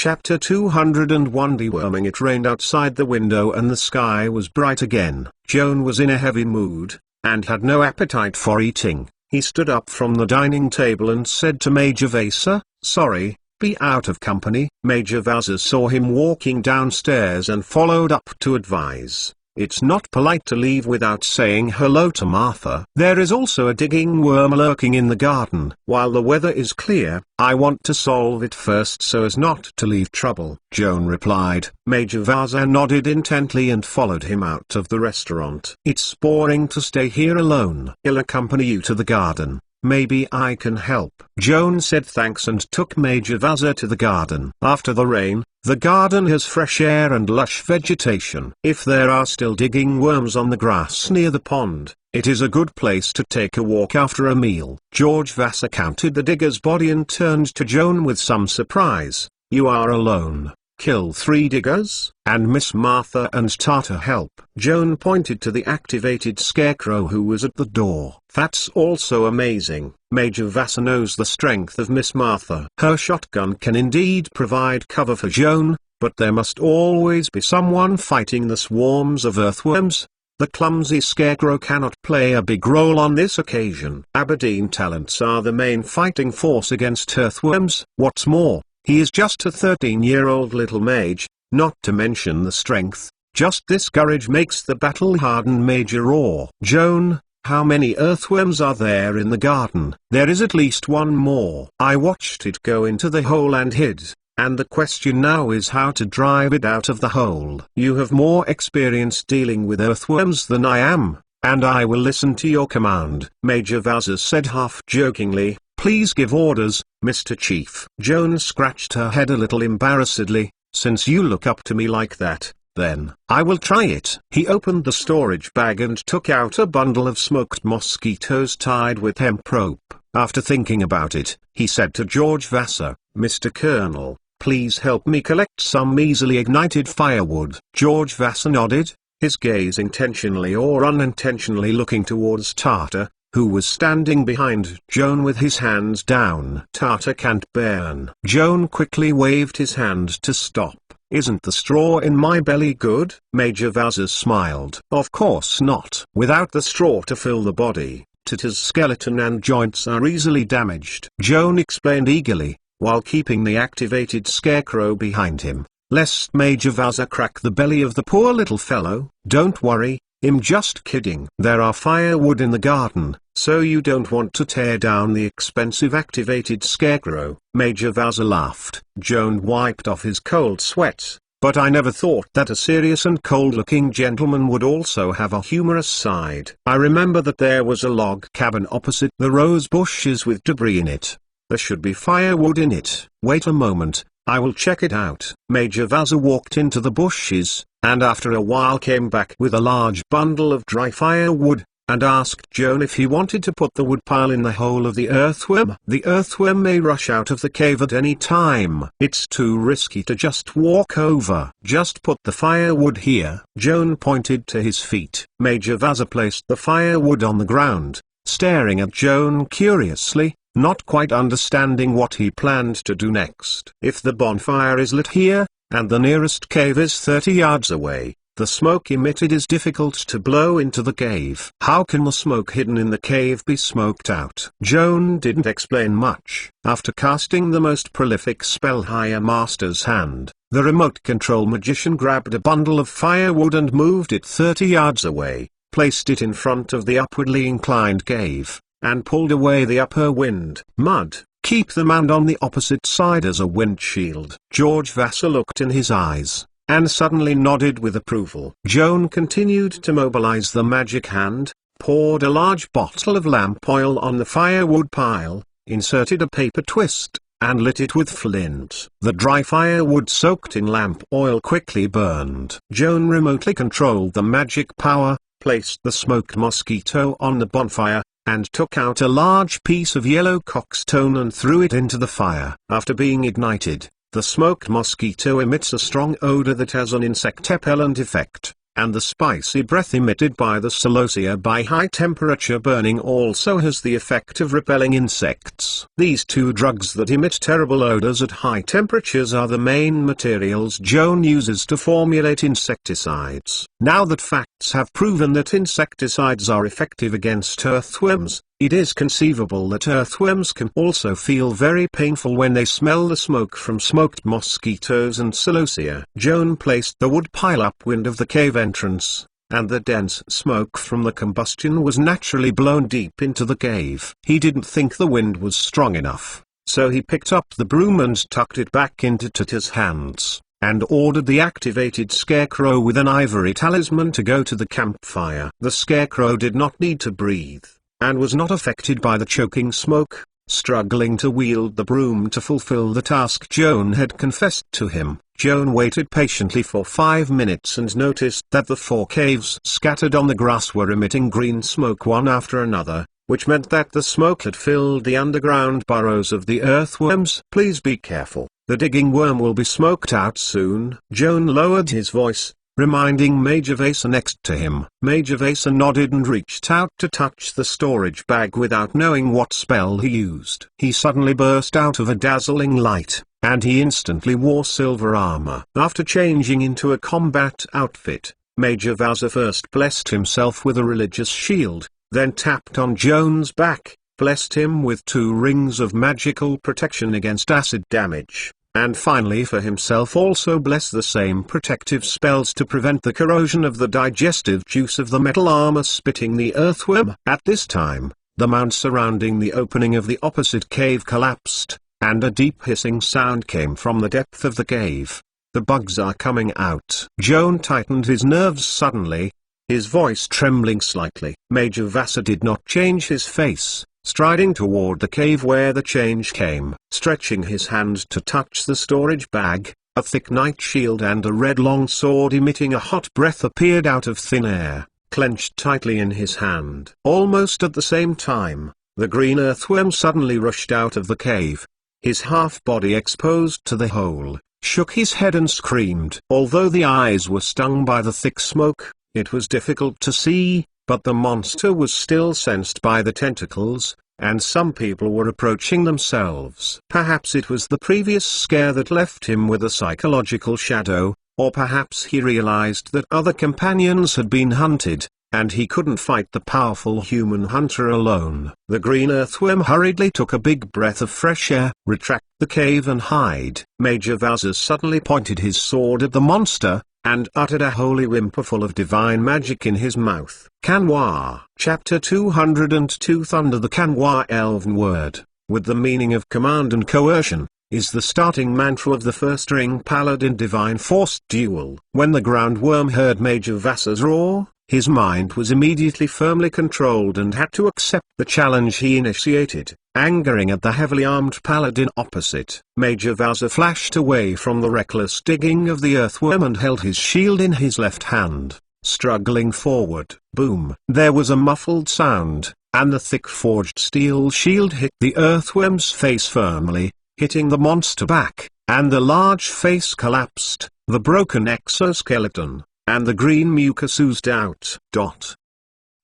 Chapter 201 Deworming. It rained outside the window and the sky was bright again. Joan was in a heavy mood, and had no appetite for eating. He stood up from the dining table and said to Major Vasa, "Sorry, be out of company." Major Vasa saw him walking downstairs and followed up to advise, "It's not polite to leave without saying hello to Martha. There is also a digging worm lurking in the garden. While the weather is clear, I want to solve it first so as not to leave trouble." Joan replied. Major Vasa nodded intently and followed him out of the restaurant. "It's boring to stay here alone. I'll accompany you to the garden. Maybe I can help." Joan said thanks and took Major Vasa to the garden. After the rain, the garden has fresh air and lush vegetation. If there are still digging worms on the grass near the pond, it is a good place to take a walk after a meal. George Vasa counted the digger's body and turned to Joan with some surprise. "You are alone? Kill 3 diggers? And Miss Martha and Tata help?" Joan pointed to the activated scarecrow who was at the door. "That's also amazing. Major Vasa knows the strength of Miss Martha. Her shotgun can indeed provide cover for Joan, but there must always be someone fighting the swarms of earthworms. The clumsy scarecrow cannot play a big role on this occasion. Aberdeen talents are the main fighting force against earthworms. What's more, he is just a 13-year-old little mage, not to mention the strength. Just this courage makes the battle-hardened major roar." "Joan, how many earthworms are there in the garden?" "There is at least one more. I watched it go into the hole and hid, and the question now is how to drive it out of the hole." "You have more experience dealing with earthworms than I am, and I will listen to your command," Major Vasa said half-jokingly. "Please give orders, Mr. Chief." Joan scratched her head a little embarrassedly. "Since you look up to me like that, then I will try it." He opened the storage bag and took out a bundle of smoked mosquitoes tied with hemp rope. After thinking about it, he said to George Vasa, "Mr. Colonel, please help me collect some easily ignited firewood." George Vasa nodded, his gaze intentionally or unintentionally looking towards Tata, who was standing behind Joan with his hands down. "Tata can't burn." Joan quickly waved his hand to stop. "Isn't the straw in my belly good?" Major Vasa smiled. "Of course not. Without the straw to fill the body, Tata's skeleton and joints are easily damaged." Joan explained eagerly, while keeping the activated scarecrow behind him, lest Major Vasa crack the belly of the poor little fellow. "Don't worry, I'm just kidding. There are firewood in the garden, so you don't want to tear down the expensive activated scarecrow." Major Vasa laughed. Joan wiped off his cold sweat. "But I never thought that a serious and cold-looking gentleman would also have a humorous side. I remember that there was a log cabin opposite the rose bushes with debris in it. There should be firewood in it. Wait a moment, I will check it out." Major Vasa walked into the bushes, and after a while came back with a large bundle of dry firewood, and asked Joan if he wanted to put the woodpile in the hole of the earthworm. "The earthworm may rush out of the cave at any time. It's too risky to just walk over. Just put the firewood here." Joan pointed to his feet. Major Vasa placed the firewood on the ground, staring at Joan curiously, not quite understanding what he planned to do next. "If the bonfire is lit here, and the nearest cave is 30 yards away, the smoke emitted is difficult to blow into the cave. How can the smoke hidden in the cave be smoked out?" Joan didn't explain much. After casting the most prolific spell Higher Master's hand, the remote control magician grabbed a bundle of firewood and moved it 30 yards away, placed it in front of the upwardly inclined cave, and pulled away the upper wind. "Mud, keep the mound on the opposite side as a windshield." George Vasa looked in his eyes, and suddenly nodded with approval. Joan continued to mobilize the magic hand, poured a large bottle of lamp oil on the firewood pile, inserted a paper twist, and lit it with flint. The dry firewood soaked in lamp oil quickly burned. Joan remotely controlled the magic power, placed the smoked mosquito on the bonfire, and took out a large piece of yellow cockstone and threw it into the fire. After being ignited, the smoked mosquito emits a strong odor that has an insect repellent effect. and the spicy breath emitted by the celosia by high temperature burning also has the effect of repelling insects. These two drugs that emit terrible odors at high temperatures are the main materials Joan uses to formulate insecticides. Now that facts have proven that insecticides are effective against earthworms, it is conceivable that earthworms can also feel very painful when they smell the smoke from smoked mosquitoes and celosia. Joan placed the wood pile upwind of the cave entrance, and the dense smoke from the combustion was naturally blown deep into the cave. He didn't think the wind was strong enough, so he picked up the broom and tucked it back into Tuta's hands, and ordered the activated scarecrow with an ivory talisman to go to the campfire. The scarecrow did not need to breathe, and was not affected by the choking smoke, struggling to wield the broom to fulfill the task Joan had confessed to him. Joan waited patiently for 5 minutes and noticed that the 4 caves scattered on the grass were emitting green smoke one after another, which meant that the smoke had filled the underground burrows of the earthworms. "Please be careful, the digging worm will be smoked out soon." Joan lowered his voice, reminding Mage Joan next to him. Mage Joan nodded and reached out to touch the storage bag without knowing what spell he used. He suddenly burst out of a dazzling light, and he instantly wore silver armor. After changing into a combat outfit, Mage Joan first blessed himself with a religious shield, then tapped on Joan's back, blessed him with 2 rings of magical protection against acid damage, and finally for himself also blessed the same protective spells to prevent the corrosion of the digestive juice of the metal armor spitting the earthworm. At this time, the mound surrounding the opening of the opposite cave collapsed, and a deep hissing sound came from the depth of the cave. "The bugs are coming out." Joan tightened his nerves suddenly, his voice trembling slightly. Major Vassar did not change his face, striding toward the cave where the change came. Stretching his hand to touch the storage bag, a thick knight shield and a red long sword emitting a hot breath appeared out of thin air, clenched tightly in his hand. Almost at the same time, the green earthworm suddenly rushed out of the cave, his half-body exposed to the hole, shook his head and screamed. Although the eyes were stung by the thick smoke, it was difficult to see, but the monster was still sensed by the tentacles, and some people were approaching themselves. Perhaps it was the previous scare that left him with a psychological shadow, or perhaps he realized that other companions had been hunted, and he couldn't fight the powerful human hunter alone. The green earthworm hurriedly took a big breath of fresh air. "Retract the cave and hide." Major Vazas suddenly pointed his sword at the monster, and uttered a holy whimper full of divine magic in his mouth. Kanwa. Chapter 202. Thunder. The Kanwa elven word, with the meaning of command and coercion, is the starting mantra of the first ring paladin divine force duel. When the ground worm heard Major Vassar's roar, his mind was immediately firmly controlled and had to accept the challenge he initiated. Angering at the heavily armed paladin opposite, Major Vassar flashed away from the reckless digging of the earthworm and held his shield in his left hand, struggling forward. Boom! There was a muffled sound, and the thick forged steel shield hit the earthworm's face firmly, hitting the monster back, and the large face collapsed, the broken exoskeleton, and the green mucus oozed out.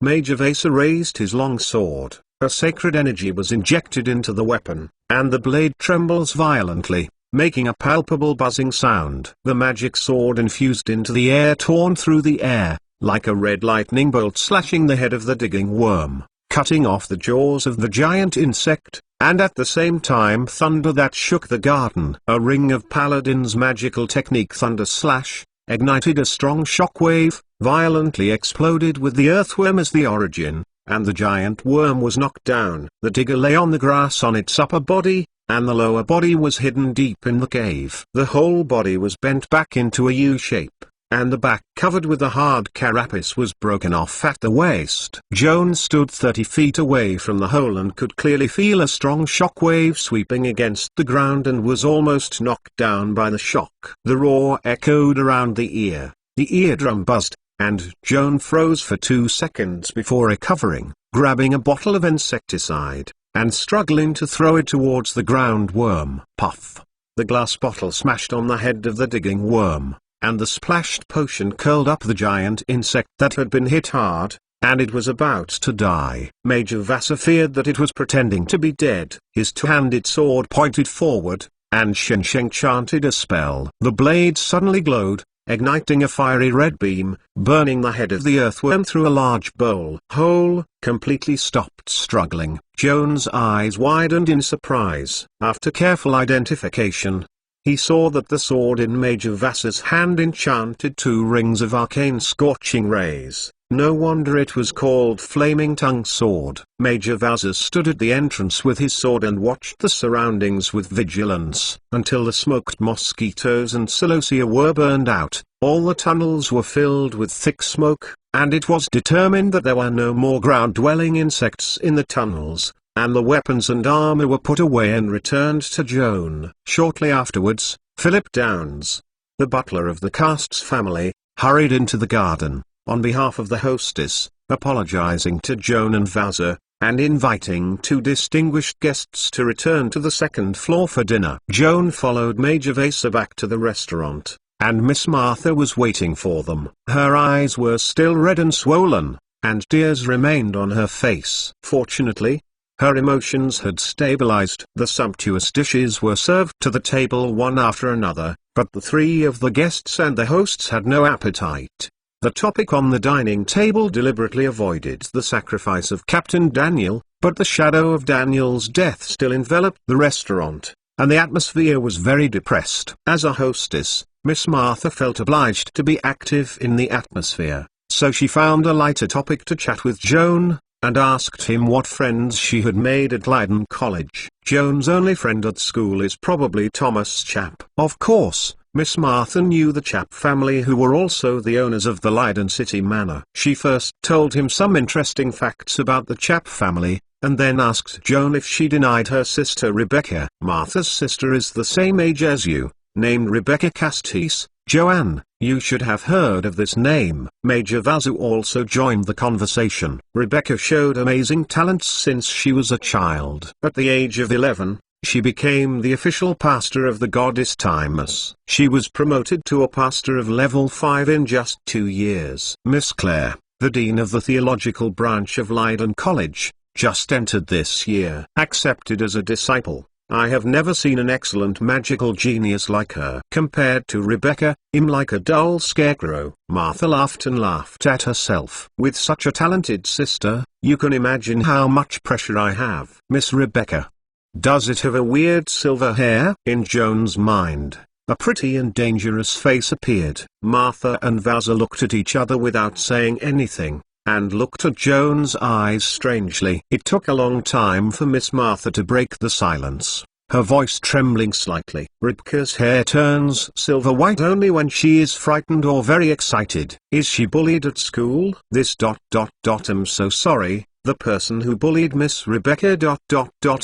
Major Vassar raised his long sword. A sacred energy was injected into the weapon, and the blade trembles violently, making a palpable buzzing sound. The magic sword infused into the air, torn through the air, like a red lightning bolt slashing the head of the digging worm, cutting off the jaws of the giant insect, and at the same time thunder that shook the garden. A ring of Paladin's magical technique Thunder Slash ignited a strong shockwave, violently exploded with the earthworm as the origin, and the giant worm was knocked down. The digger lay on the grass on its upper body, and the lower body was hidden deep in the cave. The whole body was bent back into a U shape, and the back covered with a hard carapace was broken off at the waist. Joan stood 30 feet away from the hole and could clearly feel a strong shock wave sweeping against the ground and was almost knocked down by the shock. The roar echoed around the ear, the eardrum buzzed, and Joan froze for 2 seconds before recovering, grabbing a bottle of insecticide, and struggling to throw it towards the ground worm. Puff! The glass bottle smashed on the head of the digging worm, and the splashed potion curled up the giant insect that had been hit hard, and it was about to die. Major Vasa feared that it was pretending to be dead. His two-handed sword pointed forward, and Shen Sheng chanted a spell. The blade suddenly glowed, igniting a fiery red beam, burning the head of the earthworm through a large bowl hole, completely stopped struggling. Joan's eyes widened in surprise. After careful identification, he saw that the sword in Major Vasa's hand enchanted 2 rings of arcane scorching rays. No wonder it was called Flaming Tongue Sword. Major Vasa stood at the entrance with his sword and watched the surroundings with vigilance, until the smoked mosquitoes and celosia were burned out. All the tunnels were filled with thick smoke, and it was determined that there were no more ground-dwelling insects in the tunnels, and the weapons and armor were put away and returned to Joan. Shortly afterwards, Philip Downs, the butler of the Casts family, hurried into the garden, on behalf of the hostess, apologizing to Joan and Vasa, and inviting 2 distinguished guests to return to the 2nd floor for dinner. Joan followed Major Vasa back to the restaurant, and Miss Martha was waiting for them. Her eyes were still red and swollen, and tears remained on her face. Fortunately, her emotions had stabilized. The sumptuous dishes were served to the table one after another, but the 3 of the guests and the hosts had no appetite. The topic on the dining table deliberately avoided the sacrifice of Captain Daniel, but the shadow of Daniel's death still enveloped the restaurant, and the atmosphere was very depressed. As a hostess, Miss Martha felt obliged to be active in the atmosphere, so she found a lighter topic to chat with Joan, and asked him what friends she had made at Leiden College. Joan's only friend at school is probably Thomas Chapp. Of course, Miss Martha knew the Chapp family, who were also the owners of the Leiden City Manor. She first told him some interesting facts about the Chapp family, and then asked Joan if she denied her sister Rebecca. Martha's sister is the same age as you, named Rebecca Castis. Joanne, you should have heard of this name. Major Vasu also joined the conversation. Rebecca showed amazing talents since she was a child. At the age of 11, she became the official pastor of the goddess Timus. She was promoted to a pastor of level 5 in just 2 years. Miss Clare, the dean of the theological branch of Leiden College, just entered this year. Accepted as a disciple. I have never seen an excellent magical genius like her. Compared to Rebecca, I'm like a dull scarecrow. Martha laughed and laughed at herself. With such a talented sister, you can imagine how much pressure I have. Miss Rebecca. Does it have a weird silver hair? In Joan's mind, a pretty and dangerous face appeared. Martha and Vasa looked at each other without saying anything, and looked at Joan's eyes strangely. It took a long time for Miss Martha to break the silence, her voice trembling slightly. Rebecca's hair turns silver white only when she is frightened or very excited. Is she bullied at school? This I'm so sorry. The person who bullied Miss Rebecca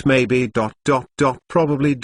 maybe probably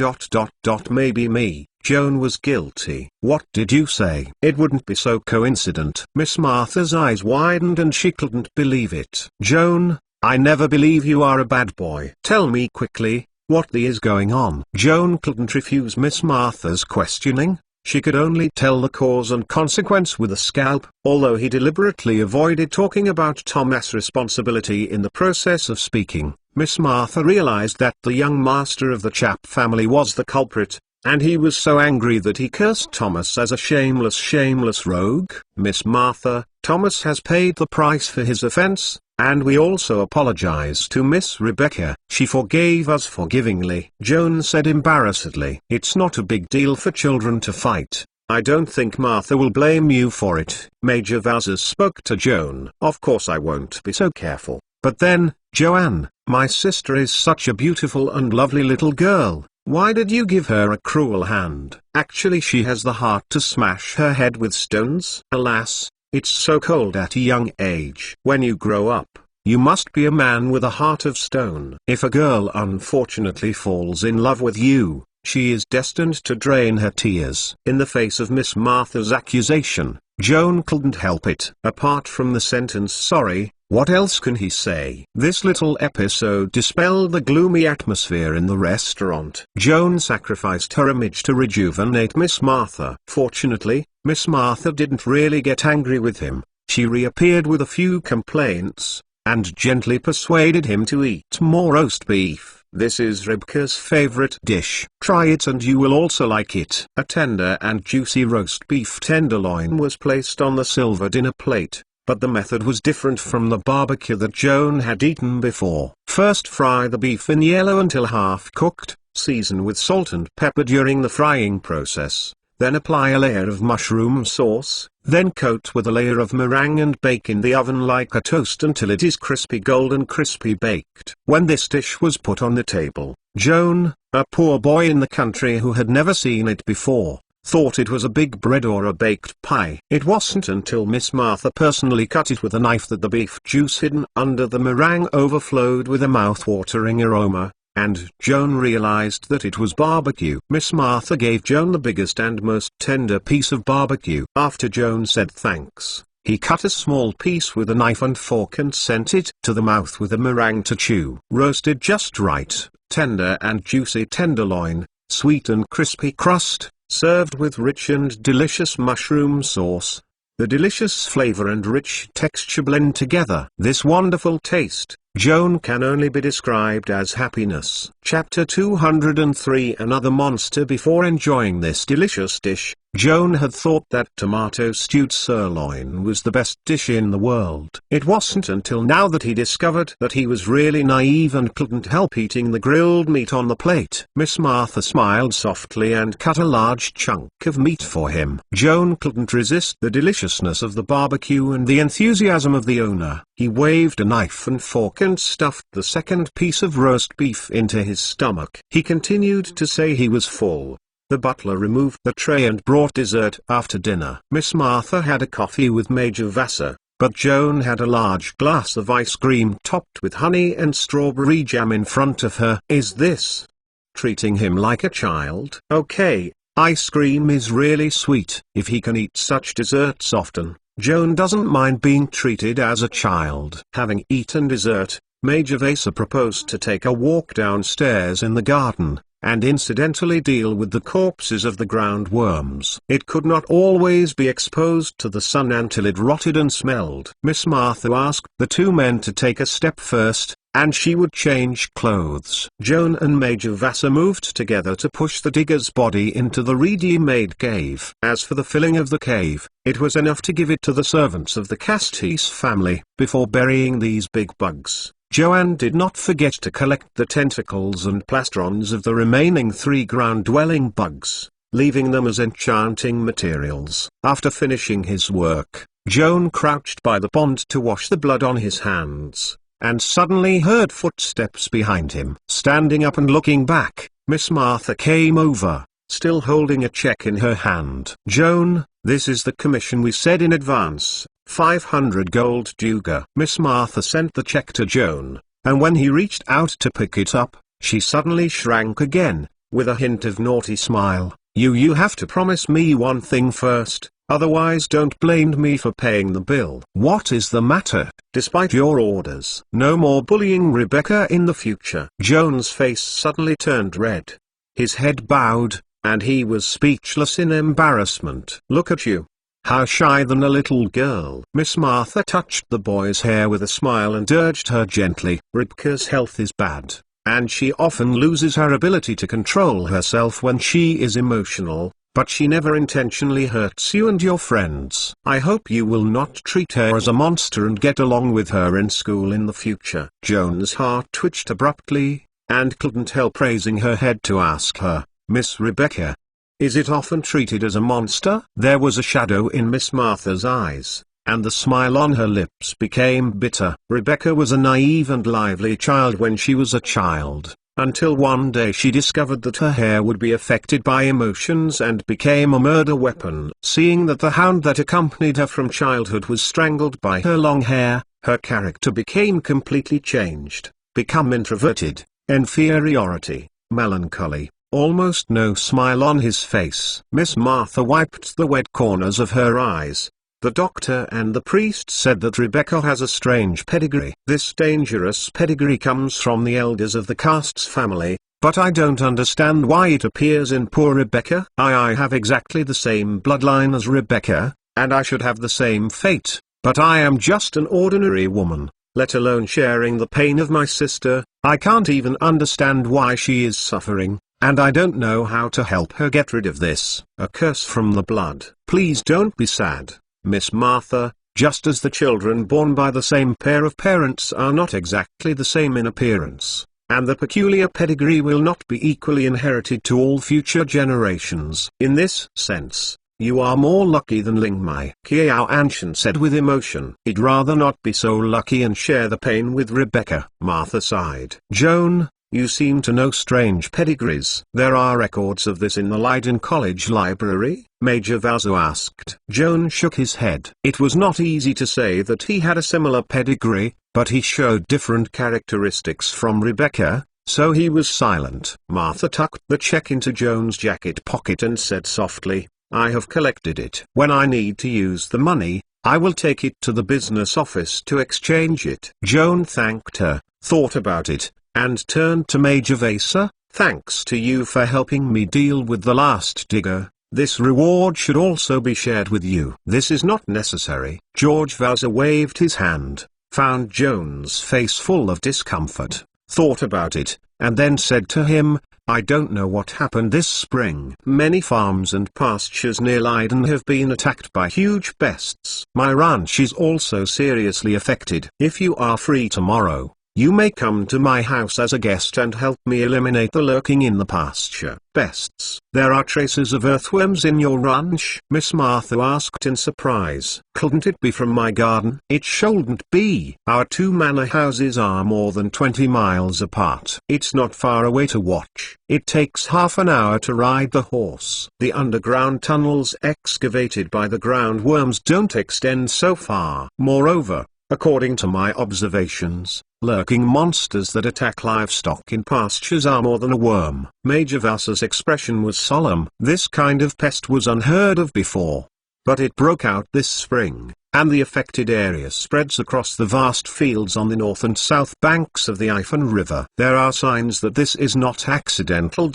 maybe me. Joan was guilty. What did you say? It wouldn't be so coincident. Miss Martha's eyes widened and she couldn't believe it. Joan, I never believe you are a bad boy. Tell me quickly, what is going on? Joan couldn't refuse Miss Martha's questioning. She could only tell the cause and consequence with a scalp. Although he deliberately avoided talking about Thomas' responsibility in the process of speaking, Miss Martha realized that the young master of the Chapp family was the culprit, and he was so angry that he cursed Thomas as a shameless rogue. Miss Martha, Thomas has paid the price for his offense, and we also apologize to Miss Rebecca. She forgave us forgivingly. Joan said embarrassedly. It's not a big deal for children to fight. I don't think Martha will blame you for it. Major Vasa spoke to Joan. Of course I won't be so careful. But then, Joanne, my sister is such a beautiful and lovely little girl. Why did you give her a cruel hand? Actually, she has the heart to smash her head with stones. Alas, it's so cold at a young age. When you grow up, you must be a man with a heart of stone. If a girl unfortunately falls in love with you, she is destined to drain her tears. In the face of Miss Martha's accusation, Joan couldn't help it. Apart from the sentence sorry, What else can he say? This little episode dispelled the gloomy atmosphere in the restaurant. Joan sacrificed her image to rejuvenate Miss Martha. Fortunately, Miss Martha didn't really get angry with him. She reappeared with a few complaints, and gently persuaded him to eat more roast beef. This is Rebecca's favorite dish. Try it and you will also like it. A tender and juicy roast beef tenderloin was placed on the silver dinner plate, but the method was different from the barbecue that Joan had eaten before. First, fry the beef in yellow until half cooked, season with salt and pepper during the frying process. Then apply a layer of mushroom sauce, then coat with a layer of meringue and bake in the oven like a toast until it is golden crispy baked. When this dish was put on the table, Joan, a poor boy in the country who had never seen it before, thought it was a big bread or a baked pie. It wasn't until Miss Martha personally cut it with a knife that the beef juice hidden under the meringue overflowed with a mouth-watering aroma, and Joan realized that it was barbecue. Miss Martha gave Joan the biggest and most tender piece of barbecue. After Joan said thanks, he cut a small piece with a knife and fork and sent it to the mouth with a meringue to chew. Roasted just right, tender and juicy tenderloin, sweet and crispy crust, served with rich and delicious mushroom sauce. The delicious flavor and rich texture blend together. This wonderful taste, Joan, can only be described as happiness. Chapter 203. Another monster. Before enjoying this delicious dish, Joan had thought that tomato-stewed sirloin was the best dish in the world. It wasn't until now that he discovered that he was really naive and couldn't help eating the grilled meat on the plate. Miss Martha smiled softly and cut a large chunk of meat for him. Joan couldn't resist the deliciousness of the barbecue and the enthusiasm of the owner. He waved a knife and fork and stuffed the second piece of roast beef into his stomach. He continued to say he was full. The butler removed the tray and brought dessert. After dinner, Miss Martha had a coffee with Mage Joan, but Joan had a large glass of ice cream topped with honey and strawberry jam in front of her. Is this treating him like a child? Okay, ice cream is really sweet. If he can eat such desserts often, Joan doesn't mind being treated as a child. Having eaten dessert, Mage Joan proposed to take a walk downstairs in the garden, and incidentally deal with the corpses of the ground worms. It could not always be exposed to the sun until it rotted and smelled. Miss Martha asked the two men to take a step first, and she would change clothes. Joan and Mage Joan moved together to push the digger's body into the ready-made cave. As for the filling of the cave, it was enough to give it to the servants of the Castis family. Before burying these big bugs, Joanne did not forget to collect the tentacles and plastrons of the remaining 3 ground-dwelling bugs, leaving them as enchanting materials. After finishing his work, Joan crouched by the pond to wash the blood on his hands, and suddenly heard footsteps behind him. Standing up and looking back, Miss Martha came over, still holding a check in her hand. Joan, this is the commission we said in advance. 500 gold duga. Miss Martha sent the check to Joan, and when he reached out to pick it up, she suddenly shrank again, with a hint of naughty smile. You have to promise me one thing first, otherwise don't blame me for paying the bill. What is the matter? Despite your orders, no more bullying Rebecca in the future. Joan's face suddenly turned red. His head bowed, and he was speechless in embarrassment. Look at you. How shy than a little girl. Miss Martha touched the boy's hair with a smile and urged her gently. Rebecca's health is bad, and she often loses her ability to control herself when she is emotional, but she never intentionally hurts you and your friends. I hope you will not treat her as a monster and get along with her in school in the future. Joan's heart twitched abruptly, and couldn't help raising her head to ask her, Miss Rebecca, is it often treated as a monster? There was a shadow in Miss Martha's eyes, and the smile on her lips became bitter. Rebecca was a naive and lively child when she was a child, until one day she discovered that her hair would be affected by emotions and became a murder weapon. Seeing that the hound that accompanied her from childhood was strangled by her long hair, her character became completely changed, become introverted, inferiority, melancholy. Almost no smile on his face. Miss Martha wiped the wet corners of her eyes, The doctor and the priest said that Rebecca has a strange pedigree. This dangerous pedigree comes from the elders of the Cast's family, but I don't understand why it appears in poor Rebecca. I have exactly the same bloodline as Rebecca, and I should have the same fate, but I am just an ordinary woman, let alone sharing the pain of my sister. I can't even understand why she is suffering, and I don't know how to help her get rid of this. A curse from the blood. Please don't be sad, Miss Martha. Just as the children born by the same pair of parents are not exactly the same in appearance, and the peculiar pedigree will not be equally inherited to all future generations. In this sense, you are more lucky than Ling Mai, Kiao Anshan said with emotion. He'd rather not be so lucky and share the pain with Rebecca. Martha sighed. Joan, you seem to know strange pedigrees. There are records of this in the Leiden College library? Major Vaso asked. Joan shook his head. It was not easy to say that he had a similar pedigree, but he showed different characteristics from Rebecca, so he was silent. Martha tucked the check into Joan's jacket pocket and said softly, I have collected it. When I need to use the money, I will take it to the business office to exchange it. Joan thanked her, thought about it, and turned to Major Vasa. Thanks to you for helping me deal with the last digger. This reward should also be shared with you. This is not necessary. George Vasa waved his hand, found Joan's face full of discomfort, thought about it, and then said to him, I don't know what happened this spring. Many farms and pastures near Leiden have been attacked by huge pests. My ranch is also seriously affected. If you are free tomorrow, you may come to my house as a guest and help me eliminate the lurking in the pasture pests. There are traces of earthworms in your ranch? Miss Martha asked in surprise. Couldn't it be from my garden? It shouldn't be. Our two manor houses are more than 20 miles apart. It's not far away to watch. It takes half an hour to ride the horse. The underground tunnels excavated by the ground worms don't extend so far. Moreover, according to my observations, lurking monsters that attack livestock in pastures are more than a worm. Major Vasa's expression was solemn. This kind of pest was unheard of before, but it broke out this spring, and the affected area spreads across the vast fields on the north and south banks of the Ifan River. There are signs that this is not accidental.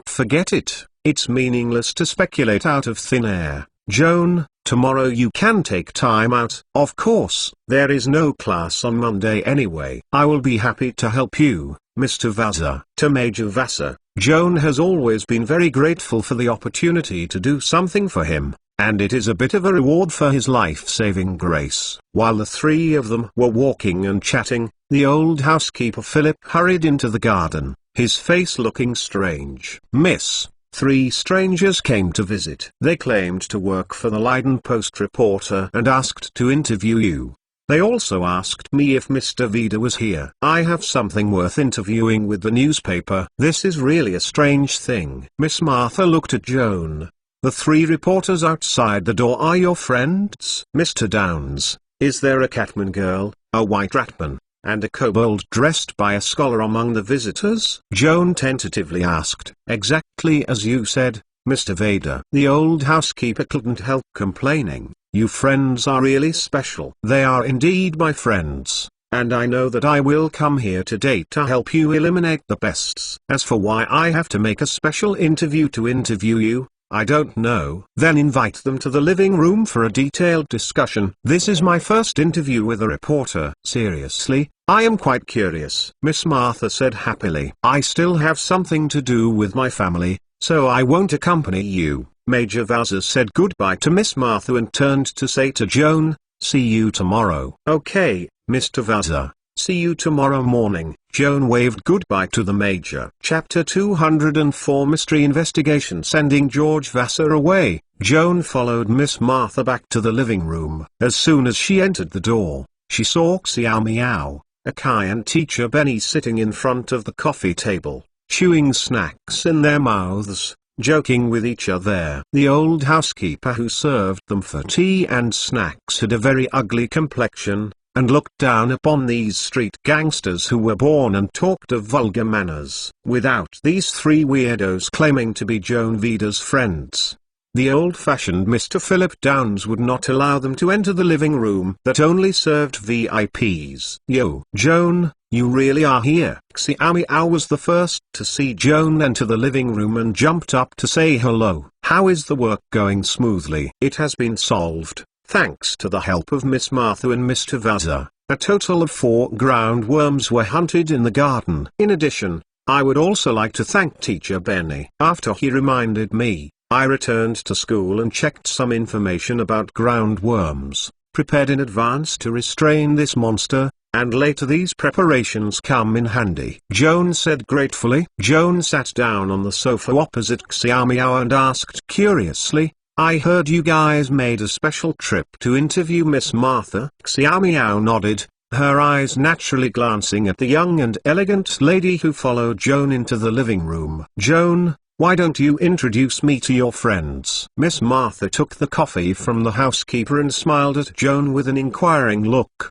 Forget it. It's meaningless to speculate out of thin air. Joan, tomorrow you can take time out. Of course, there is no class on Monday anyway. I will be happy to help you, Mr. Vasa. To Major Vasa, Joan has always been very grateful for the opportunity to do something for him, and it is a bit of a reward for his life-saving grace. While the three of them were walking and chatting, the old housekeeper Philip hurried into the garden, his face looking strange. Miss, 3 strangers came to visit. They claimed to work for the Leiden Post reporter and asked to interview you. They also asked me if Mr. Vida was here. I have something worth interviewing with the newspaper. This is really a strange thing. Miss Martha looked at Joan. The 3 reporters outside the door are your friends? Mr. Downs, is there a Catman girl, a white ratman, and a kobold dressed by a scholar among the visitors? Joan tentatively asked. Exactly as you said, Mr. Vader. The old housekeeper couldn't help complaining. You friends are really special. They are indeed my friends, and I know that I will come here today to help you eliminate the pests. As for why I have to make a special interview to interview you, I don't know. Then invite them to the living room for a detailed discussion. This is my first interview with a reporter. Seriously, I am quite curious, Miss Martha said happily. I still have something to do with my family, so I won't accompany you. Major Vasa said goodbye to Miss Martha and turned to say to Joan, see you tomorrow. Okay, Mr. Vasa. See you tomorrow morning. Joan waved goodbye to the Major. Chapter 204 Mystery Investigation. Sending George Vassar away, Joan followed Miss Martha back to the living room. As soon as she entered the door, she saw Xiao Miao, Akai and teacher Benny sitting in front of the coffee table, chewing snacks in their mouths, joking with each other. The old housekeeper who served them for tea and snacks had a very ugly complexion, and looked down upon these street gangsters who were born and talked of vulgar manners. Without these 3 weirdos claiming to be Joan Vida's friends, The old-fashioned Mr. Philip Downs would not allow them to enter the living room that only served VIPs. "Yo, Joan, you really are here." Xiaomiao was the first to see Joan enter the living room and jumped up to say hello. "How is the work going?" "Smoothly. It has been solved, thanks to the help of Miss Martha and Mr. Vaza. A total of 4 ground worms were hunted in the garden. In addition, I would also like to thank Teacher Benny. After he reminded me, I returned to school and checked some information about ground worms, prepared in advance to restrain this monster, and later these preparations come in handy," Joan said gratefully. Joan sat down on the sofa opposite Xiaomiao and asked curiously, "I heard you guys made a special trip to interview Miss Martha?" Xiaomiao nodded, her eyes naturally glancing at the young and elegant lady who followed Joan into the living room. "Joan, why don't you introduce me to your friends?" Miss Martha took the coffee from the housekeeper and smiled at Joan with an inquiring look.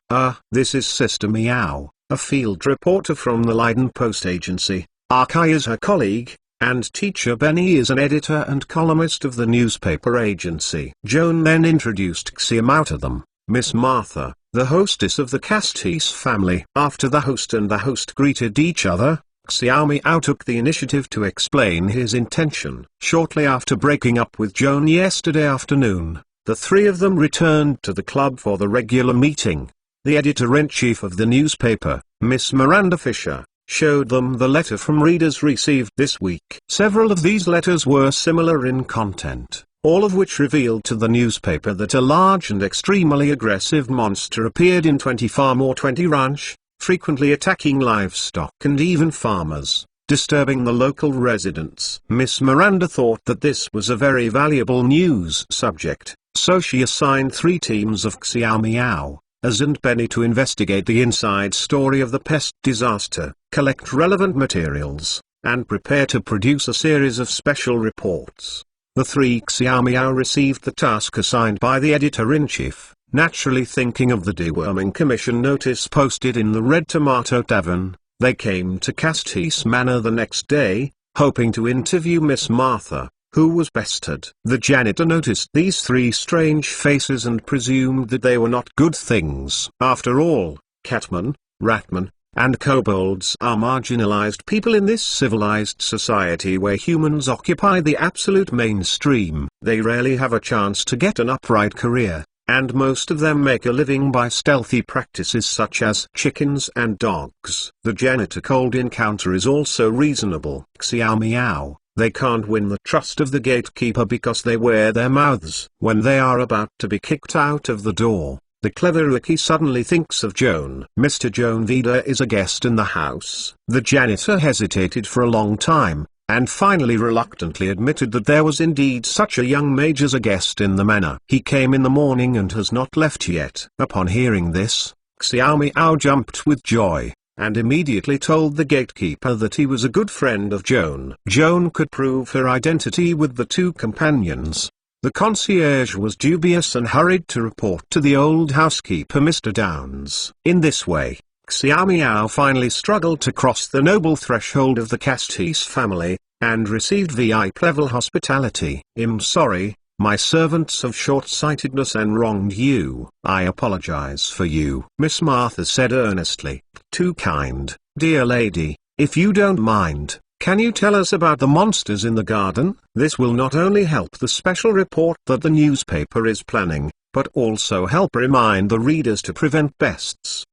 This is Sister Meow, a field reporter from the Leiden Post Agency. Arkai is her colleague, and Teacher Benny is an editor and columnist of the newspaper agency." Joan then introduced Xiaomao to them. Miss Martha, the hostess of the Castis family. After the host and the host greeted each other, Xiaomiao took the initiative to explain his intention. Shortly after breaking up with Joan yesterday afternoon, the three of them returned to the club for the regular meeting. The editor-in-chief of the newspaper, Miss Miranda Fisher, showed them the letter from readers received this week. Several of these letters were similar in content, all of which revealed to the newspaper that a large and extremely aggressive monster appeared in 20 farm or 20 ranch, frequently attacking livestock and even farmers, disturbing the local residents. Miss Miranda thought that this was a very valuable news subject, so she assigned 3 teams of Xiaomiao, Az and Benny to investigate the inside story of the pest disaster, collect relevant materials, and prepare to produce a series of special reports. The 3 Xiaomiao received the task assigned by the editor-in-chief, naturally thinking of the deworming commission notice posted in the Red Tomato Tavern. They came to Castis Manor the next day, hoping to interview Miss Martha, who was bested. The janitor noticed these 3 strange faces and presumed that they were not good things. After all, catmen, ratmen, and kobolds are marginalized people in this civilized society where humans occupy the absolute mainstream. They rarely have a chance to get an upright career, and most of them make a living by stealthy practices such as chickens and dogs. The janitor cold encounter is also reasonable. Xiaomiao, they can't win the trust of the gatekeeper because they wear their mouths. When they are about to be kicked out of the door, the clever Ricky suddenly thinks of Joan. Mr. Joan Vida is a guest in the house. The janitor hesitated for a long time, and finally reluctantly admitted that there was indeed such a young mage as a guest in the manor. He came in the morning and has not left yet. Upon hearing this, Xiaomiao jumped with joy, and immediately told the gatekeeper that he was a good friend of Joan. Joan could prove her identity with the 2 companions. The concierge was dubious and hurried to report to the old housekeeper Mr. Downs. In this way, Xiaomiao finally struggled to cross the noble threshold of the Castis family, and received VIP-level hospitality. "I'm sorry, my servants have short-sightedness and wronged you. I apologize for you," Miss Martha said earnestly. "Too kind, dear lady. If you don't mind, can you tell us about the monsters in the garden? This will not only help the special report that the newspaper is planning, but also help remind the readers to prevent pests."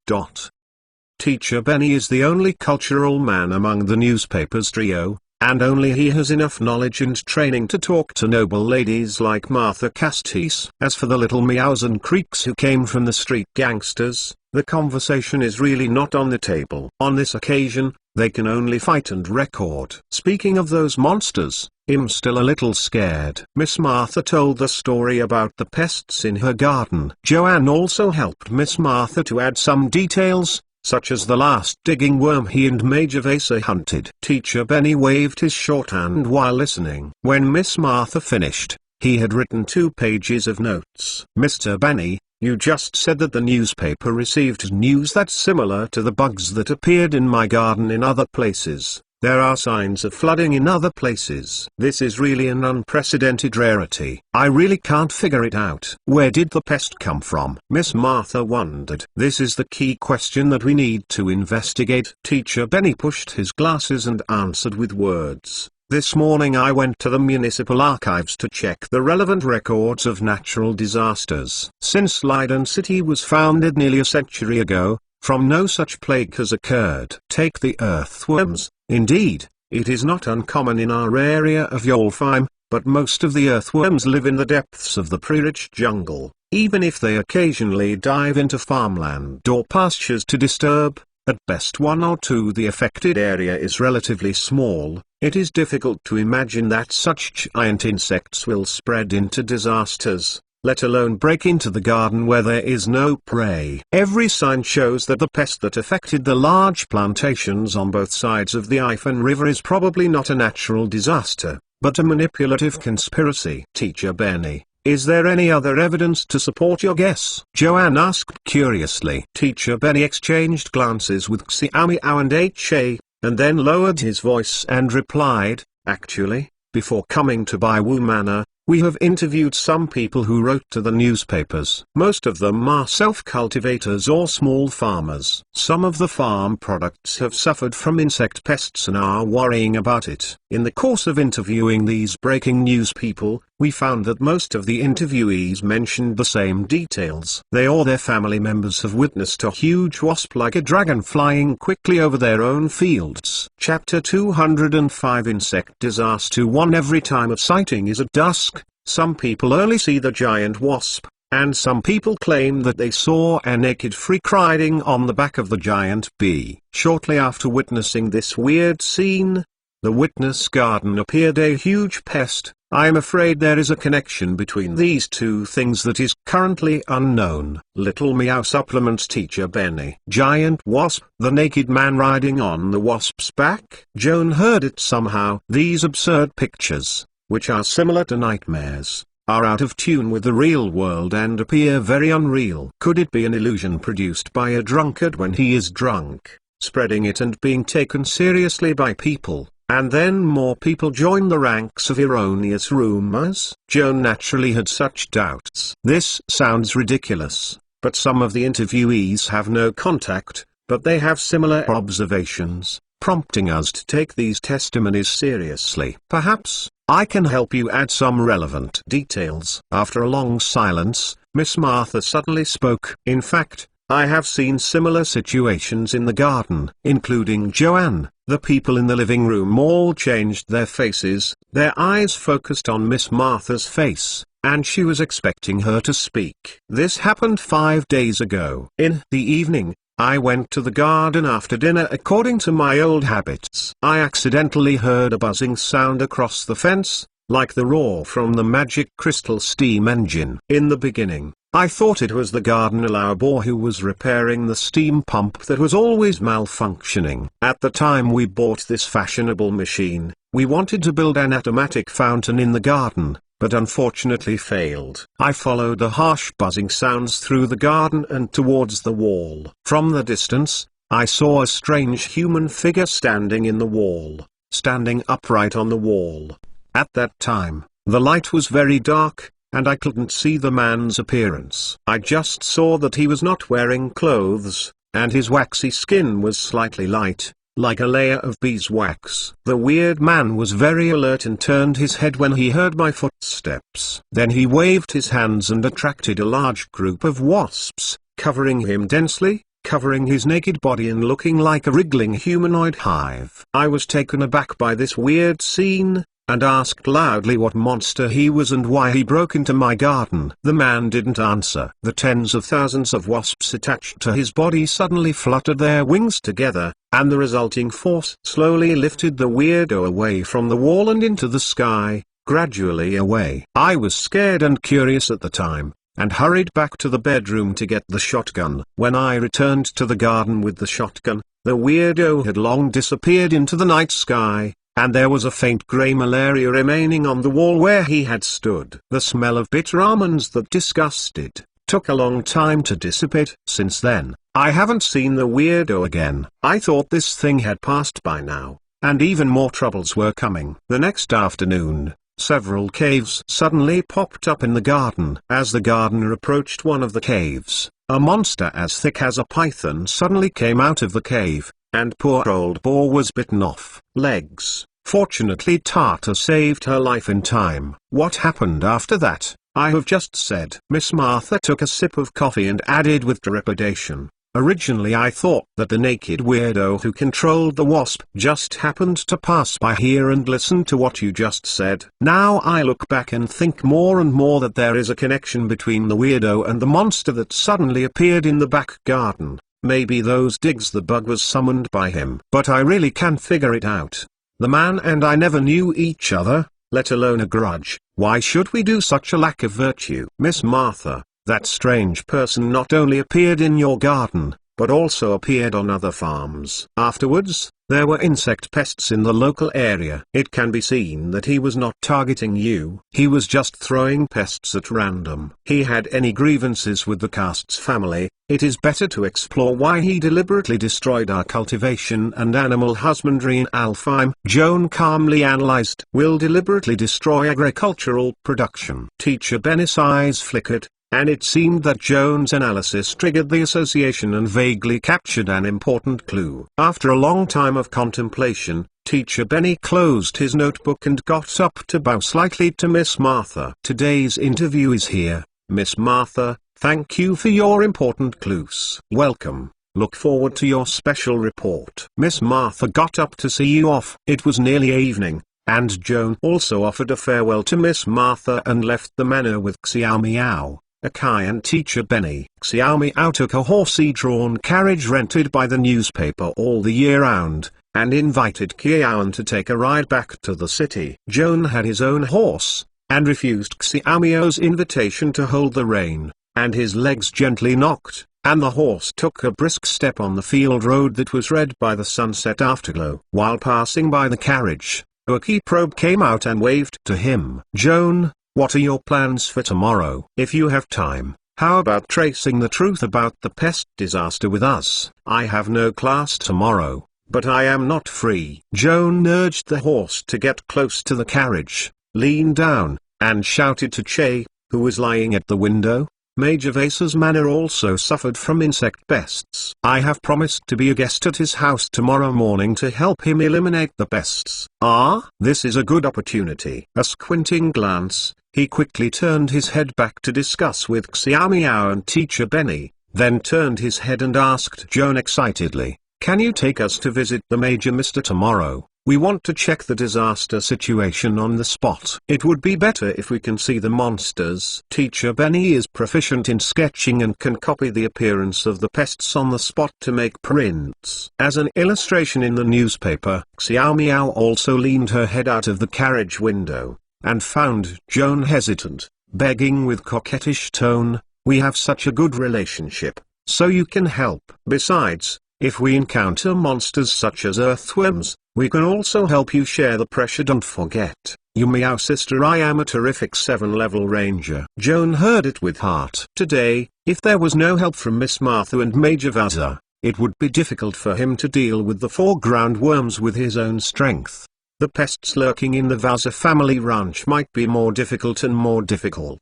Teacher Benny is the only cultural man among the newspaper's trio, and only he has enough knowledge and training to talk to noble ladies like Martha Castis. As for the little meows and creaks who came from the street gangsters, the conversation is really not on the table. On this occasion, they can only fight and record. Speaking of those monsters, I'm still a little scared. Miss Martha told the story about the pests in her garden. Joanne also helped Miss Martha to add some details, such as the last digging worm he and Mage Joan hunted. Teacher Benny waved his shorthand while listening. When Miss Martha finished, he had written 2 pages of notes. "Mr. Benny, you just said that the newspaper received news that's similar to the bugs that appeared in my garden in other places. There are signs of flooding in other places. This is really an unprecedented rarity. I really can't figure it out. Where did the pest come from? Miss Martha wondered. This is the key question that we need to investigate. Teacher Benny pushed his glasses and answered with words. This morning I went to the municipal archives to check the relevant records of natural disasters. Since Leiden City was founded nearly a century ago, from no such plague has occurred. Take the earthworms. Indeed, it is not uncommon in our area of Yolfheim, but most of the earthworms live in the depths of the pre-rich jungle. Even if they occasionally dive into farmland or pastures to disturb, at best one or two, the affected area is relatively small. It is difficult to imagine that such giant insects will spread into disasters, let alone break into the garden where there is no prey. Every sign shows that the pest that affected the large plantations on both sides of the Ifan River is probably not a natural disaster, but a manipulative conspiracy. Teacher Benny, is there any other evidence to support your guess? Joanne asked curiously. Teacher Benny exchanged glances with Xiaomiao and Ha, and then lowered his voice and replied, actually, before coming to Baiwu Manor, we have interviewed some people who wrote to the newspapers. Most of them are self-cultivators or small farmers. Some of the farm products have suffered from insect pests and are worrying about it. In the course of interviewing these breaking news people, we found that most of the interviewees mentioned the same details. They or their family members have witnessed a huge wasp like a dragon flying quickly over their own fields. Chapter 205 Insect Disaster 1. Every time a sighting is at dusk, some people only see the giant wasp, and some people claim that they saw a naked freak riding on the back of the giant bee. Shortly after witnessing this weird scene, the witness garden appeared a huge pest. I am afraid there is a connection between these two things that is currently unknown. Little Meow supplements Teacher Benny. Giant wasp, the naked man riding on the wasp's back. Joan heard it somehow. These absurd pictures, which are similar to nightmares, are out of tune with the real world and appear very unreal. Could it be an illusion produced by a drunkard when he is drunk, spreading it and being taken seriously by people? And then more people join the ranks of erroneous rumors? Joan naturally had such doubts. This sounds ridiculous, but some of the interviewees have no contact, but they have similar observations, prompting us to take these testimonies seriously. Perhaps I can help you add some relevant details. After a long silence, Miss Martha suddenly spoke. In fact, I have seen similar situations in the garden, including Joanne. The people in the living room all changed their faces. Their eyes focused on Miss Martha's face, and she was expecting her to speak. This happened 5 days ago. In the evening, I went to the garden after dinner according to my old habits. I accidentally heard a buzzing sound across the fence, like the roar from the magic crystal steam engine. In the beginning, I thought it was the gardener Laubor who was repairing the steam pump that was always malfunctioning. At the time we bought this fashionable machine, we wanted to build an automatic fountain in the garden, but unfortunately failed. I followed the harsh buzzing sounds through the garden and towards the wall. From the distance, I saw a strange human figure standing in the wall, standing upright on the wall. At that time, the light was very dark, and I couldn't see the man's appearance. I just saw that he was not wearing clothes, and his waxy skin was slightly light, like a layer of beeswax. The weird man was very alert and turned his head when he heard my footsteps. Then he waved his hands and attracted a large group of wasps, covering him densely, covering his naked body and looking like a wriggling humanoid hive. I was taken aback by this weird scene, and asked loudly what monster he was and why he broke into my garden. The man didn't answer. The tens of thousands of wasps attached to his body suddenly fluttered their wings together, and the resulting force slowly lifted the weirdo away from the wall and into the sky, gradually away. I was scared and curious at the time, and hurried back to the bedroom to get the shotgun. When I returned to the garden with the shotgun, the weirdo had long disappeared into the night sky, and there was a faint grey malaria remaining on the wall where he had stood. The smell of bitter almonds that disgusted took a long time to dissipate. Since then, I haven't seen the weirdo again. I thought this thing had passed by now, and even more troubles were coming. The next afternoon, several caves suddenly popped up in the garden. As the gardener approached one of the caves, a monster as thick as a python suddenly came out of the cave, and poor old Boar was bitten off legs. Fortunately Tata saved her life in time. What happened after that, I have just said. Miss Martha took a sip of coffee and added with trepidation, originally I thought that the naked weirdo who controlled the wasp just happened to pass by here and listen to what you just said. Now I look back and think more and more that there is a connection between the weirdo and the monster that suddenly appeared in the back garden. Maybe those digs the bug was summoned by him. But I really can't figure it out. The man and I never knew each other, let alone a grudge. Why should we do such a lack of virtue? Miss Martha, that strange person not only appeared in your garden, but also appeared on other farms. Afterwards, there were insect pests in the local area. It can be seen that he was not targeting you. He was just throwing pests at random. He had any grievances with the cast's family. It is better to explore why he deliberately destroyed our cultivation and animal husbandry in Alfheim. Joan calmly analyzed. Will deliberately destroy agricultural production. Teacher Benny's eyes flickered, and it seemed that Joan's analysis triggered the association and vaguely captured an important clue. After a long time of contemplation, Teacher Benny closed his notebook and got up to bow slightly to Miss Martha. Today's interview is here, Miss Martha. Thank you for your important clues. Welcome. Look forward to your special report. Miss Martha got up to see you off. It was nearly evening, and Joan also offered a farewell to Miss Martha and left the manor with Xiao Miao, Akai and Teacher Benny. Xiao Miao took a horsey-drawn carriage rented by the newspaper all the year round, and invited Qiaoan to take a ride back to the city. Joan had his own horse, and refused Xiao Miao's invitation to hold the rein, and his legs gently knocked, and the horse took a brisk step on the field road that was red by the sunset afterglow. While passing by the carriage, a key probe came out and waved to him. Joan, what are your plans for tomorrow? If you have time, how about tracing the truth about the pest disaster with us? I have no class tomorrow, but I am not free. Joan urged the horse to get close to the carriage, leaned down, and shouted to Che, who was lying at the window. Major Vasa's manor also suffered from insect pests. I have promised to be a guest at his house tomorrow morning to help him eliminate the pests. Ah, this is a good opportunity. A squinting glance, he quickly turned his head back to discuss with Xiao Miao and Teacher Benny, then turned his head and asked Joan excitedly, can you take us to visit the Major Mister tomorrow? We want to check the disaster situation on the spot. It would be better if we can see the monsters. Teacher Benny is proficient in sketching and can copy the appearance of the pests on the spot to make prints. As an illustration in the newspaper, Xiao Miao also leaned her head out of the carriage window, and found Joan hesitant, begging with coquettish tone, we have such a good relationship, so you can help. Besides, if we encounter monsters such as earthworms, we can also help you share the pressure. Don't forget, you Meow sister, I am a terrific 7-level ranger. Joan heard it with heart. Today, if there was no help from Miss Martha and Major Vasa, it would be difficult for him to deal with the foreground worms with his own strength. The pests lurking in the Vasa family ranch might be more difficult and more difficult.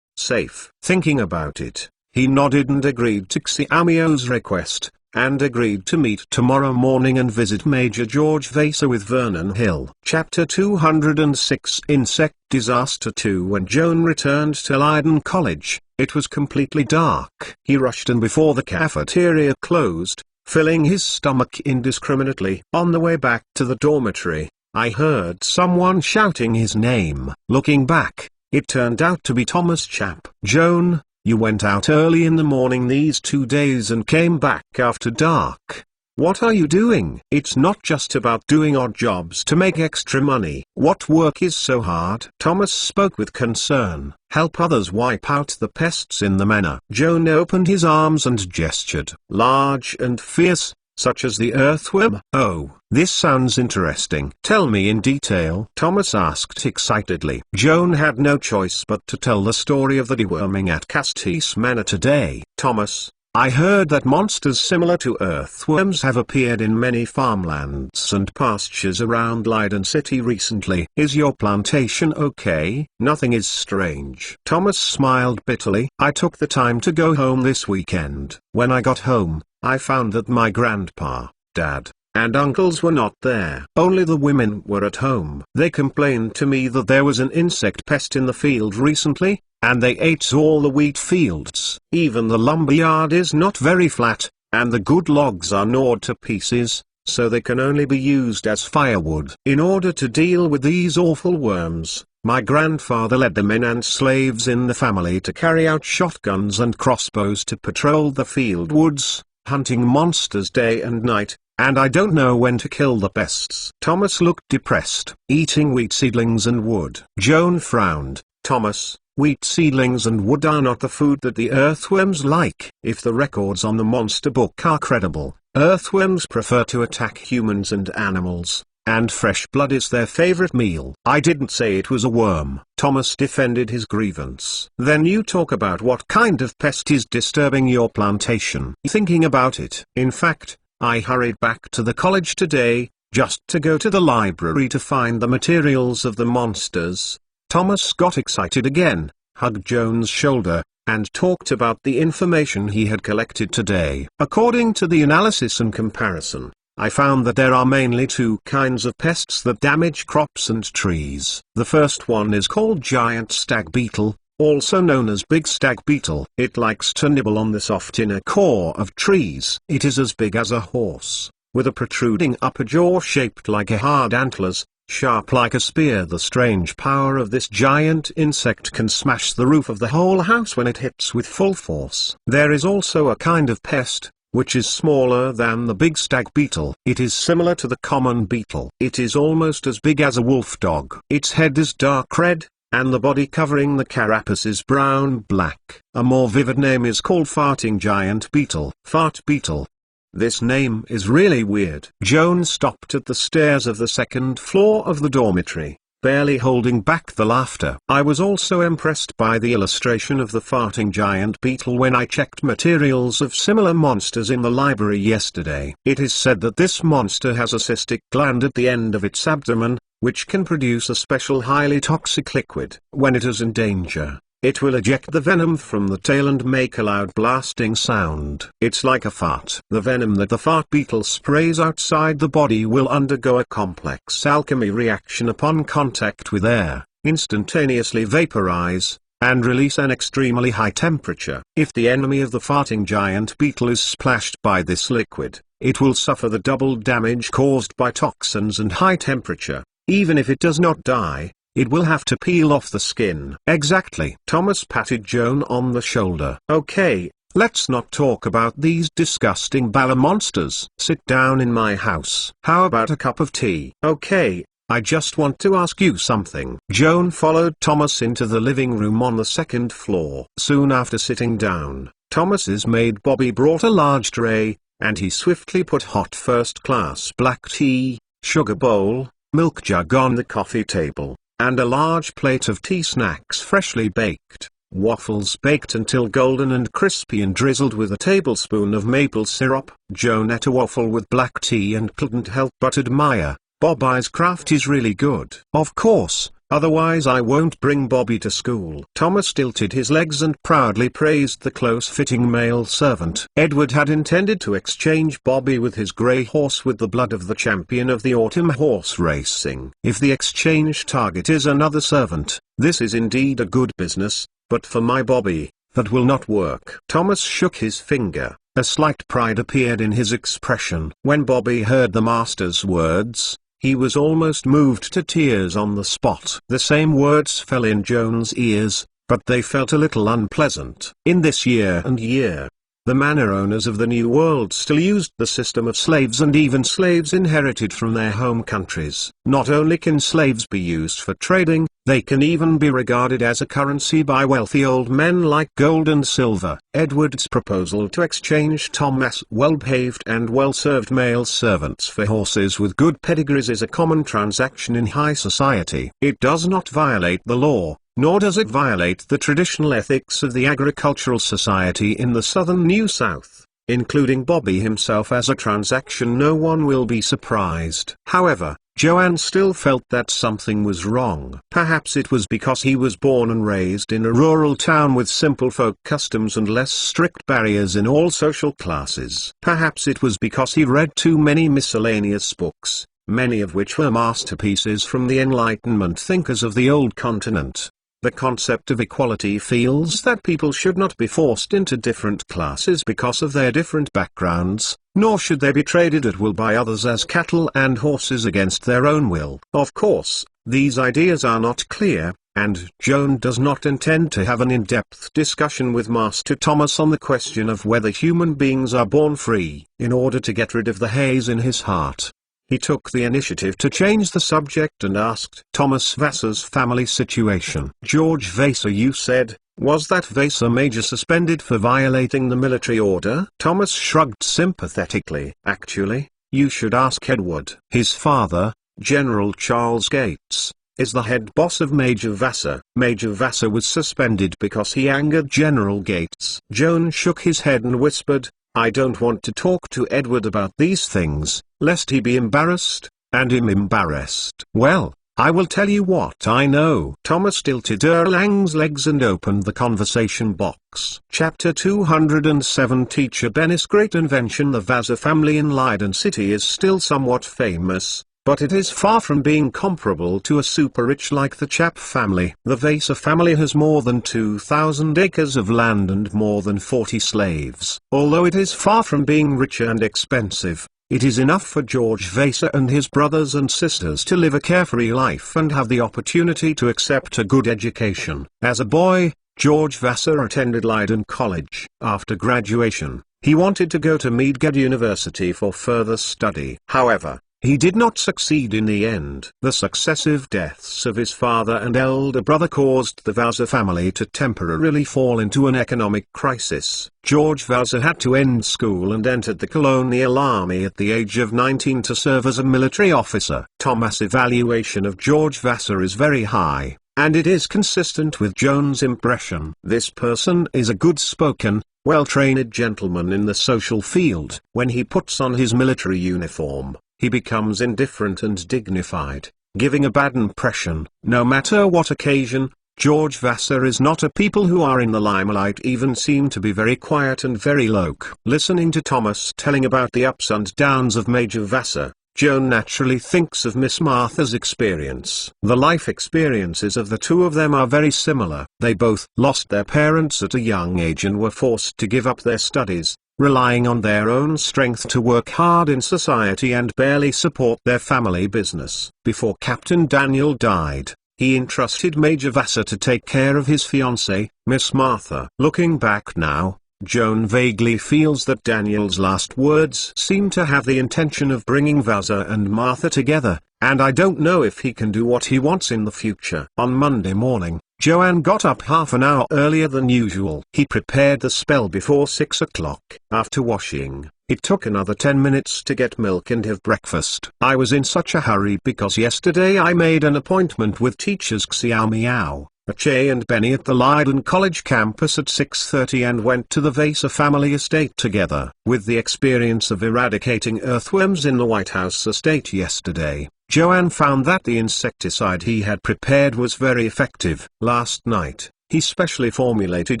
Safe. Thinking about it, he nodded and agreed to Xiao Miao's request, and agreed to meet tomorrow morning and visit Major George Vasa with Vernon Hill. Chapter 206 Insect Disaster 2. When Joan returned to Leiden College, it was completely dark. He rushed in before the cafeteria closed, filling his stomach indiscriminately. On the way back to the dormitory, I heard someone shouting his name. Looking back, it turned out to be Thomas Chap. Joan, you went out early in the morning these 2 days and came back after dark. What are you doing? It's not just about doing odd jobs to make extra money. What work is so hard? Thomas spoke with concern. Help others wipe out the pests in the manor. Joan opened his arms and gestured. Large and fierce, such as the earthworm. Oh, this sounds interesting. Tell me in detail, Thomas asked excitedly. Joan had no choice but to tell the story of the deworming at Castis Manor today. Thomas, I heard that monsters similar to earthworms have appeared in many farmlands and pastures around Leiden City recently. Is your plantation okay? Nothing is strange. Thomas smiled bitterly. I took the time to go home this weekend. When I got home, I found that my grandpa, dad, and uncles were not there. Only the women were at home. They complained to me that there was an insect pest in the field recently, and they ate all the wheat fields. Even the lumberyard is not very flat, and the good logs are gnawed to pieces, so they can only be used as firewood. In order to deal with these awful worms, my grandfather led the men and slaves in the family to carry out shotguns and crossbows to patrol the field woods, hunting monsters day and night, and I don't know when to kill the pests. Thomas looked depressed. Eating wheat seedlings and wood. Joan frowned. Thomas, wheat seedlings and wood are not the food that the earthworms like. If the records on the monster book are credible, earthworms prefer to attack humans and animals, and fresh blood is their favorite meal. I didn't say it was a worm. Thomas defended his grievance. Then you talk about what kind of pest is disturbing your plantation. Thinking about it. In fact, I hurried back to the college today, just to go to the library to find the materials of the monsters. Thomas got excited again, hugged Joan's shoulder, and talked about the information he had collected today. According to the analysis and comparison, I found that there are mainly two kinds of pests that damage crops and trees. The first one is called giant stag beetle, also known as big stag beetle. It likes to nibble on the soft inner core of trees. It is as big as a horse, with a protruding upper jaw shaped like a hard antlers, sharp like a spear. The strange power of this giant insect can smash the roof of the whole house when it hits with full force. There is also a kind of pest, which is smaller than the big stag beetle. It is similar to the common beetle. It is almost as big as a wolf dog. Its head is dark red, and the body covering the carapace is brown-black. A more vivid name is called farting giant beetle. Fart beetle. This name is really weird. Joan stopped at the stairs of the second floor of the dormitory, barely holding back the laughter. I was also impressed by the illustration of the farting giant beetle when I checked materials of similar monsters in the library yesterday. It is said that this monster has a cystic gland at the end of its abdomen, which can produce a special highly toxic liquid. When it is in danger, it will eject the venom from the tail and make a loud blasting sound. It's like a fart. The venom that the fart beetle sprays outside the body will undergo a complex alchemy reaction upon contact with air, instantaneously vaporize, and release an extremely high temperature. If the enemy of the farting giant beetle is splashed by this liquid, it will suffer the double damage caused by toxins and high temperature. Even if it does not die, it will have to peel off the skin. Exactly. Thomas patted Joan on the shoulder. Okay, let's not talk about these disgusting Bala monsters. Sit down in my house. How about a cup of tea? Okay, I just want to ask you something. Joan followed Thomas into the living room on the second floor. Soon after sitting down, Thomas's maid Bobby brought a large tray, and he swiftly put hot first-class black tea, sugar bowl, milk jug on the coffee table, and a large plate of tea snacks freshly baked, waffles baked until golden and crispy and drizzled with a tablespoon of maple syrup. Joan ate a waffle with black tea and couldn't help but admire, Bobby's craft is really good. Of course, otherwise I won't bring Bobby to school. Thomas tilted his legs and proudly praised the close-fitting male servant. Edward had intended to exchange Bobby with his grey horse with the blood of the champion of the autumn horse racing. If the exchange target is another servant, this is indeed a good business, but for my Bobby, that will not work. Thomas shook his finger. A slight pride appeared in his expression. When Bobby heard the master's words, he was almost moved to tears on the spot. The same words fell in Joan's ears, but they felt a little unpleasant. In this year and year, the manor owners of the New World still used the system of slaves, and even slaves inherited from their home countries. Not only can slaves be used for trading, they can even be regarded as a currency by wealthy old men like gold and silver. Edward's proposal to exchange Thomas' well-behaved and well-served male servants for horses with good pedigrees is a common transaction in high society. It does not violate the law, nor does it violate the traditional ethics of the agricultural society in the southern New South, including Bobby himself as a transaction. No one will be surprised. However, Joanne still felt that something was wrong. Perhaps it was because he was born and raised in a rural town with simple folk customs and less strict barriers in all social classes. Perhaps it was because he read too many miscellaneous books, many of which were masterpieces from the Enlightenment thinkers of the old continent. The concept of equality feels that people should not be forced into different classes because of their different backgrounds, nor should they be traded at will by others as cattle and horses against their own will. Of course, these ideas are not clear, and Joan does not intend to have an in-depth discussion with Master Thomas on the question of whether human beings are born free. In order to get rid of the haze in his heart, he took the initiative to change the subject and asked Thomas Vassar's family situation. George Vassar, you said, was that Vassar Major suspended for violating the military order? Thomas shrugged sympathetically. Actually, you should ask Edward. His father, General Charles Gates, is the head boss of Major Vassar. Major Vassar was suspended because he angered General Gates. Joan shook his head and whispered, I don't want to talk to Edward about these things, lest he be embarrassed, and I'm embarrassed. Well, I will tell you what I know. Thomas tilted Erlang's legs and opened the conversation box. Chapter 207. Teacher Bennis' great invention. The Vassar family in Leiden City is still somewhat famous, but it is far from being comparable to a super-rich like the Chap family. The Vassar family has more than 2,000 acres of land and more than 40 slaves. Although it is far from being rich and expensive, it is enough for George Vassar and his brothers and sisters to live a carefree life and have the opportunity to accept a good education. As a boy, George Vassar attended Leiden College. After graduation, he wanted to go to Mage University for further study. However, he did not succeed in the end. The successive deaths of his father and elder brother caused the Vassar family to temporarily fall into an economic crisis. George Vassar had to end school and entered the Colonial Army at the age of 19 to serve as a military officer. Thomas' evaluation of George Vassar is very high, and it is consistent with Joan's impression. This person is a good-spoken, well-trained gentleman in the social field. When he puts on his military uniform, he becomes indifferent and dignified, giving a bad impression. No matter what occasion, George Vassar is not a people who are in the limelight even seem to be very quiet and very low. Listening to Thomas telling about the ups and downs of Major Vassar, Joan naturally thinks of Miss Martha's experience. The life experiences of the two of them are very similar. They both lost their parents at a young age and were forced to give up their studies, relying on their own strength to work hard in society and barely support their family business. Before Captain Daniel died, he entrusted Major Vassar to take care of his fiancée, Miss Martha. Looking back now, Joan vaguely feels that Daniel's last words seem to have the intention of bringing Vassar and Martha together, and I don't know if he can do what he wants in the future. On Monday morning, Joanne got up half an hour earlier than usual. He prepared the spell before 6 o'clock. After washing, it took another 10 minutes to get milk and have breakfast. I was in such a hurry because yesterday I made an appointment with teachers Xiao Miao, Che and Benny at the Leiden College campus at 6:30 and went to the Vassar family estate together. With the experience of eradicating earthworms in the White House estate yesterday, Joanne found that the insecticide he had prepared was very effective. Last night, he specially formulated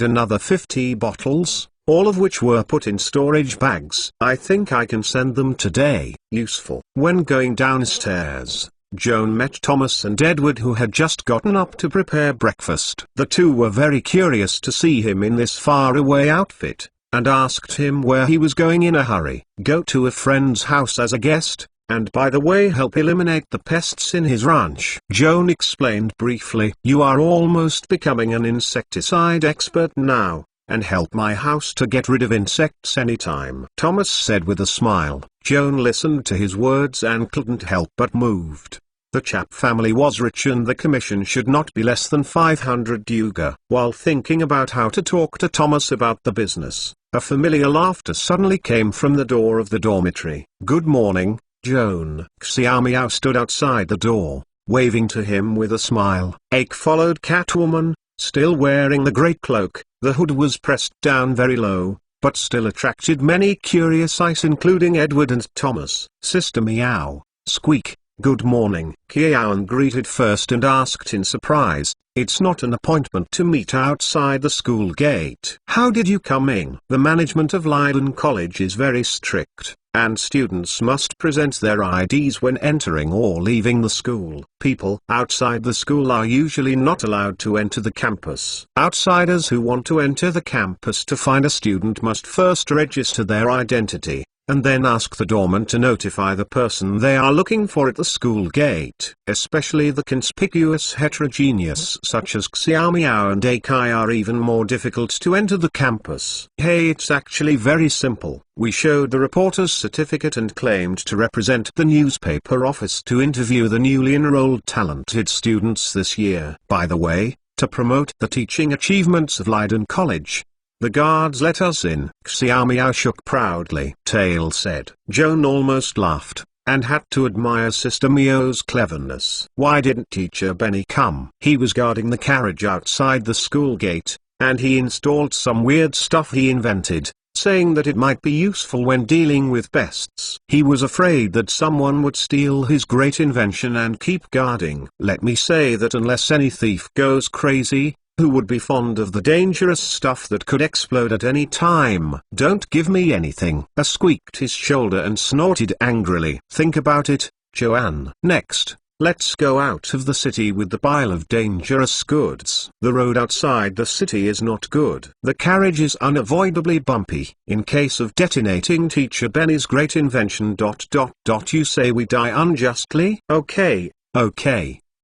another 50 bottles, all of which were put in storage bags. I think I can send them today. Useful. When going downstairs, Joan met Thomas and Edward, who had just gotten up to prepare breakfast. The two were very curious to see him in this faraway outfit, and asked him where he was going in a hurry. Go to a friend's house as a guest, and by the way help eliminate the pests in his ranch. Joan explained briefly. You are almost becoming an insecticide expert now, and help my house to get rid of insects anytime, Thomas said with a smile. Joan listened to his words and couldn't help but moved. The Chap family was rich and the commission should not be less than 500 yuga. While thinking about how to talk to Thomas about the business, a familiar laughter suddenly came from the door of the dormitory. Good morning, Joan. Xiao Miao stood outside the door, waving to him with a smile. Ake followed Catwoman, still wearing the great cloak. The hood was pressed down very low, but still attracted many curious eyes including Edward and Thomas. Sister Meow, Squeak, good morning. Kiaon greeted first and asked in surprise, it's not an appointment to meet outside the school gate. How did you come in? The management of Leiden College is very strict, and students must present their IDs when entering or leaving the school. People outside the school are usually not allowed to enter the campus. Outsiders who want to enter the campus to find a student must first register their identity, and then ask the doorman to notify the person they are looking for at the school gate. Especially the conspicuous heterogeneous such as Xiaomiao and Akai are even more difficult to enter the campus. Hey, it's actually very simple. We showed the reporter's certificate and claimed to represent the newspaper office to interview the newly enrolled talented students this year. By the way, to promote the teaching achievements of Leiden College. The guards let us in. Xiaomiao shook proudly. Tail said. Joan almost laughed, and had to admire Sister Mio's cleverness. Why didn't Teacher Benny come? He was guarding the carriage outside the school gate, and he installed some weird stuff he invented, saying that it might be useful when dealing with pests. He was afraid that someone would steal his great invention and keep guarding. Let me say that unless any thief goes crazy, who would be fond of the dangerous stuff that could explode at any time? Don't give me anything. Squeaked his shoulder and snorted angrily. Think about it, Joanne. Next, let's go out of the city with the pile of dangerous goods. The road outside the city is not good. The carriage is unavoidably bumpy. In case of detonating Teacher Benny's great invention ... You say we die unjustly? Okay.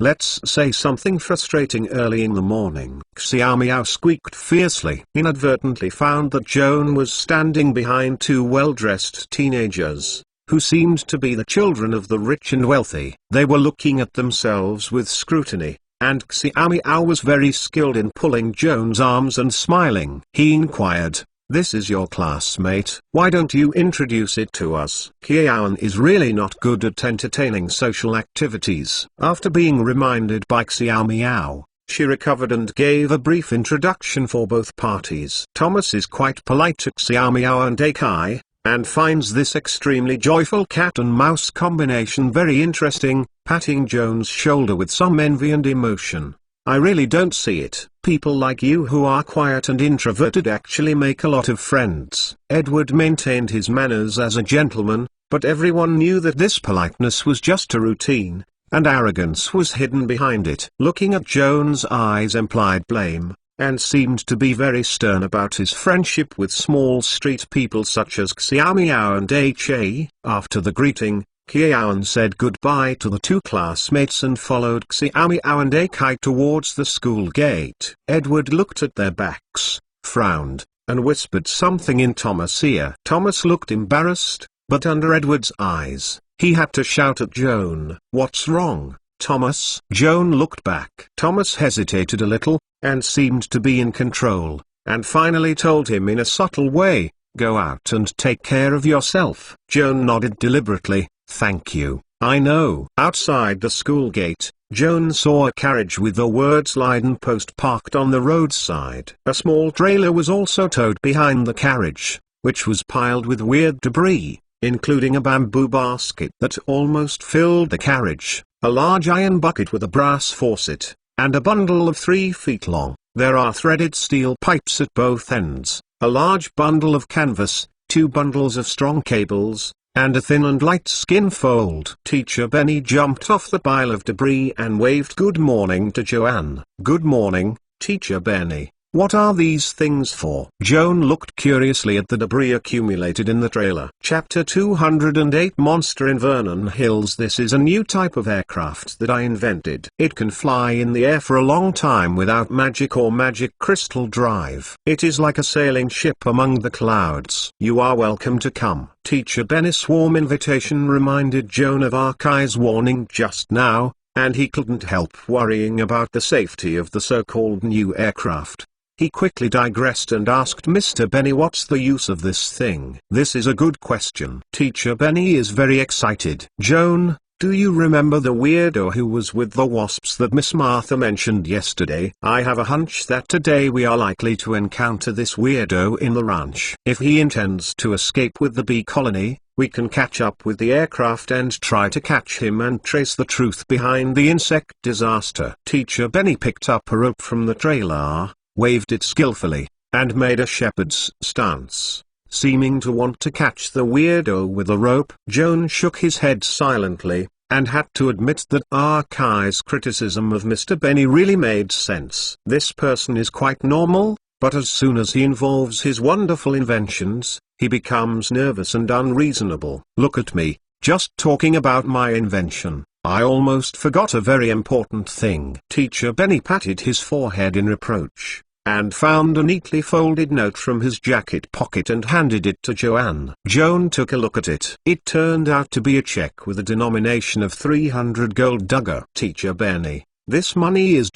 Let's say something frustrating early in the morning. Xiaomiao squeaked fiercely. Inadvertently found that Joan was standing behind two well-dressed teenagers, who seemed to be the children of the rich and wealthy. They were looking at themselves with scrutiny, and Xiaomiao was very skilled in pulling Joan's arms and smiling. He inquired, this is your classmate, why don't you introduce it to us? Kiaon is really not good at entertaining social activities. After being reminded by Xiaomiao, she recovered and gave a brief introduction for both parties. Thomas is quite polite to Xiaomiao and Akai, and finds this extremely joyful cat and mouse combination very interesting, patting Joan's shoulder with some envy and emotion. I really don't see it. People like you who are quiet and introverted actually make a lot of friends. Edward maintained his manners as a gentleman, but everyone knew that this politeness was just a routine, and arrogance was hidden behind it. Looking at Joan's eyes implied blame, and seemed to be very stern about his friendship with small street people such as Xiaomiao and Che. After the greeting, Kiaon said goodbye to the two classmates and followed Xiaomiao and Akai towards the school gate. Edward looked at their backs, frowned, and whispered something in Thomas' ear. Thomas looked embarrassed, but under Edward's eyes, he had to shout at Joan. What's wrong, Thomas? Joan looked back. Thomas hesitated a little, and seemed to be in control, and finally told him in a subtle way, go out and take care of yourself. Joan nodded deliberately. Thank you, I know. Outside the school gate, Joan saw a carriage with the words Leiden Post parked on the roadside. A small trailer was also towed behind the carriage, which was piled with weird debris, including a bamboo basket that almost filled the carriage, a large iron bucket with a brass faucet, and a bundle of 3 feet long. There are threaded steel pipes at both ends, a large bundle of canvas, 2 bundles of strong cables, and a thin and light skin fold. Teacher Benny jumped off the pile of debris and waved good morning to Joanne. Good morning, Teacher Benny. What are these things for? Joan looked curiously at the debris accumulated in the trailer. Chapter 208 Monster in Vernon Hills. This is a new type of aircraft that I invented. It can fly in the air for a long time without magic or magic crystal drive. It is like a sailing ship among the clouds. You are welcome to come. Teacher Benny's warm invitation reminded Joan of Arkai's warning just now, and he couldn't help worrying about the safety of the so-called new aircraft. He quickly digressed and asked Mr. Benny, what's the use of this thing? This is a good question. Teacher Benny is very excited. Joan, Do you remember the weirdo who was with the wasps that Miss Martha mentioned yesterday? I have a hunch that today we are likely to encounter this weirdo in the ranch. If he intends to escape with the bee colony, we can catch up with the aircraft and try to catch him and trace the truth behind the insect disaster. Teacher Benny picked up a rope from the trailer, waved it skillfully, and made a shepherd's stance, seeming to want to catch the weirdo with the rope. Joan shook his head silently, and had to admit that Arkai's criticism of Mr. Benny really made sense. This person is quite normal, but as soon as he involves his wonderful inventions, he becomes nervous and unreasonable. Look at me, just talking about my invention. I almost forgot a very important thing. Teacher Benny patted his forehead in reproach, and found a neatly folded note from his jacket pocket and handed it to Joanne. Joan took a look at it. It turned out to be a check with a denomination of 300 gold dugger. Teacher Benny, this money is ...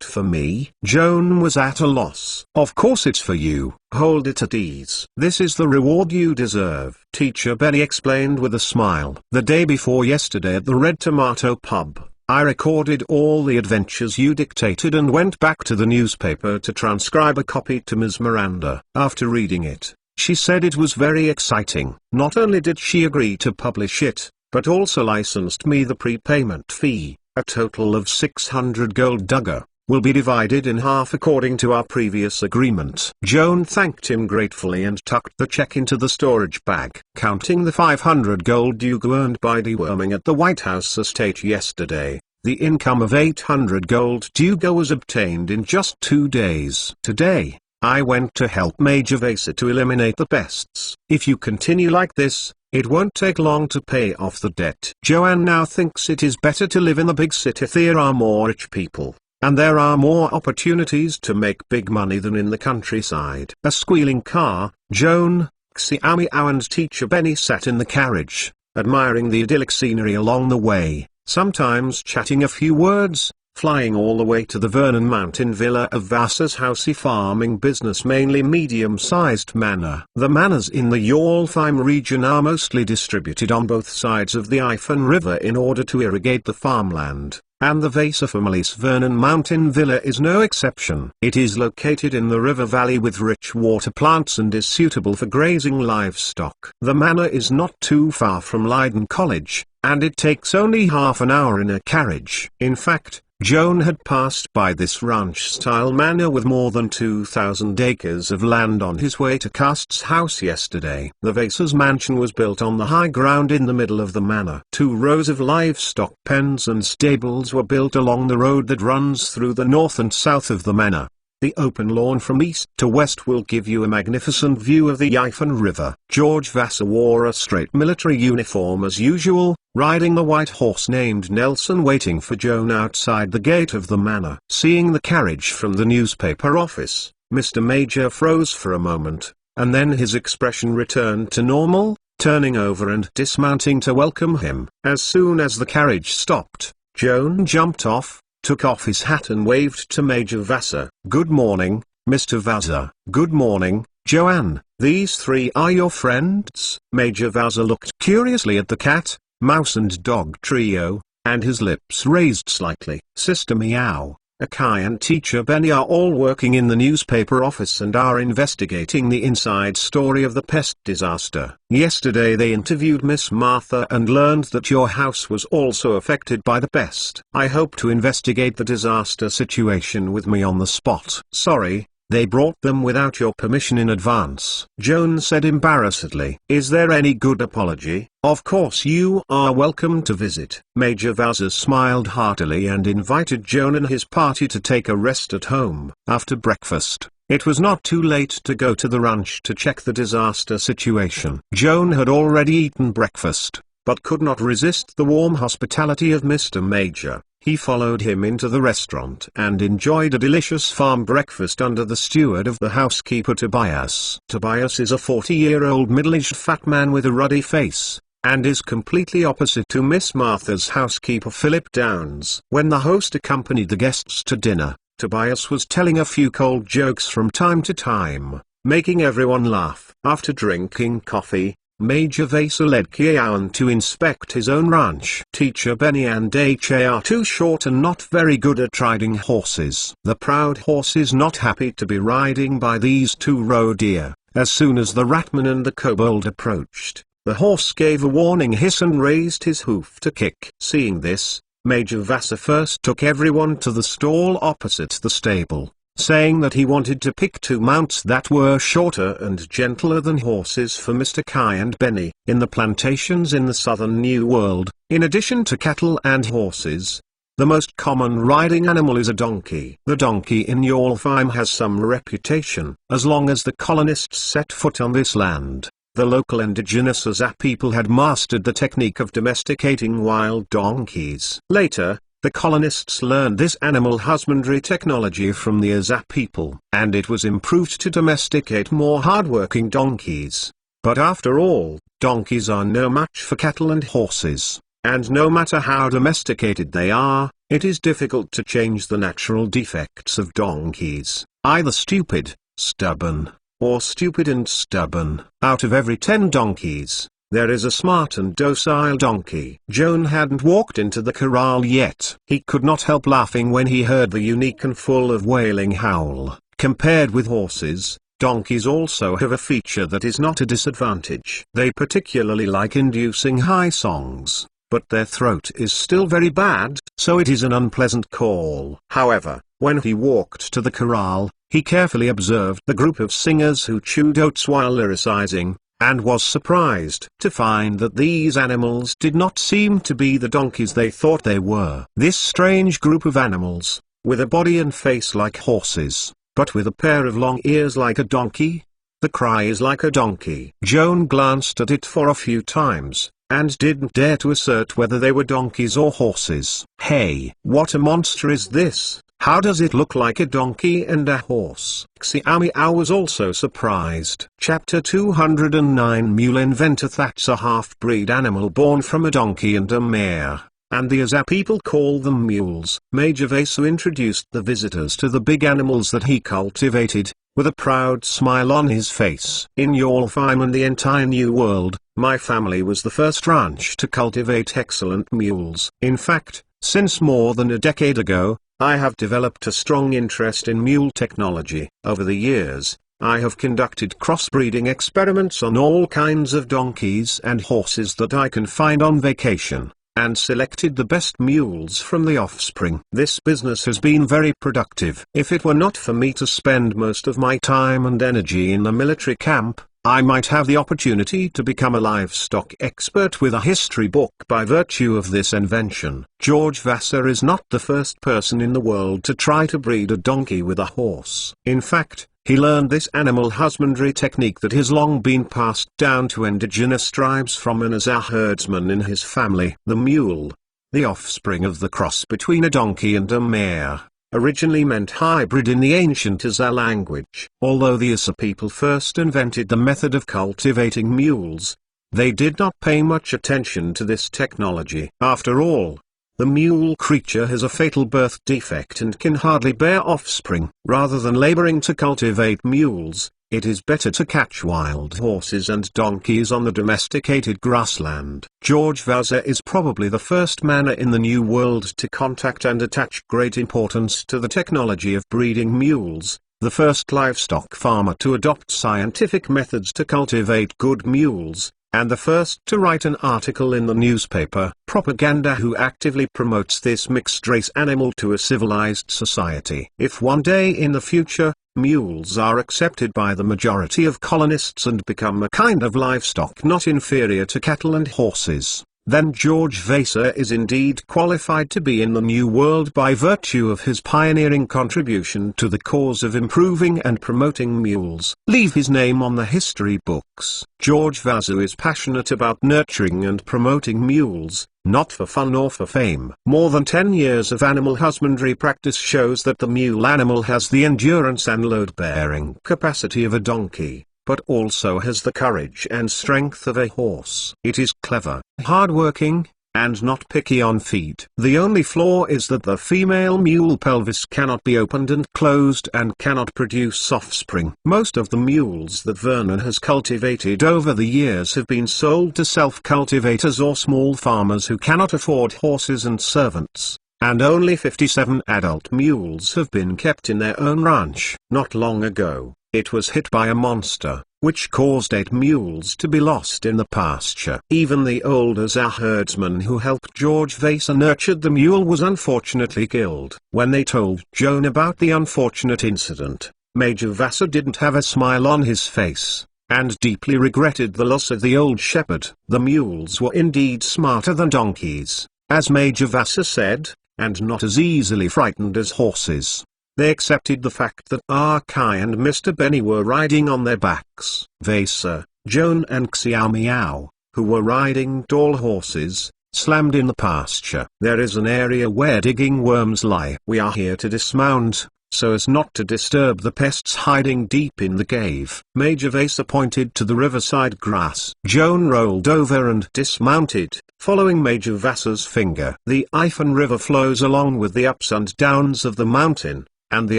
for me? Joan was at a loss. Of course it's for you. Hold it at ease. This is the reward you deserve. Teacher Benny explained with a smile. The day before yesterday at the Red Tomato pub, I recorded all the adventures you dictated and went back to the newspaper to transcribe a copy to Ms. Miranda. After reading it, she said it was very exciting. Not only did she agree to publish it, but also licensed me the prepayment fee. A total of 600 gold dugger will be divided in half according to our previous agreement. Joan thanked him gratefully and tucked the check into the storage bag. Counting the 500 gold dugger earned by deworming at the White House estate yesterday, the income of 800 gold dugger was obtained in just 2 days. Today, I went to help Major Vasa to eliminate the pests. If you continue like this, it won't take long to pay off the debt. Joanne now thinks it is better to live in the big city. There are more rich people, and there are more opportunities to make big money than in the countryside. A squealing car, Joan, Xiaomiao and Teacher Benny sat in the carriage, admiring the idyllic scenery along the way, sometimes chatting a few words, flying all the way to the Vernon Mountain Villa of Vasa's housey farming business, mainly medium-sized manor. The manors in the Yalfheim region are mostly distributed on both sides of the Ifan River in order to irrigate the farmland, and the Vasa family's Vernon Mountain Villa is no exception. It is located in the river valley with rich water plants and is suitable for grazing livestock. The manor is not too far from Leiden College, and it takes only half an hour in a carriage. In fact, Joan had passed by this ranch-style manor with more than 2,000 acres of land on his way to Cast's house yesterday. The Vasa's mansion was built on the high ground in the middle of the manor. 2 rows of livestock pens and stables were built along the road that runs through the north and south of the manor. The open lawn from east to west will give you a magnificent view of the Ifan River. George Vassar wore a straight military uniform as usual, riding the white horse named Nelson, waiting for Joan outside the gate of the manor. Seeing the carriage from the newspaper office, Mr. Major froze for a moment, and then his expression returned to normal, turning over and dismounting to welcome him. As soon as the carriage stopped, Joan jumped off, took off his hat and waved to Major Vassar. Good morning, Mr. Vassar. Good morning, Joanne. These 3 are your friends? Major Vassar looked curiously at the cat, mouse and dog trio, and his lips raised slightly. Sister Meow, Akai and Teacher Benny are all working in the newspaper office and are investigating the inside story of the pest disaster. Yesterday they interviewed Miss Martha and learned that your house was also affected by the pest. I hope to investigate the disaster situation with me on the spot. Sorry, they brought them without your permission in advance. Joan said embarrassedly. Is there any good apology? Of course you are welcome to visit. Major Vassar smiled heartily and invited Joan and his party to take a rest at home. After breakfast, it was not too late to go to the ranch to check the disaster situation. Joan had already eaten breakfast, but could not resist the warm hospitality of Mr. Major. He followed him into the restaurant and enjoyed a delicious farm breakfast under the steward of the housekeeper Tobias. Tobias is a 40-year-old middle-aged fat man with a ruddy face, and is completely opposite to Miss Martha's housekeeper Philip Downs. When the host accompanied the guests to dinner, Tobias was telling a few cold jokes from time to time, making everyone laugh. After drinking coffee, Mage Joan led Joan to inspect his own ranch. Teacher Benny and H are too short and not very good at riding horses. The proud horse is not happy to be riding by these two roe deer. As soon as the ratman and the kobold approached, the horse gave a warning hiss and raised his hoof to kick. Seeing this, Major Vasa first took everyone to the stall opposite the stable, saying that he wanted to pick two mounts that were shorter and gentler than horses for Mr. Kai and Benny. In the plantations in the southern New World, in addition to cattle and horses, the most common riding animal is a donkey. The donkey in Yalfheim has some reputation. As long as the colonists set foot on this land, the local indigenous Azap people had mastered the technique of domesticating wild donkeys. Later, the colonists learned this animal husbandry technology from the Azap people, and it was improved to domesticate more hardworking donkeys. But after all, donkeys are no match for cattle and horses, and no matter how domesticated they are, it is difficult to change the natural defects of donkeys, either stupid, stubborn, or stupid and stubborn. Out of every 10 donkeys, there is a smart and docile donkey. Joan hadn't walked into the corral yet. He could not help laughing when he heard the unique and full of wailing howl. Compared with horses, donkeys also have a feature that is not a disadvantage. They particularly like inducing high songs, but their throat is still very bad, so it is an unpleasant call. However, when he walked to the corral, he carefully observed the group of singers who chewed oats while lyricizing, and was surprised to find that these animals did not seem to be the donkeys they thought they were. This strange group of animals, with a body and face like horses, but with a pair of long ears like a donkey. The cry is like a donkey. Joan glanced at it for a few times, and didn't dare to assert whether they were donkeys or horses. Hey, what a monster is this? How does it look like a donkey and a horse? Xiaomiao was also surprised. Chapter 209 Mule inventeth that's a half-breed animal born from a donkey and a mare, and the Azap people call them mules. Major Vasu introduced the visitors to the big animals that he cultivated, with a proud smile on his face. In Yalfheim and the entire New World, my family was the first ranch to cultivate excellent mules. In fact, since more than a decade ago, I have developed a strong interest in mule technology. Over the years, I have conducted crossbreeding experiments on all kinds of donkeys and horses that I can find on vacation, and selected the best mules from the offspring. This business has been very productive. If it were not for me to spend most of my time and energy in the military camp, I might have the opportunity to become a livestock expert with a history book by virtue of this invention. George Vassar is not the first person in the world to try to breed a donkey with a horse. In fact, he learned this animal husbandry technique that has long been passed down to indigenous tribes from an Azar herdsman in his family. The mule, the offspring of the cross between a donkey and a mare, originally meant hybrid in the ancient Azar language. Although the Asa people first invented the method of cultivating mules, they did not pay much attention to this technology. After all, the mule creature has a fatal birth defect and can hardly bear offspring. Rather than laboring to cultivate mules, it is better to catch wild horses and donkeys on the domesticated grassland. George Vassar is probably the first man in the New World to contact and attach great importance to the technology of breeding mules, the first livestock farmer to adopt scientific methods to cultivate good mules, and the first to write an article in the newspaper Propaganda who actively promotes this mixed-race animal to a civilized society. If one day in the future, mules are accepted by the majority of colonists and become a kind of livestock not inferior to cattle and horses, then George Vassar is indeed qualified to be in the New World by virtue of his pioneering contribution to the cause of improving and promoting mules. Leave his name on the history books. George Vassar is passionate about nurturing and promoting mules, not for fun or for fame. More than 10 years of animal husbandry practice shows that the mule animal has the endurance and load-bearing capacity of a donkey, but also has the courage and strength of a horse. It is clever, hard-working, and not picky on feed. The only flaw is that the female mule pelvis cannot be opened and closed and cannot produce offspring. Most of the mules that Vernon has cultivated over the years have been sold to self-cultivators or small farmers who cannot afford horses and servants, and only 57 adult mules have been kept in their own ranch. Not long ago, it was hit by a monster, which caused 8 mules to be lost in the pasture. Even the old Azar herdsman who helped George Vassar nurtured the mule was unfortunately killed. When they told Joan about the unfortunate incident, Major Vassar didn't have a smile on his face, and deeply regretted the loss of the old shepherd. The mules were indeed smarter than donkeys, as Major Vassar said, and not as easily frightened as horses. They accepted the fact that Arkai and Mr. Benny were riding on their backs. Vassar, Joan and Xiao Miao, who were riding tall horses, slammed in the pasture. There is an area where digging worms lie. We are here to dismount, so as not to disturb the pests hiding deep in the cave. Major Vassar pointed to the riverside grass. Joan rolled over and dismounted, following Major Vassar's finger. The Ifan River flows along with the ups and downs of the mountain, and the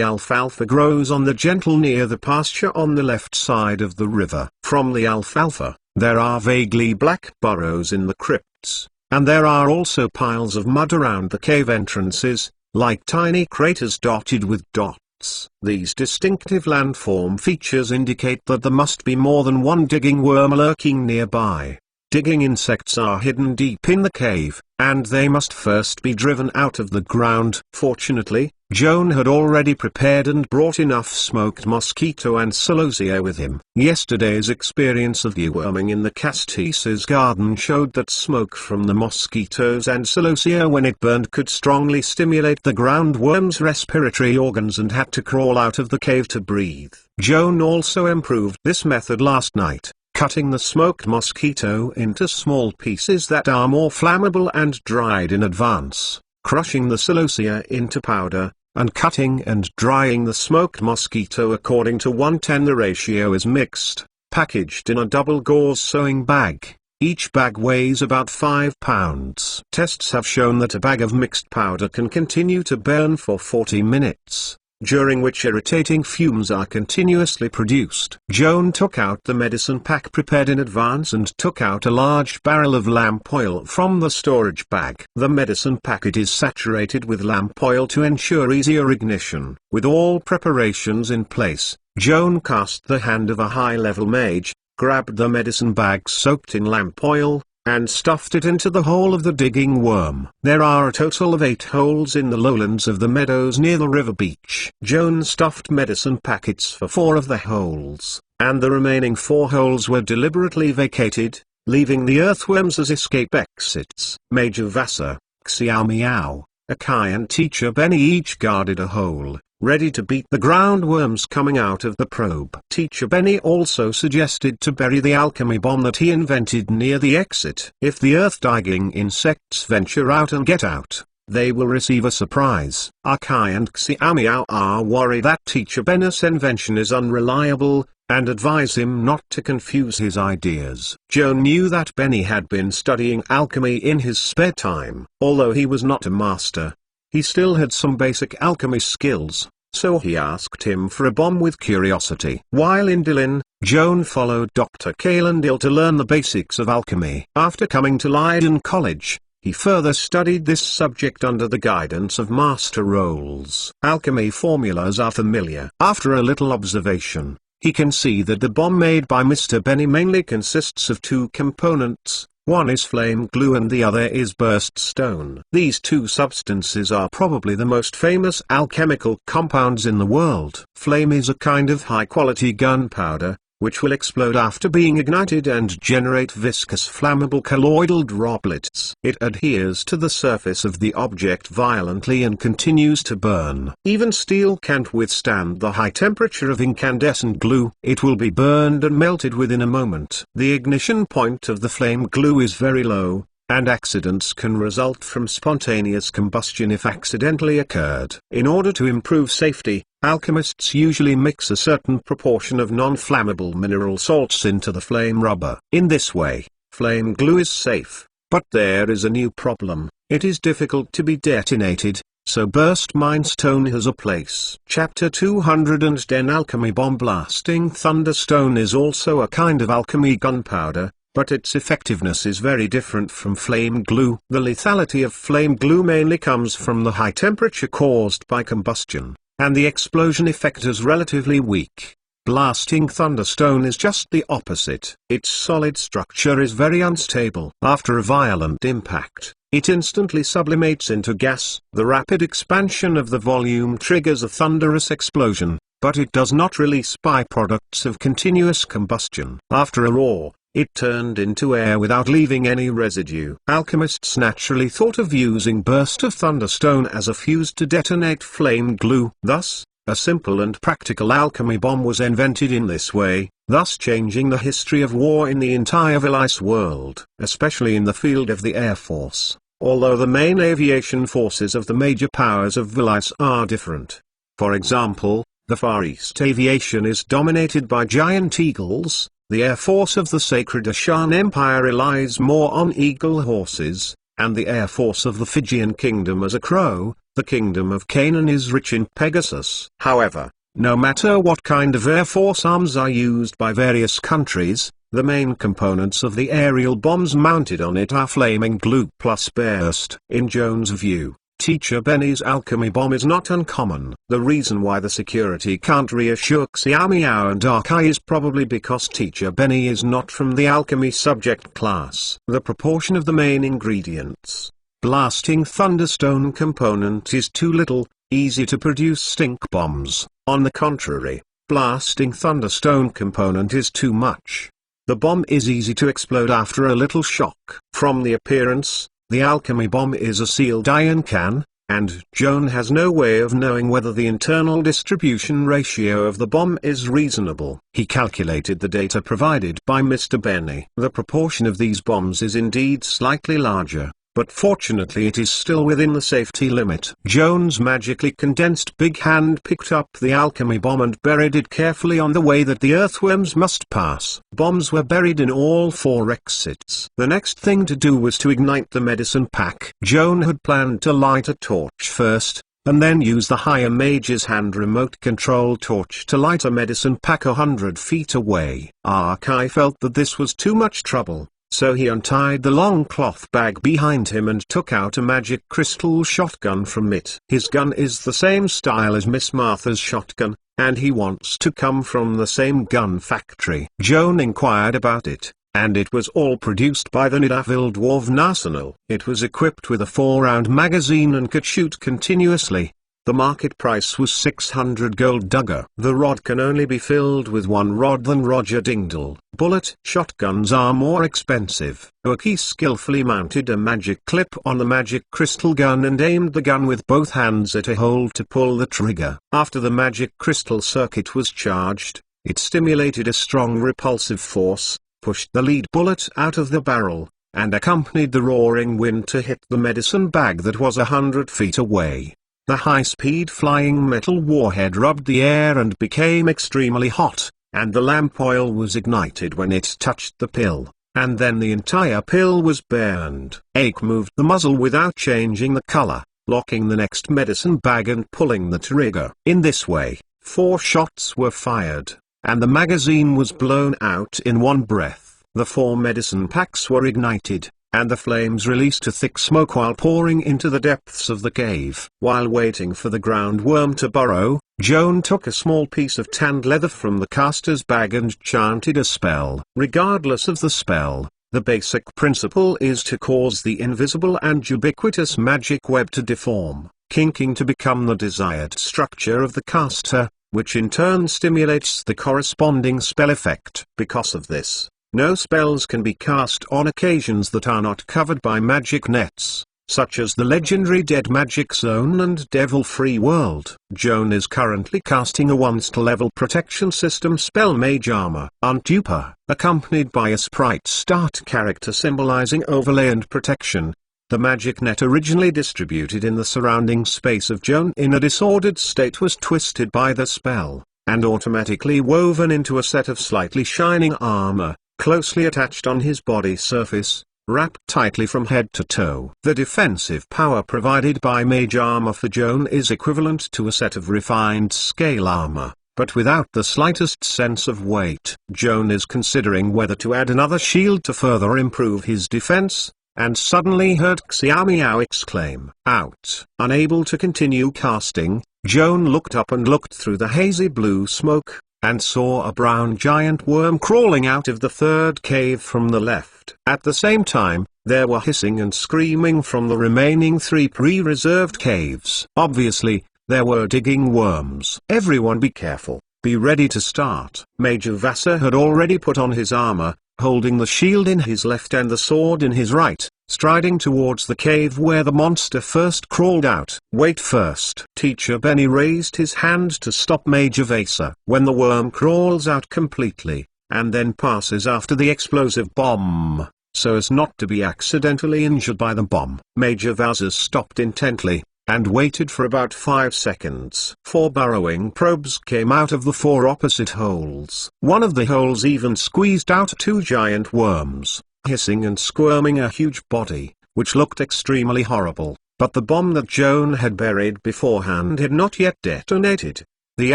alfalfa grows on the gentle near the pasture on the left side of the river. From the alfalfa, there are vaguely black burrows in the crypts, and there are also piles of mud around the cave entrances, like tiny craters dotted with dots. These distinctive landform features indicate that there must be more than one digging worm lurking nearby. Digging insects are hidden deep in the cave, and they must first be driven out of the ground. Fortunately, Joan had already prepared and brought enough smoked mosquito and celosia with him. Yesterday's experience of deworming in the Castice's garden showed that smoke from the mosquitoes and celosia when it burned could strongly stimulate the ground worm's respiratory organs and had to crawl out of the cave to breathe. Joan also improved this method last night, cutting the smoked mosquito into small pieces that are more flammable and dried in advance, crushing the celosia into powder, and cutting and drying the smoked mosquito according to 1:10. The ratio is mixed, packaged in a double gauze sewing bag. Each bag weighs about 5 pounds. Tests have shown that a bag of mixed powder can continue to burn for 40 minutes. During which irritating fumes are continuously produced. Joan took out the medicine pack prepared in advance and took out a large barrel of lamp oil from the storage bag. The medicine packet is saturated with lamp oil to ensure easier ignition. With all preparations in place, Joan cast the hand of a high-level mage, grabbed the medicine bag soaked in lamp oil, and stuffed it into the hole of the digging worm. There are a total of 8 holes in the lowlands of the meadows near the river beach. Joan stuffed medicine packets for 4 of the holes, and the remaining 4 holes were deliberately vacated, leaving the earthworms as escape exits. Major Vassar, Xiao Miao, Akai and Teacher Benny each guarded a hole, ready to beat the ground worms coming out of the probe. Teacher Benny also suggested to bury the alchemy bomb that he invented near the exit. If the earth-digging insects venture out and get out, they will receive a surprise. Akai and Xiaomiao are worried that Teacher Benny's invention is unreliable, and advise him not to confuse his ideas. Joan knew that Benny had been studying alchemy in his spare time. Although he was not a master, he still had some basic alchemy skills, so he asked him for a bomb with curiosity. While in Dillon, Joan followed Dr. Kalendil to learn the basics of alchemy. After coming to Leiden College, he further studied this subject under the guidance of Master Rolls. Alchemy formulas are familiar. After a little observation, he can see that the bomb made by Mr. Benny mainly consists of 2 components. One is flame glue and the other is burst stone. These 2 substances are probably the most famous alchemical compounds in the world. Flame is a kind of high-quality gunpowder, which will explode after being ignited and generate viscous flammable colloidal droplets. It adheres to the surface of the object violently and continues to burn. Even steel can't withstand the high temperature of incandescent glue. It will be burned and melted within a moment. The ignition point of the flame glue is very low, and accidents can result from spontaneous combustion if accidentally occurred. In order to improve safety, alchemists usually mix a certain proportion of non-flammable mineral salts into the flame rubber. In this way, flame glue is safe, But there is a new problem: it is difficult to be detonated, so Burst Mind Stone has a place. Chapter 210 Alchemy Bomb. Blasting Thunderstone is also a kind of alchemy gunpowder, but its effectiveness is very different from flame glue. The lethality of flame glue mainly comes from the high temperature caused by combustion, and the explosion effect is relatively weak. Blasting Thunderstone is just the opposite. Its solid structure is very unstable. After a violent impact, it instantly sublimates into gas. The rapid expansion of the volume triggers a thunderous explosion, but it does not release byproducts of continuous combustion. After a roar, it turned into air without leaving any residue. Alchemists naturally thought of using Burst of Thunderstone as a fuse to detonate flame glue. Thus, a simple and practical alchemy bomb was invented in this way, thus changing the history of war in the entire Villice world, especially in the field of the Air Force, although the main aviation forces of the major powers of Villice are different. For example, the Far East aviation is dominated by giant eagles, the Air Force of the Sacred Ashan Empire relies more on eagle horses, and the Air Force of the Fijian Kingdom as a crow. The Kingdom of Canaan is rich in Pegasus. However, no matter what kind of Air Force arms are used by various countries, the main components of the aerial bombs mounted on it are flaming glue plus burst. In Joan's view, Teacher Benny's alchemy bomb is not uncommon. The reason why the security can't reassure Xiaomiao and Arkai is probably because Teacher Benny is not from the alchemy subject class. The proportion of the main ingredients. Blasting Thunderstone component is too little, easy to produce stink bombs. On the contrary, Blasting Thunderstone component is too much. The bomb is easy to explode after a little shock. From the appearance, the alchemy bomb is a sealed iron can, and Joan has no way of knowing whether the internal distribution ratio of the bomb is reasonable. He calculated the data provided by Mr. Benny. The proportion of these bombs is indeed slightly larger, but fortunately it is still within the safety limit. Joan's magically condensed big hand picked up the alchemy bomb and buried it carefully on the way that the earthworms must pass. Bombs were buried in all 4 exits. The next thing to do was to ignite the medicine pack. Joan had planned to light a torch first, and then use the higher mage's hand remote control torch to light a medicine pack 100 feet away. Arkai felt that this was too much trouble. So he untied the long cloth bag behind him and took out a magic crystal shotgun from it. His gun is the same style as Miss Martha's shotgun, and he wants to come from the same gun factory. Joan inquired about it, and it was all produced by the Nidavellir Dwarven Arsenal. It was equipped with a 4-round magazine and could shoot continuously. The market price was 600 gold dugger. The rod can only be filled with 1 rod than Roger Dingdale. Bullet shotguns are more expensive. Oaki skillfully mounted a magic clip on the magic crystal gun and aimed the gun with both hands at a hole to pull the trigger. After the magic crystal circuit was charged, it stimulated a strong repulsive force, pushed the lead bullet out of the barrel, and accompanied the roaring wind to hit the medicine bag that was 100 feet away. The high-speed flying metal warhead rubbed the air and became extremely hot, and the lamp oil was ignited when it touched the pill, and then the entire pill was burned. Ake moved the muzzle without changing the color, locking the next medicine bag and pulling the trigger. In this way, 4 shots were fired, and the magazine was blown out in one breath. The 4 medicine packs were ignited, and the flames released a thick smoke while pouring into the depths of the cave. While waiting for the ground worm to burrow, Joan took a small piece of tanned leather from the caster's bag and chanted a spell. Regardless of the spell, the basic principle is to cause the invisible and ubiquitous magic web to deform, kinking to become the desired structure of the caster, which in turn stimulates the corresponding spell effect. Because of this, no spells can be cast on occasions that are not covered by magic nets, such as the legendary Dead Magic Zone and Devil Free World. Joan is currently casting a 1st-level protection system spell Mage Armor on Tupa, accompanied by a sprite start character symbolizing overlay and protection. The magic net originally distributed in the surrounding space of Joan in a disordered state was twisted by the spell, and automatically woven into a set of slightly shining armor, closely attached on his body surface. wrapped tightly from head to toe. The defensive power provided by mage armor for Joan is equivalent to a set of refined scale armor, but without the slightest sense of weight. Joan is considering whether to add another shield to further improve his defense, and suddenly heard Xiaomiao exclaim, "Out!" Unable to continue casting, Joan looked up and looked through the hazy blue smoke, and saw a brown giant worm crawling out of the third cave from the left. At the same time, there were hissing and screaming from the remaining 3 pre-reserved caves. Obviously, there were digging worms. Everyone be careful, be ready to start. Major Vasa had already put on his armor, holding the shield in his left and the sword in his right, striding towards the cave where the monster first crawled out. "Wait first." Teacher Benny raised his hand to stop Major Vasa. When the worm crawls out completely, and then passes after the explosive bomb, so as not to be accidentally injured by the bomb. Major Vasa stopped intently, and waited for about 5 seconds. 4 burrowing probes came out of the 4 opposite holes. One of the holes even squeezed out 2 giant worms, hissing and squirming a huge body, which looked extremely horrible. But the bomb that Joan had buried beforehand had not yet detonated. The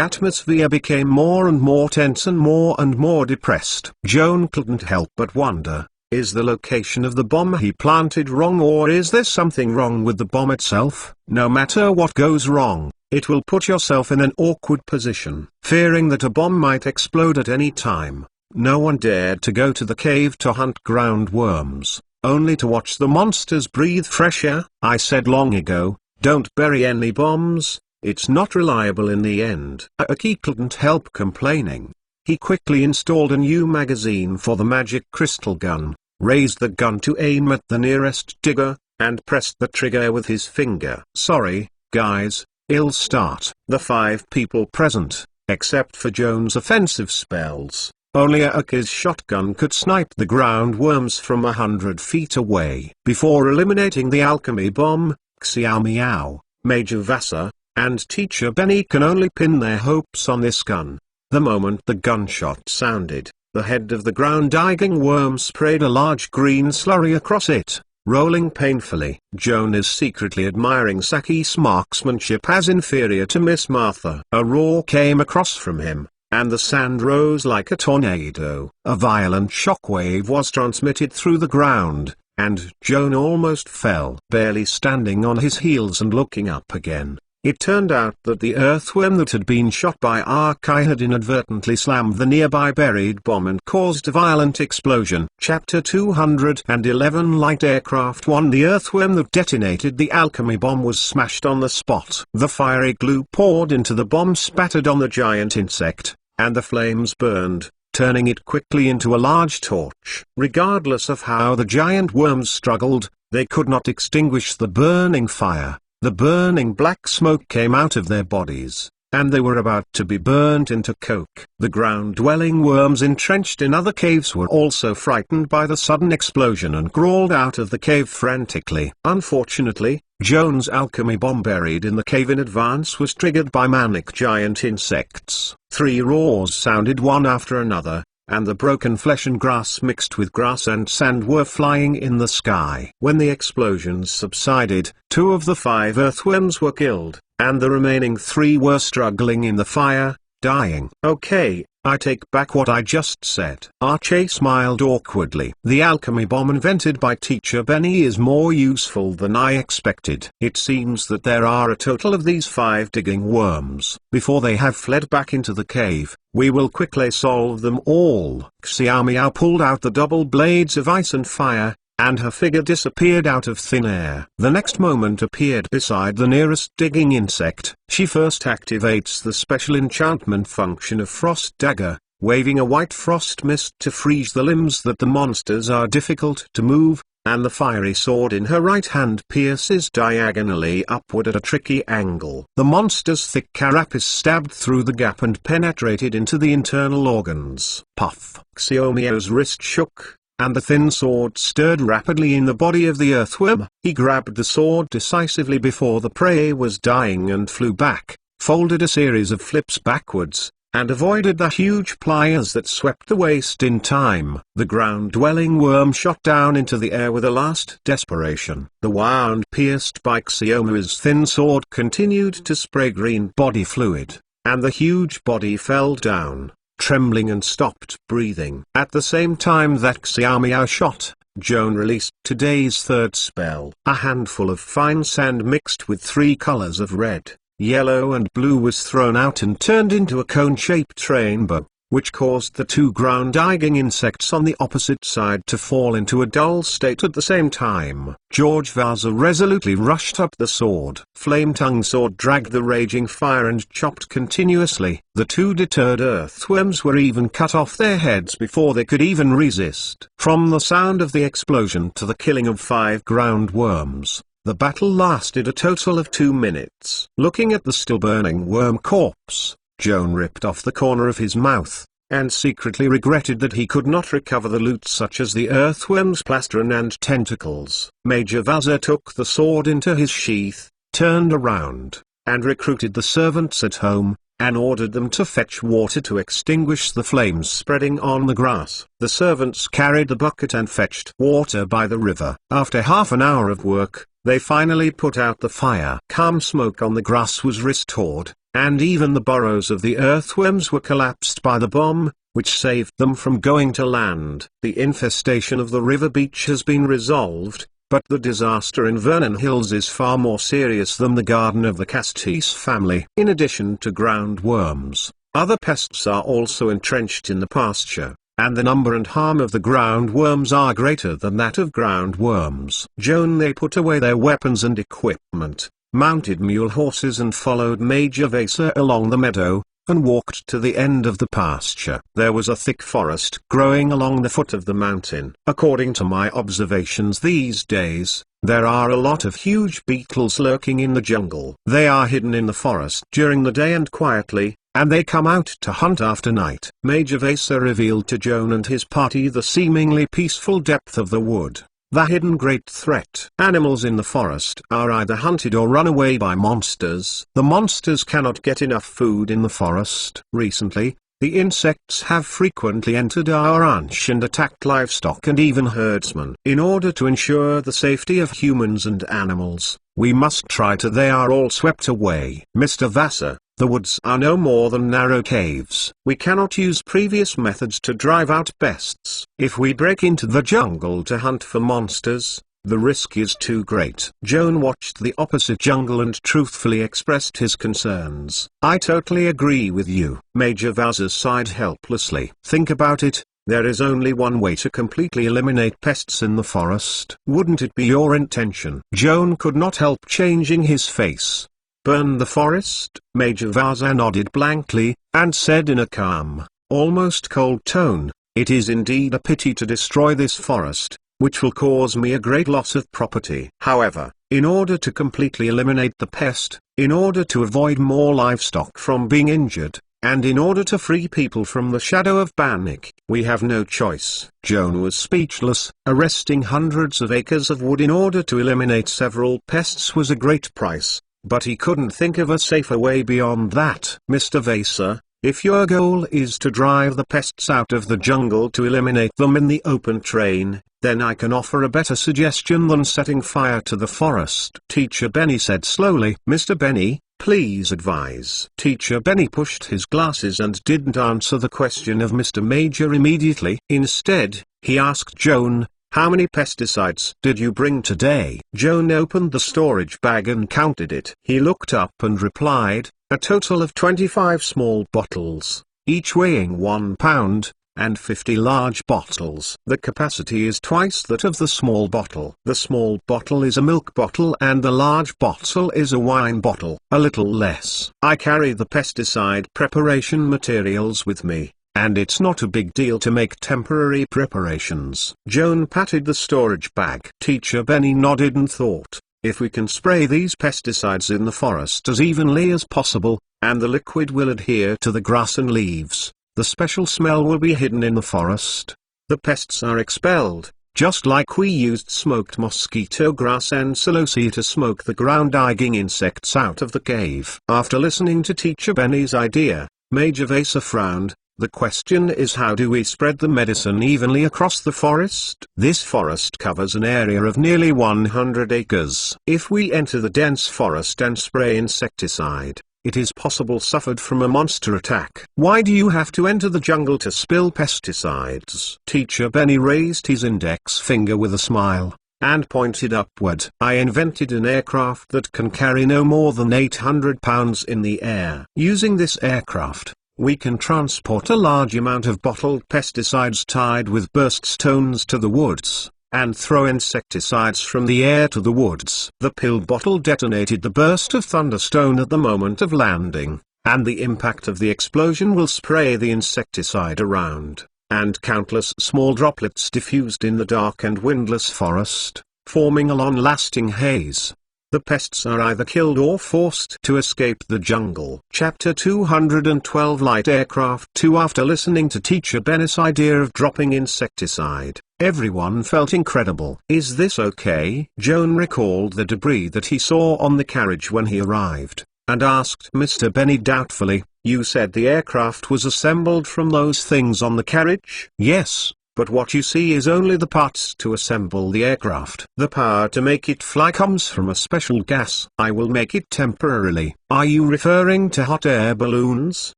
atmosphere became more and more tense and more depressed. Joan couldn't help but wonder, is the location of the bomb he planted wrong, or is there something wrong with the bomb itself? No matter what goes wrong, it will put yourself in an awkward position. Fearing that a bomb might explode at any time, no one dared to go to the cave to hunt ground worms, only to watch the monsters breathe fresh air. I said long ago, don't bury any bombs, it's not reliable in the end. Aki couldn't help complaining. He quickly installed a new magazine for the magic crystal gun, raised the gun to aim at the nearest digger, and pressed the trigger with his finger. "Sorry, guys, ill start." The 5 people present, except for Joan's offensive spells, only Aki's shotgun could snipe the ground worms from 100 feet away. Before eliminating the alchemy bomb, Xiaomiao, Major Vasa, and Teacher Benny can only pin their hopes on this gun. The moment the gunshot sounded, the head of the ground-digging worm sprayed a large green slurry across it, rolling painfully. Joan is secretly admiring Saki's marksmanship as inferior to Miss Martha. A roar came across from him, and the sand rose like a tornado. A violent shockwave was transmitted through the ground, and Joan almost fell. Barely standing on his heels and looking up again, it turned out that the earthworm that had been shot by Arkai had inadvertently slammed the nearby buried bomb and caused a violent explosion. Chapter 211 Light Aircraft 1. The earthworm that detonated the alchemy bomb was smashed on the spot. The fiery glue poured into the bomb spattered on the giant insect, and the flames burned, turning it quickly into a large torch. Regardless of how the giant worms struggled, they could not extinguish the burning fire. The burning black smoke came out of their bodies, and they were about to be burnt into coke. The ground-dwelling worms entrenched in other caves were also frightened by the sudden explosion and crawled out of the cave frantically. Unfortunately, Joan's alchemy bomb buried in the cave in advance was triggered by manic giant insects. 3 roars sounded one after another, and the broken flesh and grass mixed with grass and sand were flying in the sky. When the explosions subsided, 2 of the 5 earthworms were killed, and the remaining 3 were struggling in the fire, dying. Okay, I take back what I just said. Archie smiled awkwardly. The alchemy bomb invented by Teacher Benny is more useful than I expected. It seems that there are a total of these 5 digging worms. Before they have fled back into the cave, we will quickly solve them all. Xiaomiao pulled out the double blades of ice and fire, and her figure disappeared out of thin air. The next moment appeared beside the nearest digging insect. She first activates the special enchantment function of Frost Dagger, waving a white frost mist to freeze the limbs that the monsters are difficult to move, and the fiery sword in her right hand pierces diagonally upward at a tricky angle. The monster's thick carapace stabbed through the gap and penetrated into the internal organs. Puff! Xiaomiao's wrist shook, and the thin sword stirred rapidly in the body of the earthworm. He grabbed the sword decisively before the prey was dying and flew back, folded a series of flips backwards, and avoided the huge pliers that swept the waste in time. The ground-dwelling worm shot down into the air with a last desperation. The wound pierced by Xiomu's thin sword continued to spray green body fluid, and the huge body fell down, trembling and stopped breathing. At the same time that Xiaomiao shot, Joan released today's third spell. A handful of fine sand mixed with 3 colors of red, yellow and blue was thrown out and turned into a cone-shaped rainbow, which caused the 2 ground-digging insects on the opposite side to fall into a dull state at the same time. George Vaza resolutely rushed up the sword. Flame-tongue sword dragged the raging fire and chopped continuously. The 2 deterred earthworms were even cut off their heads before they could even resist. From the sound of the explosion to the killing of 5 ground worms, the battle lasted a total of 2 minutes. Looking at the still burning worm corpse, Joan ripped off the corner of his mouth, and secretly regretted that he could not recover the loot such as the earthworm's plastron and tentacles. Major Vaza took the sword into his sheath, turned around, and recruited the servants at home, and ordered them to fetch water to extinguish the flames spreading on the grass. The servants carried the bucket and fetched water by the river. After half an hour of work, they finally put out the fire. Calm smoke on the grass was restored, and even the burrows of the earthworms were collapsed by the bomb, which saved them from going to land. The infestation of the river beach has been resolved, but the disaster in Vernon Hills is far more serious than the garden of the Castis family. In addition to ground worms, other pests are also entrenched in the pasture, and the number and harm of the ground worms are greater than that of ground worms. Joan they put away their weapons and equipment, mounted mule horses and followed Major Vaza along the meadow, and walked to the end of the pasture. There was a thick forest growing along the foot of the mountain. According to my observations these days, there are a lot of huge beetles lurking in the jungle. They are hidden in the forest during the day and quietly, and they come out to hunt after night. Major Vaza revealed to Joan and his party the seemingly peaceful depth of the wood. The hidden great threat. Animals in the forest are either hunted or run away by monsters. The monsters cannot get enough food in the forest. Recently, the insects have frequently entered our ranch and attacked livestock and even herdsmen. In order to ensure the safety of humans and animals, we must try to. They are all swept away. Mr. Vassar, the woods are no more than narrow caves. We cannot use previous methods to drive out pests. If we break into the jungle to hunt for monsters, the risk is too great. Joan watched the opposite jungle and truthfully expressed his concerns. I totally agree with you. Major Vaza sighed helplessly. Think about it. There is only one way to completely eliminate pests in the forest. Wouldn't it be your intention? Joan could not help changing his face. Burn the forest? Major Vaza nodded blankly, and said in a calm, almost cold tone, it is indeed a pity to destroy this forest, which will cause me a great loss of property. However, in order to completely eliminate the pest, in order to avoid more livestock from being injured, and in order to free people from the shadow of panic, we have no choice. Joan was speechless. Arresting hundreds of acres of wood in order to eliminate several pests was a great price. But he couldn't think of a safer way beyond that. Mr. Vaza, if your goal is to drive the pests out of the jungle to eliminate them in the open train, then I can offer a better suggestion than setting fire to the forest. Teacher Benny said slowly. Mr. Benny, please advise. Teacher Benny pushed his glasses and didn't answer the question of Mr. Major immediately. Instead, he asked Joan, how many pesticides did you bring today? Joan opened the storage bag and counted it. He looked up and replied, a total of 25 small bottles, each weighing 1 pound, and 50 large bottles. The capacity is twice that of the small bottle. The small bottle is a milk bottle and the large bottle is a wine bottle. A little less. I carry the pesticide preparation materials with me, and it's not a big deal to make temporary preparations. Joan patted the storage bag. Teacher Benny nodded and thought, if we can spray these pesticides in the forest as evenly as possible, and the liquid will adhere to the grass and leaves, the special smell will be hidden in the forest. The pests are expelled, just like we used smoked mosquito grass and celosia to smoke the ground-digging insects out of the cave. After listening to Teacher Benny's idea, Mage Joan frowned. The question is, how do we spread the medicine evenly across the forest? This forest covers an area of nearly 100 acres. If we enter the dense forest and spray insecticide, it is possible suffered from a monster attack. Why do you have to enter the jungle to spill pesticides? Teacher Benny raised his index finger with a smile, and pointed upward. I invented an aircraft that can carry no more than 800 pounds in the air. Using this aircraft, we can transport a large amount of bottled pesticides tied with burst stones to the woods, and throw insecticides from the air to the woods. The pill bottle detonated the burst of thunderstone at the moment of landing, and the impact of the explosion will spray the insecticide around, and countless small droplets diffused in the dark and windless forest, forming a long-lasting haze. The pests are either killed or forced to escape the jungle. Chapter 212 Light Aircraft 2. After listening to Teacher Benny's idea of dropping insecticide, everyone felt incredible. Is this okay? Joan recalled the debris that he saw on the carriage when he arrived, and asked Mr. Benny doubtfully, "You said the aircraft was assembled from those things on the carriage?" "Yes. But what you see is only the parts to assemble the aircraft. The power to make it fly comes from a special gas. I will make it temporarily." "Are you referring to hot air balloons?"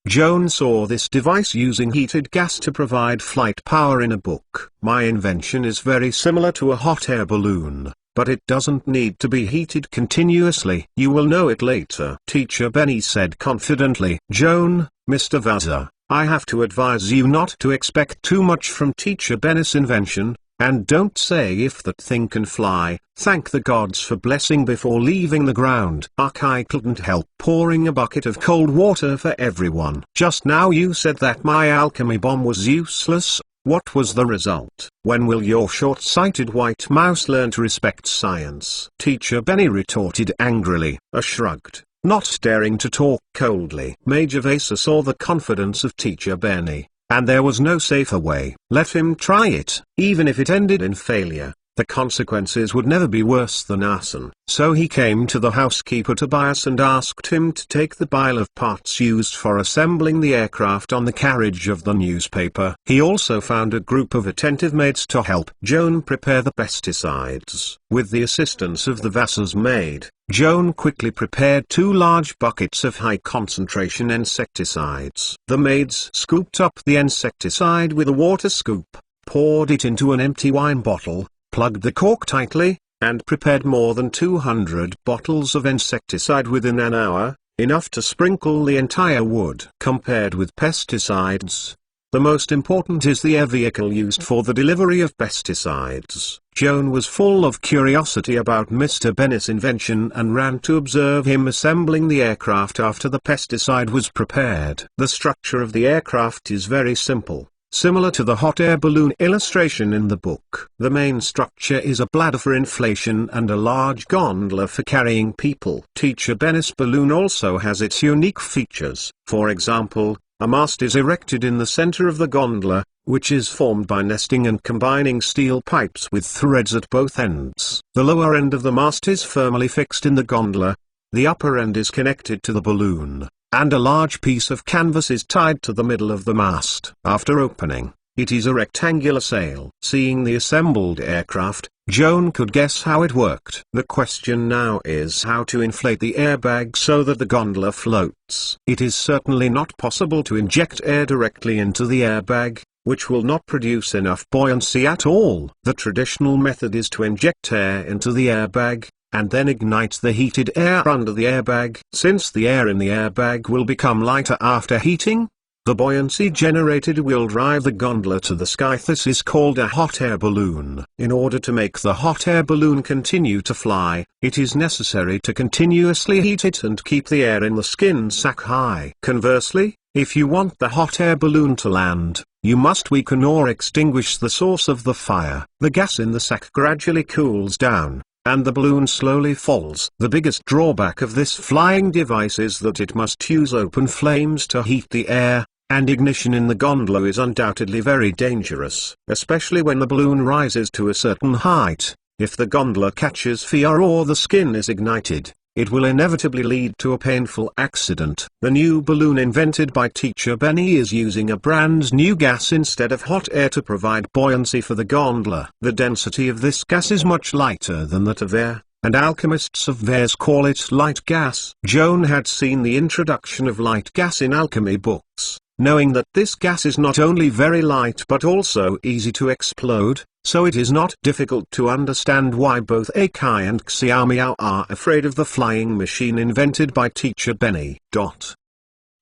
Joan saw this device using heated gas to provide flight power in a book. "My invention is very similar to a hot air balloon, but it doesn't need to be heated continuously." "You will know it later," Teacher Benny said confidently. "Joan, Mr. Vassar, I have to advise you not to expect too much from Teacher Benny's invention, and don't say if that thing can fly. Thank the gods for blessing before leaving the ground." "I couldn't help pouring a bucket of cold water for everyone." "Just now you said that my alchemy bomb was useless. What was the result?" "When will your short-sighted white mouse learn to respect science?" Teacher Benny retorted angrily. Shrugged, not daring to talk coldly. Mage Joan saw the confidence of Teacher Benny, and there was no safer way. Let him try it. Even if it ended in failure, the consequences would never be worse than arson. So he came to the housekeeper Tobias and asked him to take the pile of parts used for assembling the aircraft on the carriage of the newspaper. He also found a group of attentive maids to help Joan prepare the pesticides. With the assistance of the Vassar's maid, Joan quickly prepared 2 large buckets of high-concentration insecticides. The maids scooped up the insecticide with a water scoop, poured it into an empty wine bottle, plugged the cork tightly, and prepared more than 200 bottles of insecticide within an hour, enough to sprinkle the entire wood. Compared with pesticides, the most important is the air vehicle used for the delivery of pesticides. Joan was full of curiosity about Mr. Benny's invention and ran to observe him assembling the aircraft after the pesticide was prepared. The structure of the aircraft is very simple, similar to the hot air balloon illustration in the book. The main structure is a bladder for inflation and a large gondola for carrying people. Teacher Benny's balloon also has its unique features. For example, a mast is erected in the center of the gondola, which is formed by nesting and combining steel pipes with threads at both ends. The lower end of the mast is firmly fixed in the gondola, the upper end is connected to the balloon, and a large piece of canvas is tied to the middle of the mast. After opening, it is a rectangular sail. Seeing the assembled aircraft, Joan could guess how it worked. The question now is how to inflate the airbag so that the gondola floats. It is certainly not possible to inject air directly into the airbag, which will not produce enough buoyancy at all. The traditional method is to inject air into the airbag, and then ignite the heated air under the airbag. Since the air in the airbag will become lighter after heating, the buoyancy generated will drive the gondola to the sky. This is called a hot air balloon. In order to make the hot air balloon continue to fly, it is necessary to continuously heat it and keep the air in the skin sac high. Conversely, if you want the hot air balloon to land, you must weaken or extinguish the source of the fire. The gas in the sac gradually cools down, and the balloon slowly falls. The biggest drawback of this flying device is that it must use open flames to heat the air, and ignition in the gondola is undoubtedly very dangerous, especially when the balloon rises to a certain height. If the gondola catches fire or the skin is ignited, it will inevitably lead to a painful accident. The new balloon invented by Teacher Benny is using a brand new gas instead of hot air to provide buoyancy for the gondola. The density of this gas is much lighter than that of air, and alchemists of Vars call it light gas. Joan had seen the introduction of light gas in alchemy books, knowing that this gas is not only very light but also easy to explode, so it is not difficult to understand why both Akai and Xiaomiao are afraid of the flying machine invented by Teacher Benny.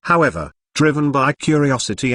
However, driven by curiosity,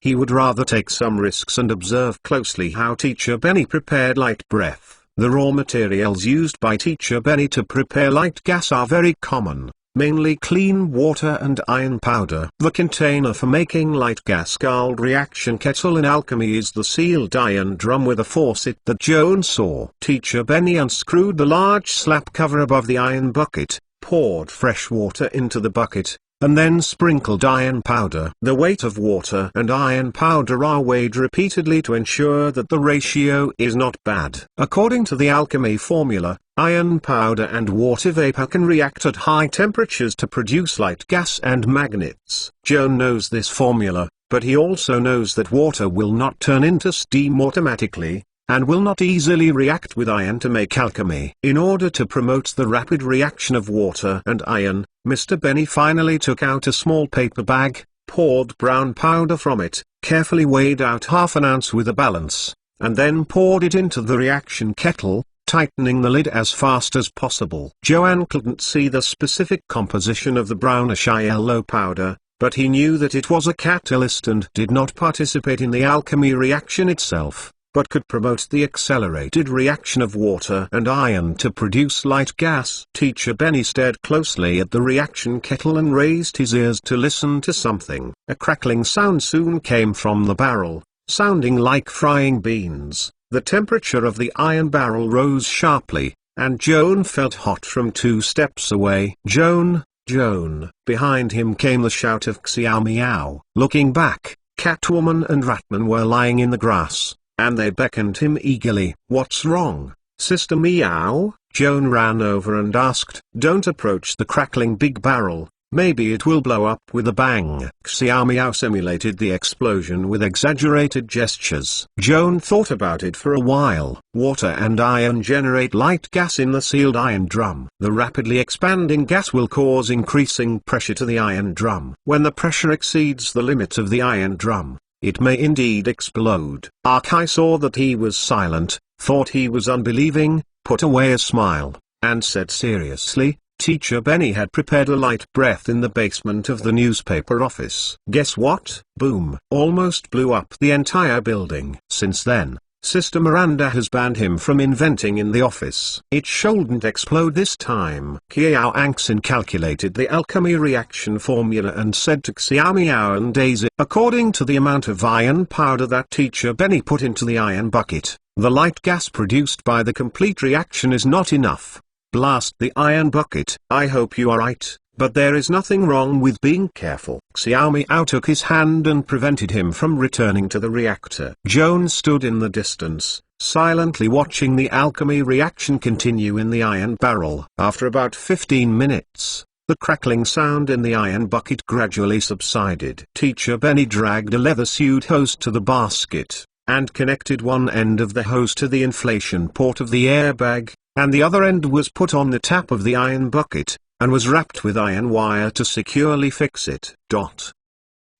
he would rather take some risks and observe closely how Teacher Benny prepared light breath. The raw materials used by Teacher Benny to prepare light gas are very common, mainly clean water and iron powder. The container for making light gas called reaction kettle in alchemy is the sealed iron drum with a faucet that Joan saw. Teacher Benny unscrewed the large slab cover above the iron bucket, poured fresh water into the bucket, and then sprinkled iron powder. The weight of water and iron powder are weighed repeatedly to ensure that the ratio is not bad. According to the alchemy formula, iron powder and water vapor can react at high temperatures to produce light gas and magnets. Joan knows this formula, but he also knows that water will not turn into steam automatically, and will not easily react with iron to make alchemy. In order to promote the rapid reaction of water and iron, Mr. Benny finally took out a small paper bag, poured brown powder from it, carefully weighed out half an ounce with a balance, and then poured it into the reaction kettle, tightening the lid as fast as possible. Joan couldn't see the specific composition of the brownish yellow powder, but he knew that it was a catalyst and did not participate in the alchemy reaction itself, but could promote the accelerated reaction of water and iron to produce light gas. Teacher Benny stared closely at the reaction kettle and raised his ears to listen to something. A crackling sound soon came from the barrel, sounding like frying beans. The temperature of the iron barrel rose sharply, and Joan felt hot from 2 steps away. Joan, Joan! Behind him came the shout of Xiao Miao. Looking back, Catwoman and Ratman were lying in the grass, and they beckoned him eagerly. What's wrong, Sister Meow? Joan ran over and asked. Don't approach the crackling big barrel, maybe it will blow up with a bang. Xiao Miao simulated the explosion with exaggerated gestures. Joan thought about it for a while. Water and iron generate light gas in the sealed iron drum. The rapidly expanding gas will cause increasing pressure to the iron drum. When the pressure exceeds the limit of the iron drum, it may indeed explode. Akai saw that he was silent, thought he was unbelieving, put away a smile, and said seriously, Teacher Benny had prepared a light breath in the basement of the newspaper office. Guess what? Boom! Almost blew up the entire building. Since then, Sister Miranda has banned him from inventing in the office. It shouldn't explode this time. Xiao Angxin calculated the alchemy reaction formula and said to Xiao Miao and Daisy, according to the amount of iron powder that Teacher Benny put into the iron bucket, the light gas produced by the complete reaction is not enough. Blast the iron bucket. I hope you are right, but there is nothing wrong with being careful. Xiao Miao took his hand and prevented him from returning to the reactor. Joan stood in the distance, silently watching the alchemy reaction continue in the iron barrel. After about 15 minutes, the crackling sound in the iron bucket gradually subsided. Teacher Benny dragged a leather-sewed hose to the basket, and connected one end of the hose to the inflation port of the airbag, and the other end was put on the tap of the iron bucket, and was wrapped with iron wire to securely fix it.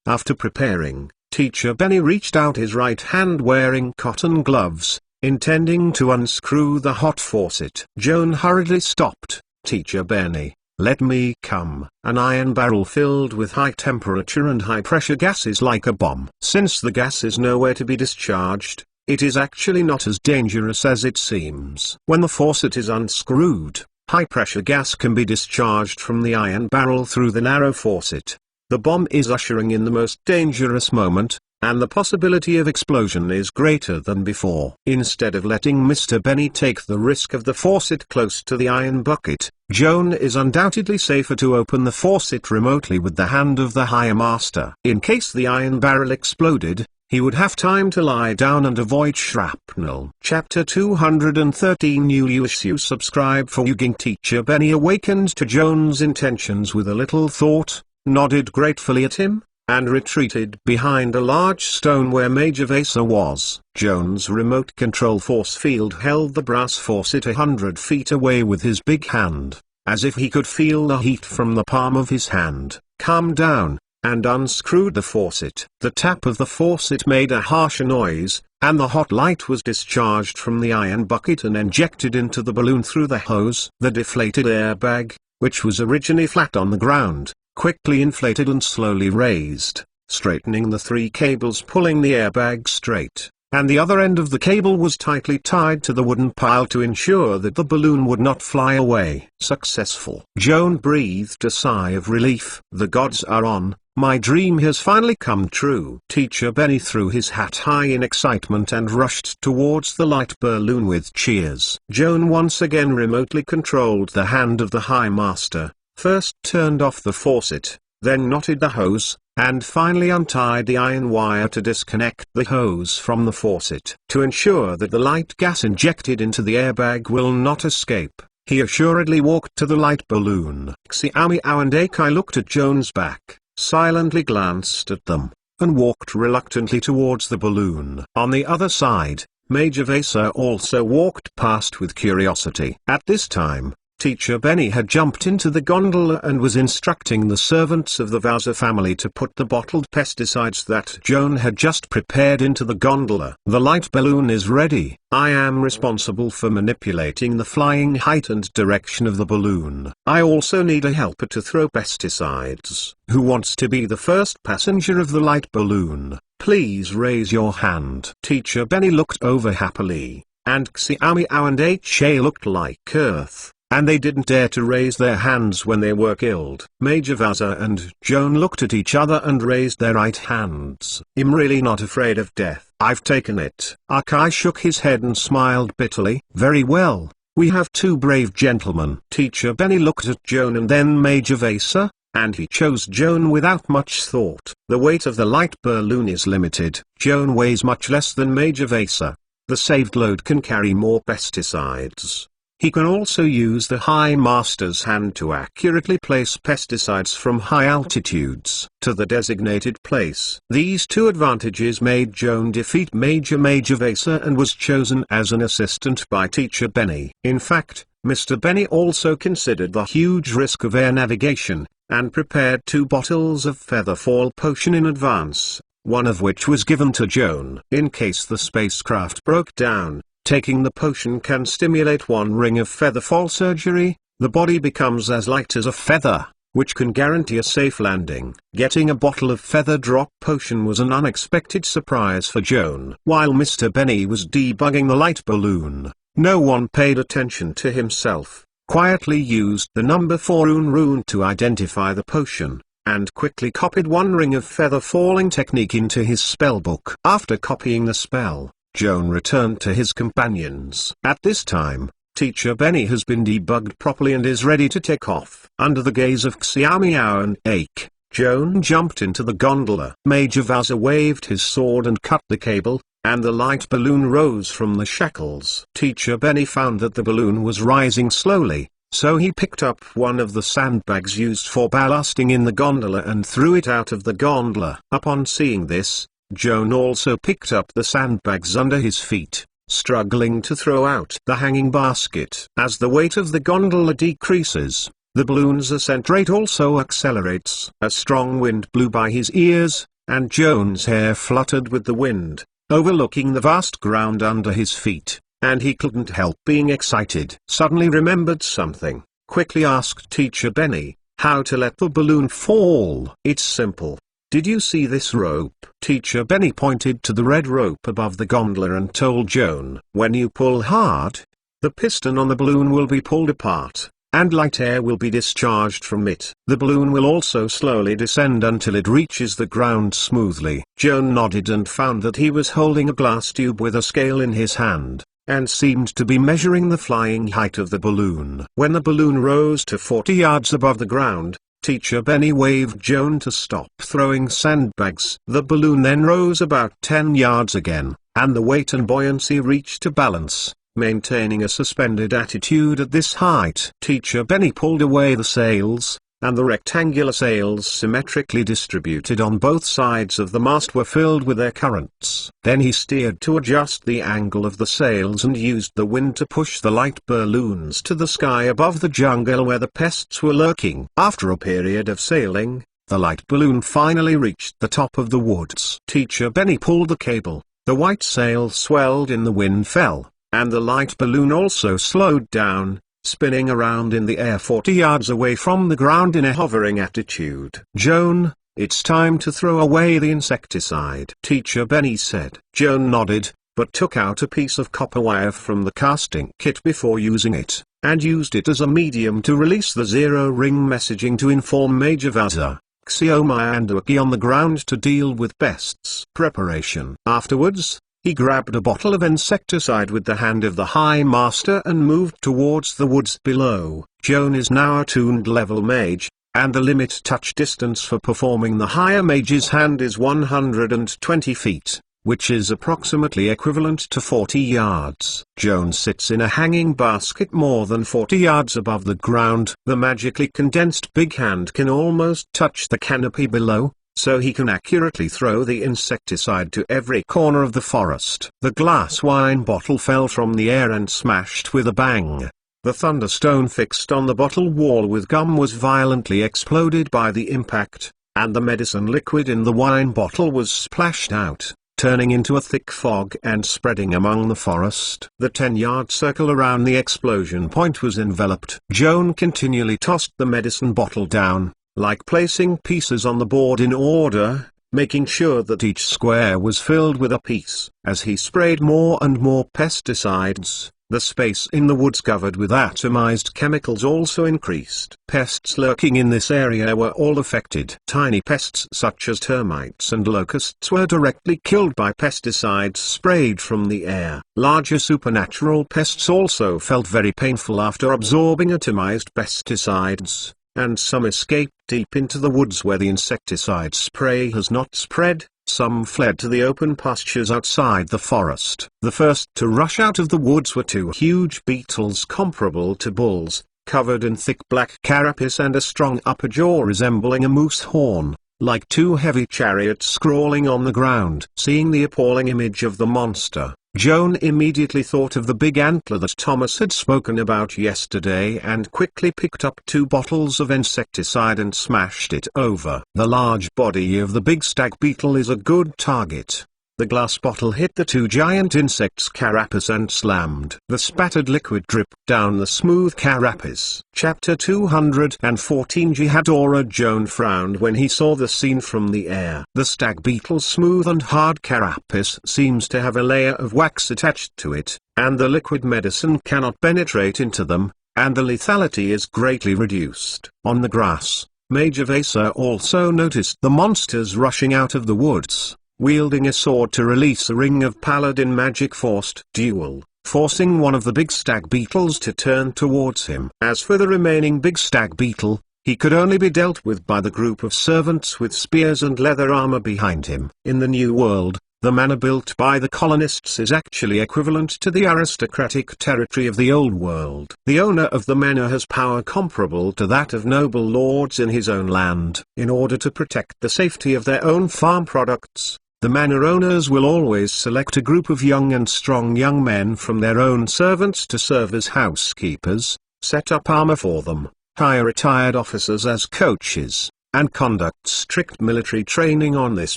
After preparing, Teacher Benny reached out his right hand wearing cotton gloves, intending to unscrew the hot faucet. Joan hurriedly stopped. Teacher Benny, let me come. An iron barrel filled with high temperature and high pressure gas is like a bomb. Since the gas is nowhere to be discharged, it is actually not as dangerous as it seems. When the faucet is unscrewed, high-pressure gas can be discharged from the iron barrel through the narrow faucet. The bomb is ushering in the most dangerous moment, and the possibility of explosion is greater than before. Instead of letting Mr. Benny take the risk of the faucet close to the iron bucket, Joan is undoubtedly safer to open the faucet remotely with the hand of the higher master. In case the iron barrel exploded, he would have time to lie down and avoid shrapnel. Chapter 213. You subscribe for Yuging. Teacher Benny awakened to Joan's intentions with a little thought, nodded gratefully at him, and retreated behind a large stone where Mage Joan was. Joan's remote control force field held the brass faucet 100 feet away with his big hand, as if he could feel the heat from the palm of his hand. Calm down, and unscrewed the faucet. The tap of the faucet made a harsh noise, and the hot light was discharged from the iron bucket and injected into the balloon through the hose. The deflated airbag, which was originally flat on the ground, quickly inflated and slowly raised, straightening the 3 cables pulling the airbag straight, and the other end of the cable was tightly tied to the wooden pile to ensure that the balloon would not fly away. Successful. Joan breathed a sigh of relief. The gods are on. My dream has finally come true. Teacher Benny threw his hat high in excitement and rushed towards the light balloon with cheers. Joan once again remotely controlled the hand of the High Master, first turned off the faucet, then knotted the hose, and finally untied the iron wire to disconnect the hose from the faucet. To ensure that the light gas injected into the airbag will not escape, he assuredly walked to the light balloon. Xiao Miao and Akai looked at Joan's back, silently glanced at them, and walked reluctantly towards the balloon. On the other side, Mage Joan also walked past with curiosity. At this time, Teacher Benny had jumped into the gondola and was instructing the servants of the Vaza family to put the bottled pesticides that Joan had just prepared into the gondola. The light balloon is ready. I am responsible for manipulating the flying height and direction of the balloon. I also need a helper to throw pesticides. Who wants to be the first passenger of the light balloon? Please raise your hand. Teacher Benny looked over happily, and Xiao Miao and Ha looked like earth, and they didn't dare to raise their hands when they were killed. Major Vaza and Joan looked at each other and raised their right hands. I'm really not afraid of death. I've taken it. Akai shook his head and smiled bitterly. Very well, we have 2 brave gentlemen. Teacher Benny looked at Joan and then Major Vaza, and he chose Joan without much thought. The weight of the light balloon is limited. Joan weighs much less than Major Vaza. The saved load can carry more pesticides. He can also use the High Master's hand to accurately place pesticides from high altitudes to the designated place. These 2 advantages made Joan defeat Major Vaza and was chosen as an assistant by Teacher Benny. In fact, Mr. Benny also considered the huge risk of air navigation, and prepared 2 bottles of Featherfall potion in advance, one of which was given to Joan. In case the spacecraft broke down, taking the potion can stimulate 1 ring of Featherfall surgery. The body becomes as light as a feather, which can guarantee a safe landing. Getting a bottle of Feather Drop potion was an unexpected surprise for Joan. While Mr. Benny was debugging the light balloon, no one paid attention to himself, quietly used the number 4 rune to identify the potion, and quickly copied 1 ring of feather falling technique into his spellbook. After copying the spell, Joan returned to his companions. At this time, Teacher Benny has been debugged properly and is ready to take off. Under the gaze of Xiao Miao and Ake, Joan jumped into the gondola. Major Vaza waved his sword and cut the cable, and the light balloon rose from the shackles. Teacher Benny found that the balloon was rising slowly, so he picked up one of the sandbags used for ballasting in the gondola and threw it out of the gondola. Upon seeing this, Joan also picked up the sandbags under his feet, struggling to throw out the hanging basket. As the weight of the gondola decreases, the balloon's ascent rate also accelerates. A strong wind blew by his ears, and Joan's hair fluttered with the wind, overlooking the vast ground under his feet, and he couldn't help being excited. Suddenly remembered something, quickly asked Teacher Benny, how to let the balloon fall. It's simple. Did you see this rope? Teacher Benny pointed to the red rope above the gondola and told Joan, when you pull hard, the piston on the balloon will be pulled apart, and light air will be discharged from it. The balloon will also slowly descend until it reaches the ground smoothly. Joan nodded and found that he was holding a glass tube with a scale in his hand, and seemed to be measuring the flying height of the balloon. When the balloon rose to 40 yards above the ground, Teacher Benny waved Joan to stop throwing sandbags. The balloon then rose about 10 yards again, and the weight and buoyancy reached a balance, maintaining a suspended attitude at this height. Teacher Benny pulled away the sails, and the rectangular sails symmetrically distributed on both sides of the mast were filled with air currents. Then he steered to adjust the angle of the sails and used the wind to push the light balloons to the sky above the jungle where the pests were lurking. After a period of sailing, the light balloon finally reached the top of the woods. Teacher Benny pulled the cable, the white sail swelled in the wind fell, and the light balloon also slowed down, spinning around in the air 40 yards away from the ground in a hovering attitude. "Joan, it's time to throw away the insecticide," Teacher Benny said. Joan nodded, but took out a piece of copper wire from the casting kit before using it, and used it as a medium to release the zero-ring messaging to inform Major Vaza, Xiomai and Uki on the ground to deal with pests. Preparation. Afterwards, he grabbed a bottle of insecticide with the hand of the High Master and moved towards the woods below. Joan is now a tuned level mage, and the limit touch distance for performing the higher mage's hand is 120 feet, which is approximately equivalent to 40 yards. Joan sits in a hanging basket more than 40 yards above the ground. The magically condensed big hand can almost touch the canopy below, so he can accurately throw the insecticide to every corner of the forest. The glass wine bottle fell from the air and smashed with a bang. The thunderstone fixed on the bottle wall with gum was violently exploded by the impact, and the medicine liquid in the wine bottle was splashed out, turning into a thick fog and spreading among the forest. The 10-yard circle around the explosion point was enveloped. Joan continually tossed the medicine bottle down, like placing pieces on the board in order, making sure that each square was filled with a piece. As he sprayed more and more pesticides, the space in the woods covered with atomized chemicals also increased. Pests lurking in this area were all affected. Tiny pests such as termites and locusts were directly killed by pesticides sprayed from the air. Larger supernatural pests also felt very painful after absorbing atomized pesticides, and some escaped deep into the woods where the insecticide spray has not spread. Some fled to the open pastures outside the forest. The first to rush out of the woods were two huge beetles comparable to bulls, covered in thick black carapace and a strong upper jaw resembling a moose horn, like two heavy chariots scrawling on the ground. Seeing the appalling image of the monster, Joan immediately thought of the big antler that Thomas had spoken about yesterday and quickly picked up 2 bottles of insecticide and smashed it over. The large body of the big stag beetle is a good target. The glass bottle hit the 2 giant insects' carapace and slammed. The spattered liquid dripped down the smooth carapace. Chapter 214. Jihadora. Joan frowned when he saw the scene from the air. The stag beetle's smooth and hard carapace seems to have a layer of wax attached to it, and the liquid medicine cannot penetrate into them, and the lethality is greatly reduced. On the grass, Major Vasa also noticed the monsters rushing out of the woods, wielding a sword to release a ring of paladin magic forced duel, forcing one of the big stag beetles to turn towards him. As for the remaining big stag beetle, he could only be dealt with by the group of servants with spears and leather armor behind him. In the New World, the manor built by the colonists is actually equivalent to the aristocratic territory of the Old World. The owner of the manor has power comparable to that of noble lords in his own land. In order to protect the safety of their own farm products, the manor owners will always select a group of young and strong young men from their own servants to serve as housekeepers, set up armor for them, hire retired officers as coaches, and conduct strict military training on this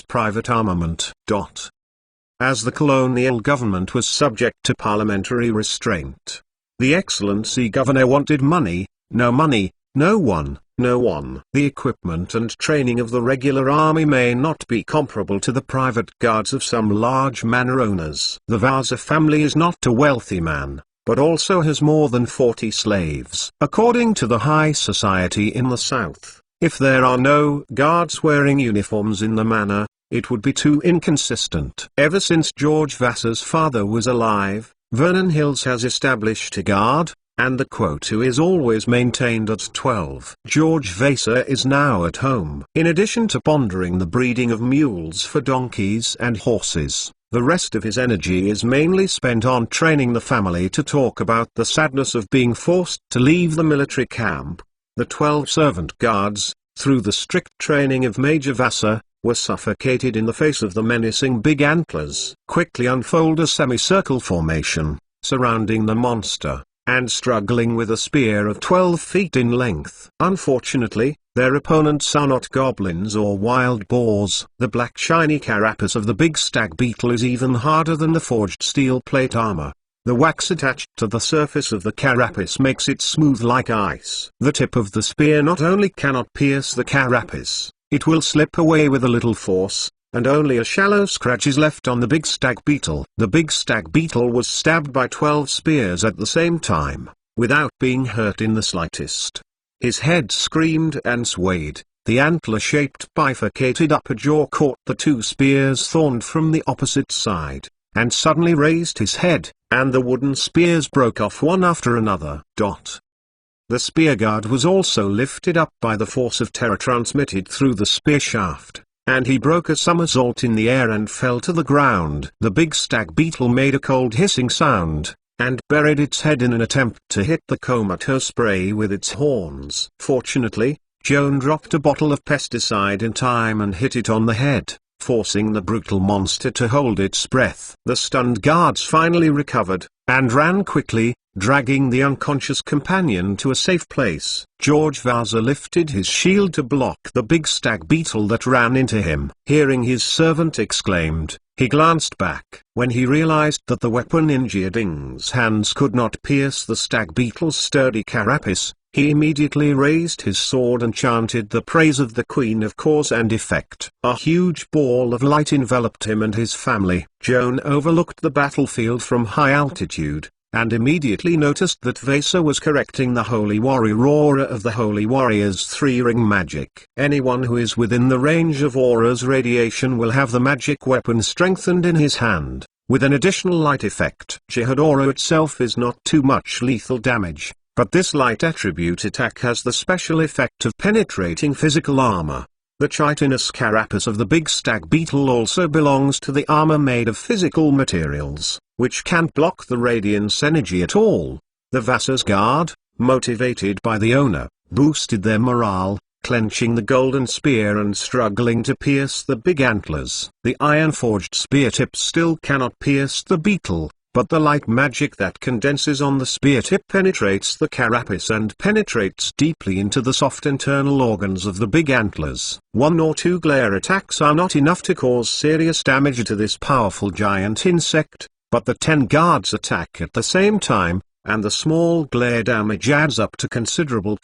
private armament. As the colonial government was subject to parliamentary restraint, the Excellency Governor wanted money, no one. The equipment and training of the regular army may not be comparable to the private guards of some large manor owners. The Vaza family is not a wealthy man, but also has more than 40 slaves. According to the high society in the south, if there are no guards wearing uniforms in the manor, it would be too inconsistent. Ever since George Vassar's father was alive, Vernon Hills has established a guard, and the quota is always maintained at 12. George Vaser is now at home. In addition to pondering the breeding of mules for donkeys and horses, the rest of his energy is mainly spent on training the family to talk about the sadness of being forced to leave the military camp. The 12 servant guards, through the strict training of Major Vassar, were suffocated in the face of the menacing big antlers. Quickly unfold a semicircle formation, surrounding the monster, and struggling with a spear of 12 feet in length. Unfortunately, their opponents are not goblins or wild boars. The black shiny carapace of the big stag beetle is even harder than the forged steel plate armor. The wax attached to the surface of the carapace makes it smooth like ice. The tip of the spear not only cannot pierce the carapace, it will slip away with a little force, and only a shallow scratch is left on the big stag beetle. The big stag beetle was stabbed by 12 spears at the same time, without being hurt in the slightest. His head screamed and swayed, the antler-shaped bifurcated upper jaw caught the 2 spears thorned from the opposite side, and suddenly raised his head, and the wooden spears broke off one after another. The spear guard was also lifted up by the force of terror transmitted through the spear shaft, and he broke a somersault in the air and fell to the ground. The big stag beetle made a cold hissing sound, and buried its head in an attempt to hit the comatose spray with its horns. Fortunately, Joan dropped a bottle of pesticide in time and hit it on the head, forcing the brutal monster to hold its breath. The stunned guards finally recovered, and ran quickly, dragging the unconscious companion to a safe place. George Vassar lifted his shield to block the big stag beetle that ran into him. Hearing his servant exclaimed, he glanced back. When he realized that the weapon in Jiading's hands could not pierce the stag beetle's sturdy carapace, he immediately raised his sword and chanted the praise of the Queen of Cause and Effect. A huge ball of light enveloped him and his family. Joan overlooked the battlefield from high altitude, and immediately noticed that Vaser was correcting the Holy Warrior aura of the Holy Warrior's 3-ring magic. Anyone who is within the range of aura's radiation will have the magic weapon strengthened in his hand, with an additional light effect. Jihad aura itself is not too much lethal damage, but this light attribute attack has the special effect of penetrating physical armor. The chitinous carapace of the big stag beetle also belongs to the armor made of physical materials, which can't block the radiance energy at all. The Vassar's guard, motivated by the owner, boosted their morale, clenching the golden spear and struggling to pierce the big antlers. The iron-forged spear tip still cannot pierce the beetle, but the light magic that condenses on the spear tip penetrates the carapace and penetrates deeply into the soft internal organs of the big antlers. 1 or 2 glare attacks are not enough to cause serious damage to this powerful giant insect, but the 10 guards attack at the same time, and the small glare damage adds up to considerable.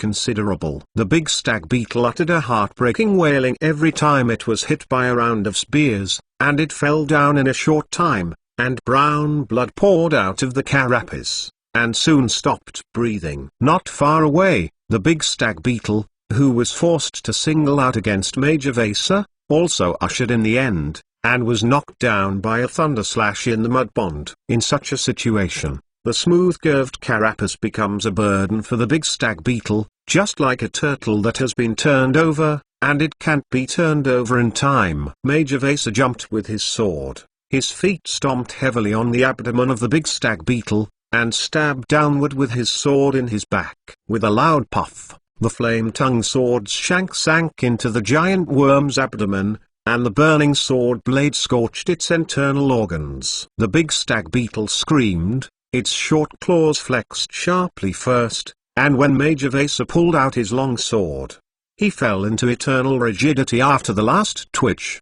The big stag beetle uttered a heartbreaking wailing every time it was hit by a round of spears, and it fell down in a short time, and brown blood poured out of the carapace, and soon stopped breathing. Not far away, the big stag beetle, who was forced to single out against Major Vassar, also ushered in the end, and was knocked down by a thunderslash in the mud pond. In such a situation, the smooth-curved carapace becomes a burden for the big stag beetle, just like a turtle that has been turned over, and it can't be turned over in time. Major Vassar jumped with his sword. His feet stomped heavily on the abdomen of the big stag beetle, and stabbed downward with his sword in his back. With a loud puff, the flame-tongued sword's shank sank into the giant worm's abdomen, and the burning sword blade scorched its internal organs. The big stag beetle screamed, its short claws flexed sharply first, and when Major Vassar pulled out his long sword, he fell into eternal rigidity after the last twitch.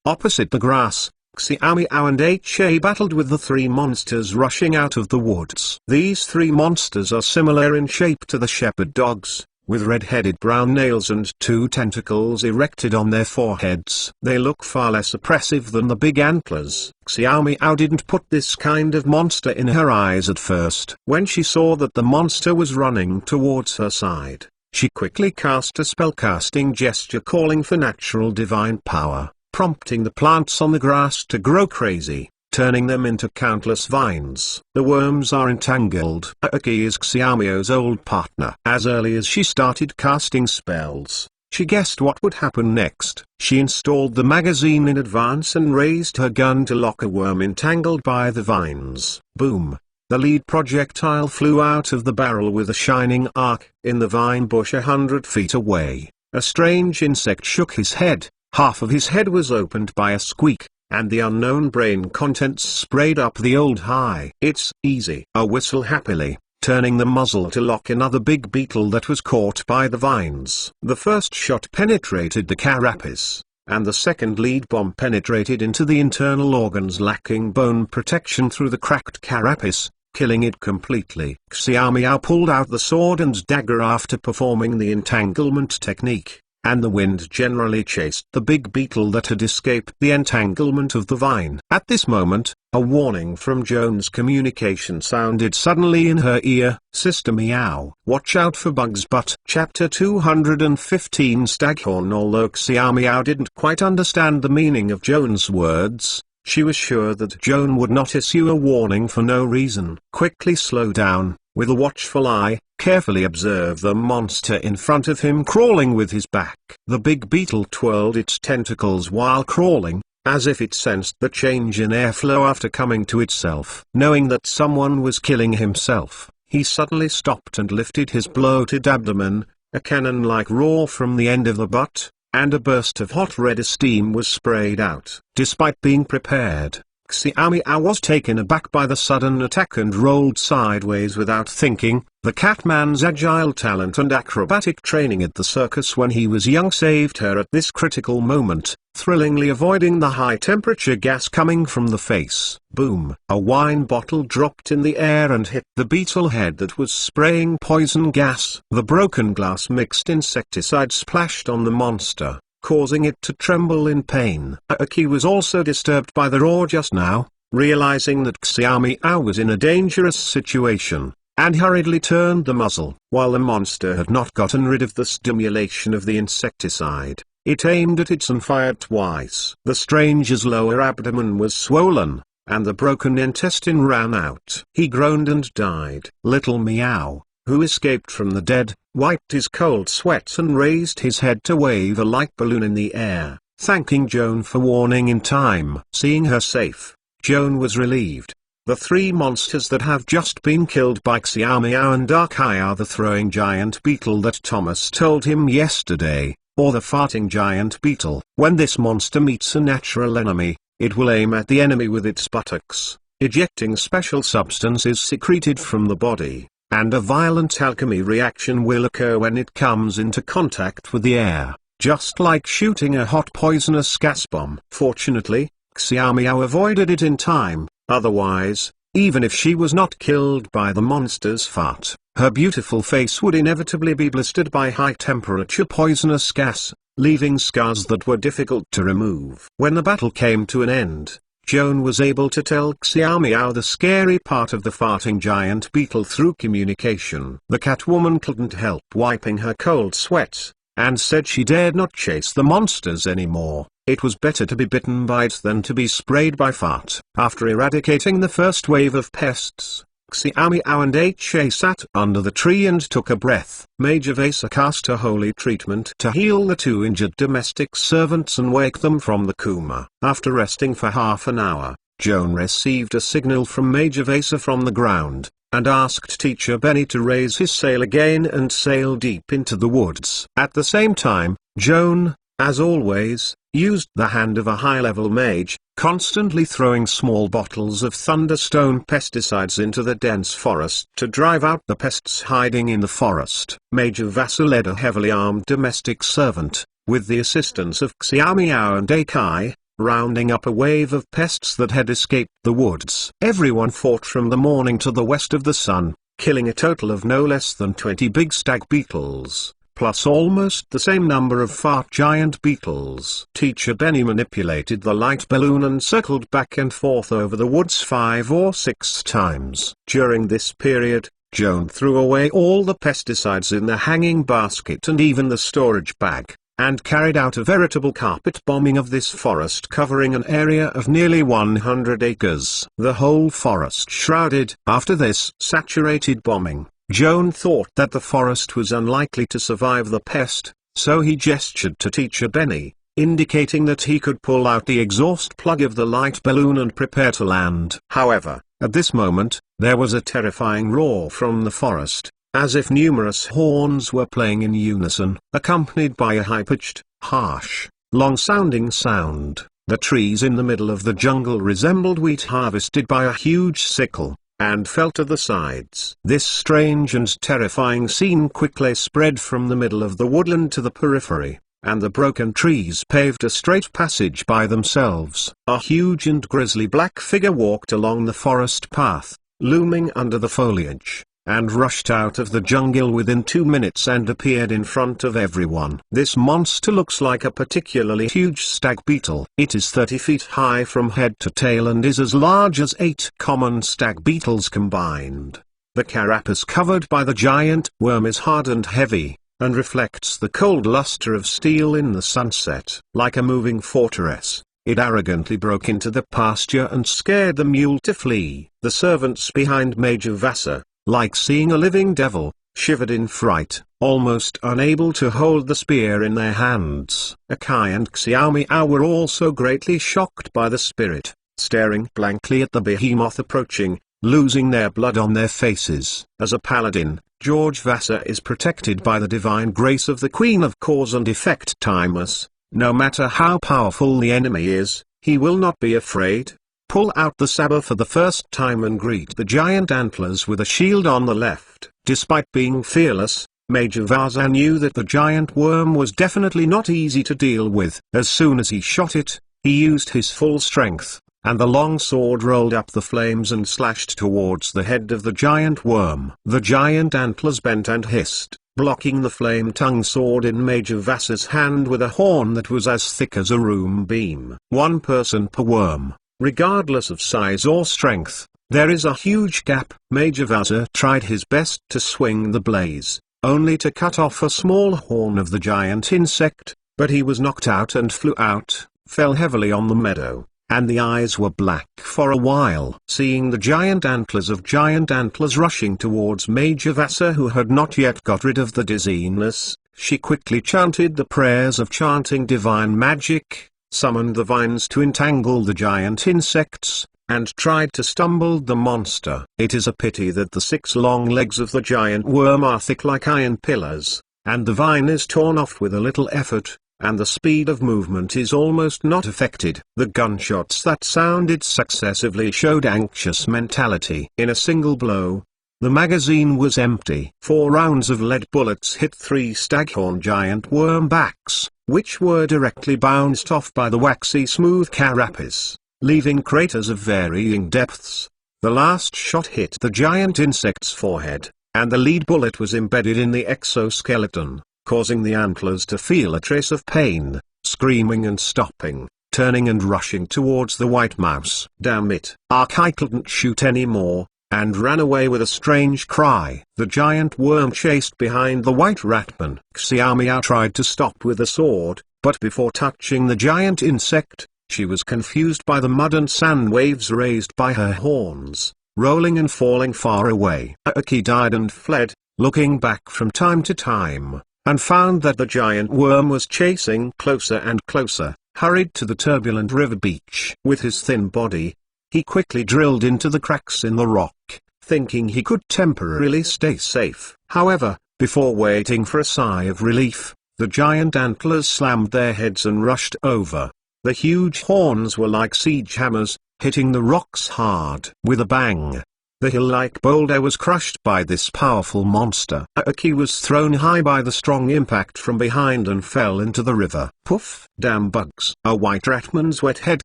Opposite the grass, Xiaomiao and Ha battled with the 3 monsters rushing out of the woods. These 3 monsters are similar in shape to the shepherd dogs, with red-headed brown nails and 2 tentacles erected on their foreheads. They look far less oppressive than the big antlers. Xiaomiao didn't put this kind of monster in her eyes at first. When she saw that the monster was running towards her side, she quickly cast a spellcasting gesture calling for natural divine power, prompting the plants on the grass to grow crazy. turning them into countless vines. The worms are entangled. Aoki is Xiaomio's old partner. As early as she started casting spells, she guessed what would happen next. She installed the magazine in advance and raised her gun to lock a worm entangled by the vines. Boom! The lead projectile flew out of the barrel with a shining arc. In the vine bush 100 feet away, a strange insect shook his head. Half of his head was opened by a squeak, and the unknown brain contents sprayed up the old high. "It's easy," a whistle happily, turning the muzzle to lock another big beetle that was caught by the vines. The first shot penetrated the carapace, and the second lead bomb penetrated into the internal organs lacking bone protection through the cracked carapace, killing it completely. Xiaomiao pulled out the sword and dagger after performing the entanglement technique, and the wind generally chased the big beetle that had escaped the entanglement of the vine. At this moment, a warning from Joan's communication sounded suddenly in her ear. "Sister Meow, watch out for bugs." But Chapter 215 Staghorn. Although Xiaomiao didn't quite understand the meaning of Joan's words, she was sure that Joan would not issue a warning for no reason. Quickly slow down, with a watchful eye, carefully observe the monster in front of him crawling with his back. The big beetle twirled its tentacles while crawling, as if it sensed the change in airflow after coming to itself. Knowing that someone was killing himself, he suddenly stopped and lifted his bloated abdomen. A cannon-like roar from the end of the butt, and a burst of hot red steam was sprayed out. Despite being prepared, Xiaomiao was taken aback by the sudden attack and rolled sideways without thinking. The Catman's agile talent and acrobatic training at the circus when he was young saved her at this critical moment, thrillingly avoiding the high-temperature gas coming from the face. Boom! A wine bottle dropped in the air and hit the beetle head that was spraying poison gas. The broken glass mixed insecticide splashed on the monster, causing it to tremble in pain. Aoki was also disturbed by the roar just now, realizing that Xiaomiao was in a dangerous situation, and hurriedly turned the muzzle. While the monster had not gotten rid of the stimulation of the insecticide, it aimed at it and fired twice. The stranger's lower abdomen was swollen, and the broken intestine ran out. He groaned and died. Little Meow, who escaped from the dead, wiped his cold sweat and raised his head to wave a light balloon in the air, thanking Joan for warning in time. Seeing her safe, Joan was relieved. The three monsters that have just been killed by Xiaomiao and Darkai are the throwing giant beetle that Thomas told him yesterday, or the farting giant beetle. When this monster meets a natural enemy, it will aim at the enemy with its buttocks, ejecting special substances secreted from the body, and a violent alchemy reaction will occur when it comes into contact with the air, just like shooting a hot poisonous gas bomb. Fortunately, Xiaomiao avoided it in time. Otherwise, even if she was not killed by the monster's fart, her beautiful face would inevitably be blistered by high-temperature poisonous gas, leaving scars that were difficult to remove. When the battle came to an end, Joan was able to tell Xiaomiao the scary part of the farting giant beetle through communication. The Catwoman couldn't help wiping her cold sweat, and said she dared not chase the monsters anymore. It was better to be bitten by it than to be sprayed by fart. After eradicating the first wave of pests, Xiaomiao and Ha sat under the tree and took a breath. Mage Joan cast a holy treatment to heal the two injured domestic servants and wake them from the coma. After resting for half an hour, Joan received a signal from Mage Joan from the ground, and asked Teacher Benny to raise his sail again and sail deep into the woods. At the same time, Joan, as always, used the hand of a high-level mage, constantly throwing small bottles of thunderstone pesticides into the dense forest to drive out the pests hiding in the forest. Major Vassal led a heavily armed domestic servant, with the assistance of Xiaomiao and Akai, rounding up a wave of pests that had escaped the woods. Everyone fought from the morning to the west of the sun, killing a total of no less than 20 big stag beetles, plus almost the same number of fart giant beetles. Teacher Benny manipulated the light balloon and circled back and forth over the woods 5 or 6 times. During this period, Joan threw away all the pesticides in the hanging basket and even the storage bag. and carried out a veritable carpet bombing of this forest covering an area of nearly 100 acres. The whole forest shrouded. After this saturated bombing, Joan thought that the forest was unlikely to survive the pest, so he gestured to Teacher Benny, indicating that he could pull out the exhaust plug of the light balloon and prepare to land. However, at this moment, there was a terrifying roar from the forest, as if numerous horns were playing in unison, accompanied by a high-pitched, harsh, long-sounding sound. The trees in the middle of the jungle resembled wheat harvested by a huge sickle, and fell to the sides. This strange and terrifying scene quickly spread from the middle of the woodland to the periphery, and the broken trees paved a straight passage by themselves. A huge and grisly black figure walked along the forest path, looming under the foliage, and rushed out of the jungle within 2 minutes and appeared in front of everyone. This monster looks like a particularly huge stag beetle. It is 30 feet high from head to tail and is as large as 8 common stag beetles combined. The carapace covered by the giant worm is hard and heavy, and reflects the cold luster of steel in the sunset. Like a moving fortress, it arrogantly broke into the pasture and scared the mule to flee. The servants behind Major Vasa, like seeing a living devil, shivered in fright, almost unable to hold the spear in their hands. Akai and Xiao Miao were also greatly shocked by the spirit, staring blankly at the behemoth approaching, losing their blood on their faces. As a paladin, George Vasa is protected by the divine grace of the Queen of Cause and Effect Timeless. No matter how powerful the enemy is, he will not be afraid. Pull out the saber for the first time and greet the giant antlers with a shield on the left. Despite being fearless, Major Vasa knew that the giant worm was definitely not easy to deal with. As soon as he shot it, he used his full strength, and the long sword rolled up the flames and slashed towards the head of the giant worm. The giant antlers bent and hissed, blocking the flame-tongued sword in Major Vasa's hand with a horn that was as thick as a room beam. 1 person per worm, regardless of size or strength. There is a huge gap. Major Vasa tried his best to swing the blaze, only to cut off a small horn of the giant insect, but he was knocked out and flew out, fell heavily on the meadow, and the eyes were black for a while. Seeing the giant antlers rushing towards Major Vasa, who had not yet got rid of the dizziness, she quickly chanted the prayers of chanting divine magic, summoned the vines to entangle the giant insects, and tried to stumble the monster. It is a pity that the 6 long legs of the giant worm are thick like iron pillars, and the vine is torn off with a little effort, and the speed of movement is almost not affected. The gunshots that sounded successively showed anxious mentality. In a single blow, the magazine was empty. 4 rounds of lead bullets hit 3 staghorn giant worm backs, which were directly bounced off by the waxy smooth carapace, leaving craters of varying depths. The last shot hit the giant insect's forehead, and the lead bullet was embedded in the exoskeleton, causing the antlers to feel a trace of pain, screaming and stopping, turning and rushing towards the white mouse. Damn it! Akai couldn't shoot anymore, and ran away with a strange cry. The giant worm chased behind the white ratman. Xiao Miao tried to stop with a sword, but before touching the giant insect, she was confused by the mud and sand waves raised by her horns, rolling and falling far away. Akai died and fled, looking back from time to time, and found that the giant worm was chasing closer and closer, hurried to the turbulent river beach. With his thin body, he quickly drilled into the cracks in the rock, thinking he could temporarily stay safe. However, before waiting for a sigh of relief, the giant antlers slammed their heads and rushed over. The huge horns were like siege hammers, hitting the rocks hard. With a bang, the hill-like boulder was crushed by this powerful monster. Akai was thrown high by the strong impact from behind and fell into the river. Poof! Damn bugs! A white ratman's wet head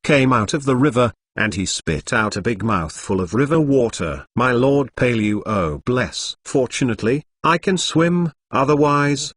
came out of the river, and he spit out a big mouthful of river water. My lord Pelu, oh bless. Fortunately, I can swim, otherwise,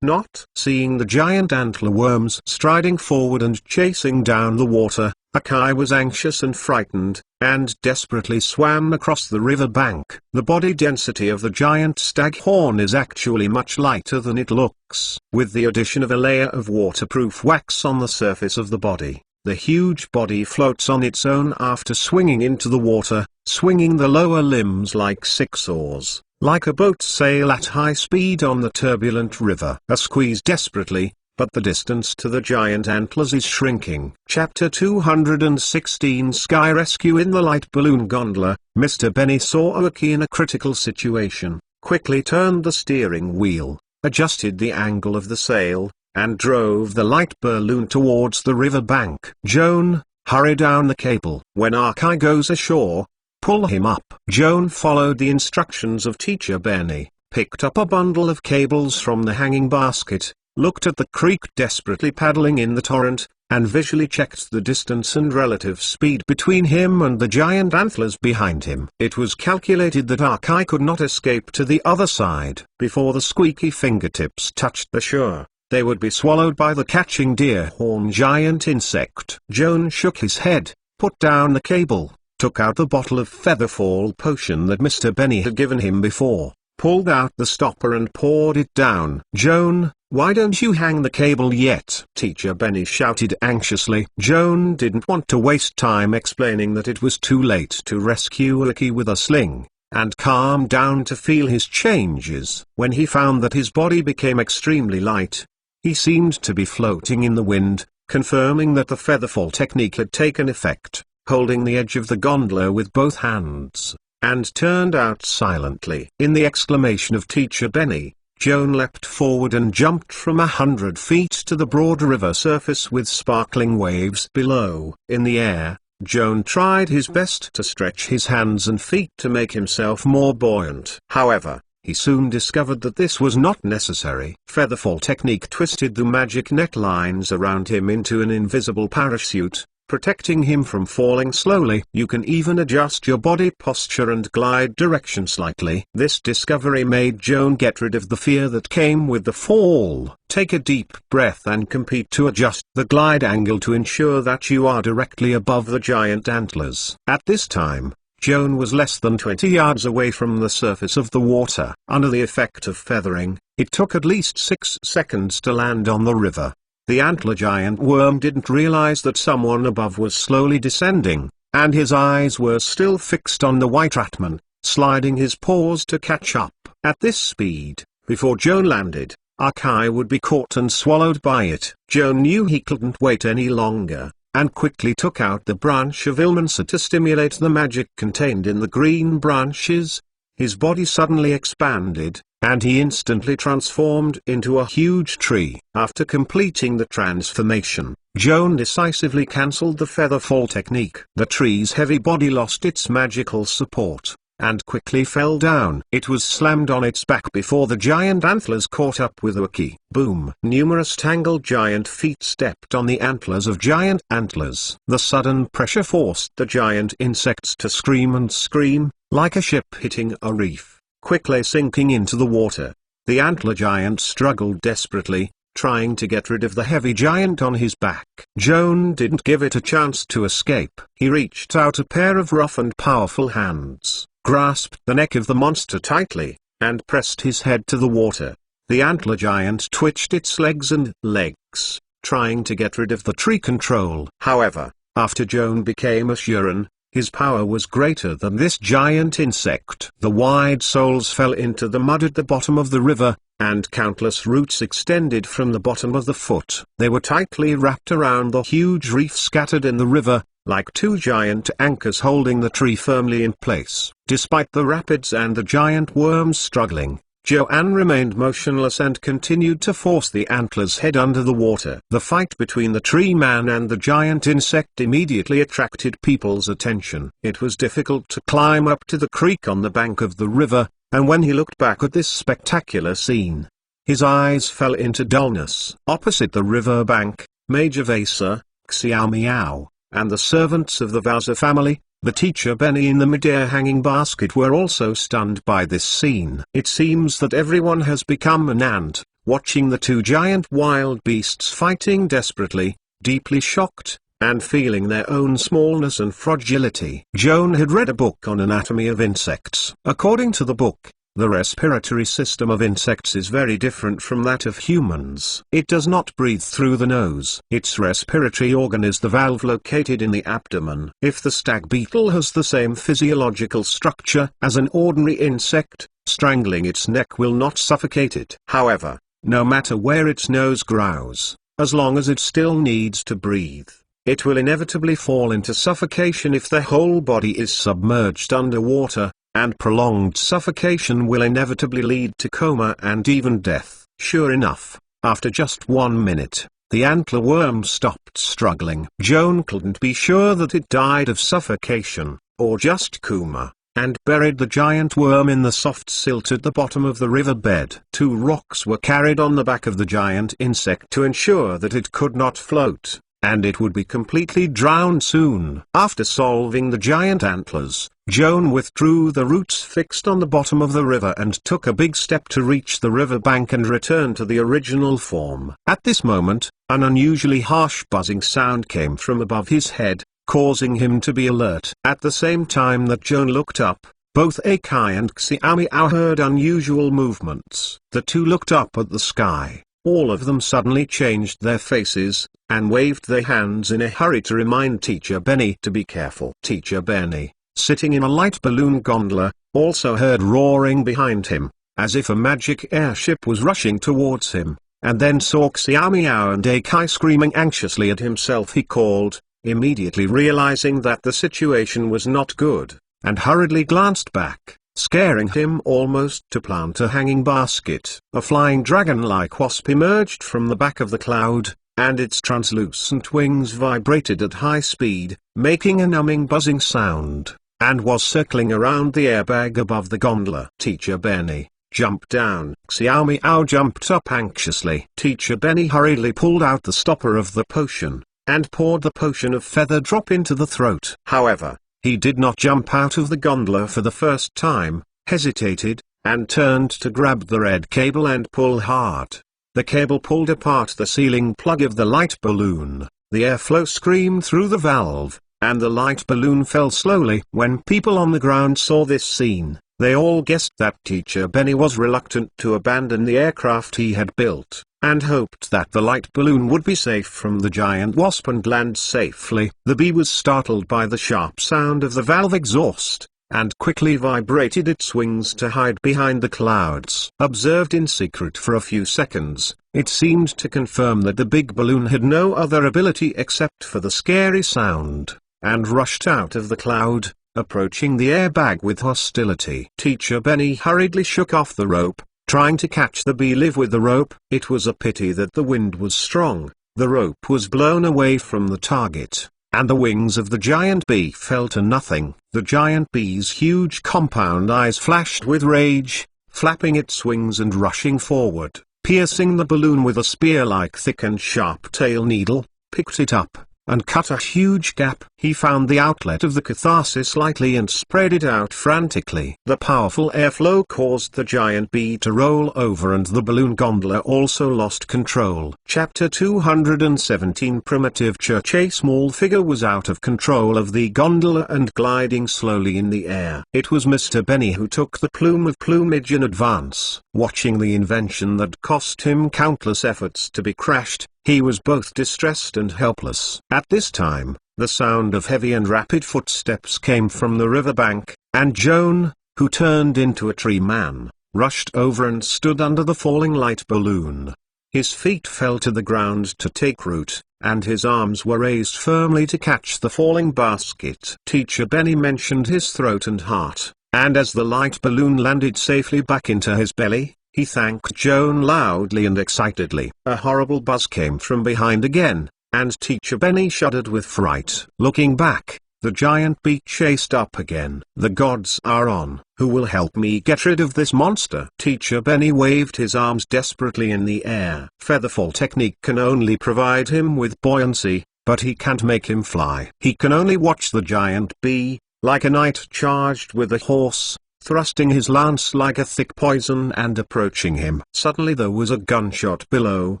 not. Seeing the giant antler worms striding forward and chasing down the water, Akai was anxious and frightened, and desperately swam across the river bank. The body density of the giant staghorn is actually much lighter than it looks. With the addition of a layer of waterproof wax on the surface of the body, the huge body floats on its own after swinging into the water, swinging the lower limbs like six oars, like a boat sail at high speed on the turbulent river. A squeeze desperately, but the distance to the giant antlers is shrinking. Chapter 216 Sky Rescue. In the light balloon gondola, Mr. Benny saw Oki in a critical situation, quickly turned the steering wheel, adjusted the angle of the sail, and drove the light balloon towards the river bank. Joan, hurry down the cable. When Arkai goes ashore, pull him up. Joan followed the instructions of Teacher Benny, picked up a bundle of cables from the hanging basket, looked at the creek desperately paddling in the torrent, and visually checked the distance and relative speed between him and the giant antlers behind him. It was calculated that Arkai could not escape to the other side. Before the squeaky fingertips touched the shore, they would be swallowed by the catching deer-horn giant insect. Joan shook his head, put down the cable, took out the bottle of featherfall potion that Mr. Benny had given him before, pulled out the stopper and poured it down. Joan, why don't you hang the cable yet? Teacher Benny shouted anxiously. Joan didn't want to waste time explaining that it was too late to rescue Oki with a sling, and calmed down to feel his changes. When he found that his body became extremely light, he seemed to be floating in the wind, confirming that the featherfall technique had taken effect, holding the edge of the gondola with both hands, and turned out silently. In the exclamation of Teacher Benny, Joan leapt forward and jumped from 100 feet to the broad river surface with sparkling waves below. In the air, Joan tried his best to stretch his hands and feet to make himself more buoyant. However, he soon discovered that this was not necessary. Featherfall technique twisted the magic necklines around him into an invisible parachute, protecting him from falling slowly. You can even adjust your body posture and glide direction slightly. This discovery made Joan get rid of the fear that came with the fall. Take a deep breath and compete to adjust the glide angle to ensure that you are directly above the giant antlers. At this time, Joan was less than 20 yards away from the surface of the water. Under the effect of feathering, it took at least 6 seconds to land on the river. The antler giant worm didn't realize that someone above was slowly descending, and his eyes were still fixed on the white ratman, sliding his paws to catch up. At this speed, before Joan landed, Arkai would be caught and swallowed by it. Joan knew he couldn't wait any longer, and quickly took out the branch of Ilmansa to stimulate the magic contained in the green branches. His body suddenly expanded, and he instantly transformed into a huge tree. After completing the transformation, Joan decisively cancelled the featherfall technique. The tree's heavy body lost its magical support, and quickly fell down. It was slammed on its back before the giant antlers caught up with Oki. Boom! Numerous tangled giant feet stepped on the antlers of giant antlers. The sudden pressure forced the giant insects to scream and scream, like a ship hitting a reef, quickly sinking into the water. The antler giant struggled desperately, trying to get rid of the heavy giant on his back. Joan didn't give it a chance to escape. He reached out a pair of rough and powerful hands, grasped the neck of the monster tightly, and pressed his head to the water. The antler giant twitched its legs and legs, trying to get rid of the tree control. However, after Joan became a Shuren, his power was greater than this giant insect. The wide soles fell into the mud at the bottom of the river, and countless roots extended from the bottom of the foot. They were tightly wrapped around the huge reef scattered in the river, like two giant anchors holding the tree firmly in place. Despite the rapids and the giant worms struggling, Joan remained motionless and continued to force the antler's head under the water. The fight between the tree man and the giant insect immediately attracted people's attention. It was difficult to climb up to the creek on the bank of the river, and when he looked back at this spectacular scene, his eyes fell into dullness. Opposite the river bank, Major Vasa, Xiao Miao, and the servants of the Vasa family, the teacher Benny in the midair hanging basket, were also stunned by this scene. It seems that everyone has become an ant, watching the two giant wild beasts fighting desperately, deeply shocked. and feeling their own smallness and fragility. Joan had read a book on anatomy of insects. According to the book, the respiratory system of insects is very different from that of humans. It does not breathe through the nose. Its respiratory organ is the valve located in the abdomen. If the stag beetle has the same physiological structure as an ordinary insect, strangling its neck will not suffocate it. However, no matter where its nose grows, as long as it still needs to breathe, it will inevitably fall into suffocation if the whole body is submerged underwater, and prolonged suffocation will inevitably lead to coma and even death. Sure enough, after just 1 minute, the antler worm stopped struggling. Joan couldn't be sure that it died of suffocation, or just coma, and buried the giant worm in the soft silt at the bottom of the riverbed. 2 rocks were carried on the back of the giant insect to ensure that it could not float, and it would be completely drowned soon. After solving the giant antlers, Joan withdrew the roots fixed on the bottom of the river and took a big step to reach the river bank and return to the original form. At this moment, an unusually harsh buzzing sound came from above his head, causing him to be alert. At the same time that Joan looked up, both Akai and Xiaomiao heard unusual movements. The two looked up at the sky. All of them suddenly changed their faces, and waved their hands in a hurry to remind Teacher Benny to be careful. Teacher Benny, sitting in a light balloon gondola, also heard roaring behind him, as if a magic airship was rushing towards him, and then saw Xiaomiao and Akai screaming anxiously at himself. He called, immediately realizing that the situation was not good, and hurriedly glanced back, scaring him almost to plant a hanging basket. A flying dragon-like wasp emerged from the back of the cloud, and its translucent wings vibrated at high speed, making a numbing buzzing sound, and was circling around the airbag above the gondola. Teacher Benny, jump down. Xiaomiao jumped up anxiously. Teacher Benny hurriedly pulled out the stopper of the potion, and poured the potion of feather drop into the throat. However, he did not jump out of the gondola for the first time, hesitated, and turned to grab the red cable and pull hard. The cable pulled apart the ceiling plug of the light balloon, the airflow screamed through the valve, and the light balloon fell slowly. When people on the ground saw this scene, they all guessed that Teacher Benny was reluctant to abandon the aircraft he had built, and hoped that the light balloon would be safe from the giant wasp and land safely. The bee was startled by the sharp sound of the valve exhaust, and quickly vibrated its wings to hide behind the clouds. Observed in secret for a few seconds, it seemed to confirm that the big balloon had no other ability except for the scary sound, and rushed out of the cloud, approaching the airbag with hostility. Teacher Benny hurriedly shook off the rope, trying to catch the bee live with the rope. It was a pity that the wind was strong. The rope was blown away from the target, and the wings of the giant bee fell to nothing. The giant bee's huge compound eyes flashed with rage, flapping its wings and rushing forward, piercing the balloon with a spear-like thick and sharp tail needle, picked it up, and cut a huge gap. He found the outlet of the catharsis lightly and spread it out frantically. The powerful airflow caused the giant bee to roll over, and the balloon gondola also lost control. Chapter 217 Primitive Church. A small figure was out of control of the gondola and gliding slowly in the air. It was Mr. Benny who took the plume of plumage in advance. Watching the invention that cost him countless efforts to be crashed, he was both distressed and helpless. At this time, the sound of heavy and rapid footsteps came from the riverbank, and Joan, who turned into a tree man, rushed over and stood under the falling light balloon. His feet fell to the ground to take root, and his arms were raised firmly to catch the falling basket. Teacher Benny mentioned his throat and heart, and as the light balloon landed safely back into his belly, he thanked Joan loudly and excitedly. A horrible buzz came from behind again, and Teacher Benny shuddered with fright. Looking back, the giant bee chased up again. The gods are on. Who will help me get rid of this monster? Teacher Benny waved his arms desperately in the air. Featherfall technique can only provide him with buoyancy, but he can't make him fly. He can only watch the giant bee, like a knight charged with a horse, thrusting his lance like a thick poison and approaching him. Suddenly there was a gunshot below,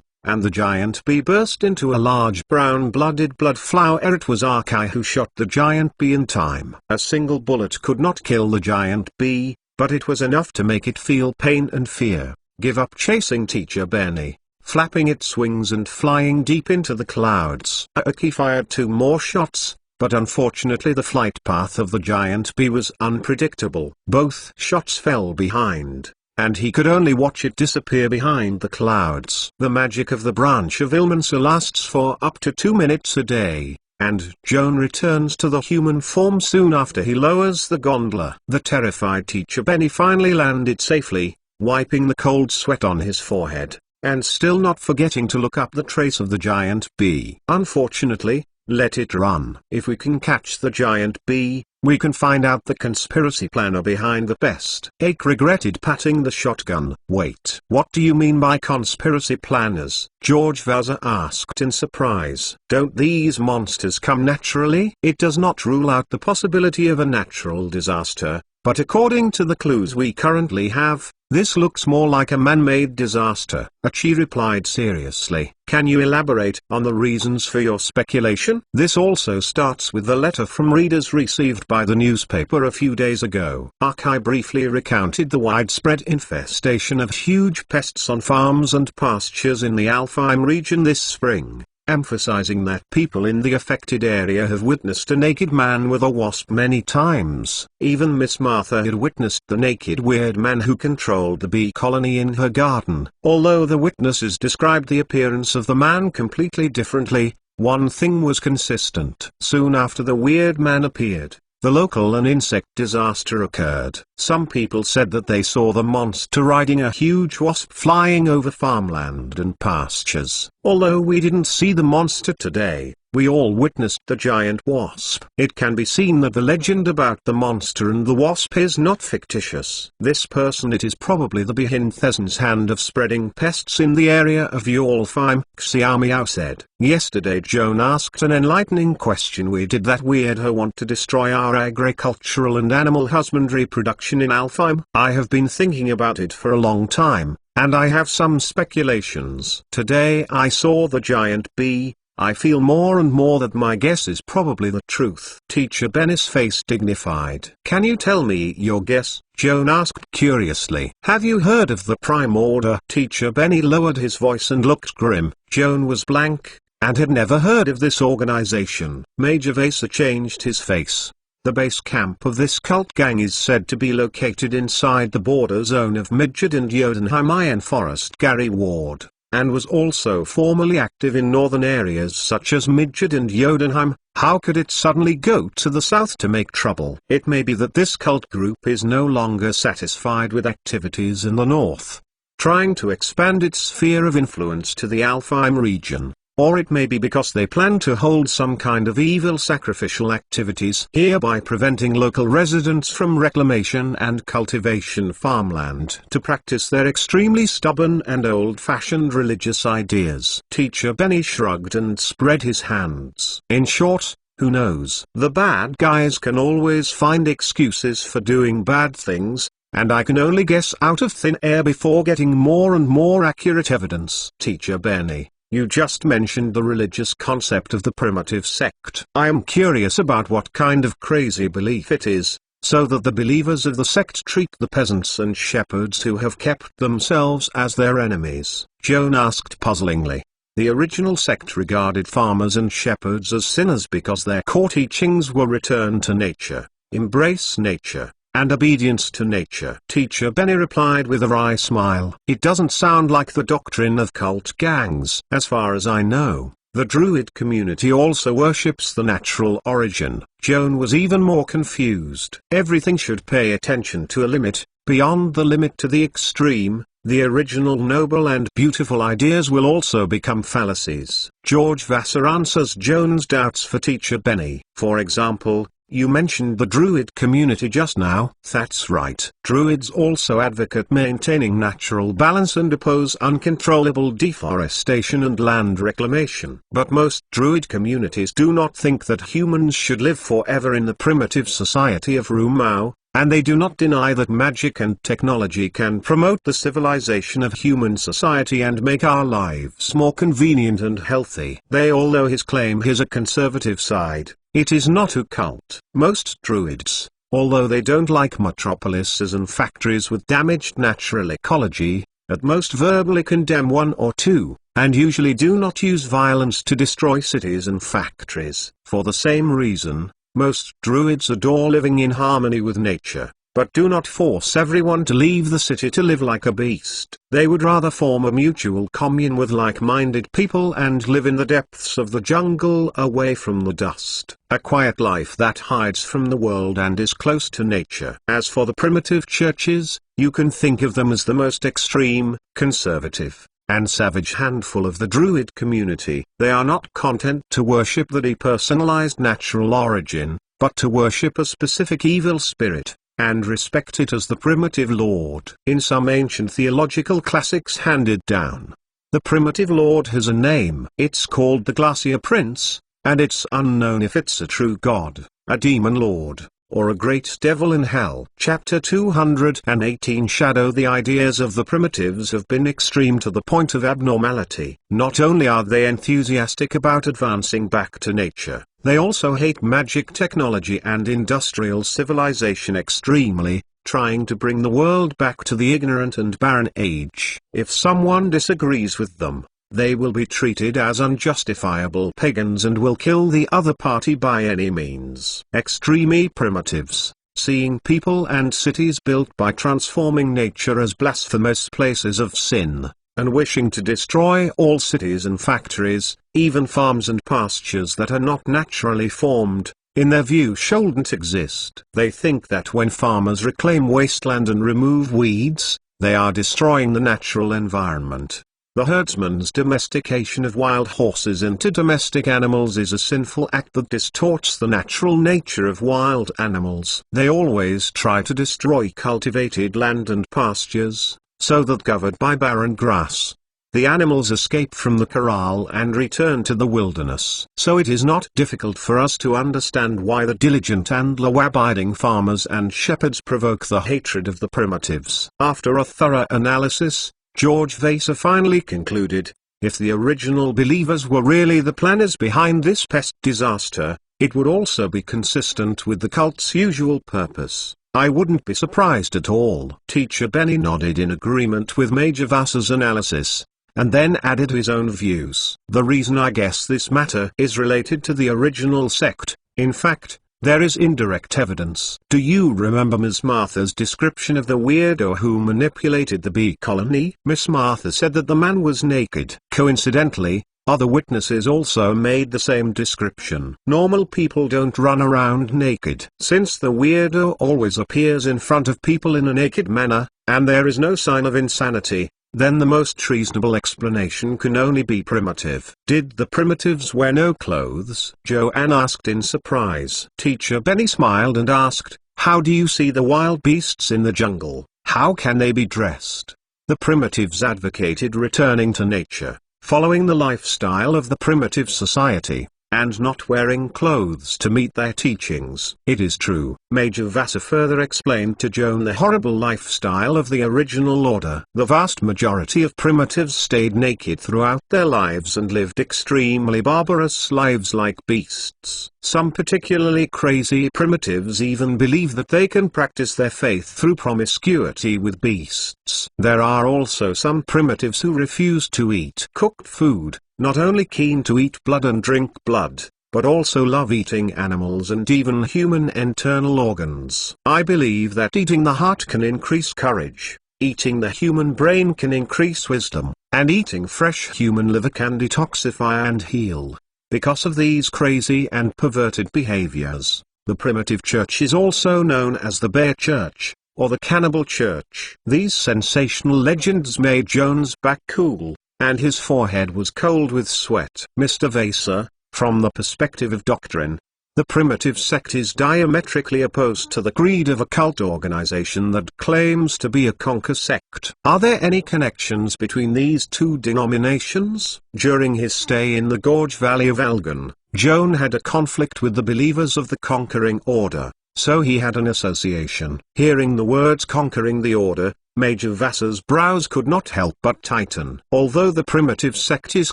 and the giant bee burst into a large brown-blooded blood flower. It was Arkai who shot the giant bee in time. A single bullet could not kill the giant bee, but it was enough to make it feel pain and fear, give up chasing Teacher Benny, flapping its wings and flying deep into the clouds. Arkai fired 2 more shots, but unfortunately the flight path of the giant bee was unpredictable. Both shots fell behind, and he could only watch it disappear behind the clouds. The magic of the branch of Ilmansa lasts for up to 2 minutes a day, and Joan returns to the human form soon after he lowers the gondola. The terrified Teacher Benny finally landed safely, wiping the cold sweat on his forehead, and still not forgetting to look up the trace of the giant bee. Unfortunately, let it run. If we can catch the giant bee, we can find out the conspiracy planner behind the pest. Ake regretted patting the shotgun. Wait, what do you mean by conspiracy planners? George Vaza asked in surprise. Don't these monsters come naturally? It does not rule out the possibility of a natural disaster, but according to the clues we currently have, this looks more like a man-made disaster. Achi replied seriously. Can you elaborate on the reasons for your speculation? This also starts with the letter from readers received by the newspaper a few days ago. Arkai briefly recounted the widespread infestation of huge pests on farms and pastures in the Alfheim region this spring, emphasizing that people in the affected area have witnessed a naked man with a wasp many times. Even Miss Martha had witnessed the naked weird man who controlled the bee colony in her garden. Although the witnesses described the appearance of the man completely differently, one thing was consistent. Soon after the weird man appeared, the local and insect disaster occurred. Some people said that they saw the monster riding a huge wasp flying over farmland and pastures. Although we didn't see the monster today, we all witnessed the giant wasp. It can be seen that the legend about the monster and the wasp is not fictitious. This person, it is probably the Behinthesen's hand of spreading pests in the area of Yalfheim, Xiaomiao said. Yesterday Joan asked an enlightening question. Did that weirdo want to destroy our agricultural and animal husbandry production in Alfheim? I have been thinking about it for a long time, and I have some speculations. Today I saw the giant bee. I feel more and more that my guess is probably the truth. Teacher Benny's face dignified. Can you tell me your guess? Joan asked curiously. Have you heard of the Prime Order? Teacher Benny lowered his voice and looked grim. Joan was blank, and had never heard of this organization. Major Vasa changed his face. The base camp of this cult gang is said to be located inside the border zone of Midgard and Jotunheim Iron Forest Gary Ward, and was also formerly active in northern areas such as Midgard and Jotunheim. How could it suddenly go to the south to make trouble? It may be that this cult group is no longer satisfied with activities in the north, trying to expand its sphere of influence to the Alfheim region. Or it may be because they plan to hold some kind of evil sacrificial activities, hereby preventing local residents from reclamation and cultivation farmland to practice their extremely stubborn and old-fashioned religious ideas. Teacher Benny shrugged and spread his hands. In short, who knows? The bad guys can always find excuses for doing bad things, and I can only guess out of thin air before getting more and more accurate evidence. Teacher Benny, you just mentioned the religious concept of the primitive sect. I am curious about what kind of crazy belief it is, so that the believers of the sect treat the peasants and shepherds who have kept themselves as their enemies. Joan asked puzzlingly. The original sect regarded farmers and shepherds as sinners because their core teachings were return to nature, embrace nature, and obedience to nature. Teacher Benny replied with a wry smile. It doesn't sound like the doctrine of cult gangs. As far as I know, the Druid community also worships the natural origin. Joan was even more confused. Everything should pay attention to a limit. Beyond the limit to the extreme, the original noble and beautiful ideas will also become fallacies. George Vassar answers Joan's doubts for Teacher Benny. For example, you mentioned the Druid community just now. That's right. Druids also advocate maintaining natural balance and oppose uncontrollable deforestation and land reclamation. But most Druid communities do not think that humans should live forever in the primitive society of Rumau, and they do not deny that magic and technology can promote the civilization of human society and make our lives more convenient and healthy. Although his claim has a conservative side, it is not occult. Most druids, although they don't like metropolises and factories with damaged natural ecology, at most verbally condemn one or two, and usually do not use violence to destroy cities and factories. For the same reason, most druids adore living in harmony with nature, but do not force everyone to leave the city to live like a beast. They would rather form a mutual commune with like-minded people and live in the depths of the jungle away from the dust. A quiet life that hides from the world and is close to nature. As for the primitive churches, you can think of them as the most extreme, conservative, and savage handful of the druid community. They are not content to worship the depersonalized natural origin, but to worship a specific evil spirit, and respect it as the primitive lord. In some ancient theological classics handed down, the primitive lord has a name. It's called the Glacier Prince, and it's unknown if it's a true god, a demon lord, or a great devil in hell. Chapter 218. Shadow. The ideas of the primitives have been extreme to the point of abnormality. Not only are they enthusiastic about advancing back to nature, they also hate magic, technology and industrial civilization extremely, trying to bring the world back to the ignorant and barren age. If someone disagrees with them, they will be treated as unjustifiable pagans and will kill the other party by any means. Extreme primitives, seeing people and cities built by transforming nature as blasphemous places of sin, and wishing to destroy all cities and factories, even farms and pastures that are not naturally formed, in their view shouldn't exist. They think that when farmers reclaim wasteland and remove weeds, they are destroying the natural environment. The herdsman's domestication of wild horses into domestic animals is a sinful act that distorts the natural nature of wild animals. They always try to destroy cultivated land and pastures, so that covered by barren grass, the animals escape from the corral and return to the wilderness. So it is not difficult for us to understand why the diligent and law-abiding farmers and shepherds provoke the hatred of the primitives. After a thorough analysis, George Vaser finally concluded, if the original believers were really the planners behind this pest disaster, it would also be consistent with the cult's usual purpose. I wouldn't be surprised at all. Teacher Benny nodded in agreement with Mage Vaser's analysis, and then added his own views. The reason I guess this matter is related to the original sect, in fact, there is indirect evidence. Do you remember Miss Martha's description of the weirdo who manipulated the bee colony? Miss Martha said that the man was naked. Coincidentally, other witnesses also made the same description. Normal people don't run around naked. Since the weirdo always appears in front of people in a naked manner, and there is no sign of insanity, then the most reasonable explanation can only be primitive. Did the primitives wear no clothes? Joanne asked in surprise. Teacher Benny smiled and asked, how do you see the wild beasts in the jungle? How can they be dressed? The primitives advocated returning to nature, following the lifestyle of the primitive society, and not wearing clothes to meet their teachings. It is true. Mage Vaser further explained to Joan the horrible lifestyle of the original order. The vast majority of primitives stayed naked throughout their lives and lived extremely barbarous lives like beasts. Some particularly crazy primitives even believe that they can practice their faith through promiscuity with beasts. There are also some primitives who refuse to eat cooked food, not only keen to eat blood and drink blood, but also love eating animals and even human internal organs. I believe that eating the heart can increase courage, eating the human brain can increase wisdom, and eating fresh human liver can detoxify and heal. Because of these crazy and perverted behaviors, the primitive church is also known as the Bear Church, or the Cannibal Church. These sensational legends made Joan's back cool, and his forehead was cold with sweat. Mr. Vaser, from the perspective of doctrine, the primitive sect is diametrically opposed to the creed of a cult organization that claims to be a conquer sect. Are there any connections between these two denominations? During his stay in the Gorge Valley of Algon, Joan had a conflict with the believers of the conquering order. so he had an association. Hearing the words conquering the order, Major Vasa's brows could not help but tighten. Although the primitive sect is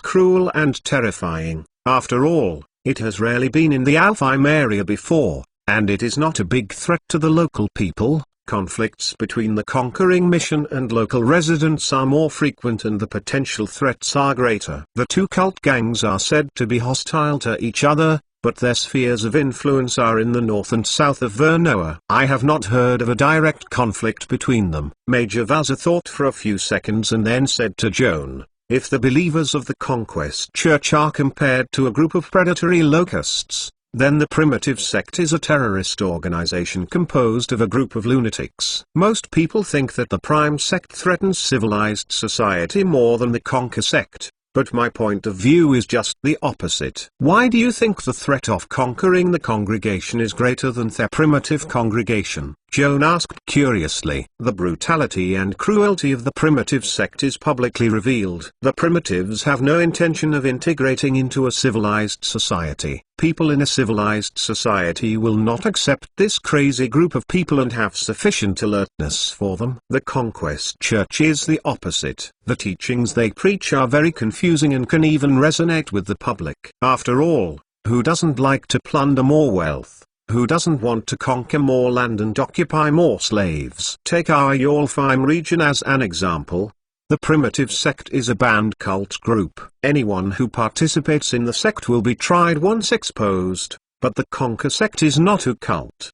cruel and terrifying, after all, it has rarely been in the Alfheim area before, and it is not a big threat to the local people. Conflicts between the conquering mission and local residents are more frequent and the potential threats are greater. The two cult gangs are said to be hostile to each other, but their spheres of influence are in the north and south of Vernoa. I have not heard of a direct conflict between them. Major Vasa thought for a few seconds and then said to Joan, if the believers of the Conquest Church are compared to a group of predatory locusts, then the primitive sect is a terrorist organization composed of a group of lunatics. Most people think that the prime sect threatens civilized society more than the conquer sect, but my point of view is just the opposite. Why do you think the threat of conquering the congregation is greater than their primitive congregation? Joan asked curiously. The brutality and cruelty of the primitive sect is publicly revealed. The primitives have no intention of integrating into a civilized society. People in a civilized society will not accept this crazy group of people and have sufficient alertness for them. The Conquest Church is the opposite. The teachings they preach are very confusing and can even resonate with the public. After all, who doesn't like to plunder more wealth? Who doesn't want to conquer more land and occupy more slaves? Take our Alfheim region as an example. The primitive sect is a banned cult group. Anyone who participates in the sect will be tried once exposed, but the conquer sect is not a cult.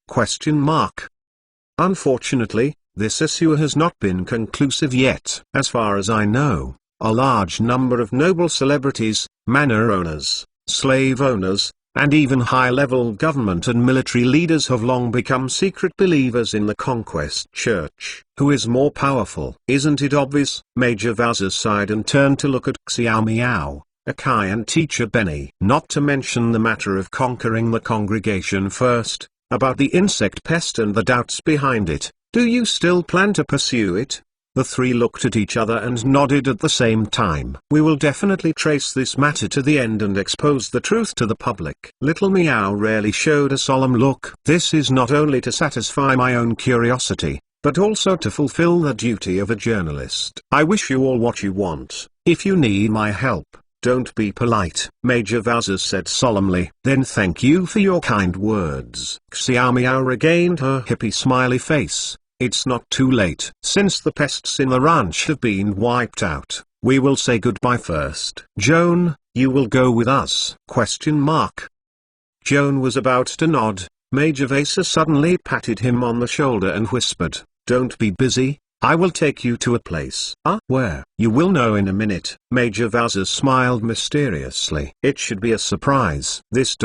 Unfortunately, this issue has not been conclusive yet. As far as I know, a large number of noble celebrities, manor owners, slave owners, and even high-level government and military leaders have long become secret believers in the Conquest Church. Who is more powerful? Isn't it obvious? Major Vasa sighed and turned to look at Xiao Miao, Akai and teacher Benny. Not to mention the matter of conquering the congregation first, about the insect pest and the doubts behind it. Do you still plan to pursue it? The three looked at each other and nodded at the same time. We will definitely trace this matter to the end and expose the truth to the public. Little Meow rarely showed a solemn look. This is not only to satisfy my own curiosity, but also to fulfill the duty of a journalist. I wish you all what you want. If you need my help, don't be polite, Major Vasa said solemnly. Then thank you for your kind words. Xiao Miao regained her hippie smiley face. It's not too late. Since the pests in the ranch have been wiped out, we will say goodbye first. Joan, you will go with us? Joan was about to nod. Major Vasa suddenly patted him on the shoulder and whispered, don't be busy, I will take you to a place. Where? You will know in a minute. Major Vasa smiled mysteriously. It should be a surprise. Okay.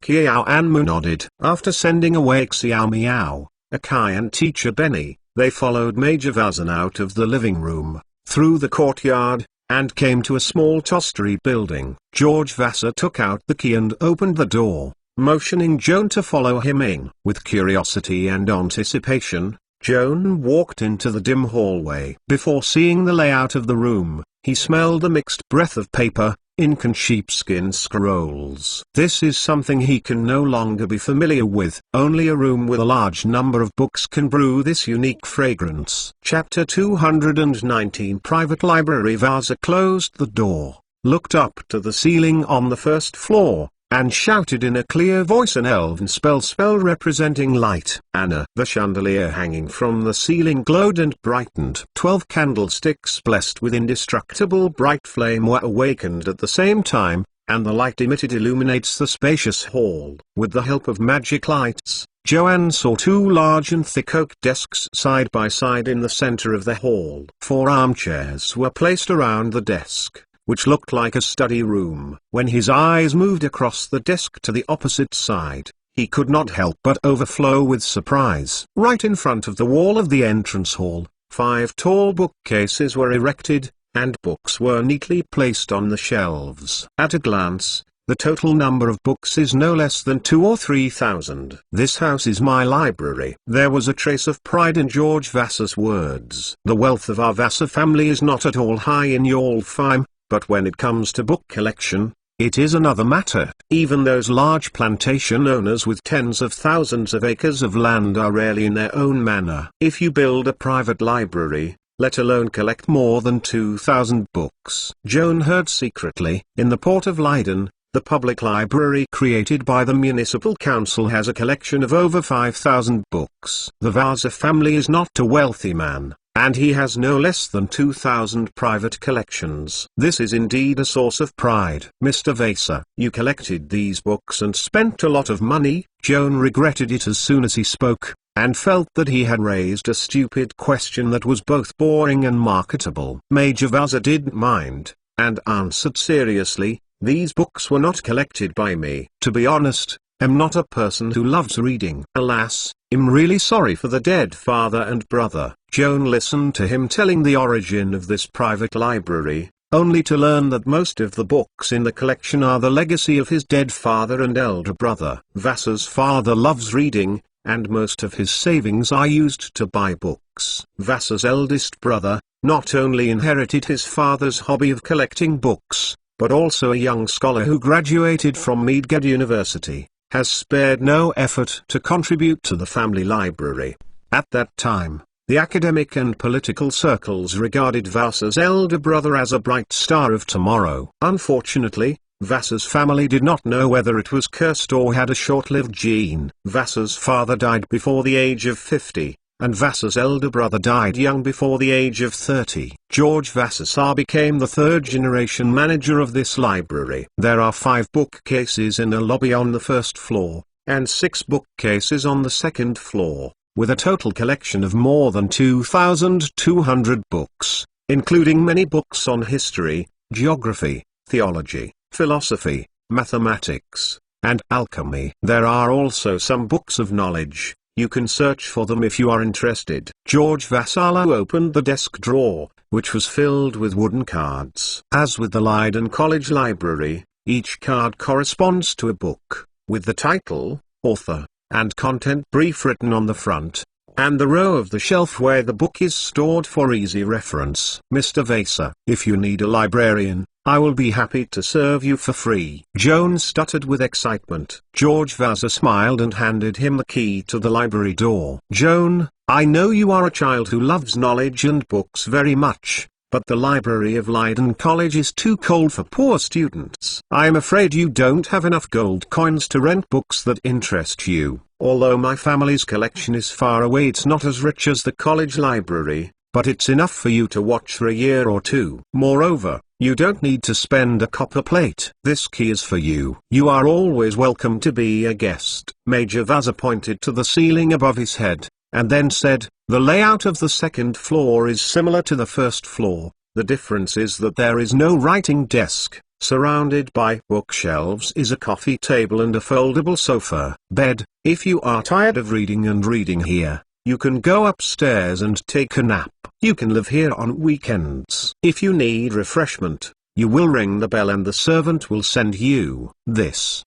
Xiao Anmu nodded. After sending away Xiao Miao, Akai and teacher Benny, they followed Major Vasa out of the living room, through the courtyard, and came to a small tostery building. George Vasa took out the key and opened the door, motioning Joan to follow him in. With curiosity and anticipation, Joan walked into the dim hallway. Before seeing the layout of the room, he smelled the mixed breath of paper, ink and sheepskin scrolls. This is something he can no longer be familiar with. Only a room with a large number of books can brew this unique fragrance. Chapter 219 Private Library. Vasa closed the door, looked up to the ceiling on the first floor, and shouted in a clear voice an elven spell representing light. Anna. The chandelier hanging from the ceiling glowed and brightened. 12 candlesticks blessed with indestructible bright flame were awakened at the same time, and the light emitted illuminates the spacious hall. With the help of magic lights, Joanne saw 2 large and thick oak desks side by side in the center of the hall. 4 armchairs were placed around the desk, which looked like a study room. When his eyes moved across the desk to the opposite side, he could not help but overflow with surprise. Right in front of the wall of the entrance hall, 5 tall bookcases were erected, and books were neatly placed on the shelves. At a glance, the total number of books is no less than 2,000 or 3,000. This house is my library. There was a trace of pride in George Vasa's words. The wealth of our Vasa family is not at all high in Alfheim, but when it comes to book collection, it is another matter. Even those large plantation owners with tens of thousands of acres of land are rarely in their own manor. If you build a private library, let alone collect more than 2,000 books. Joan heard secretly, in the port of Leiden, the public library created by the municipal council has a collection of over 5,000 books. The Vasa family is not a wealthy man, and he has no less than 2,000 private collections. This is indeed a source of pride. Mr. Vasa, you collected these books and spent a lot of money. Joan regretted it as soon as he spoke, and felt that he had raised a stupid question that was both boring and marketable. Major Vasa didn't mind, and answered seriously, these books were not collected by me. To be honest, I'm not a person who loves reading. Alas, I'm really sorry for the dead father and brother. Joan listened to him telling the origin of this private library, only to learn that most of the books in the collection are the legacy of his dead father and elder brother. Vasa's father loves reading, and most of his savings are used to buy books. Vasa's eldest brother, not only inherited his father's hobby of collecting books, but also a young scholar who graduated from Mage Joan University, has spared no effort to contribute to the family library. At that time, the academic and political circles regarded Vasa's elder brother as a bright star of tomorrow. Unfortunately, Vasa's family did not know whether it was cursed or had a short-lived gene. Vasa's father died before the age of 50. And Vasa's elder brother died young before the age of 30. George Vasa became the third-generation manager of this library. There are 5 bookcases in a lobby on the first floor, and 6 bookcases on the second floor, with a total collection of more than 2,200 books, including many books on history, geography, theology, philosophy, mathematics, and alchemy. There are also some books of knowledge. You can search for them if you are interested. George Vassallo opened the desk drawer, which was filled with wooden cards. As with the Leiden College Library, each card corresponds to a book, with the title, author, and content brief written on the front, and the row of the shelf where the book is stored for easy reference. Mr. Vasa, if you need a librarian, I will be happy to serve you for free. Joan stuttered with excitement. George Vasa smiled and handed him the key to the library door. Joan, I know you are a child who loves knowledge and books very much, but the library of Leiden College is too cold for poor students. I am afraid you don't have enough gold coins to rent books that interest you. Although my family's collection is far away, it's not as rich as the college library, but it's enough for you to watch for a year or two. Moreover, you don't need to spend a copper plate. This key is for you. You are always welcome to be a guest. Major Vasa pointed to the ceiling above his head, and then said, the layout of the second floor is similar to the first floor. The difference is that there is no writing desk. Surrounded by bookshelves is a coffee table and a foldable sofa. Bed. If you are tired of reading and reading here, you can go upstairs and take a nap. You can live here on weekends. If you need refreshment, you will ring the bell and the servant will send you this.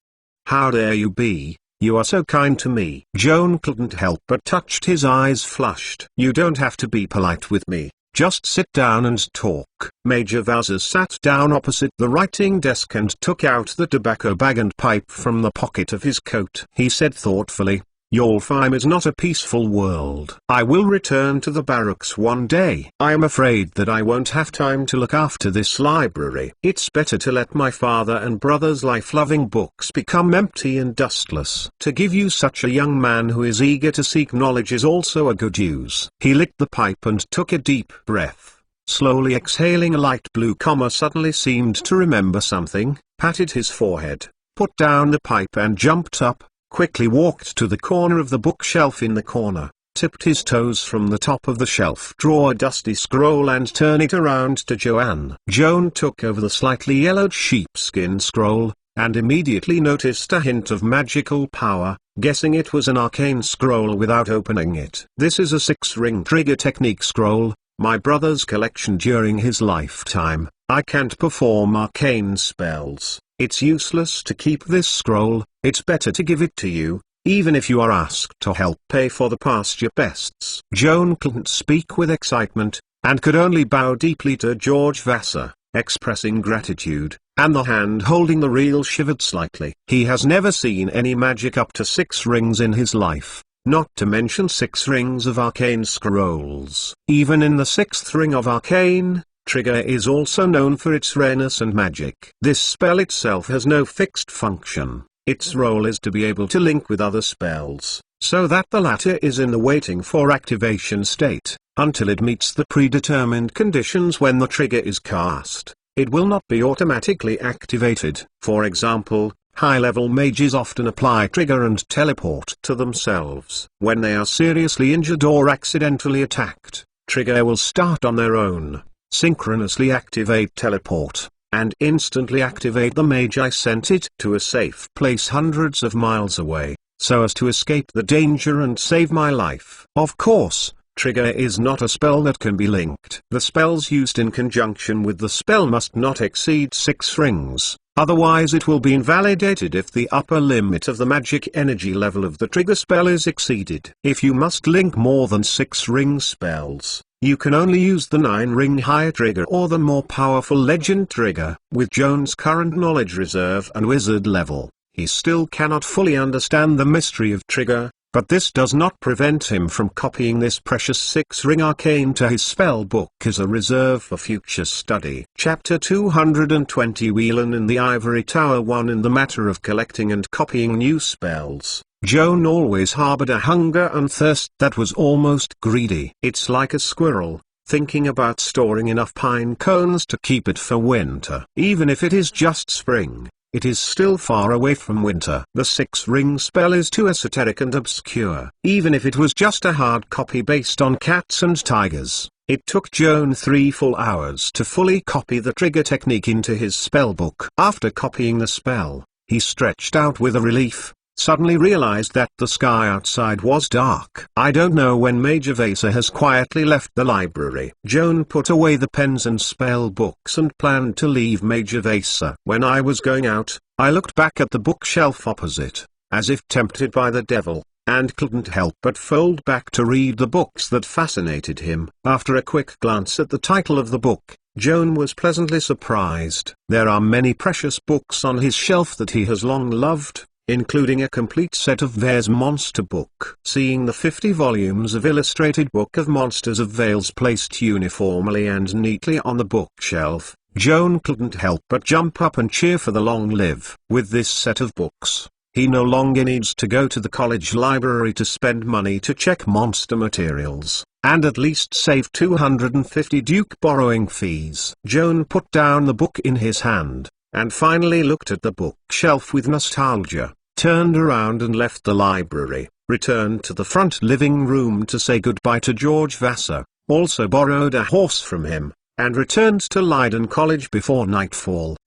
How dare you be? You are so kind to me. Joan couldn't help but touched his eyes flushed. You don't have to be polite with me. Just sit down and talk. Major Vasa sat down opposite the writing desk and took out the tobacco bag and pipe from the pocket of his coat. He said thoughtfully, Yolfheim is not a peaceful world. I will return to the barracks one day. I am afraid that I won't have time to look after this library. It's better to let my father and brother's life-loving books become empty and dustless. To give you such a young man who is eager to seek knowledge is also a good use. He lit the pipe and took a deep breath. Slowly exhaling a light blue comma, suddenly seemed to remember something, patted his forehead, put down the pipe and jumped up. Quickly walked to the corner of the bookshelf in the corner, tipped his toes from the top of the shelf, draw a dusty scroll and turn it around to Joanne. Joan took over the slightly yellowed sheepskin scroll, and immediately noticed a hint of magical power, guessing it was an arcane scroll without opening it. This is a 6-ring trigger technique scroll, my brother's collection during his lifetime. I can't perform arcane spells. It's useless to keep this scroll, it's better to give it to you, even if you are asked to help pay for the pasture pests. Joan couldn't speak with excitement, and could only bow deeply to George Vasa. expressing gratitude, and the hand holding the reel shivered slightly. He has never seen any magic up to 6 rings in his life, not to mention 6 rings of arcane scrolls. Even in the 6th ring of arcane, Trigger is also known for its rareness and magic. This spell itself has no fixed function. Its role is to be able to link with other spells, so that the latter is in the waiting for activation state, until it meets the predetermined conditions. When the trigger is cast, it will not be automatically activated. For example, high-level mages often apply trigger and teleport to themselves. When they are seriously injured or accidentally attacked, trigger will start on their own, synchronously activate teleport, and instantly activate the mage I sent it to a safe place hundreds of miles away, so as to escape the danger and save my life. Of course, trigger is not a spell that can be linked. The spells used in conjunction with the spell must not exceed 6 rings, otherwise it will be invalidated if the upper limit of the magic energy level of the trigger spell is exceeded. If you must link more than 6 ring spells, you can only use the 9-ring higher trigger or the more powerful legend trigger. With Joan's current knowledge reserve and wizard level, he still cannot fully understand the mystery of trigger, but this does not prevent him from copying this precious 6-ring arcane to his spell book as a reserve for future study. Chapter 220 Whelan in the Ivory Tower 1. In the matter of collecting and copying new spells, Joan always harbored a hunger and thirst that was almost greedy. It's like a squirrel, thinking about storing enough pine cones to keep it for winter. Even if it is just spring, it is still far away from winter. The 6-ring spell is too esoteric and obscure. Even if it was just a hard copy based on cats and tigers, it took Joan 3 full hours to fully copy the trigger technique into his spellbook. After copying the spell, he stretched out with a relief, suddenly realized that the sky outside was dark. I don't know when Major Vasa has quietly left the library. Joan put away the pens and spell books and planned to leave Major Vasa. When I was going out, I looked back at the bookshelf opposite, as if tempted by the devil, and couldn't help but fold back to read the books that fascinated him. After a quick glance at the title of the book, Joan was pleasantly surprised. There are many precious books on his shelf that he has long loved, including a complete set of Vare's Monster Book. Seeing the 50 volumes of Illustrated Book of Monsters of Vales placed uniformly and neatly on the bookshelf, Joan couldn't help but jump up and cheer for the long live. With this set of books, he no longer needs to go to the college library to spend money to check monster materials, and at least save 250 Duke borrowing fees. Joan put down the book in his hand, and finally looked at the bookshelf with nostalgia, turned around and left the library, returned to the front living room to say goodbye to George Vassar, also borrowed a horse from him, and returned to Leiden College before nightfall.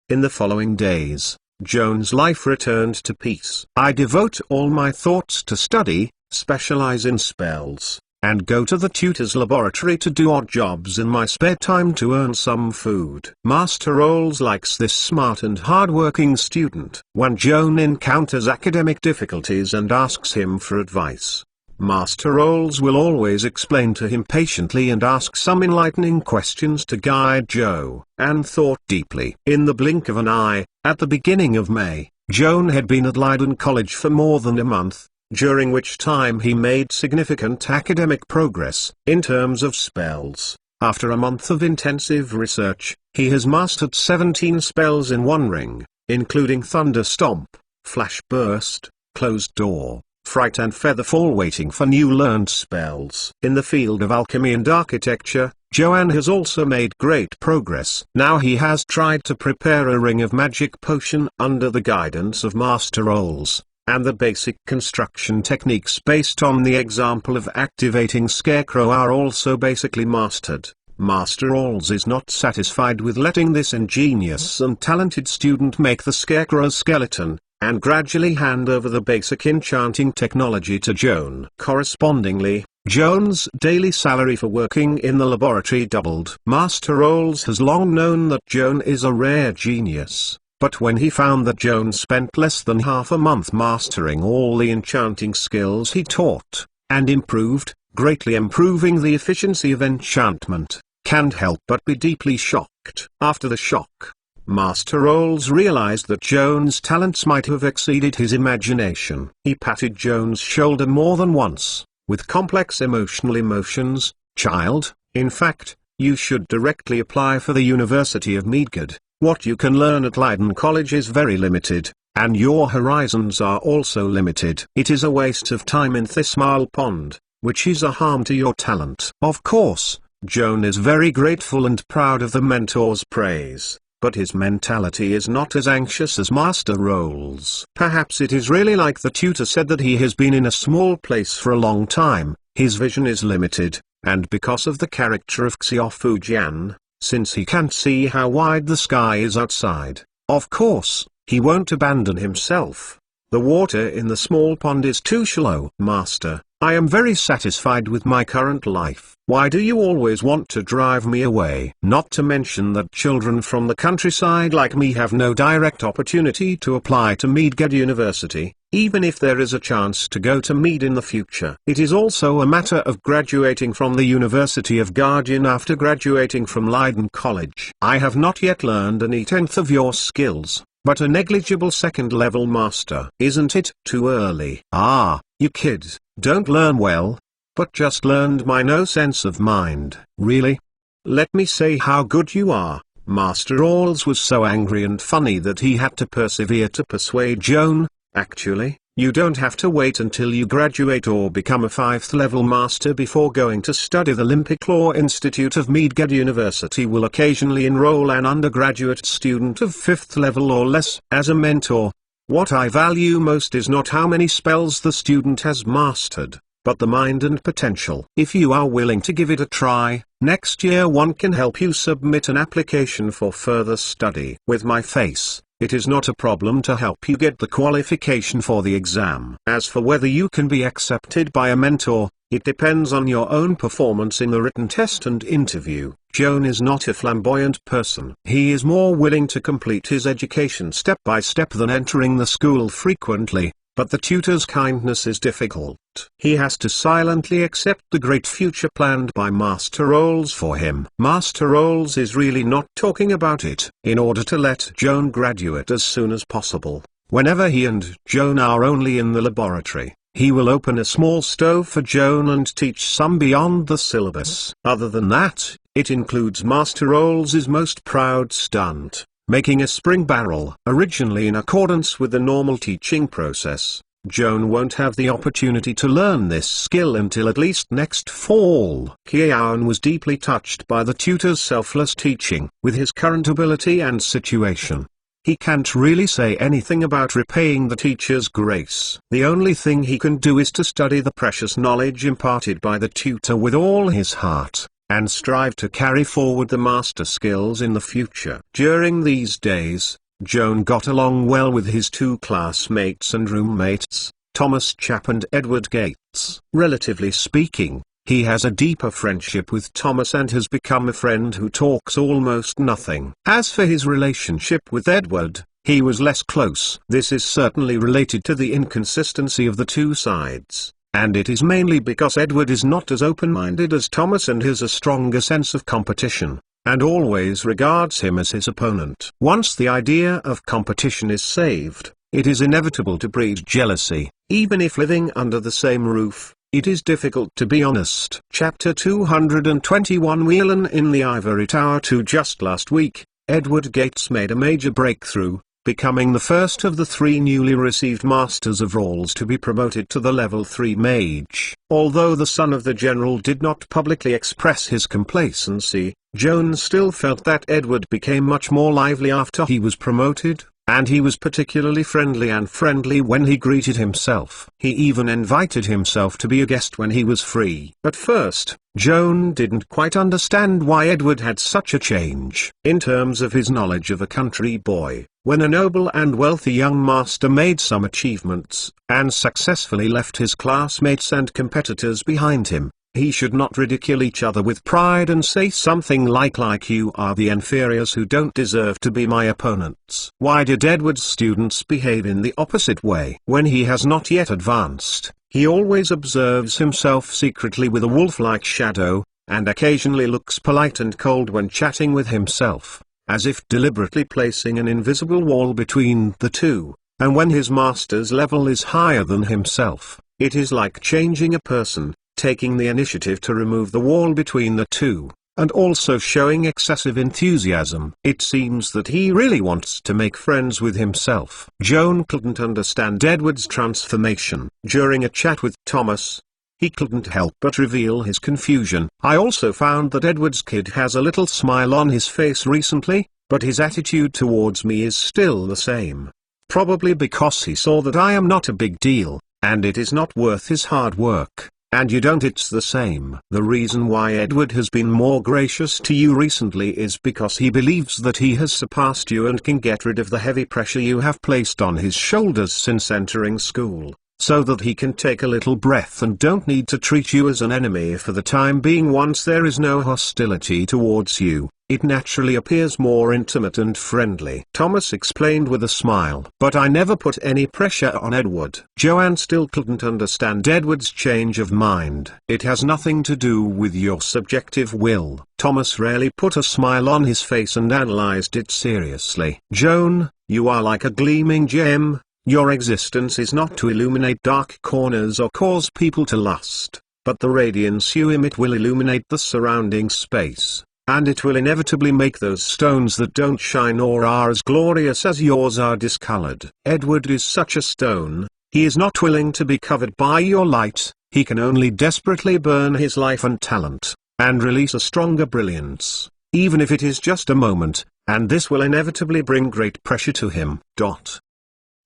In the following days, Joan's life returned to peace. I devote all my thoughts to study, specialize in spells, and go to the tutor's laboratory to do odd jobs in my spare time to earn some food. Master Rolls likes this smart and hard-working student. When Joan encounters academic difficulties and asks him for advice, Master Rolls will always explain to him patiently and ask some enlightening questions to guide Joan thought deeply. In the blink of an eye, at the beginning of May, Joan had been at Leiden College for more than a month, during which time he made significant academic progress. In terms of spells, after a month of intensive research, he has mastered 17 spells in 1 ring, including Thunder Stomp, Flash Burst, Closed Door, Fright and Featherfall, waiting for new learned spells. In the field of alchemy and architecture, Joan has also made great progress. Now he has tried to prepare a ring of magic potion under the guidance of Master Rolls, and the basic construction techniques based on the example of activating Scarecrow are also basically mastered. Master Rolls is not satisfied with letting this ingenious and talented student make the Scarecrow skeleton, and gradually hand over the basic enchanting technology to Joan. Correspondingly, Joan's daily salary for working in the laboratory doubled. Master Rolls has long known that Joan is a rare genius, but when he found that Joan spent less than half a month mastering all the enchanting skills he taught, and improved, greatly improving the efficiency of enchantment, can't help but be deeply shocked. After the shock, Master Rolls realized that Joan's talents might have exceeded his imagination. He patted Joan's shoulder more than once, with complex emotions. "Child, in fact, you should directly apply for the University of Midgard. What you can learn at Leiden College is very limited, and your horizons are also limited. It is a waste of time in Thismile Pond, which is a harm to your talent." Of course, Joan is very grateful and proud of the mentor's praise, but his mentality is not as anxious as Master Rolls. Perhaps it is really like the tutor said, that he has been in a small place for a long time, his vision is limited, and because of the character of Xiaofu-jian, since he can't see how wide the sky is outside, of course, he won't abandon himself. The water in the small pond is too shallow. "Master, I am very satisfied with my current life. Why do you always want to drive me away?" Not to mention that children from the countryside like me have no direct opportunity to apply to Midgard University, even if there is a chance to go to Mead in the future. It is also a matter of graduating from the University of Guardian after graduating from Leiden College. I have not yet learned any tenth of your skills, but a negligible second-level master. Isn't it too early? "Ah, you kids, don't learn well, but just learned my no sense of mind." "Really? Let me say how good you are." Master Rolls was so angry and funny that he had to persevere to persuade Joan. "Actually, you don't have to wait until you graduate or become a 5th level master before going to study. The Olympic Law Institute of Midgard University will occasionally enroll an undergraduate student of 5th level or less. As a mentor, what I value most is not how many spells the student has mastered, but the mind and potential. If you are willing to give it a try, next year one can help you submit an application for further study. With my face, it is not a problem to help you get the qualification for the exam. As for whether you can be accepted by a mentor, it depends on your own performance in the written test and interview. Joan is not a flamboyant person. He is more willing to complete his education step by step than entering the school frequently, but the tutor's kindness is difficult. He has to silently accept the great future planned by Master Rolls for him. Master Rolls is really not talking about it. In order to let Joan graduate as soon as possible, whenever he and Joan are only in the laboratory, he will open a small stove for Joan and teach some beyond the syllabus. Other than that, it includes Master Rolls' most proud stunt, making a spring barrel. Originally in accordance with the normal teaching process, Joan won't have the opportunity to learn this skill until at least next fall. Qian was deeply touched by the tutor's selfless teaching. With his current ability and situation, he can't really say anything about repaying the teacher's grace. The only thing he can do is to study the precious knowledge imparted by the tutor with all his heart, and strive to carry forward the master skills in the future. During these days, Joan got along well with his 2 classmates and roommates, Thomas Chapp and Edward Gates. Relatively speaking, he has a deeper friendship with Thomas and has become a friend who talks almost nothing. As for his relationship with Edward, he was less close. This is certainly related to the inconsistency of the 2 sides, and it is mainly because Edward is not as open-minded as Thomas and has a stronger sense of competition, and always regards him as his opponent. Once the idea of competition is saved, it is inevitable to breed jealousy. Even if living under the same roof, it is difficult to be honest. Chapter 221 Whelan in the Ivory Tower 2. Just last week, Edward Gates made a major breakthrough, becoming the first of the 3 newly received Masters of Rolls to be promoted to the level 3 mage. Although the son of the general did not publicly express his complacency, Joan still felt that Edward became much more lively after he was promoted, and he was particularly friendly when he greeted himself. He even invited himself to be a guest when he was free. At first, Joan didn't quite understand why Edward had such a change. In terms of his knowledge of a country boy, when a noble and wealthy young master made some achievements, and successfully left his classmates and competitors behind him, he should not ridicule each other with pride and say something like "you are the inferiors who don't deserve to be my opponents." Why did Edward's students behave in the opposite way? When he has not yet advanced, he always observes himself secretly with a wolf-like shadow, and occasionally looks polite and cold when chatting with himself, as if deliberately placing an invisible wall between the two. And when his master's level is higher than himself, it is like changing a person, taking the initiative to remove the wall between the two, and also showing excessive enthusiasm. It seems that he really wants to make friends with himself. Joan couldn't understand Edward's transformation. During a chat with Thomas, he couldn't help but reveal his confusion. I also found that Edward's kid has a little smile on his face recently, but his attitude towards me is still the same. Probably because he saw that I am not a big deal, and it is not worth his hard work, and you don't. It's the same. The reason why Edward has been more gracious to you recently is because he believes that he has surpassed you and can get rid of the heavy pressure you have placed on his shoulders since entering school, so that he can take a little breath and don't need to treat you as an enemy for the time being. Once there is no hostility towards you, it naturally appears more intimate and friendly. Thomas explained with a smile. But I never put any pressure on Edward. Joanne still couldn't understand Edward's change of mind. It has nothing to do with your subjective will. Thomas rarely put a smile on his face and analyzed it seriously. Joan, you are like a gleaming gem. Your existence is not to illuminate dark corners or cause people to lust, but the radiance you emit will illuminate the surrounding space, and it will inevitably make those stones that don't shine or are as glorious as yours are discolored. Edward is such a stone. He is not willing to be covered by your light. He can only desperately burn his life and talent, and release a stronger brilliance, even if it is just a moment, and this will inevitably bring great pressure to him.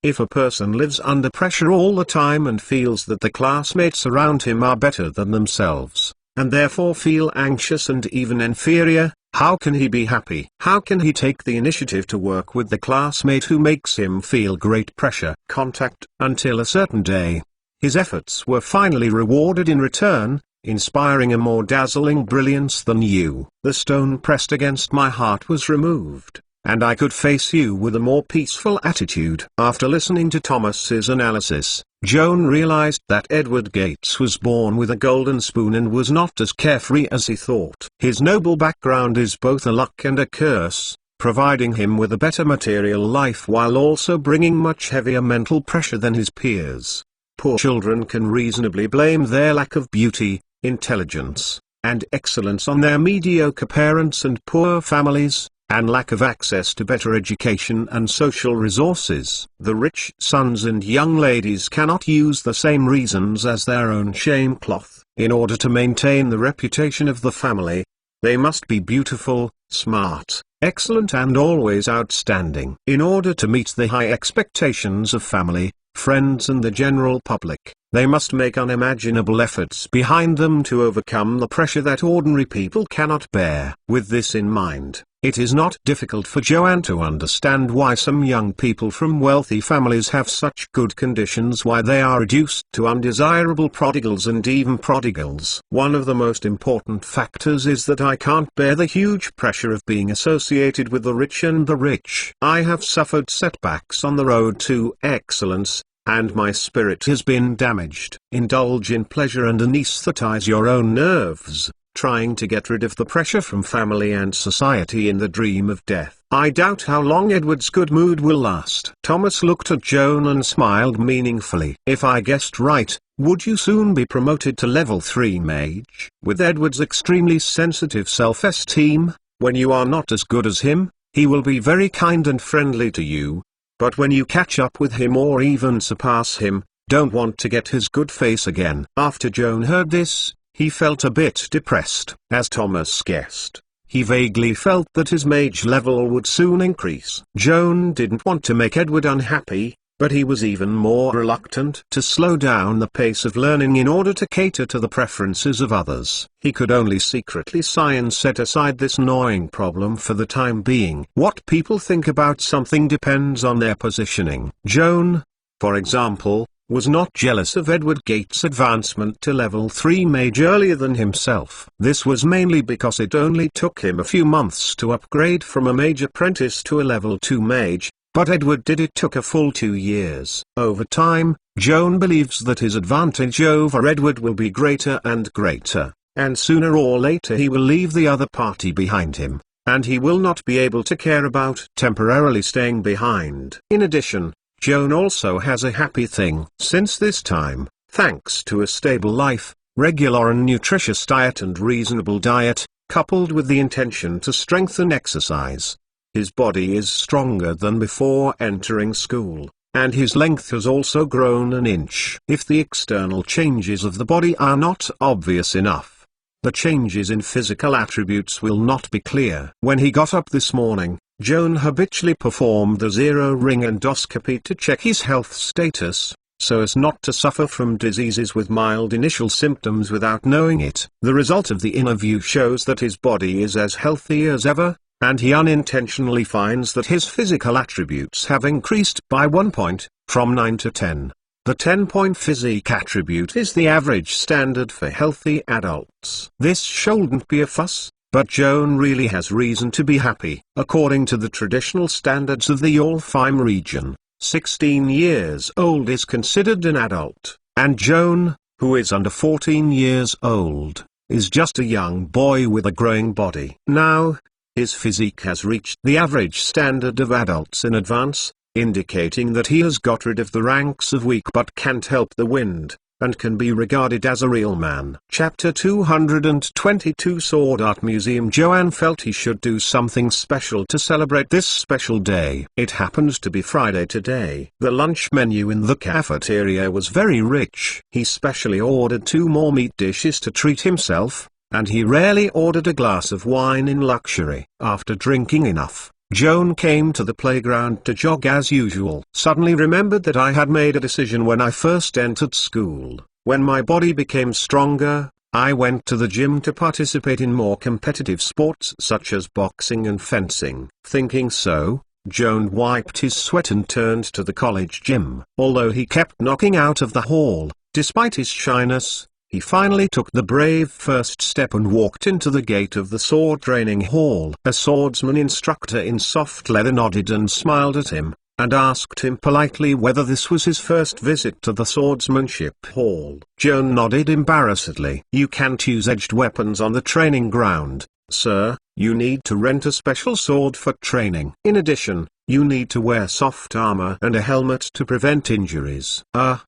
If a person lives under pressure all the time and feels that the classmates around him are better than themselves, and therefore feel anxious and even inferior, how can he be happy? How can he take the initiative to work with the classmate who makes him feel great pressure? Until a certain day, his efforts were finally rewarded in return, inspiring a more dazzling brilliance than you. The stone pressed against my heart was removed, and I could face you with a more peaceful attitude. After listening to Thomas's analysis, Joan realized that Edward Gates was born with a golden spoon and was not as carefree as he thought. His noble background is both a luck and a curse, providing him with a better material life while also bringing much heavier mental pressure than his peers. Poor children can reasonably blame their lack of beauty, intelligence, and excellence on their mediocre parents and poor families, and lack of access to better education and social resources. The rich sons and young ladies cannot use the same reasons as their own shame cloth. In order to maintain the reputation of the family, they must be beautiful, smart, excellent and always outstanding. In order to meet the high expectations of family, friends and the general public, they must make unimaginable efforts behind them to overcome the pressure that ordinary people cannot bear. With this in mind, it is not difficult for Joanne to understand why some young people from wealthy families have such good conditions, why they are reduced to undesirable prodigals and even prodigals. One of the most important factors is that I can't bear the huge pressure of being associated with the rich and the rich. I have suffered setbacks on the road to excellence, and my spirit has been damaged. Indulge in pleasure and anesthetize your own nerves, trying to get rid of the pressure from family and society in the dream of death. I doubt how long Edward's good mood will last. Thomas looked at Joan and smiled meaningfully. If I guessed right, would you soon be promoted to level 3 mage? With Edward's extremely sensitive self-esteem, when you are not as good as him, he will be very kind and friendly to you. But when you catch up with him or even surpass him, don't want to get his good face again. After Joan heard this, he felt a bit depressed. As Thomas guessed, he vaguely felt that his mage level would soon increase. Joan didn't want to make Edward unhappy, but he was even more reluctant to slow down the pace of learning in order to cater to the preferences of others. He could only secretly sigh and set aside this gnawing problem for the time being. What people think about something depends on their positioning. Joan, for example, was not jealous of Edward Gates' advancement to level 3 mage earlier than himself. This was mainly because it only took him a few months to upgrade from a mage apprentice to a level 2 mage, but Edward took a full 2 years. Over time, Joan believes that his advantage over Edward will be greater and greater. and sooner or later he will leave the other party behind him, and he will not be able to care about temporarily staying behind. In addition, Joan also has a happy thing. Since this time, thanks to a stable life, regular and nutritious diet and reasonable diet, coupled with the intention to strengthen exercise, his body is stronger than before entering school, and his length has also grown an inch. If the external changes of the body are not obvious enough, the changes in physical attributes will not be clear. When he got up this morning, Joan habitually performed the zero-ring endoscopy to check his health status, so as not to suffer from diseases with mild initial symptoms without knowing it. The result of the interview shows that his body is as healthy as ever, and he unintentionally finds that his physical attributes have increased by 1 point, from 9 to 10. The 10-point physique attribute is the average standard for healthy adults. This shouldn't be a fuss, but Joan really has reason to be happy. According to the traditional standards of the Alfheim region, 16 years old is considered an adult, and Joan, who is under 14 years old, is just a young boy with a growing body. Now, his physique has reached the average standard of adults in advance, indicating that he has got rid of the ranks of weak but can't help the wind, and can be regarded as a real man. Chapter 222 Sword Art Museum. Joan felt he should do something special to celebrate this special day. It happens to be Friday today. The lunch menu in the cafeteria was very rich. He specially ordered 2 more meat dishes to treat himself, and he rarely ordered a glass of wine in luxury. After drinking enough, Joan came to the playground to jog as usual. Suddenly remembered that I had made a decision when I first entered school. When my body became stronger, I went to the gym to participate in more competitive sports such as boxing and fencing. Thinking so, Joan wiped his sweat and turned to the college gym. Although he kept knocking out of the hall, despite his shyness, he finally took the brave first step and walked into the gate of the sword training hall. A swordsman instructor in soft leather nodded and smiled at him, and asked him politely whether this was his first visit to the swordsmanship hall. Joan nodded embarrassedly. "You can't use edged weapons on the training ground, sir. You need to rent a special sword for training. In addition, you need to wear soft armor and a helmet to prevent injuries."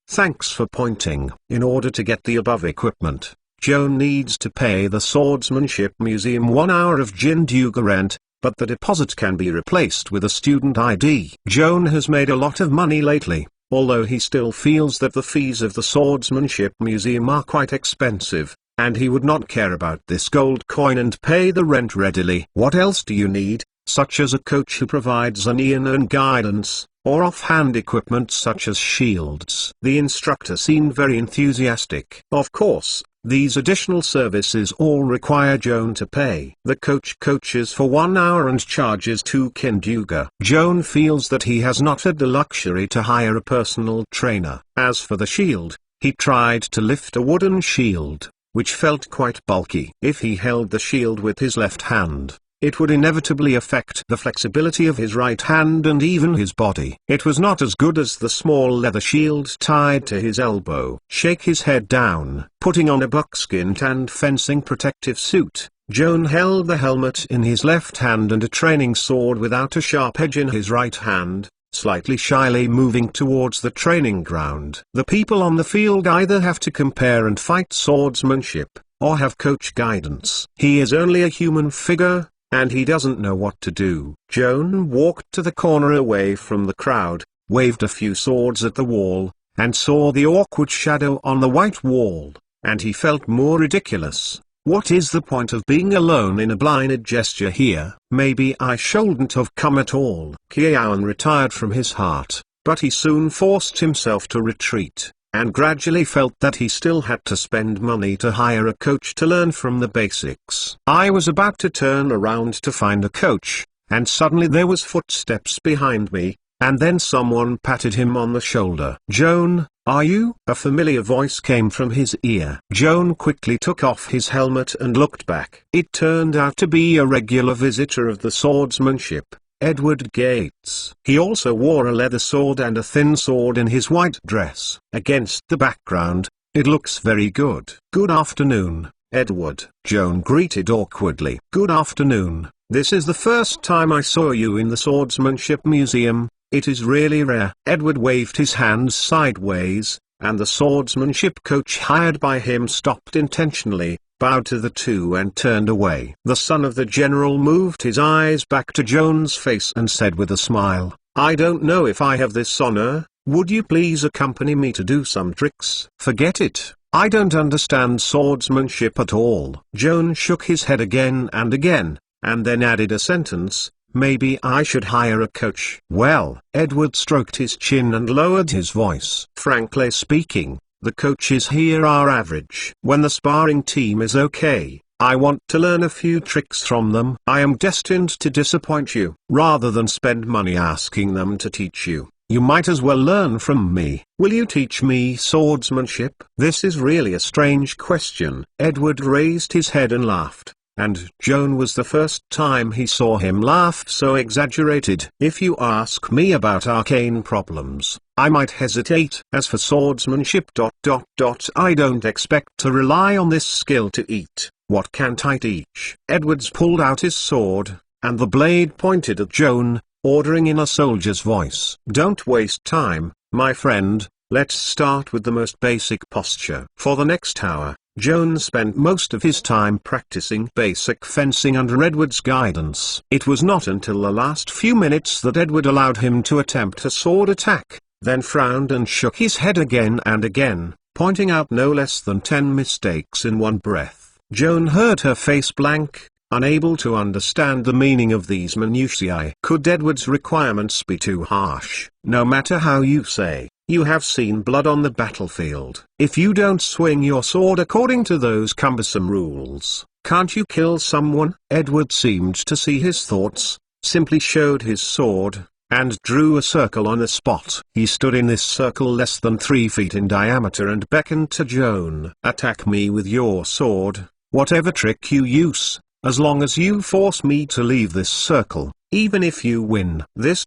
Thanks for pointing. In order to get the above equipment, Joan needs to pay the Swordsmanship Museum 1 hour of Jinduga rent, but the deposit can be replaced with a student ID. Joan has made a lot of money lately, although he still feels that the fees of the Swordsmanship Museum are quite expensive, and he would not care about this gold coin and pay the rent readily. What else do you need? Such as a coach who provides an ear and guidance, or off-hand equipment such as shields. The instructor seemed very enthusiastic. Of course, these additional services all require Joan to pay. The coach coaches for 1 hour and charges 2 Kinduga. Joan feels that he has not had the luxury to hire a personal trainer. As for the shield, he tried to lift a wooden shield, which felt quite bulky. If he held the shield with his left hand, it would inevitably affect the flexibility of his right hand and even his body. It was not as good as the small leather shield tied to his elbow. Shake his head down. Putting on a buckskin tanned fencing protective suit, Joan held the helmet in his left hand and a training sword without a sharp edge in his right hand, slightly shyly moving towards the training ground. The people on the field either have to compare and fight swordsmanship, or have coach guidance. He is only a human figure, and he doesn't know what to do. Joan walked to the corner away from the crowd, waved a few swords at the wall, and saw the awkward shadow on the white wall, and he felt more ridiculous. What is the point of being alone in a blinded gesture here? Maybe I shouldn't have come at all. Kiawan retired from his heart, but he soon forced himself to retreat, and gradually felt that he still had to spend money to hire a coach to learn from the basics. I was about to turn around to find a coach, and suddenly there was footsteps behind me, and then someone patted him on the shoulder. "Joan, are you?" A familiar voice came from his ear. Joan quickly took off his helmet and looked back. It turned out to be a regular visitor of the swordsmanship, Edward Gates. He also wore a leather sword and a thin sword in his white dress. Against the background, it looks very good. "Good afternoon, Edward. Joan greeted awkwardly. Good afternoon. This is the first time I saw you in the Swordsmanship Museum. It is really rare. Edward waved his hands sideways, and the swordsmanship coach hired by him stopped intentionally, bowed to the two and turned away. The son of the general moved his eyes back to Joan's face and said with a smile, I don't know if I have this honor. Would you please accompany me to do some tricks? Forget it. I don't understand swordsmanship at all. Joan shook his head again, and then added a sentence, maybe I should hire a coach. Well, Edward stroked his chin and lowered his voice. Frankly speaking, the coaches here are average. When the sparring team is okay, I want to learn a few tricks from them. I am destined to disappoint you. Rather than spend money asking them to teach you, you might as well learn from me. Will you teach me swordsmanship? This is really a strange question. Edward raised his head and laughed. And Joan was the first time he saw him laugh so exaggerated. If you ask me about arcane problems, I might hesitate. As for swordsmanship ... I don't expect to rely on this skill to eat. What can't I teach? Edwards pulled out his sword, and the blade pointed at Joan, ordering in a soldier's voice. Don't waste time, my friend, let's start with the most basic posture. For the next hour, Joan spent most of his time practicing basic fencing under Edward's guidance. It was not until the last few minutes that Edward allowed him to attempt a sword attack, then frowned and shook his head again and again, pointing out no less than 10 mistakes in one breath. Joan heard her face blank, unable to understand the meaning of these minutiae. Could Edward's requirements be too harsh? No matter how you say, you have seen blood on the battlefield. If you don't swing your sword according to those cumbersome rules, can't you kill someone? Edward seemed to see his thoughts, simply showed his sword, and drew a circle on the spot. He stood in this circle less than 3 feet in diameter and beckoned to Joan. Attack me with your sword, whatever trick you use, as long as you force me to leave this circle, even if you win this ...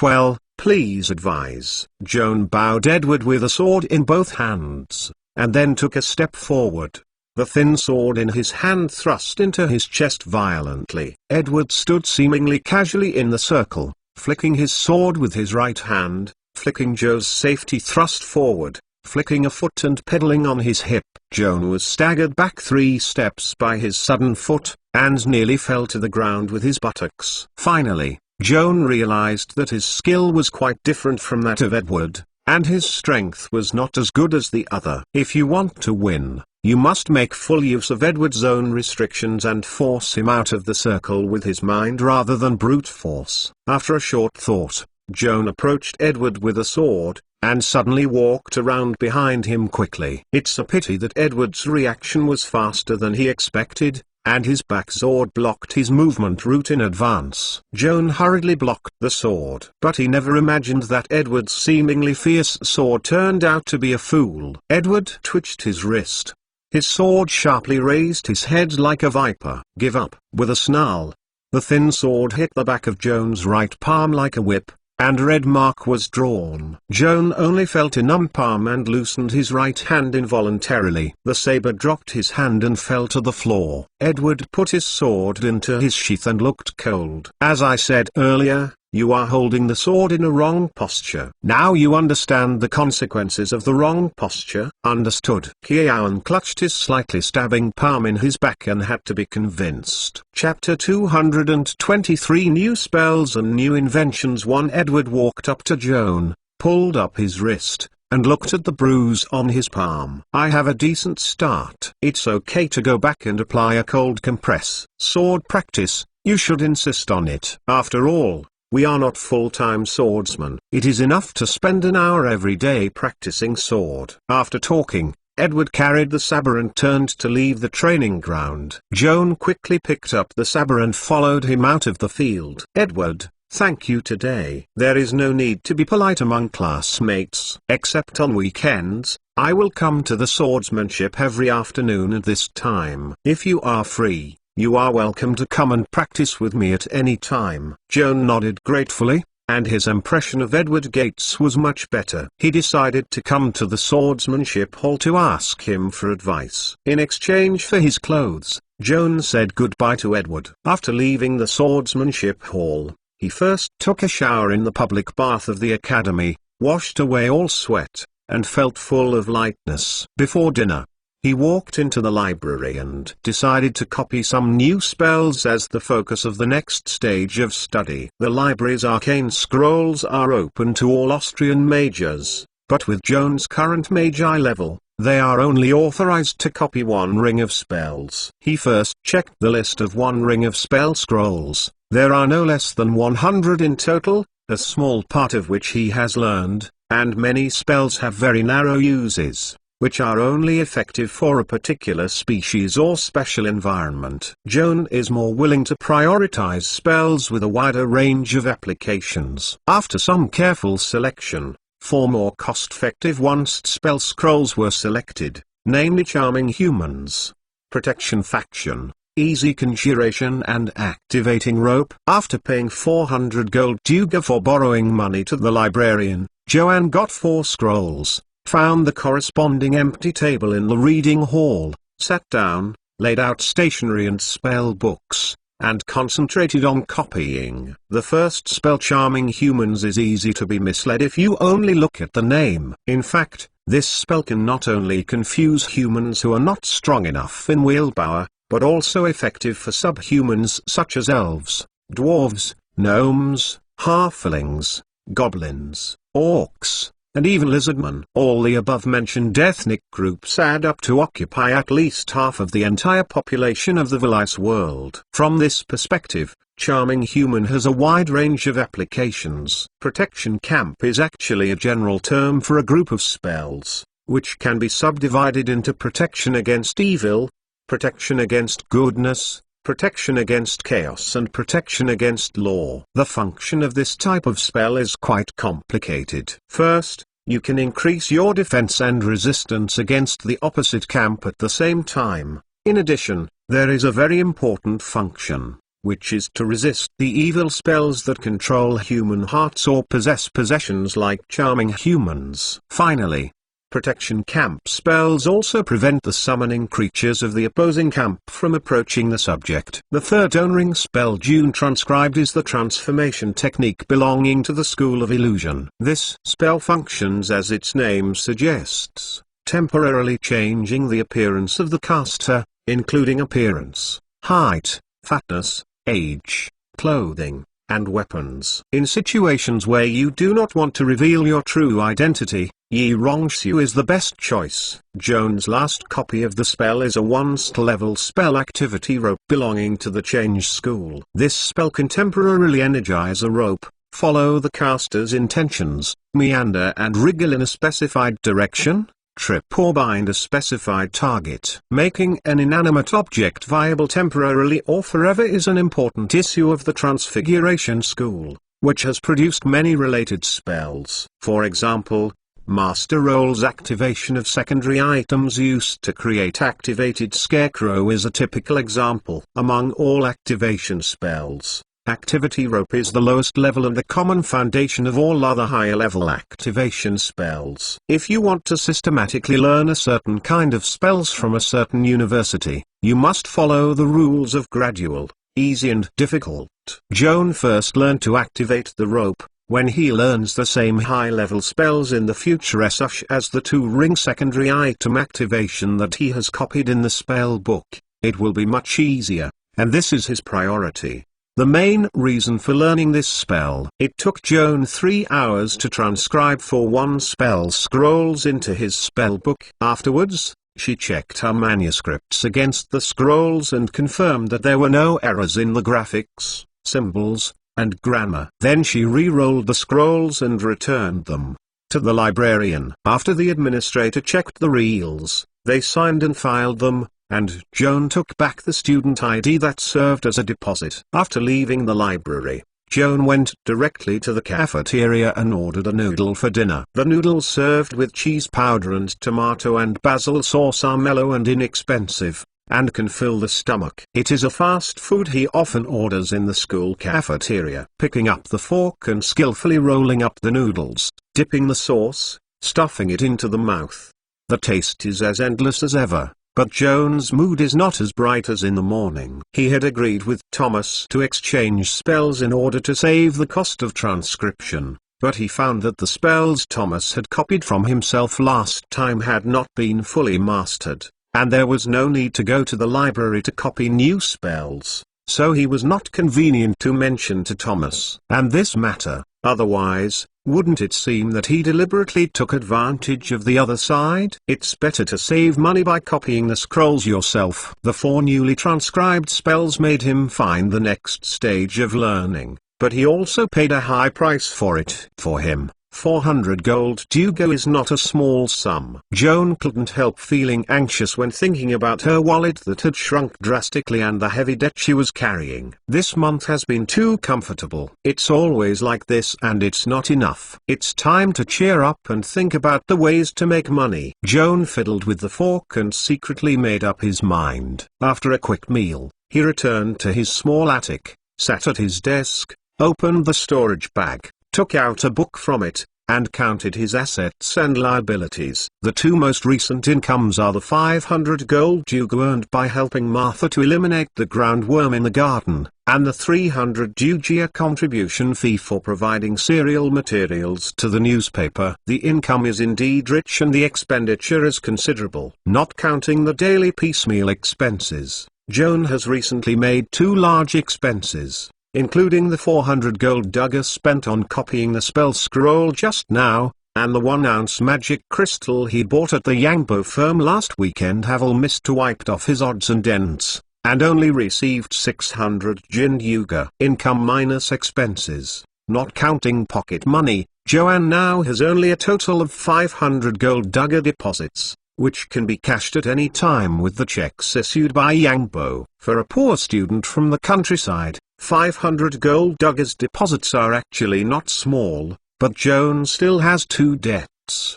Well, please advise. Joan bowed Edward with a sword in both hands, and then took a step forward. The thin sword in his hand thrust into his chest violently. Edward stood seemingly casually in the circle, flicking his sword with his right hand, flicking Joan's safety thrust forward, flicking a foot and pedaling on his hip. Joan was staggered back 3 steps by his sudden foot, and nearly fell to the ground with his buttocks. Finally, Joan realized that his skill was quite different from that of Edward, and his strength was not as good as the other. If you want to win, you must make full use of Edward's own restrictions and force him out of the circle with his mind rather than brute force. After a short thought, Joan approached Edward with a sword, and suddenly walked around behind him quickly. It's a pity that Edward's reaction was faster than he expected, and his back sword blocked his movement route in advance. Joan hurriedly blocked the sword. But he never imagined that Edward's seemingly fierce sword turned out to be a fool. Edward twitched his wrist. His sword sharply raised his head like a viper. Give up. With a snarl, the thin sword hit the back of Joan's right palm like a whip, and a red mark was drawn. Joan only felt a numb palm and loosened his right hand involuntarily. The saber dropped his hand and fell to the floor. Edward put his sword into his sheath and looked cold. As I said earlier, you are holding the sword in a wrong posture. Now you understand the consequences of the wrong posture? Understood. Joan clutched his slightly stabbing palm in his back and had to be convinced. Chapter 223 New Spells and New Inventions 1. Edward walked up to Joan, pulled up his wrist, and looked at the bruise on his palm. I have a decent start. It's okay to go back and apply a cold compress. Sword practice, you should insist on it. After all, we are not full-time swordsmen. It is enough to spend an hour every day practicing sword. After talking, Edward carried the sabre and turned to leave the training ground. Joan quickly picked up the sabre and followed him out of the field. Edward, thank you today. There is no need to be polite among classmates. Except on weekends, I will come to the swordsmanship every afternoon at this time. If you are free, you are welcome to come and practice with me at any time. Joan nodded gratefully, and his impression of Edward Gates was much better. He decided to come to the swordsmanship hall to ask him for advice. In exchange for his clothes, Joan said goodbye to Edward. After leaving the swordsmanship hall, he first took a shower in the public bath of the academy, washed away all sweat, and felt full of lightness. Before dinner, he walked into the library and decided to copy some new spells as the focus of the next stage of study. The library's arcane scrolls are open to all Austrian mages, but with Joan's current magi level, they are only authorized to copy one ring of spells. He first checked the list of one ring of spell scrolls. There are no less than 100 in total, a small part of which he has learned, and many spells have very narrow uses, which are only effective for a particular species or special environment. Joan is more willing to prioritize spells with a wider range of applications. After some careful selection, 4 more cost-effective one-shot spell scrolls were selected, namely Charming Humans, Protection Faction, Easy Conjuration and Activating Rope. After paying 400 gold duga for borrowing money to the librarian, Joanne got 4 scrolls, found the corresponding empty table in the reading hall, sat down, laid out stationery and spell books, and concentrated on copying. The first spell, Charming Humans, is easy to be misled if you only look at the name. In fact, this spell can not only confuse humans who are not strong enough in willpower, but also effective for subhumans such as elves, dwarves, gnomes, halflings, goblins, orcs, and even lizardmen. All the above-mentioned ethnic groups add up to occupy at least half of the entire population of the Valice world. From this perspective, Charming Human has a wide range of applications. Protection Camp is actually a general term for a group of spells, which can be subdivided into protection against evil, protection against goodness, protection against chaos, and protection against law. The function of this type of spell is quite complicated. First, you can increase your defense and resistance against the opposite camp at the same time. In addition, there is a very important function, which is to resist the evil spells that control human hearts or possess possessions like Charming Humans. Finally, Protection Camp spells also prevent the summoning creatures of the opposing camp from approaching the subject. The third Ring spell June transcribed is the transformation technique belonging to the School of Illusion. This spell functions as its name suggests, temporarily changing the appearance of the caster, including appearance, height, fatness, age, clothing, and weapons. In situations where you do not want to reveal your true identity, Yi Rongshu is the best choice. Joan's last copy of the spell is a 1st level spell Activity Rope belonging to the Change School. This spell can temporarily energize a rope, follow the caster's intentions, meander and wriggle in a specified direction, trip or bind a specified target. Making an inanimate object viable temporarily or forever is an important issue of the Transfiguration School, which has produced many related spells. For example, Master Roll's activation of secondary items used to create Activated Scarecrow is a typical example. Among all activation spells, Activity Rope is the lowest level and the common foundation of all other higher level activation spells. If you want to systematically learn a certain kind of spells from a certain university, you must follow the rules of gradual, easy and difficult. Joan first learned to activate the rope. When he learns the same high-level spells in the future such as the 2-ring secondary item activation that he has copied in the spell book, it will be much easier, and this is his priority. The main reason for learning this spell. It took Joan 3 hours to transcribe 1 spell scrolls into his spell book. Afterwards, she checked her manuscripts against the scrolls and confirmed that there were no errors in the graphics, symbols, and grammar. Then she re-rolled the scrolls and returned them to the librarian. After the administrator checked the reels, they signed and filed them, and Joan took back the student ID that served as a deposit. After leaving the library, Joan went directly to the cafeteria and ordered a noodle for dinner. The noodles served with cheese powder and tomato and basil sauce are mellow and inexpensive, and can fill the stomach. It is a fast food he often orders in the school cafeteria. Picking up the fork and skillfully rolling up the noodles, dipping the sauce, stuffing it into the mouth. The taste is as endless as ever. But Joan's mood is not as bright as in the morning. He had agreed with Thomas to exchange spells in order to save the cost of transcription, but he found that the spells Thomas had copied from himself last time had not been fully mastered, and there was no need to go to the library to copy new spells, so he was not convenient to mention to Thomas. And this matter, otherwise, wouldn't it seem that he deliberately took advantage of the other side? It's better to save money by copying the scrolls yourself. The 4 newly transcribed spells made him find the next stage of learning, but he also paid a high price for it. For him, 400 gold dugo is not a small sum. Joan couldn't help feeling anxious when thinking about her wallet that had shrunk drastically and the heavy debt she was carrying. This month has been too comfortable. It's always like this and it's not enough. It's time to cheer up and think about the ways to make money. Joan fiddled with the fork and secretly made up his mind. After a quick meal, he returned to his small attic, sat at his desk, opened the storage bag, took out a book from it, and counted his assets and liabilities. The 2 most recent incomes are the 500 gold dugo earned by helping Martha to eliminate the groundworm in the garden, and the 300 dugia contribution fee for providing serial materials to the newspaper. The income is indeed rich and the expenditure is considerable. Not counting the daily piecemeal expenses, Joan has recently made 2 large expenses, including the 400 gold dugo spent on copying the spell scroll just now, and the 1-ounce magic crystal he bought at the Yangbo firm last weekend. have all missed to wiped off his odds and ends, and only received 600 jin dugo. Income minus expenses, not counting pocket money, Joan now has only a total of 500 gold dugo deposits, which can be cashed at any time with the checks issued by Yangbo. For a poor student from the countryside, 500 gold dugger's deposits are actually not small, but Joan still has 2 debts.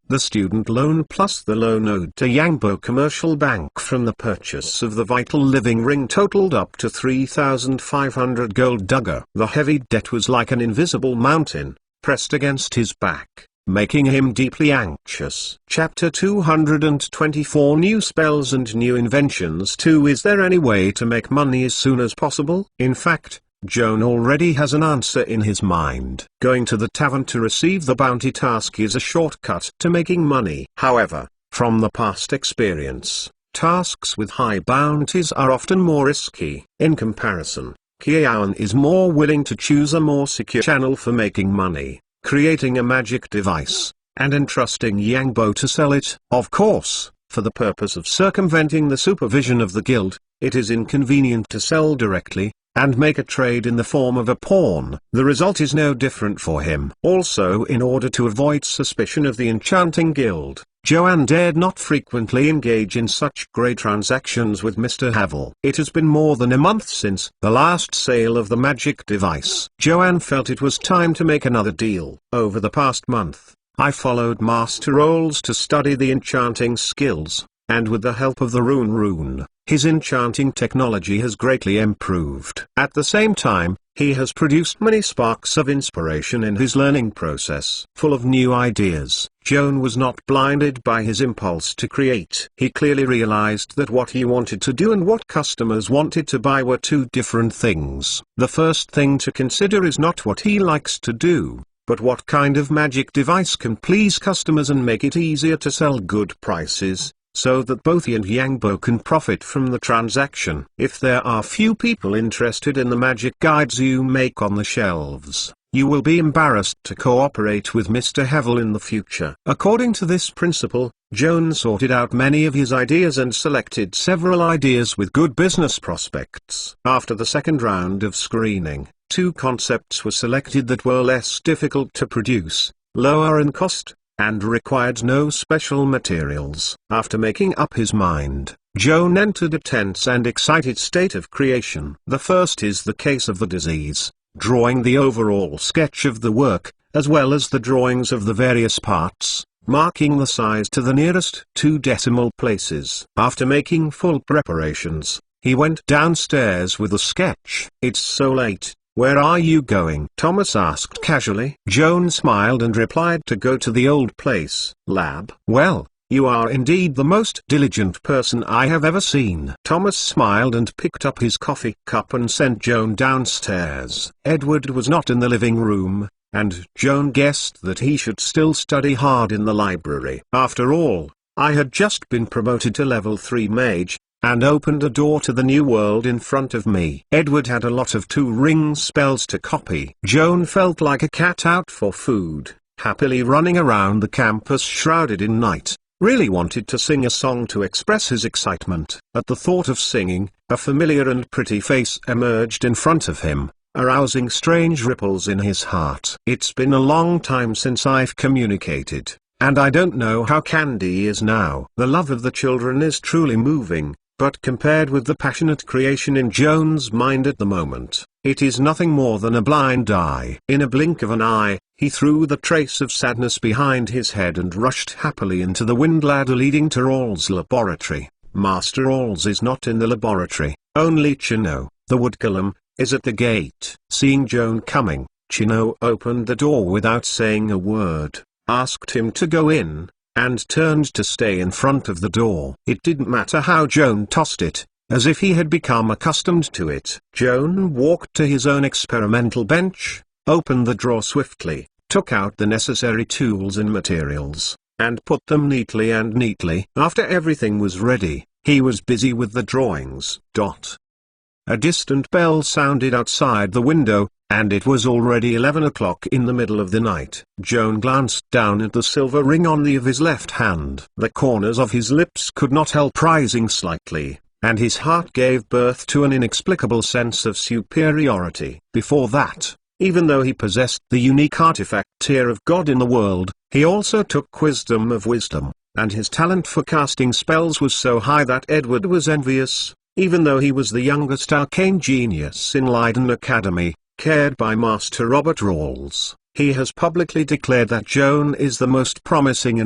The student loan plus the loan owed to Yangbo Commercial Bank from the purchase of the Vital Living Ring totaled up to 3,500 gold dugger. The heavy debt was like an invisible mountain, pressed against his back, making him deeply anxious. Chapter 224 New Spells and New Inventions 2. Is there any way to make money as soon as possible? In fact, Joan already has an answer in his mind. Going to the tavern to receive the bounty task is a shortcut to making money. However, from the past experience, tasks with high bounties are often more risky. In comparison, Joan is more willing to choose a more secure channel for making money, creating a magic device, and entrusting Yangbo to sell it. Of course, for the purpose of circumventing the supervision of the guild, it is inconvenient to sell directly, and make a trade in the form of a pawn. The result is no different for him. Also, in order to avoid suspicion of the enchanting guild, Joan dared not frequently engage in such grey transactions with Mr. Havel. It has been more than a month since the last sale of the magic device. Joan felt it was time to make another deal. Over the past month, I followed master roles to study the enchanting skills, and with the help of the rune, his enchanting technology has greatly improved. At the same time, he has produced many sparks of inspiration in his learning process. Full of new ideas, Joan was not blinded by his impulse to create. He clearly realized that what he wanted to do and what customers wanted to buy were 2 different things. The first thing to consider is not what he likes to do, but what kind of magic device can please customers and make it easier to sell good prices, so that both he and Yangbo can profit from the transaction. If there are few people interested in the magic guides you make on the shelves, you will be embarrassed to cooperate with Mr. Havel in the future. According to this principle, Joan sorted out many of his ideas and selected several ideas with good business prospects. After the second round of screening, 2 concepts were selected that were less difficult to produce, lower in cost, and required no special materials. After making up his mind, Joan entered a tense and excited state of creation. The first is the case of the disease, drawing the overall sketch of the work, as well as the drawings of the various parts, marking the size to the nearest 2 decimal places. After making full preparations, he went downstairs with a sketch. "It's so late. Where are you going?" Thomas asked casually. Joan smiled and replied, "To go to the old place, lab." "Well, you are indeed the most diligent person I have ever seen." Thomas smiled and picked up his coffee cup and sent Joan downstairs. Edward was not in the living room, and Joan guessed that he should still study hard in the library. "After all, I had just been promoted to level 3 mage, and opened a door to the new world in front of me." Edward had a lot of 2-ring spells to copy. Joan felt like a cat out for food, happily running around the campus shrouded in night. Really wanted to sing a song to express his excitement. At the thought of singing, a familiar and pretty face emerged in front of him, arousing strange ripples in his heart. "It's been a long time since I've communicated, and I don't know how Candy is now." The love of the children is truly moving, but compared with the passionate creation in Joan's mind at the moment, it is nothing more than a blind eye. In a blink of an eye, he threw the trace of sadness behind his head and rushed happily into the wind ladder leading to Rawls' laboratory. Master Rawls is not in the laboratory, only Chino, the wood golem, is at the gate. Seeing Joan coming, Chino opened the door without saying a word, asked him to go in, and turned to stay in front of the door. It didn't matter how Joan tossed it, as if he had become accustomed to it. Joan walked to his own experimental bench, opened the drawer swiftly, took out the necessary tools and materials, and put them neatly. After everything was ready, he was busy with the drawings. A distant bell sounded outside the window, and it was already 11 o'clock in the middle of the night. Joan glanced down at the silver ring on the of his left hand. The corners of his lips could not help rising slightly, and his heart gave birth to an inexplicable sense of superiority. Before that, even though he possessed the unique artifact Tear of God in the world, he also took wisdom of wisdom, and his talent for casting spells was so high that Edward was envious. Even though he was the youngest arcane genius in Leiden Academy, cared by Master Robert Rawls, he has publicly declared that Joan is the most promising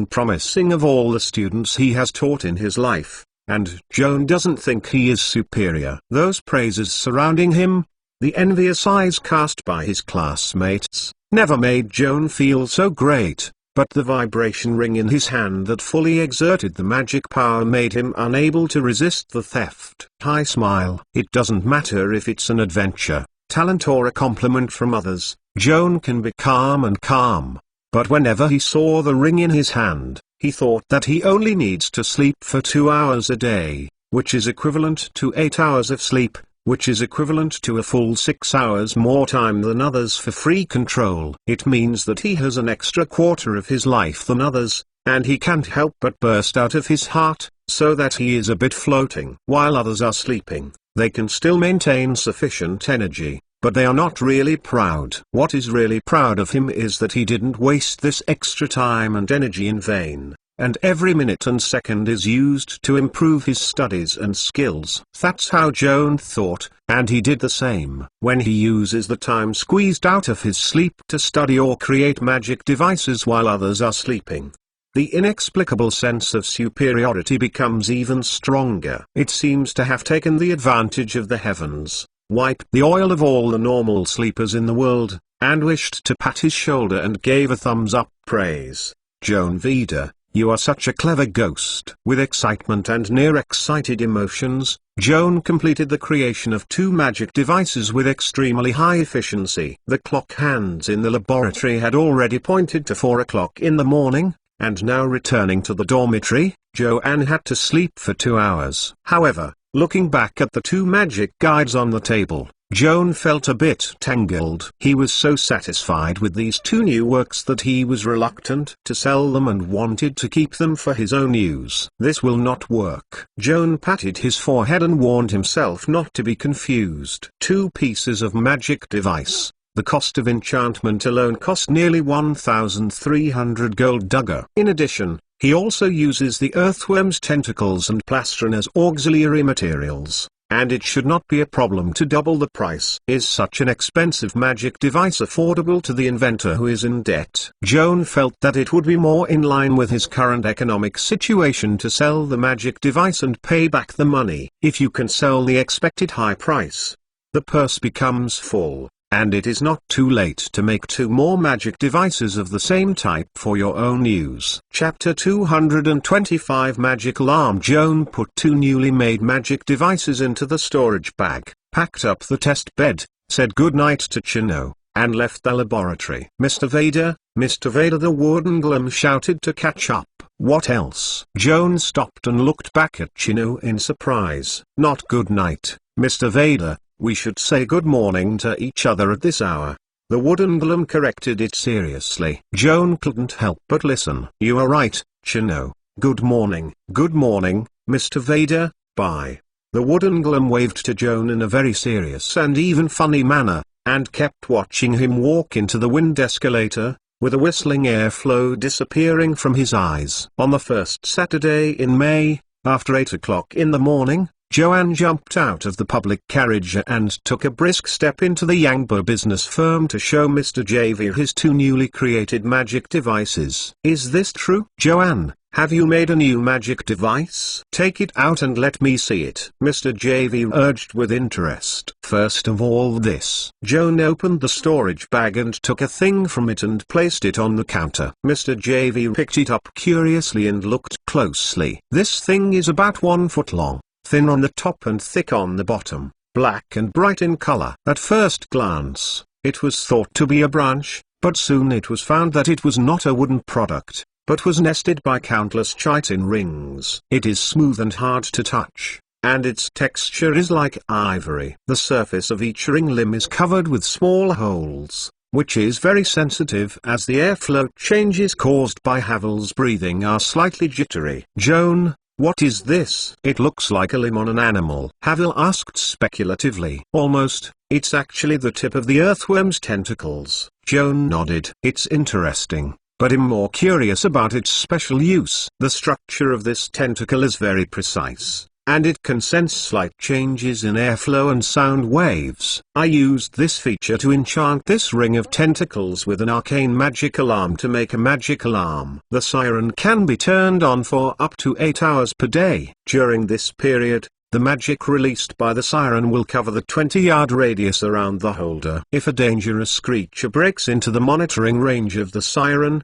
of all the students he has taught in his life, and Joan doesn't think he is superior. Those praises surrounding him, the envious eyes cast by his classmates, never made Joan feel so great. But the vibration ring in his hand that fully exerted the magic power made him unable to resist the theft. I smile. It doesn't matter if it's an adventure, talent or a compliment from others, Joan can be calm. But whenever he saw the ring in his hand, he thought that he only needs to sleep for 2 hours a day, which is equivalent to 8 hours of sleep, which is equivalent to a full 6 hours more time than others for free control. It means that he has an extra quarter of his life than others, and he can't help but burst out of his heart, so that he is a bit floating. While others are sleeping, they can still maintain sufficient energy, but they are not really proud. What is really proud of him is that he didn't waste this extra time and energy in vain, and every minute and second is used to improve his studies and skills. That's how Joan thought, and he did the same. When he uses the time squeezed out of his sleep to study or create magic devices while others are sleeping, the inexplicable sense of superiority becomes even stronger. It seems to have taken the advantage of the heavens, wiped the oil of all the normal sleepers in the world, and wished to pat his shoulder and gave a thumbs up praise. Joan Vida, you are such a clever ghost. With excitement and near-excited emotions, Joan completed the creation of 2 magic devices with extremely high efficiency. The clock hands in the laboratory had already pointed to 4 o'clock in the morning, and now returning to the dormitory, Joanne had to sleep for 2 hours. However, looking back at the 2 magic guides on the table, Joan felt a bit tangled. He was so satisfied with these 2 new works that he was reluctant to sell them and wanted to keep them for his own use. This will not work. Joan patted his forehead and warned himself not to be confused. 2 pieces of magic device. The cost of enchantment alone cost nearly 1,300 gold dagger. In addition, he also uses the earthworm's tentacles and plastron as auxiliary materials. and it should not be a problem to double the price. Is such an expensive magic device affordable to the inventor who is in debt? Joan felt that it would be more in line with his current economic situation to sell the magic device and pay back the money. If you can sell the expected high price, the purse becomes full, and it is not too late to make 2 more magic devices of the same type for your own use. Chapter 225 Magic Alarm. Joan put 2 newly made magic devices into the storage bag, packed up the test bed, said goodnight to Chino, and left the laboratory. Mr. Vader, Mr. Vader, the wooden golem shouted to catch up. What else? Joan stopped and looked back at Chino in surprise. Not good night, Mr. Vader. We should say good morning to each other at this hour. The wooden golem corrected it seriously. Joan couldn't help but listen. You are right, Chino. Good morning. Good morning, Mr. Vader. Bye. The wooden golem waved to Joan in a very serious and even funny manner, and kept watching him walk into the wind escalator, with a whistling airflow disappearing from his eyes. On the first Saturday in May, after 8 o'clock in the morning, Joanne jumped out of the public carriage and took a brisk step into the Yangbo business firm to show Mr. JV his 2 newly created magic devices. Is this true? Joanne, have you made a new magic device? Take it out and let me see it, Mr. JV urged with interest. First of all this. Joan opened the storage bag and took a thing from it and placed it on the counter. Mr. JV picked it up curiously and looked closely. This thing is about 1 foot long, thin on the top and thick on the bottom, black and bright in color. At first glance, it was thought to be a branch, but soon it was found that it was not a wooden product, but was nested by countless chitin rings. It is smooth and hard to touch, and its texture is like ivory. The surface of each ring limb is covered with small holes, which is very sensitive as the airflow changes caused by Havel's breathing are slightly jittery. Joan, what is this? It looks like a limb on an animal, Havel asked speculatively. Almost, it's actually the tip of the earthworm's tentacles. Joan nodded. It's interesting, but I'm more curious about its special use. The structure of this tentacle is very precise, and it can sense slight changes in airflow and sound waves. I used this feature to enchant this ring of tentacles with an arcane magic alarm to make a magic alarm. The siren can be turned on for up to 8 hours per day. During this period, the magic released by the siren will cover the 20-yard radius around the holder. If a dangerous creature breaks into the monitoring range of the siren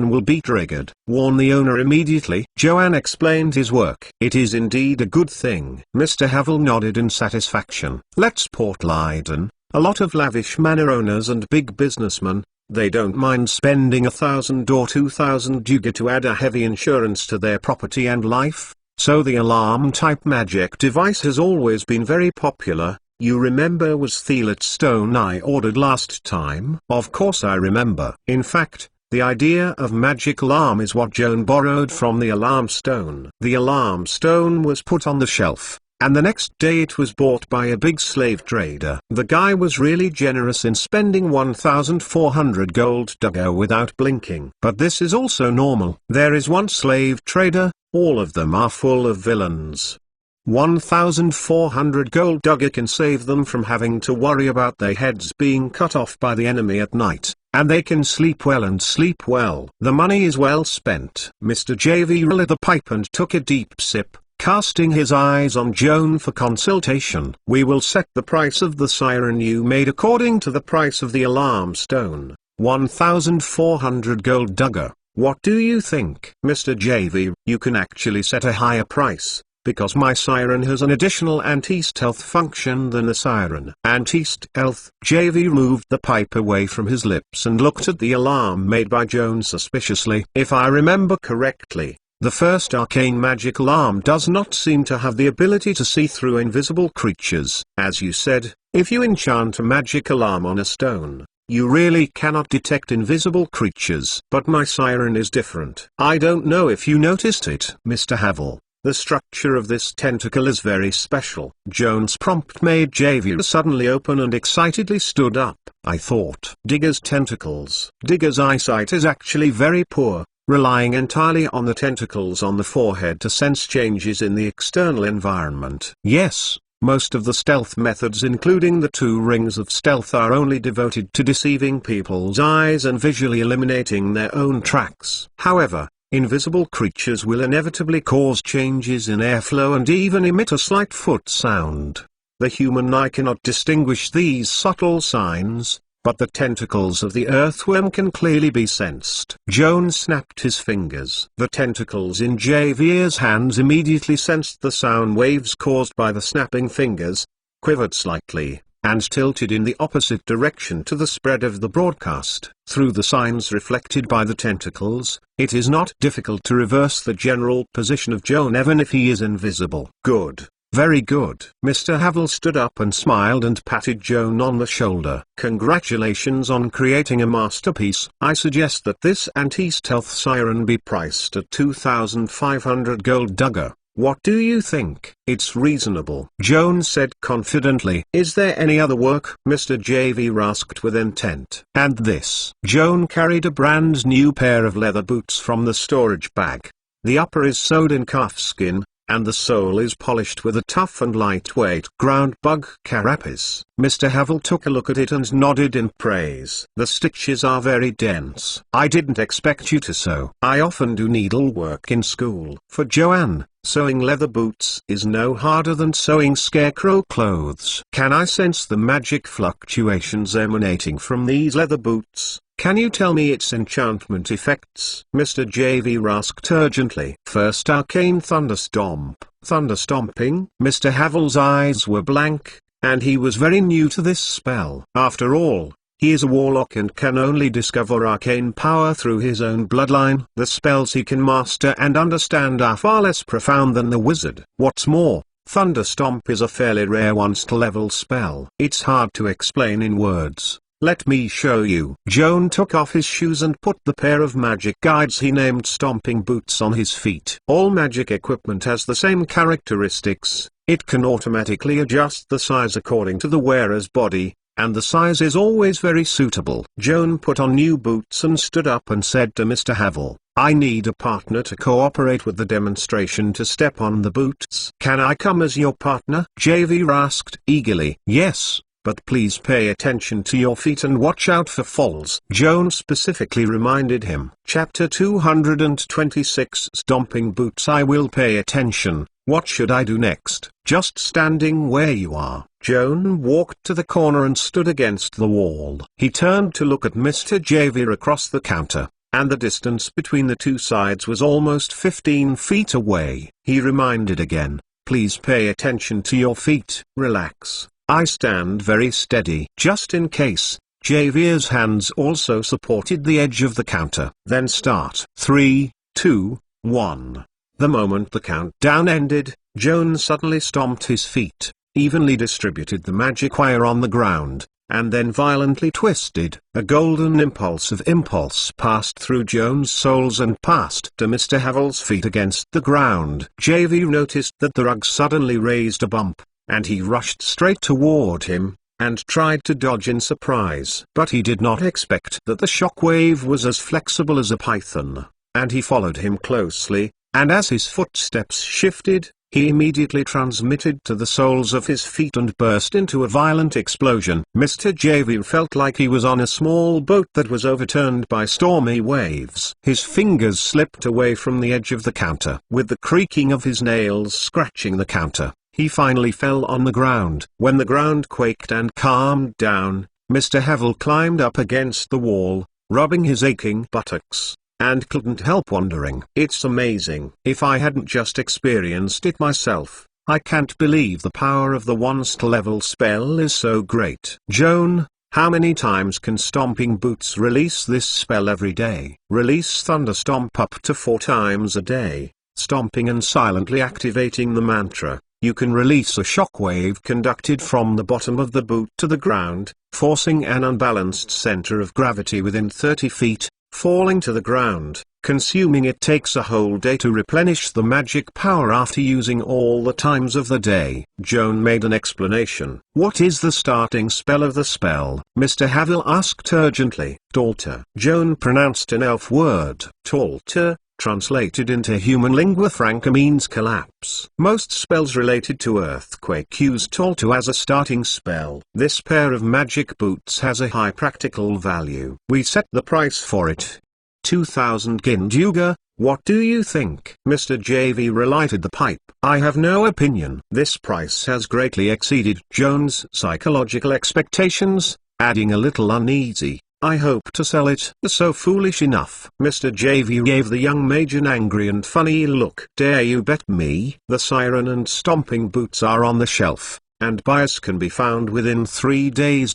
will be triggered. Warn the owner immediately. Joanne explained his work. It is indeed a good thing. Mr. Havel nodded in satisfaction. Let's Port Leiden. A lot of lavish manor owners and big businessmen, they don't mind spending 1,000 or 2,000 yuga to add a heavy insurance to their property and life. So the alarm-type magic device has always been very popular. You remember was Thelet stone I ordered last time? Of course I remember. In fact, the idea of magic alarm is what Joan borrowed from the alarm stone. The alarm stone was put on the shelf, and the next day it was bought by a big slave trader. The guy was really generous in spending 1,400 gold dugger without blinking. But this is also normal. There is one slave trader. All of them are full of villains. 1,400 gold dugger can save them from having to worry about their heads being cut off by the enemy at night, and they can sleep well and sleep well. The money is well spent. Mr. JV lit the pipe and took a deep sip, casting his eyes on Joan for consultation. We will set the price of the siren you made according to the price of the alarm stone, 1,400 gold dugger. What do you think? Mr. JV, you can actually set a higher price, because my siren has an additional anti-stealth function than the siren. Anti-stealth? JV moved the pipe away from his lips and looked at the alarm made by Joan suspiciously. If I remember correctly, the first arcane magic alarm does not seem to have the ability to see through invisible creatures. As you said, if you enchant a magic alarm on a stone, you really cannot detect invisible creatures. But my siren is different. I don't know if you noticed it, Mr. Havel. The structure of this tentacle is very special. Joan's prompt made JV suddenly open and excitedly stood up. I thought. Digger's tentacles. Digger's eyesight is actually very poor, relying entirely on the tentacles on the forehead to sense changes in the external environment. Yes, Most of the stealth methods, including the 2 rings of stealth, are only devoted to deceiving people's eyes and visually eliminating their own tracks. However, invisible creatures will inevitably cause changes in airflow and even emit a slight foot sound. The human eye cannot distinguish these subtle signs, but the tentacles of the earthworm can clearly be sensed. Joan snapped his fingers. The tentacles in Javier's hands immediately sensed the sound waves caused by the snapping fingers, quivered slightly, and tilted in the opposite direction to the spread of the broadcast. Through the signs reflected by the tentacles, it is not difficult to reverse the general position of Joan even if he is invisible. Good. Very good. Mr. Havel stood up and smiled and patted Joan on the shoulder. Congratulations on creating a masterpiece. I suggest that this anti-stealth siren be priced at 2,500 gold dagger. What do you think? It's reasonable, Joan said confidently. Is there any other work? Mr. Javier asked with intent. And this. Joan carried a brand new pair of leather boots from the storage bag. The upper is sewed in calfskin, and the sole is polished with a tough and lightweight ground bug carapace. Mr. Havel took a look at it and nodded in praise. The stitches are very dense. I didn't expect you to sew. I often do needlework in school. For Joanne, sewing leather boots is no harder than sewing scarecrow clothes. Can I sense the magic fluctuations emanating from these leather boots? Can you tell me its enchantment effects? Mr. Javier asked urgently. First arcane thunderstomp. Thunderstomping? Mr. Havel's eyes were blank, and he was very new to this spell. After all, he is a warlock and can only discover arcane power through his own bloodline. The spells he can master and understand are far less profound than the wizard. What's more, Thunderstomp is a fairly rare once-level spell. It's hard to explain in words. Let me show you. Joan took off his shoes and put the pair of magic guides he named stomping boots on his feet. All magic equipment has the same characteristics. It can automatically adjust the size according to the wearer's body, and the size is always very suitable. Joan put on new boots and stood up and said to Mr. Havel, I need a partner to cooperate with the demonstration to step on the boots. Can I come as your partner? Javier asked eagerly. Yes. But please pay attention to your feet and watch out for falls. Joan specifically reminded him. Chapter 226 Stomping Boots. I will pay attention. What should I do next? Just standing where you are. Joan walked to the corner and stood against the wall. He turned to look at Mr. Javier across the counter, and the distance between the two sides was almost 15 feet away. He reminded again. Please pay attention to your feet. Relax. I stand very steady. Just in case, Javier's hands also supported the edge of the counter. Then start. 3, 2, 1. The moment the countdown ended, Joan suddenly stomped his feet, evenly distributed the magic wire on the ground, and then violently twisted. A golden impulse passed through Joan's soles and passed to Mr. Havel's feet against the ground. Javier noticed that the rug suddenly raised a bump, and he rushed straight toward him, and tried to dodge in surprise. But he did not expect that the shockwave was as flexible as a python, and he followed him closely, and as his footsteps shifted, he immediately transmitted to the soles of his feet and burst into a violent explosion. Mr. Javier felt like he was on a small boat that was overturned by stormy waves. His fingers slipped away from the edge of the counter. With the creaking of his nails scratching the counter, he finally fell on the ground. When the ground quaked and calmed down, Mr. Havel climbed up against the wall, rubbing his aching buttocks, and couldn't help wondering. It's amazing. If I hadn't just experienced it myself, I can't believe the power of the once-level spell is so great. Joan, how many times can Stomping Boots release this spell every day? Release Thunderstomp up to 4 times a day, stomping and silently activating the mantra. You can release a shockwave conducted from the bottom of the boot to the ground, forcing an unbalanced center of gravity within 30 feet, falling to the ground, consuming it takes a whole day to replenish the magic power after using all the times of the day. Joan made an explanation. What is the starting spell of the spell? Mr. Havel asked urgently. Talter. Joan pronounced an elf word. Talter. Translated into human lingua franca means collapse. Most spells related to earthquake use Tolto as a starting spell. This pair of magic boots has a high practical value. We set the price for it. 2,000 Ginduga. What do you think? Mr. JV relighted the pipe. I have no opinion. This price has greatly exceeded Joan's psychological expectations, adding a little uneasy. I hope to sell it. So foolish enough. Mr. JV gave the young mage an angry and funny look. Dare you bet me? The siren and stomping boots are on the shelf, and buyers can be found within 3 days.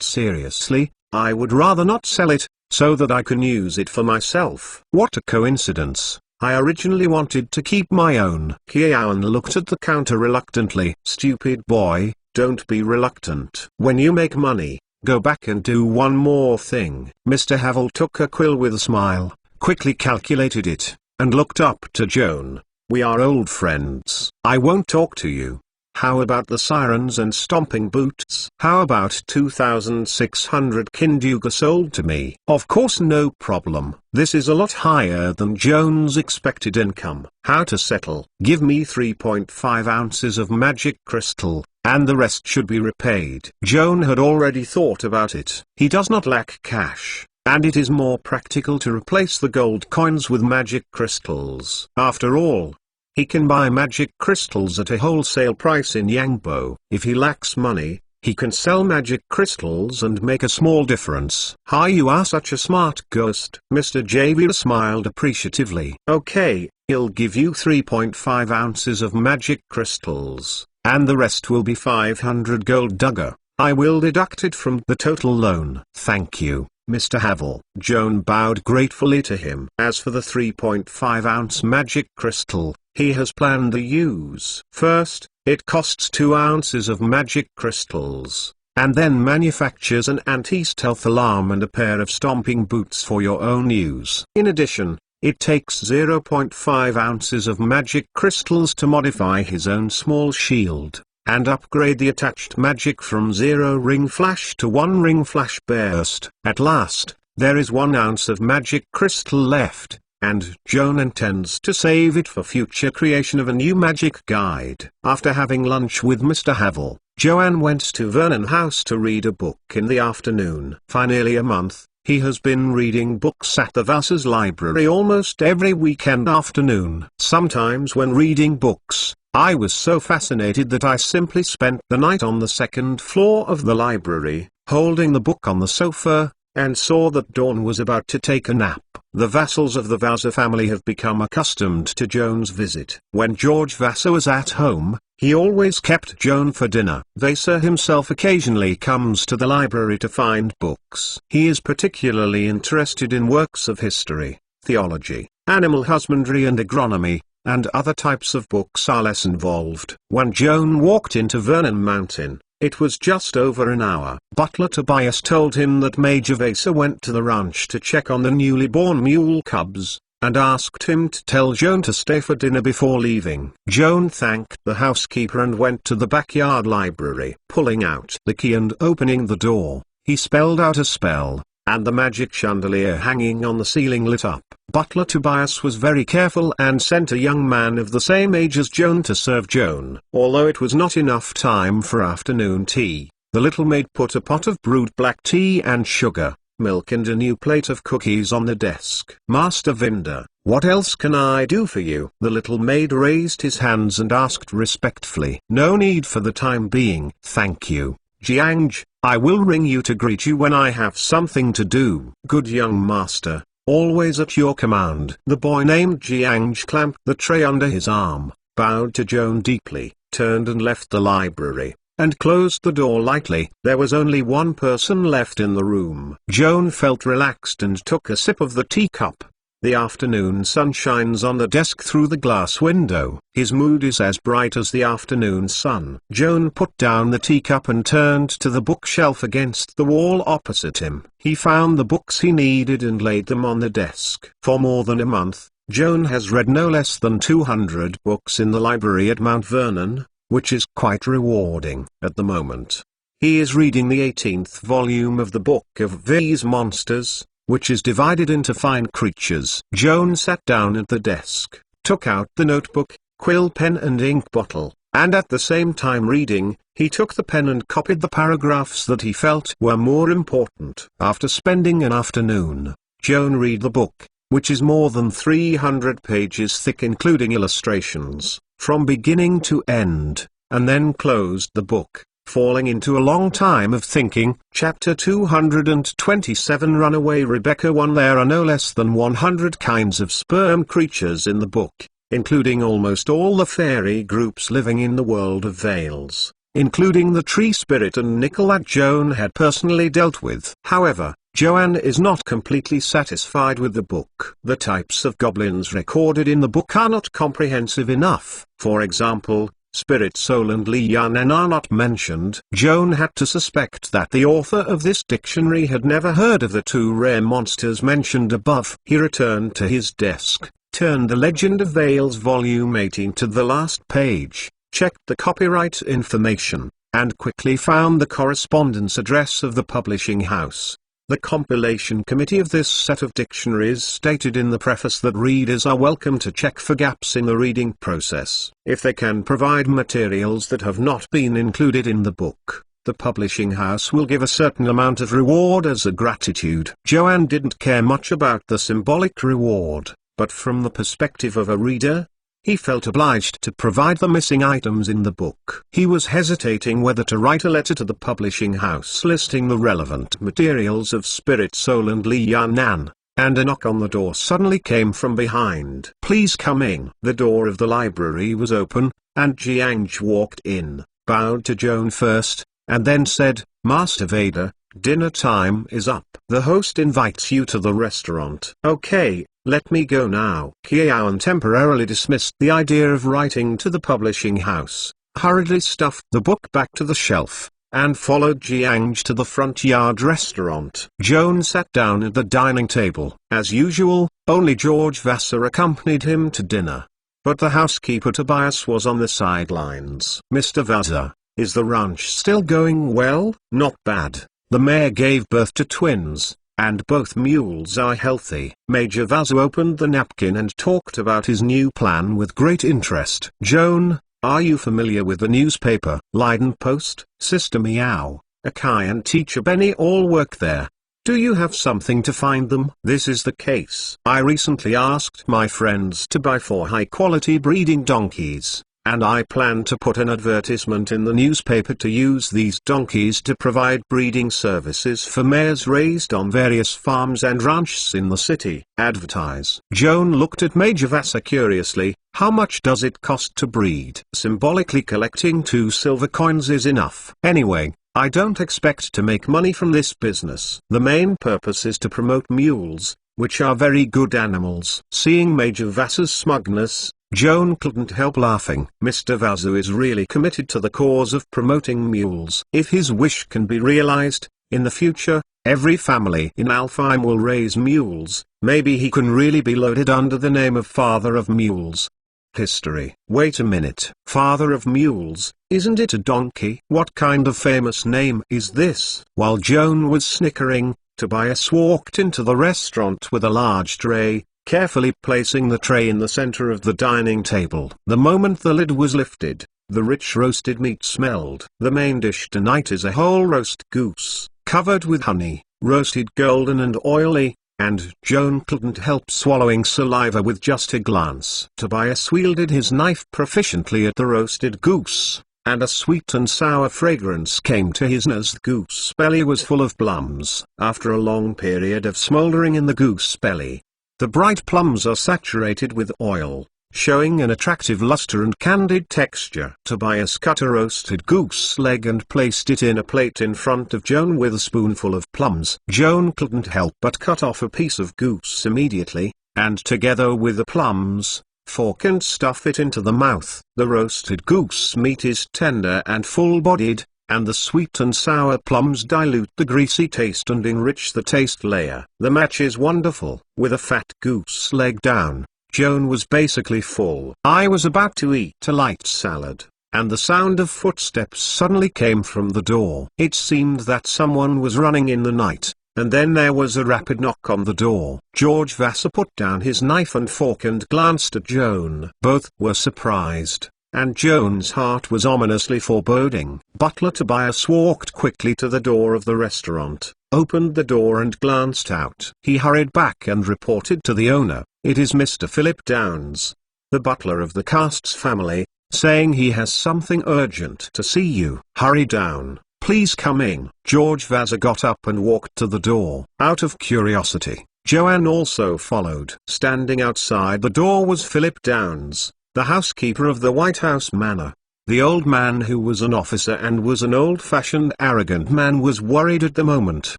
Seriously, I would rather not sell it, so that I can use it for myself. What a coincidence. I originally wanted to keep my own. Joan looked at the counter reluctantly. Stupid boy, don't be reluctant. When you make money, go back and do one more thing. Mr. Havel took a quill with a smile, quickly calculated it, and looked up to Joan. We are old friends. I won't talk to you. How about the sirens and stomping boots? How about 2,600 Kinduga sold to me? Of course, no problem. This is a lot higher than Joan's expected income. How to settle? Give me 3.5 ounces of magic crystal, and the rest should be repaid. Joan had already thought about it. He does not lack cash, and it is more practical to replace the gold coins with magic crystals. After all, he can buy magic crystals at a wholesale price in Yangbo. If he lacks money, he can sell magic crystals and make a small difference. Hi, you are such a smart ghost. Mr. JV smiled appreciatively. Okay, he'll give you 3.5 ounces of magic crystals, and the rest will be 500 gold dugger. I will deduct it from the total loan. Thank you, Mr. Havel. Joan bowed gratefully to him. As for the 3.5 ounce magic crystal, he has planned the use. First, it costs 2 ounces of magic crystals, and then manufactures an anti-stealth alarm and a pair of stomping boots for your own use. In addition, it takes 0.5 ounces of magic crystals to modify his own small shield, and upgrade the attached magic from 0 ring flash to 1 ring flash burst. At last, there is 1 ounce of magic crystal left, and Joan intends to save it for future creation of a new magic guide. After having lunch with Mr. Havel, Joan went to Vernon House to read a book in the afternoon. For nearly a month, he has been reading books at the Vassar's library almost every weekend afternoon. Sometimes when reading books, I was so fascinated that I simply spent the night on the second floor of the library, holding the book on the sofa, and saw that Dawn was about to take a nap. The vassals of the Vassar family have become accustomed to Joan's visit. When George Vassar was at home, he always kept Joan for dinner. Vassar himself occasionally comes to the library to find books. He is particularly interested in works of history, theology, animal husbandry and agronomy, and other types of books are less involved. When Joan walked into Vernon Mountain, it was just over an hour. Butler Tobias told him that Major Vassar went to the ranch to check on the newly born mule cubs, and asked him to tell Joan to stay for dinner before leaving. Joan thanked the housekeeper and went to the backyard library. Pulling out the key and opening the door, he spelled out a spell, and the magic chandelier hanging on the ceiling lit up. Butler Tobias was very careful and sent a young man of the same age as Joan to serve Joan. Although it was not enough time for afternoon tea, the little maid put a pot of brewed black tea and sugar, milk and a new plate of cookies on the desk. Master Vinder, what else can I do for you? The little maid raised his hands and asked respectfully. No need for the time being, thank you, Jiang. I will ring you to greet you when I have something to do. Good young master, always at your command. The boy named Jiang clamped the tray under his arm, bowed to Joan deeply, turned and left the library, and closed the door lightly. There was only one person left in the room. Joan felt relaxed and took a sip of the teacup. The afternoon sun shines on the desk through the glass window. His mood is as bright as the afternoon sun. Joan put down the teacup and turned to the bookshelf against the wall opposite him. He found the books he needed and laid them on the desk. For more than a month, Joan has read no less than 200 books in the library at Mount Vernon, which is quite rewarding. At the moment, he is reading the 18th volume of the Book of V's Monsters, which is divided into fine creatures. Joan sat down at the desk, took out the notebook, quill pen and ink bottle, and at the same time reading, he took the pen and copied the paragraphs that he felt were more important. After spending an afternoon, Joan read the book, which is more than 300 pages thick including illustrations, from beginning to end, and then closed the book, falling into a long time of thinking. Chapter 227 Runaway Rebecca 1. There are no less than 100 kinds of sperm creatures in the book, including almost all the fairy groups living in the world of Vales, including the tree spirit and nickel that Joan had personally dealt with. However, Joanne is not completely satisfied with the book. The types of goblins recorded in the book are not comprehensive enough. For example, Spirit Soul and Lianan are not mentioned. Joan had to suspect that the author of this dictionary had never heard of the two rare monsters mentioned above. He returned to his desk, turned The Legend of Vales Volume 18 to the last page, checked the copyright information, and quickly found the correspondence address of the publishing house. The compilation committee of this set of dictionaries stated in the preface that readers are welcome to check for gaps in the reading process. If they can provide materials that have not been included in the book, the publishing house will give a certain amount of reward as a gratitude. Joanne didn't care much about the symbolic reward, but from the perspective of a reader, he felt obliged to provide the missing items in the book. He was hesitating whether to write a letter to the publishing house listing the relevant materials of Spirit Soul and Lianan, and a knock on the door suddenly came from behind. "Please come in." The door of the library was open, and Jiang walked in, bowed to Joan first, and then said, "Master Vader, dinner time is up. The host invites you to the restaurant." "Okay, let me go now." Jiang temporarily dismissed the idea of writing to the publishing house, hurriedly stuffed the book back to the shelf, and followed Jiang to the front yard restaurant. Joan sat down at the dining table. As usual, only George Vassar accompanied him to dinner. But the housekeeper Tobias was on the sidelines. "Mr. Vassar, is the ranch still going well?" "Not bad. The mare gave birth to twins, and both mules are healthy." Major Vassar opened the napkin and talked about his new plan with great interest. "Joan, are you familiar with the newspaper, Leiden Post? Sister Meow, Akai and teacher Benny all work there. Do you have something to find them?" "This is the case. I recently asked my friends to buy 4 high-quality breeding donkeys, and I plan to put an advertisement in the newspaper to use these donkeys to provide breeding services for mares raised on various farms and ranches in the city." "Advertise." Joan looked at Major Vassar curiously. "How much does it cost to breed?" "Symbolically collecting 2 silver coins is enough. Anyway, I don't expect to make money from this business. The main purpose is to promote mules, which are very good animals." Seeing Major Vassar's smugness, Joan couldn't help laughing. Mr. Vassar is really committed to the cause of promoting mules. If his wish can be realized, in the future, every family in Alfheim will raise mules. Maybe he can really be loaded under the name of Father of Mules. History. Wait a minute. Father of Mules, isn't it a donkey? What kind of famous name is this? While Joan was snickering, Tobias walked into the restaurant with a large tray, carefully placing the tray in the center of the dining table. The moment the lid was lifted, the rich roasted meat smelled. "The main dish tonight is a whole roast goose, covered with honey, roasted golden and oily," and Joan couldn't help swallowing saliva with just a glance. Tobias wielded his knife proficiently at the roasted goose, and a sweet and sour fragrance came to his nose. The goose belly was full of plums. After a long period of smoldering in the goose belly, the bright plums are saturated with oil, showing an attractive luster and candid texture. Tobias cut a roasted goose leg and placed it in a plate in front of Joan with a spoonful of plums. Joan couldn't help but cut off a piece of goose immediately, and together with the plums, fork and stuff it into the mouth. The roasted goose meat is tender and full-bodied, and the sweet and sour plums dilute the greasy taste and enrich the taste layer. The match is wonderful. With a fat goose leg down, Joan was basically full. I was about to eat a light salad, and the sound of footsteps suddenly came from the door. It seemed that someone was running in the night, and then there was a rapid knock on the door. George Vassar put down his knife and fork and glanced at Joan. Both were surprised, and Joan's heart was ominously foreboding. Butler Tobias walked quickly to the door of the restaurant, opened the door and glanced out. He hurried back and reported to the owner, "It is Mr. Philip Downs, the butler of the Casts family, saying he has something urgent to see you." "Hurry down, please come in." George Vassar got up and walked to the door. Out of curiosity, Joanne also followed. Standing outside the door was Philip Downs, the housekeeper of the White House Manor. The old man, who was an officer and was an old-fashioned arrogant man, was worried at the moment.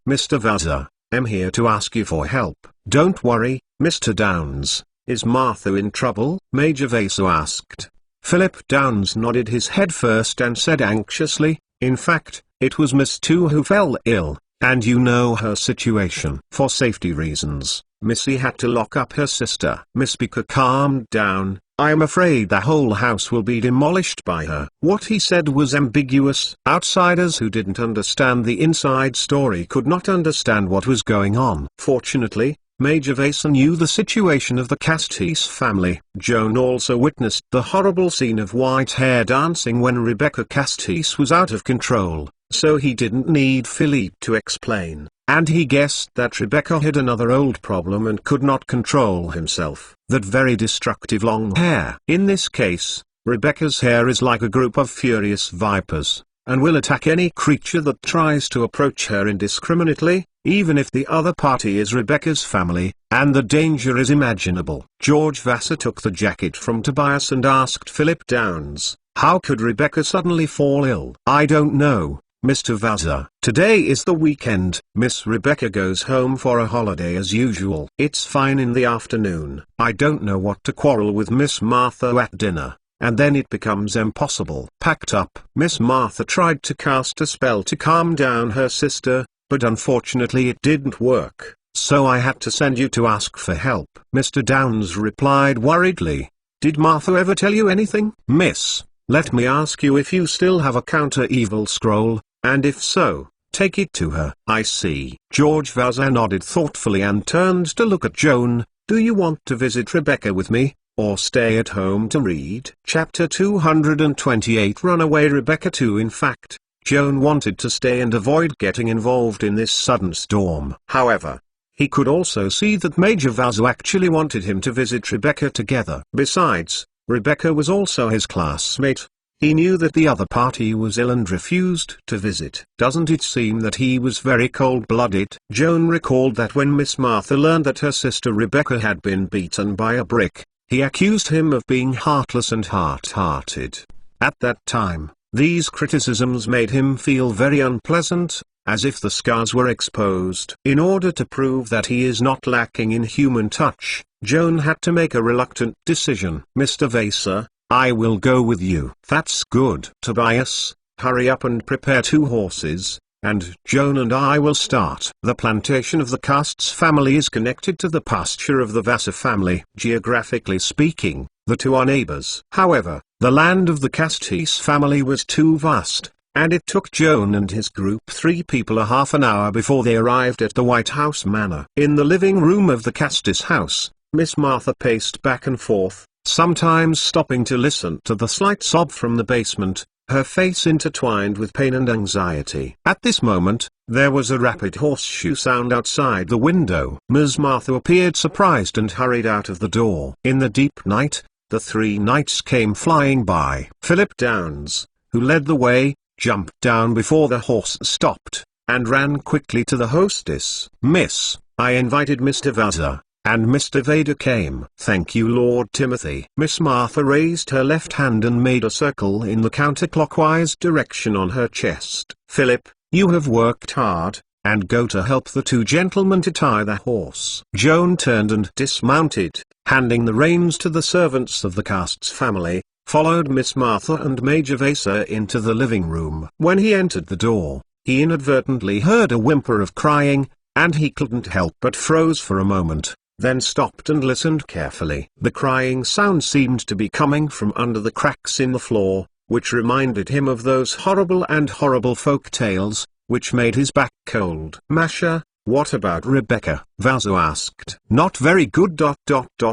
"Mr. Vassar, I'm here to ask you for help." "Don't worry, Mr. Downs. Is Martha in trouble?" Major Vassar asked. Philip Downs nodded his head first and said anxiously, "In fact, it was Miss Tu who fell ill, and you know her situation. For safety reasons, Missy had to lock up her sister." Miss Baker calmed down. "I am afraid the whole house will be demolished by her." What he said was ambiguous. Outsiders who didn't understand the inside story could not understand what was going on. Fortunately, Major Vassar knew the situation of the Castis family. Joan also witnessed the horrible scene of white hair dancing when Rebecca Castis was out of control, so he didn't need Philippe to explain. And he guessed that Rebecca had another old problem and could not control himself. That very destructive long hair. In this case, Rebecca's hair is like a group of furious vipers, and will attack any creature that tries to approach her indiscriminately, even if the other party is Rebecca's family, and the danger is imaginable. George Vassar took the jacket from Tobias and asked Philip Downs, "How could Rebecca suddenly fall ill?" "I don't know, Mr. Vassar. Today is the weekend. Miss Rebecca goes home for a holiday as usual. It's fine in the afternoon. I don't know what to quarrel with Miss Martha at dinner, and then it becomes impossible." Packed up. Miss Martha tried to cast a spell to calm down her sister, but unfortunately it didn't work, so I had to send you to ask for help. Mr. Downs replied worriedly, "Did Martha ever tell you anything?" "Miss, let me ask you if you still have a counter-evil scroll, and if so, take it to her." "I see." George Vassar nodded thoughtfully and turned to look at Joan. "Do you want to visit Rebecca with me, or stay at home to read?" Chapter 228 Runaway Rebecca 2. In fact, Joan wanted to stay and avoid getting involved in this sudden storm. However, he could also see that Major Vassar actually wanted him to visit Rebecca together. Besides, Rebecca was also his classmate. He knew that the other party was ill and refused to visit. Doesn't it seem that he was very cold-blooded? Joan recalled that when Miss Martha learned that her sister Rebecca had been beaten by a brick, he accused him of being heartless and hard-hearted. At that time, these criticisms made him feel very unpleasant, as if the scars were exposed. In order to prove that he is not lacking in human touch, Joan had to make a reluctant decision. "Mr. Vassar, I will go with you." "That's good." "Tobias, hurry up and prepare 2 horses, and Joan and I will start." The plantation of the Casts family is connected to the pasture of the Vassar family. Geographically speaking, the two are neighbors. However, the land of the Castis family was too vast, and it took Joan and his group 3 people a half an hour before they arrived at the White House Manor. In the living room of the Castis house, Miss Martha paced back and forth, sometimes stopping to listen to the slight sob from the basement, her face intertwined with pain and anxiety. At this moment, there was a rapid horseshoe sound outside the window. Miss Martha appeared surprised and hurried out of the door. In the deep night, the 3 knights came flying by. Philip Downs, who led the way, jumped down before the horse stopped, and ran quickly to the hostess. "Miss, I invited Mr. Vassar, and Mr. Vader came." "Thank you, Lord Timothy." Miss Martha raised her left hand and made a circle in the counterclockwise direction on her chest. "Philip, you have worked hard, and go to help the 2 gentlemen to tie the horse." Joan turned and dismounted, handing the reins to the servants of the Casts family, followed Miss Martha and Major Vassar into the living room. When he entered the door, he inadvertently heard a whimper of crying, and he couldn't help but froze for a moment, then stopped and listened carefully. The crying sound seemed to be coming from under the cracks in the floor, which reminded him of those horrible folk tales, which made his back cold. "Masha, What about Rebecca? Vaso asked. Not very good.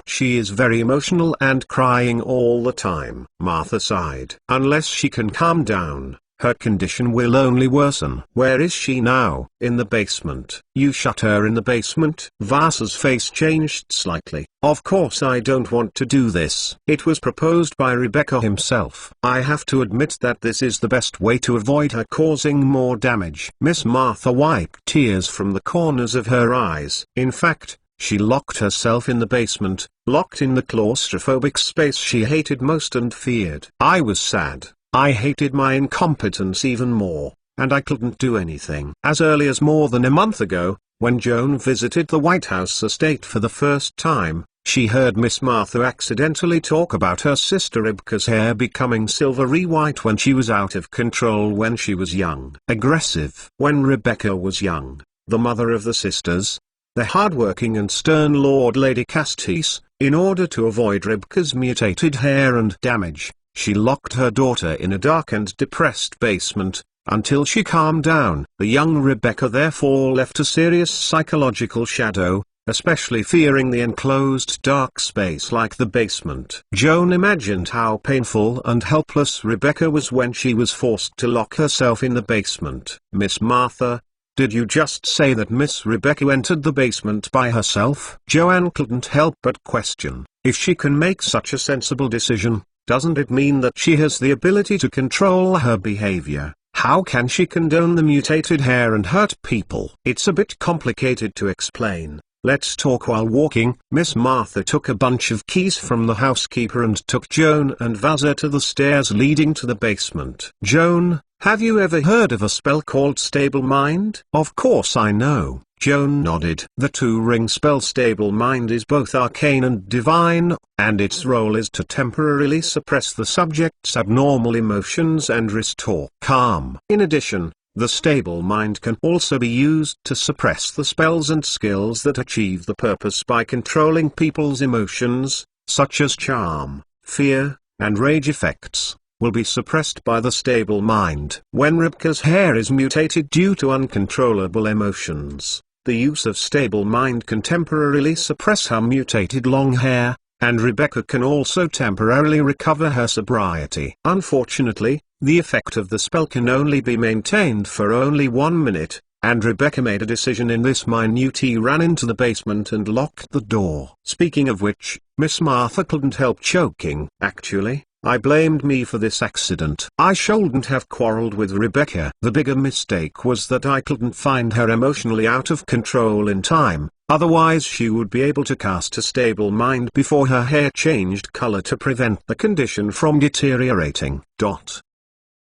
She is very emotional and crying all the time. Martha sighed. Unless she can calm down, her condition will only worsen. Where is she now? In the basement. You shut her in the basement? Vasa's face changed slightly. Of course I don't want to do this. It was proposed by Rebecca himself. I have to admit that this is the best way to avoid her causing more damage. Miss Martha wiped tears from the corners of her eyes. In fact, she locked herself in the basement, locked in the claustrophobic space she hated most and feared. I was sad. I hated my incompetence even more, and I couldn't do anything. As early as more than a month ago, when Joan visited the White House estate for the first time, she heard Miss Martha accidentally talk about her sister Rebecca's hair becoming silvery white when she was out of control when she was young. Aggressive. When Rebecca was young, the mother of the sisters, the hardworking and stern Lord Lady Castis, in order to avoid Rebecca's mutated hair and damage, she locked her daughter in a dark and depressed basement, until she calmed down. The young Rebecca therefore left a serious psychological shadow, especially fearing the enclosed dark space like the basement. Joan imagined how painful and helpless Rebecca was when she was forced to lock herself in the basement. Miss Martha, did you just say that Miss Rebecca entered the basement by herself? Joanne couldn't help but question. If she can make such a sensible decision, doesn't it mean that she has the ability to control her behavior? How can she condone the mutated hair and hurt people? It's a bit complicated to explain. Let's talk while walking. Miss Martha took a bunch of keys from the housekeeper and took Joan and Vaza to the stairs leading to the basement. Joan, have you ever heard of a spell called Stable Mind? Of course I know. Joan nodded. The two-ring spell Stable Mind is both arcane and divine, and its role is to temporarily suppress the subject's abnormal emotions and restore calm. In addition, the Stable Mind can also be used to suppress the spells and skills that achieve the purpose by controlling people's emotions, such as charm, fear, and rage effects, will be suppressed by the Stable Mind. When Rebecca's hair is mutated due to uncontrollable emotions, the use of Stable Mind can temporarily suppress her mutated long hair, and Rebecca can also temporarily recover her sobriety. Unfortunately, the effect of the spell can only be maintained for only 1 minute, and Rebecca made a decision in this minute. He ran into the basement and locked the door. Speaking of which, Miss Martha couldn't help choking. Actually, I blamed me for this accident. I shouldn't have quarreled with Rebecca. The bigger mistake was that I couldn't find her emotionally out of control in time, otherwise she would be able to cast a Stable Mind before her hair changed color to prevent the condition from deteriorating.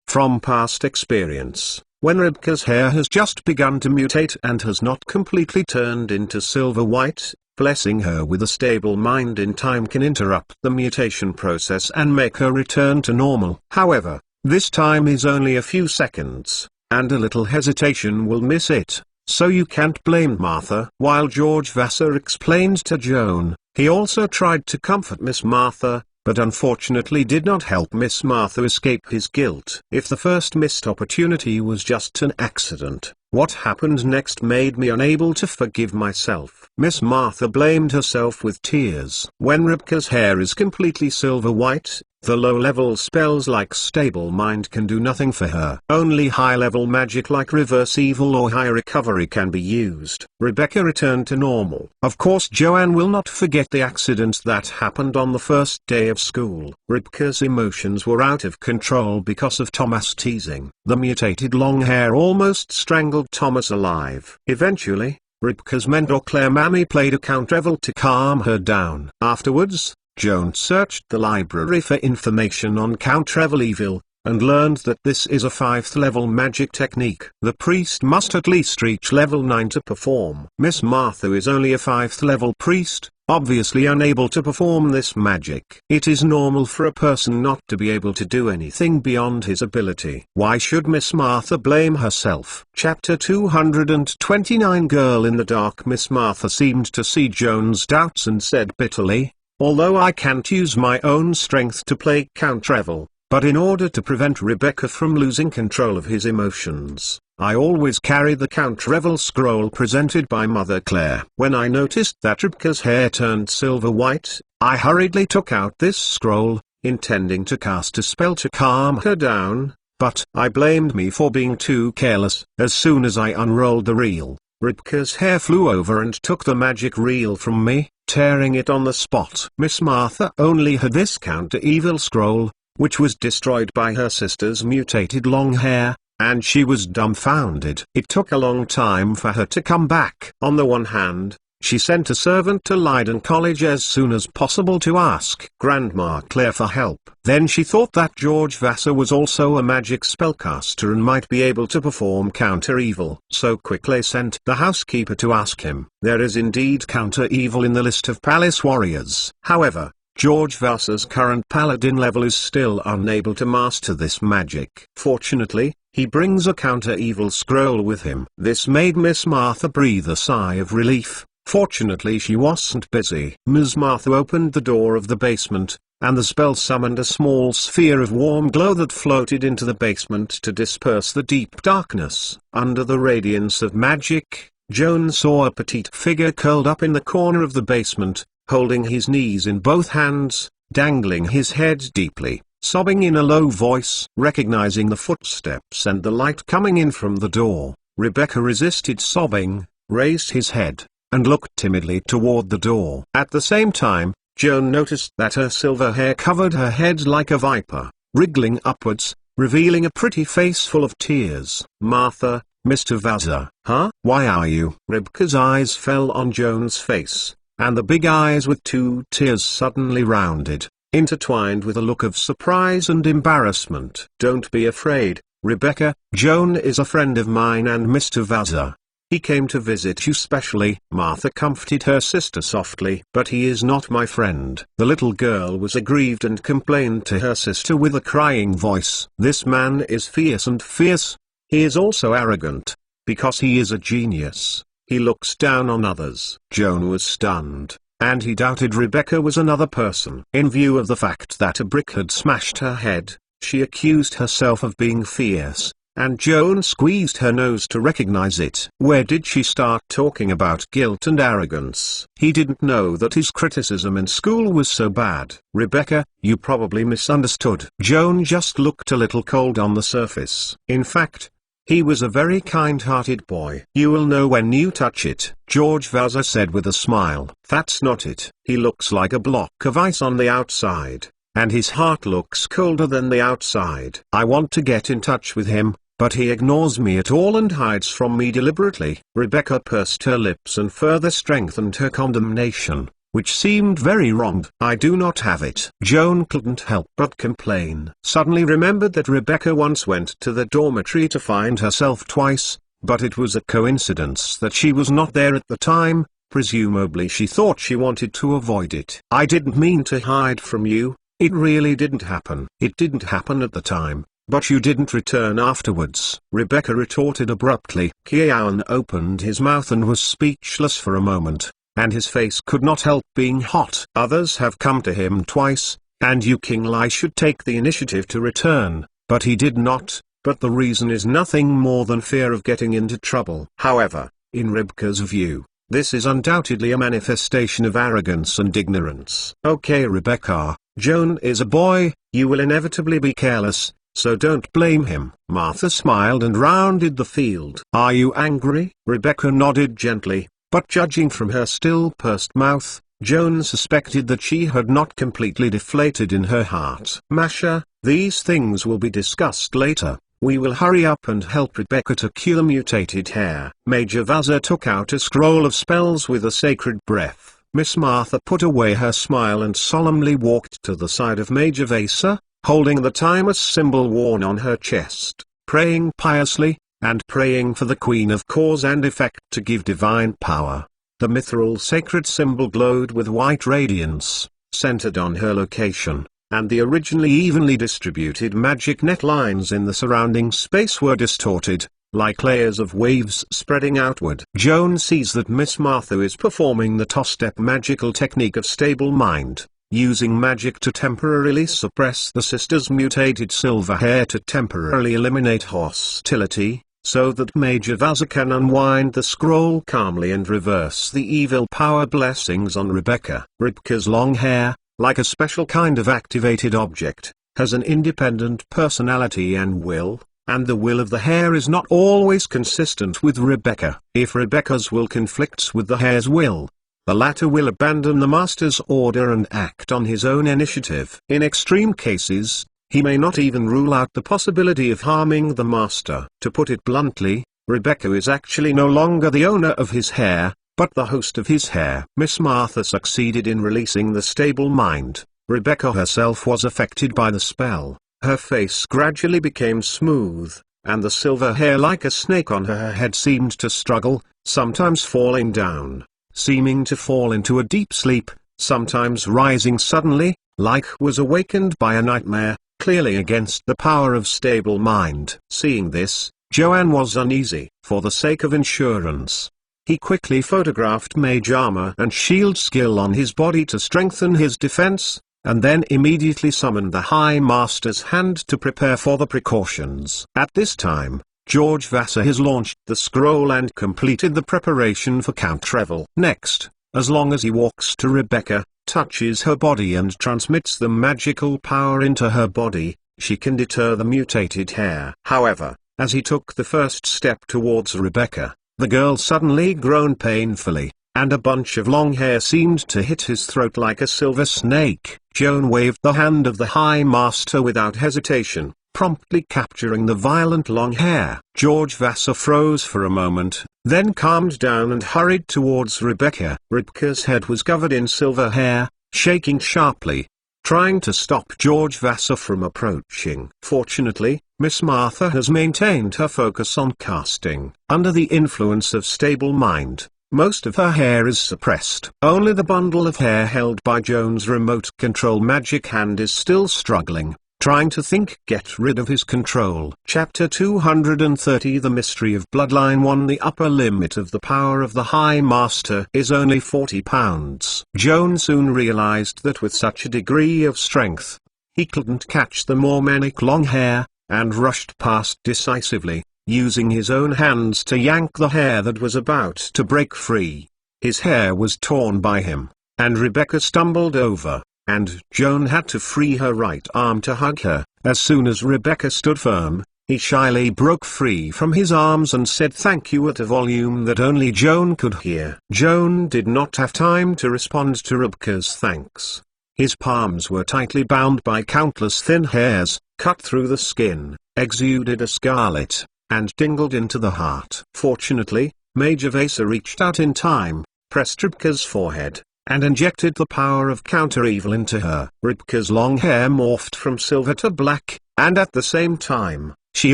From past experience, when Rebecca's hair has just begun to mutate and has not completely turned into silver white, blessing her with a Stable Mind in time can interrupt the mutation process and make her return to normal. However, this time is only a few seconds, and a little hesitation will miss it, so you can't blame Martha. While George Vassar explained to Joan, he also tried to comfort Miss Martha, but unfortunately did not help Miss Martha escape his guilt. If the first missed opportunity was just an accident, what happened next made me unable to forgive myself. Miss Martha blamed herself with tears. When Rebecca's hair is completely silver white, the low-level spells like Stable Mind can do nothing for her. Only high-level magic like Reverse Evil or High Recovery can be used. Rebecca returned to normal. Of course Joanne will not forget the accident that happened on the first day of school. Rebecca's emotions were out of control because of Thomas teasing. The mutated long hair almost strangled Thomas alive. Eventually, Rebecca's mentor Claire Mammy played a counterevil to calm her down. Afterwards, Joan searched the library for information on counterevil evil, and learned that this is a 5th level magic technique. The priest must at least reach level 9 to perform. Miss Martha is only a 5th level priest, obviously unable to perform this magic. It is normal for a person not to be able to do anything beyond his ability. Why should Miss Martha blame herself? Chapter 229 Girl in the Dark. Miss Martha seemed to see Joan's doubts and said bitterly, although I can't use my own strength to play counterevil, but in order to prevent Rebecca from losing control of his emotions, I always carry the Count Revel scroll presented by Mother Claire. When I noticed that Rebecca's hair turned silver white, I hurriedly took out this scroll, intending to cast a spell to calm her down, but I blamed me for being too careless. As soon as I unrolled the reel, Rebecca's hair flew over and took the magic reel from me, tearing it on the spot. Miss Martha only had this counter-evil scroll, which was destroyed by her sister's mutated long hair, and she was dumbfounded. It took a long time for her to come back. On the one hand, she sent a servant to Leiden College as soon as possible to ask Grandma Claire for help. Then she thought that George Vassar was also a magic spellcaster and might be able to perform counter-evil. So quickly sent the housekeeper to ask him. There is indeed counter-evil in the list of palace warriors. However, George Vassar's current paladin level is still unable to master this magic. Fortunately, he brings a counter-evil scroll with him. This made Miss Martha breathe a sigh of relief. Fortunately she wasn't busy. Miss Martha opened the door of the basement, and the spell summoned a small sphere of warm glow that floated into the basement to disperse the deep darkness. Under the radiance of magic, Joan saw a petite figure curled up in the corner of the basement, holding his knees in both hands, dangling his head deeply, sobbing in a low voice. Recognizing the footsteps and the light coming in from the door, Rebecca resisted sobbing, raised his head, and looked timidly toward the door. At the same time, Joan noticed that her silver hair covered her head like a viper, wriggling upwards, revealing a pretty face full of tears. "Martha, Mr. Vassar." "Huh? Why are you?" Rebecca's eyes fell on Joan's face, and the big eyes with two tears suddenly rounded, intertwined with a look of surprise and embarrassment. "Don't be afraid, Rebecca. Joan is a friend of mine and Mr. Vassar. He came to visit you specially." Martha comforted her sister softly. "But he is not my friend." The little girl was aggrieved and complained to her sister with a crying voice. "This man is fierce and fierce. He is also arrogant. Because he is a genius, he looks down on others." Joan was stunned, and he doubted Rebecca was another person. In view of the fact that a brick had smashed her head, she accused herself of being fierce, and Joan squeezed her nose to recognize it. Where did she start talking about guilt and arrogance? He didn't know that his criticism in school was so bad. "Rebecca, you probably misunderstood." Joan just looked a little cold on the surface. In fact, he was a very kind-hearted boy. "You will know when you touch it," George Vassar said with a smile. "That's not it. He looks like a block of ice on the outside, and his heart looks colder than the outside. I want to get in touch with him, but he ignores me at all and hides from me deliberately." Rebecca pursed her lips and further strengthened her condemnation, which seemed very wrong. "I do not have it." Joan couldn't help but complain. Suddenly remembered that Rebecca once went to the dormitory to find herself twice, but it was a coincidence that she was not there at the time. Presumably she thought she wanted to avoid it. "I didn't mean to hide from you. It really didn't happen." "It didn't happen at the time, but you didn't return afterwards," Rebecca retorted abruptly. Kian opened his mouth and was speechless for a moment, and his face could not help being hot. "Others have come to him twice, and you King Lai should take the initiative to return, but he did not, but the reason is nothing more than fear of getting into trouble." However, in Rebecca's view, this is undoubtedly a manifestation of arrogance and ignorance. "Okay Rebecca, Joan is a boy, you will inevitably be careless, so don't blame him." Martha smiled and rounded the field. "Are you angry?" Rebecca nodded gently, but judging from her still pursed mouth, Joan suspected that she had not completely deflated in her heart. "Masha, these things will be discussed later. We will hurry up and help Rebecca to cure mutated hair." Major Vassar took out a scroll of spells with a sacred breath. Miss Martha put away her smile and solemnly walked to the side of Major Vassar, holding the Timus symbol worn on her chest, praying piously, and praying for the Queen of Cause and Effect to give divine power. The mithril sacred symbol glowed with white radiance, centered on her location, and the originally evenly distributed magic net lines in the surrounding space were distorted, like layers of waves spreading outward. Joan sees that Miss Martha is performing the two-step magical technique of stable mind, using magic to temporarily suppress the sister's mutated silver hair to temporarily eliminate hostility, so that Major Vasa can unwind the scroll calmly and reverse the evil power blessings on Rebecca. Ribka's long hair, like a special kind of activated object, has an independent personality and will, and the will of the hair is not always consistent with Rebecca. If Rebecca's will conflicts with the hair's will, the latter will abandon the master's order and act on his own initiative. In extreme cases, he may not even rule out the possibility of harming the master. To put it bluntly, Rebecca is actually no longer the owner of his hair, but the host of his hair. Miss Martha succeeded in releasing the stable mind. Rebecca herself was affected by the spell. Her face gradually became smooth, and the silver hair like a snake on her head seemed to struggle, sometimes falling down, seeming to fall into a deep sleep, sometimes rising suddenly, like was awakened by a nightmare, clearly against the power of stable mind. Seeing this, Joan was uneasy. For the sake of insurance, he quickly photographed mage armor and shield skill on his body to strengthen his defense, and then immediately summoned the High Master's hand to prepare for the precautions. At this time, George Vassar has launched the scroll and completed the preparation for Count Revel. Next, as long as he walks to Rebecca, touches her body and transmits the magical power into her body, she can deter the mutated hair. However, as he took the first step towards Rebecca, the girl suddenly groaned painfully, and a bunch of long hair seemed to hit his throat like a silver snake. Joan waved the hand of the High Master without hesitation, promptly capturing the violent long hair. George Vassar froze for a moment, then calmed down and hurried towards Rebecca. Rebecca's head was covered in silver hair, shaking sharply, trying to stop George Vassar from approaching. Fortunately, Miss Martha has maintained her focus on casting. Under the influence of stable mind, most of her hair is suppressed. Only the bundle of hair held by Joan's remote control magic hand is still struggling, trying to get rid of his control. Chapter 230 The Mystery of Bloodline 1. The upper limit of the power of the High Master is only 40 pounds. Joan soon realized that with such a degree of strength, he couldn't catch the Mormonic long hair, and rushed past decisively, using his own hands to yank the hair that was about to break free. His hair was torn by him, and Rebecca stumbled over, and Joan had to free her right arm to hug her. As soon as Rebecca stood firm, he shyly broke free from his arms and said thank you at a volume that only Joan could hear. Joan did not have time to respond to Rebecca's thanks. His palms were tightly bound by countless thin hairs, cut through the skin, exuded a scarlet, and tingled into the heart. Fortunately, Major Vasa reached out in time, pressed Rebecca's forehead, and injected the power of counter-evil into her. Rebecca's long hair morphed from silver to black, and at the same time, she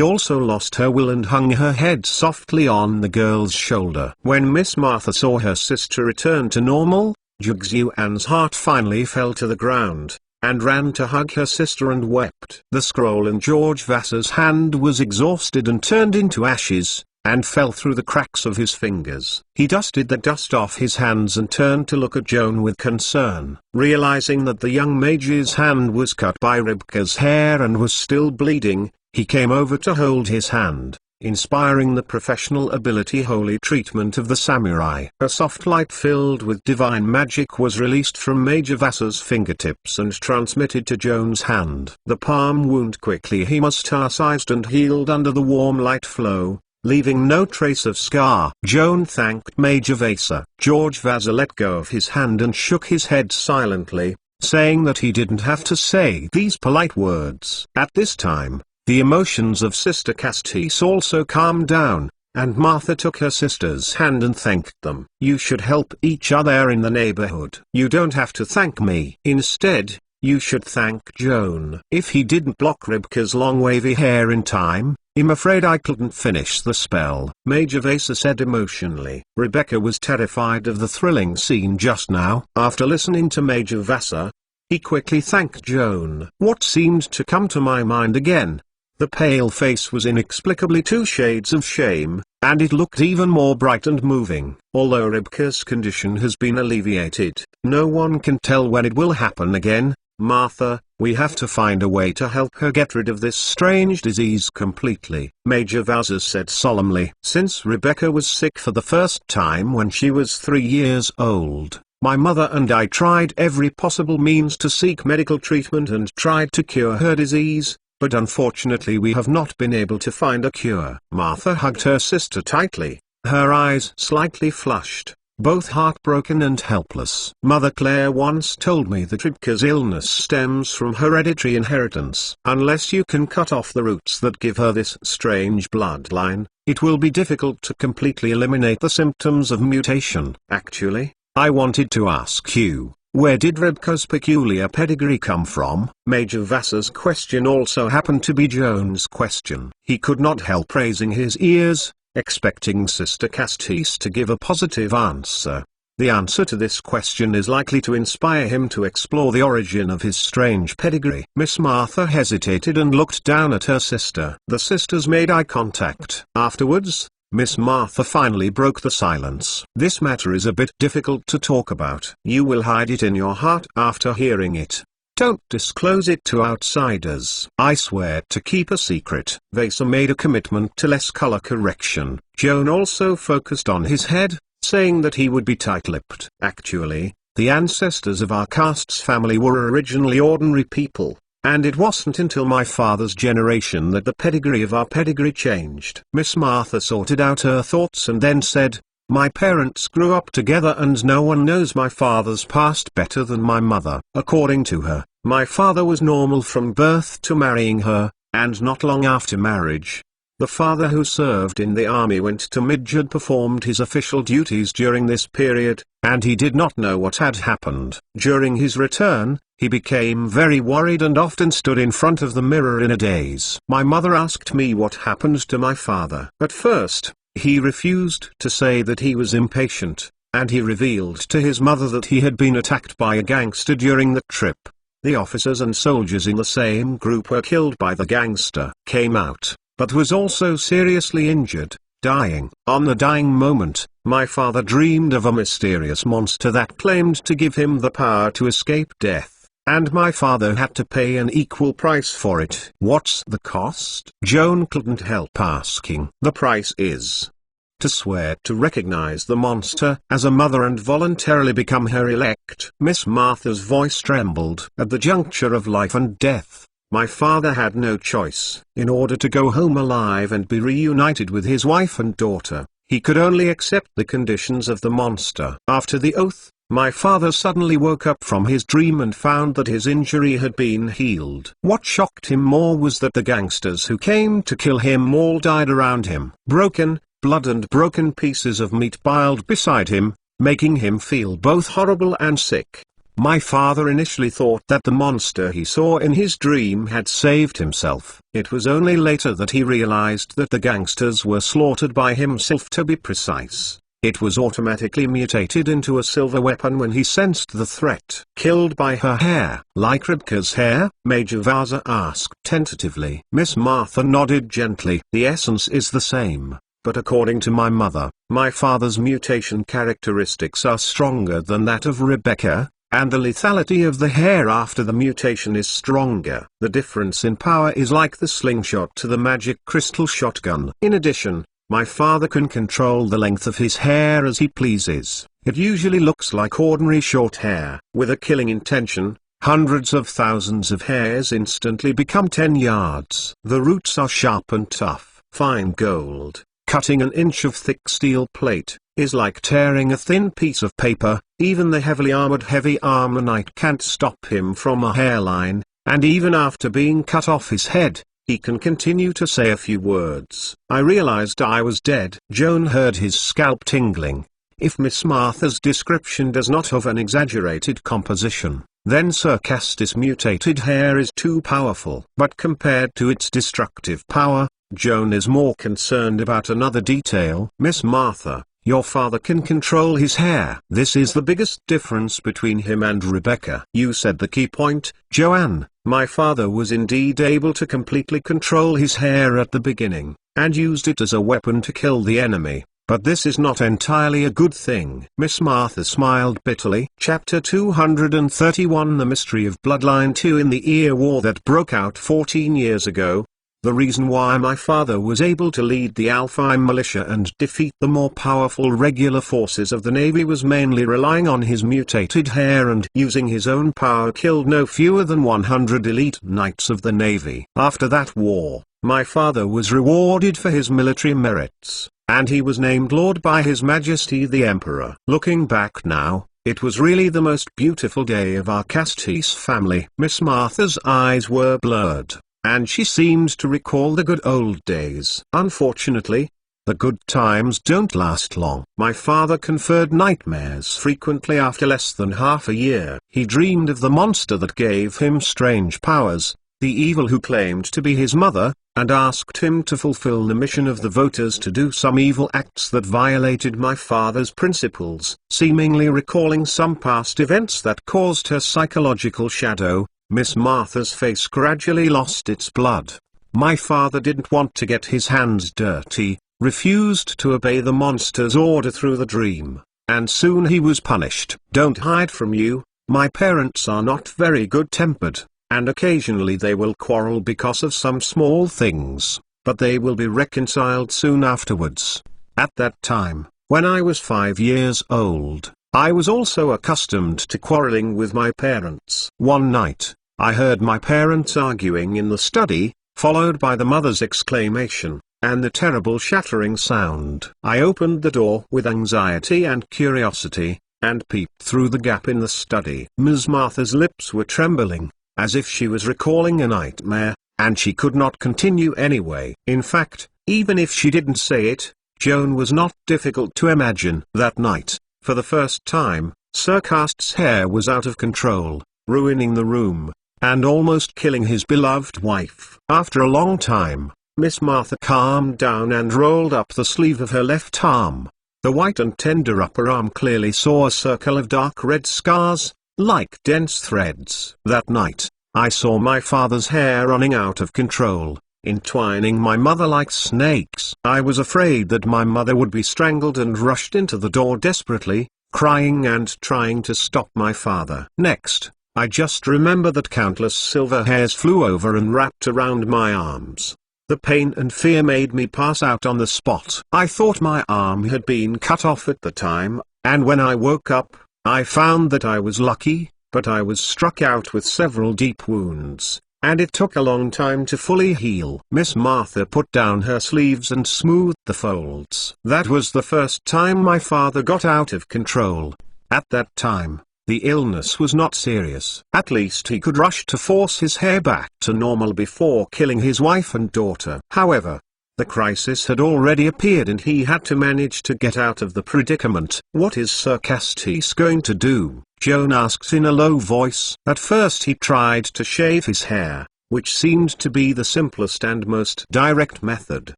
also lost her will and hung her head softly on the girl's shoulder. When Miss Martha saw her sister return to normal, Juxuan's heart finally fell to the ground, and ran to hug her sister and wept. The scroll in George Vassar's hand was exhausted and turned into ashes, and fell through the cracks of his fingers. He dusted the dust off his hands and turned to look at Joan with concern. Realizing that the young mage's hand was cut by Rebecca's hair and was still bleeding, he came over to hold his hand, inspiring the professional ability holy treatment of the samurai. A soft light filled with divine magic was released from Major Vassar's fingertips and transmitted to Joan's hand. The palm wound quickly hemastasized and healed under the warm light flow, leaving no trace of scar. Joan thanked Major Vasa. George Vassar let go of his hand and shook his head silently, saying that he didn't have to say these polite words. At this time, the emotions of Sister Castis also calmed down, and Martha took her sister's hand and thanked them. You should help each other in the neighborhood. You don't have to thank me. Instead, you should thank Joan. If he didn't block Rebecca's long wavy hair in time, I'm afraid I couldn't finish the spell, Major Vasa said emotionally. Rebecca was terrified of the thrilling scene just now. After listening to Major Vasa, he quickly thanked Joan. What seemed to come to my mind again? The pale face was inexplicably 2 shades of shame, and it looked even more bright and moving. Although Rebecca's condition has been alleviated, no one can tell when it will happen again. Martha, we have to find a way to help her get rid of this strange disease completely, Major Vazas said solemnly. Since Rebecca was sick for the first time when she was 3 years old, my mother and I tried every possible means to seek medical treatment and tried to cure her disease, but unfortunately we have not been able to find a cure. Martha hugged her sister tightly, her eyes slightly flushed, both heartbroken and helpless. Mother Claire once told me that Rebecca's illness stems from hereditary inheritance. Unless you can cut off the roots that give her this strange bloodline, it will be difficult to completely eliminate the symptoms of mutation. Actually, I wanted to ask you, where did Rebecca's peculiar pedigree come from? Major Vassar's question also happened to be Joan's question. He could not help raising his ears, expecting Sister Castis to give a positive answer. The answer to this question is likely to inspire him to explore the origin of his strange pedigree. Miss Martha hesitated and looked down at her sister. The sisters made eye contact. Afterwards, Miss Martha finally broke the silence. This matter is a bit difficult to talk about. You will hide it in your heart after hearing it. Don't disclose it to outsiders. I swear to keep a secret. Vasa made a commitment to less color correction. Joan also focused on his head, saying that he would be tight-lipped. Actually, the ancestors of our caste's family were originally ordinary people, and it wasn't until my father's generation that the pedigree of our pedigree changed. Miss Martha sorted out her thoughts and then said, my parents grew up together and no one knows my father's past better than my mother. According to her, my father was normal from birth to marrying her, and not long after marriage, the father who served in the army went to Midgard, performed his official duties during this period, and he did not know what had happened. During his return, he became very worried and often stood in front of the mirror in a daze. My mother asked me what happened to my father. At first, he refused to say that he was impatient, and he revealed to his mother that he had been attacked by a gangster during the trip. The officers and soldiers in the same group were killed by the gangster. Came out, but was also seriously injured, dying. On the dying moment, my father dreamed of a mysterious monster that claimed to give him the power to escape death, and my father had to pay an equal price for it. What's the cost? Joan couldn't help asking. The price is to swear to recognize the monster as a mother and voluntarily become her elect. Miss Martha's voice trembled. At the juncture of life and death, my father had no choice. In order to go home alive and be reunited with his wife and daughter, he could only accept the conditions of the monster. After the oath, my father suddenly woke up from his dream and found that his injury had been healed. What shocked him more was that the gangsters who came to kill him all died around him. Broken, blood and broken pieces of meat piled beside him, making him feel both horrible and sick. My father initially thought that the monster he saw in his dream had saved himself. It was only later that he realized that the gangsters were slaughtered by himself. To be precise, it was automatically mutated into a silver weapon when he sensed the threat. Killed by her hair. Like Rebecca's hair? Major Vasa asked tentatively. Miss Martha nodded gently. The essence is the same, but according to my mother, my father's mutation characteristics are stronger than that of Rebecca, and the lethality of the hair after the mutation is stronger. The difference in power is like the slingshot to the magic crystal shotgun. In addition, my father can control the length of his hair as he pleases. It usually looks like ordinary short hair. With a killing intention, hundreds of thousands of hairs instantly become 10 yards. The roots are sharp and tough. Fine gold. Cutting an inch of thick steel plate is like tearing a thin piece of paper. Even the heavily armored heavy armor knight can't stop him from a hairline, and even after being cut off his head, he can continue to say a few words. I realized I was dead. Joan heard his scalp tingling. If Miss Martha's description does not have an exaggerated composition, then Sir Castis' mutated hair is too powerful. But compared to its destructive power, Joan is more concerned about another detail. Miss Martha, your father can control his hair. This is the biggest difference between him and Rebecca. You said the key point, Joanne. My father was indeed able to completely control his hair at the beginning, and used it as a weapon to kill the enemy. But this is not entirely a good thing. Miss Martha smiled bitterly. Chapter 231 The Mystery of Bloodline 2 In the Ear War that broke out 14 years ago, the reason why my father was able to lead the Alpha militia and defeat the more powerful regular forces of the Navy was mainly relying on his mutated hair and using his own power killed no fewer than 100 elite knights of the Navy. After that war, my father was rewarded for his military merits, and he was named Lord by His Majesty the Emperor. Looking back now, it was really the most beautiful day of our Castis family. Miss Martha's eyes were blurred, and she seemed to recall the good old days. Unfortunately, the good times don't last long. My father conferred nightmares frequently. After less than half a year, he dreamed of the monster that gave him strange powers, the evil who claimed to be his mother, and asked him to fulfill the mission of the voters to do some evil acts that violated my father's principles. Seemingly recalling some past events that caused her psychological shadow, Miss Martha's face gradually lost its blood. My father didn't want to get his hands dirty, refused to obey the monster's order through the dream, and soon he was punished. Don't hide from you, my parents are not very good-tempered, and occasionally they will quarrel because of some small things, but they will be reconciled soon afterwards. At that time, when I was 5 years old, I was also accustomed to quarreling with my parents. One night, I heard my parents arguing in the study, followed by the mother's exclamation, and the terrible shattering sound. I opened the door with anxiety and curiosity, and peeped through the gap in the study. Ms. Martha's lips were trembling, as if she was recalling a nightmare, and she could not continue anyway. In fact, even if she didn't say it, Joan was not difficult to imagine. That night, for the first time, Sir Cast's hair was out of control, ruining the room, and almost killing his beloved wife. After a long time, Miss Martha calmed down and rolled up the sleeve of her left arm. The white and tender upper arm clearly saw a circle of dark red scars, like dense threads. That night, I saw my father's hair running out of control, entwining my mother like snakes. I was afraid that my mother would be strangled and rushed into the door desperately, crying and trying to stop my father. Next, I just remember that countless silver hairs flew over and wrapped around my arms. The pain and fear made me pass out on the spot. I thought my arm had been cut off at the time, and when I woke up, I found that I was lucky, but I was struck out with several deep wounds, and it took a long time to fully heal. Miss Martha put down her sleeves and smoothed the folds. That was the first time my father got out of control. At that time, the illness was not serious. At least he could rush to force his hair back to normal before killing his wife and daughter. However, the crisis had already appeared and he had to manage to get out of the predicament. What is Sir Castis going to do? Joan asked in a low voice. At first he tried to shave his hair, which seemed to be the simplest and most direct method,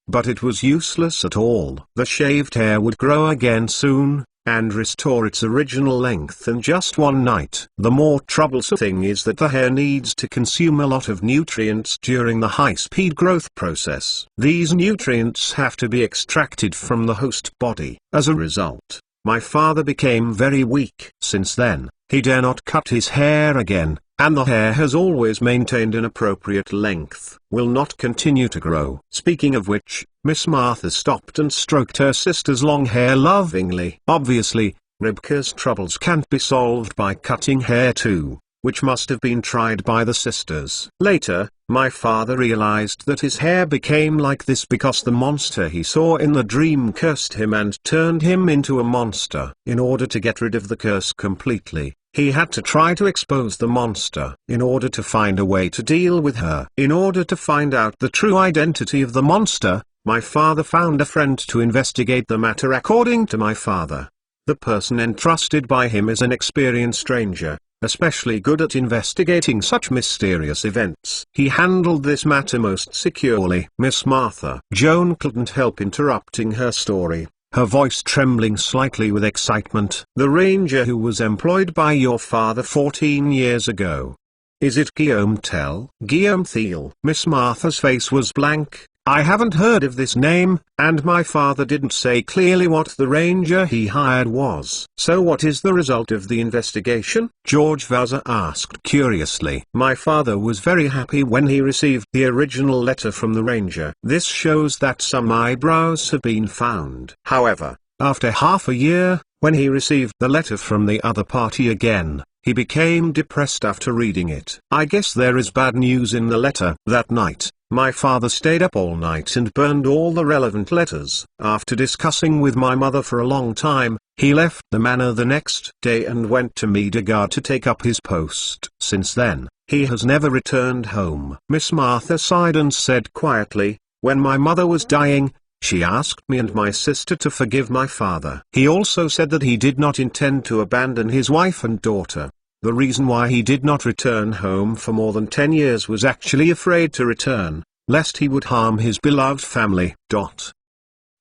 but it was useless at all. The shaved hair would grow again soon, and restore its original length in just one night. The more troublesome thing is that the hair needs to consume a lot of nutrients during the high-speed growth process. These nutrients have to be extracted from the host body. As a result, my father became very weak. Since then, he dare not cut his hair again, and the hair has always maintained an appropriate length, will not continue to grow. Speaking of which, Miss Martha stopped and stroked her sister's long hair lovingly. Obviously, Ribka's troubles can't be solved by cutting hair too, which must have been tried by the sisters. Later, my father realized that his hair became like this because the monster he saw in the dream cursed him and turned him into a monster. In order to get rid of the curse completely, he had to try to expose the monster. In order to find a way to deal with her. In order to find out the true identity of the monster, my father found a friend to investigate the matter. According to my father, the person entrusted by him is an experienced ranger, especially good at investigating such mysterious events. He handled this matter most securely. Miss Martha Joan couldn't help interrupting her story, her voice trembling slightly with excitement. The ranger who was employed by your father 14 years ago. Is it Guillaume Tell? Guillaume Thiel? Miss Martha's face was blank, I haven't heard of this name, and my father didn't say clearly what the ranger he hired was. So what is the result of the investigation? George Vauser asked curiously. My father was very happy when he received the original letter from the ranger. This shows that some eyebrows have been found. However, after half a year, when he received the letter from the other party again, he became depressed after reading it. I guess there is bad news in the letter. That night, my father stayed up all night and burned all the relevant letters. After discussing with my mother for a long time, he left the manor the next day and went to Midgard to take up his post. Since then, he has never returned home. Miss Martha sighed and said quietly, when my mother was dying, she asked me and my sister to forgive my father. He also said that he did not intend to abandon his wife and daughter. The reason why he did not return home for more than 10 years was actually afraid to return, lest he would harm his beloved family.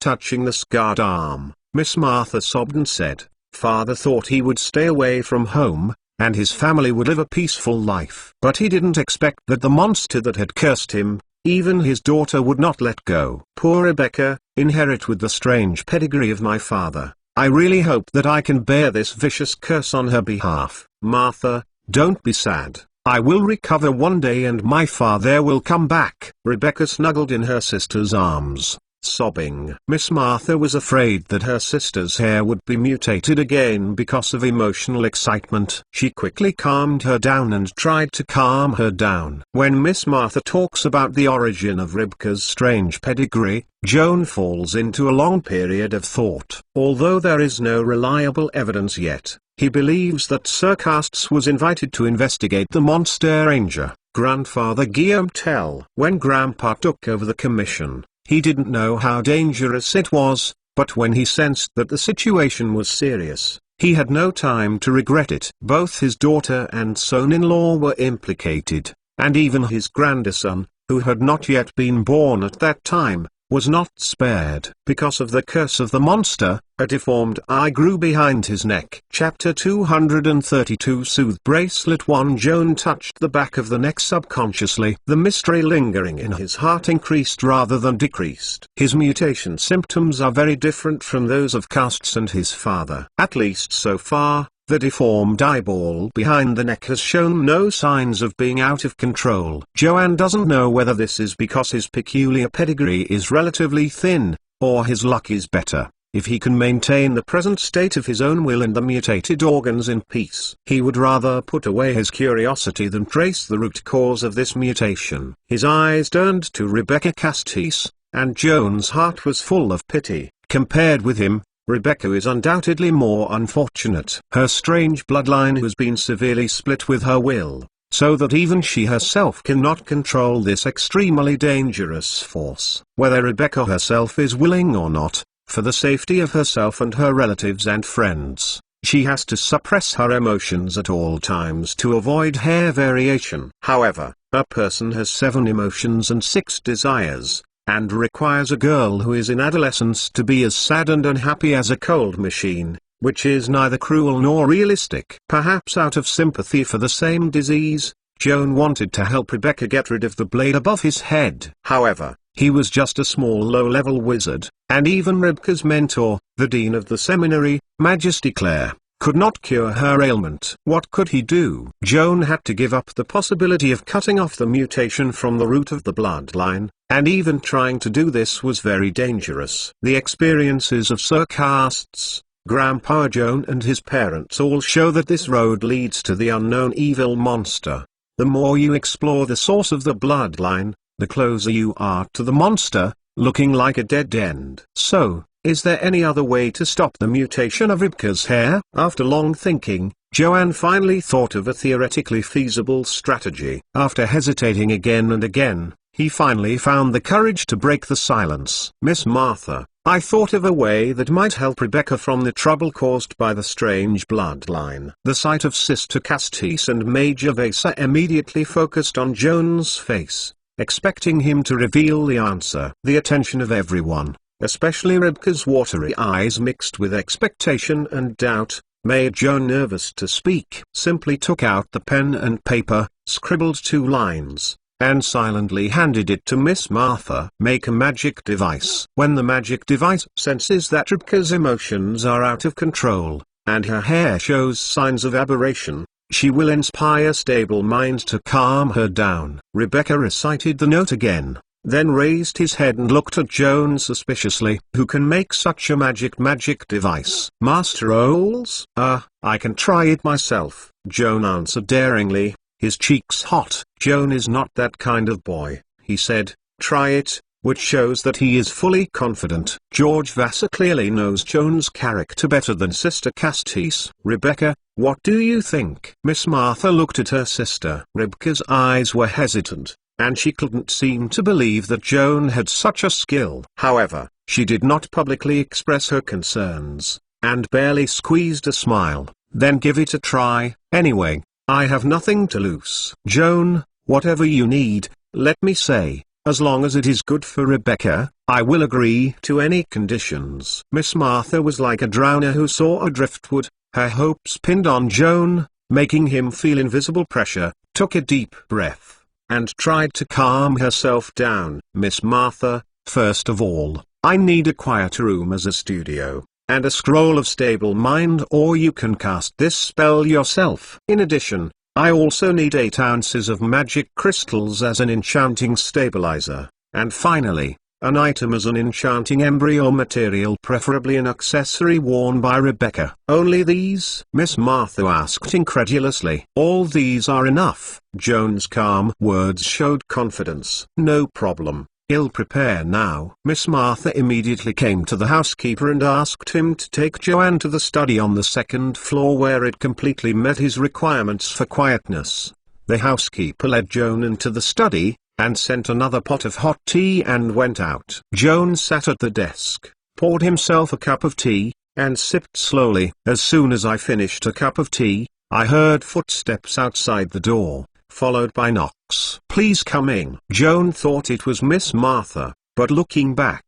Touching the scarred arm, Miss Martha sobbed and said, Father thought he would stay away from home, and his family would live a peaceful life. But he didn't expect that the monster that had cursed him, even his daughter, would not let go. Poor Rebecca, inherit with the strange pedigree of my father. I really hope that I can bear this vicious curse on her behalf. Martha, don't be sad. I will recover one day and my father will come back. Rebecca snuggled in her sister's arms, sobbing. Miss Martha was afraid that her sister's hair would be mutated again because of emotional excitement. She quickly calmed her down and tried to calm her down. When Miss Martha talks about the origin of Rebecca's strange pedigree, Joan falls into a long period of thought. Although there is no reliable evidence yet, he believes that Sir Castes was invited to investigate the monster ranger. Grandfather Guillaume tell. When Grandpa took over the commission, he didn't know how dangerous it was, but when he sensed that the situation was serious, he had no time to regret it. Both his daughter and son-in-law were implicated, and even his grandson, who had not yet been born at that time, was not spared. Because of the curse of the monster, a deformed eye grew behind his neck. Chapter 232 Soothe Bracelet 1. Joan touched the back of the neck subconsciously. The mystery lingering in his heart increased rather than decreased. His mutation symptoms are very different from those of Castes and his father. At least so far, the deformed eyeball behind the neck has shown no signs of being out of control. Joanne doesn't know whether this is because his peculiar pedigree is relatively thin, or his luck is better if he can maintain the present state of his own will and the mutated organs in peace. He would rather put away his curiosity than trace the root cause of this mutation. His eyes turned to Rebecca Castes, and Joan's heart was full of pity. Compared with him, Rebecca is undoubtedly more unfortunate. Her strange bloodline has been severely split with her will, so that even she herself cannot control this extremely dangerous force. Whether Rebecca herself is willing or not, for the safety of herself and her relatives and friends, she has to suppress her emotions at all times to avoid hair variation. However, a person has 7 emotions and 6 desires, and requires a girl who is in adolescence to be as sad and unhappy as a cold machine, which is neither cruel nor realistic. Perhaps out of sympathy for the same disease, Joan wanted to help Rebecca get rid of the blade above his head. However, he was just a small low-level wizard, and even Rebecca's mentor, the dean of the seminary, Majesty Clare, could not cure her ailment. What could he do? Joan had to give up the possibility of cutting off the mutation from the root of the bloodline, and even trying to do this was very dangerous. The experiences of Sir Castes, Grandpa Joan and his parents all show that this road leads to the unknown evil monster. The more you explore the source of the bloodline, the closer you are to the monster, looking like a dead end. So, is there any other way to stop the mutation of Rebecca's hair? After long thinking, Joanne finally thought of a theoretically feasible strategy. After hesitating again and again, he finally found the courage to break the silence. Miss Martha, I thought of a way that might help Rebecca from the trouble caused by the strange bloodline. The sight of Sister Castes and Major Vasa immediately focused on Joan's face, expecting him to reveal the answer. The attention of everyone, especially Rebecca's watery eyes mixed with expectation and doubt, made Joan nervous to speak. Simply took out the pen and paper, scribbled 2 lines, and silently handed it to Miss Martha. Make a magic device. When the magic device senses that Rebecca's emotions are out of control, and her hair shows signs of aberration, she will inspire stable mind to calm her down. Rebecca recited the note again, then raised his head and looked at Joan suspiciously. Who can make such a magic device? Master Owls? I can try it myself, Joan answered daringly, his cheeks hot. Joan is not that kind of boy, he said. Try it, which shows that he is fully confident. George Vassar clearly knows Joan's character better than Sister Castis. Rebecca, what do you think? Miss Martha looked at her sister. Rebecca's eyes were hesitant, and she couldn't seem to believe that Joan had such a skill. However, she did not publicly express her concerns, and barely squeezed a smile. Then give it a try, anyway. I have nothing to lose. Joan, whatever you need, let me say, as long as it is good for Rebecca, I will agree to any conditions. Miss Martha was like a drowner who saw a driftwood, her hopes pinned on Joan, making him feel invisible pressure, took a deep breath, and tried to calm herself down. Miss Martha, first of all, I need a quiet room as a studio, and a scroll of stable mind, or you can cast this spell yourself. In addition, I also need 8 ounces of magic crystals as an enchanting stabilizer, and finally, an item as an enchanting embryo material, preferably an accessory worn by Rebecca. Only these? Miss Martha asked incredulously. All these are enough. Joan's calm words showed confidence. No problem. I'll prepare now. Miss Martha immediately came to the housekeeper and asked him to take Joanne to the study on the 2nd floor, where it completely met his requirements for quietness. The housekeeper led Joan into the study, and sent another pot of hot tea and went out. Joan sat at the desk, poured himself a cup of tea, and sipped slowly. As soon as I finished a cup of tea, I heard footsteps outside the door, followed by knocks. Please come in. Joan thought it was Miss Martha, but looking back,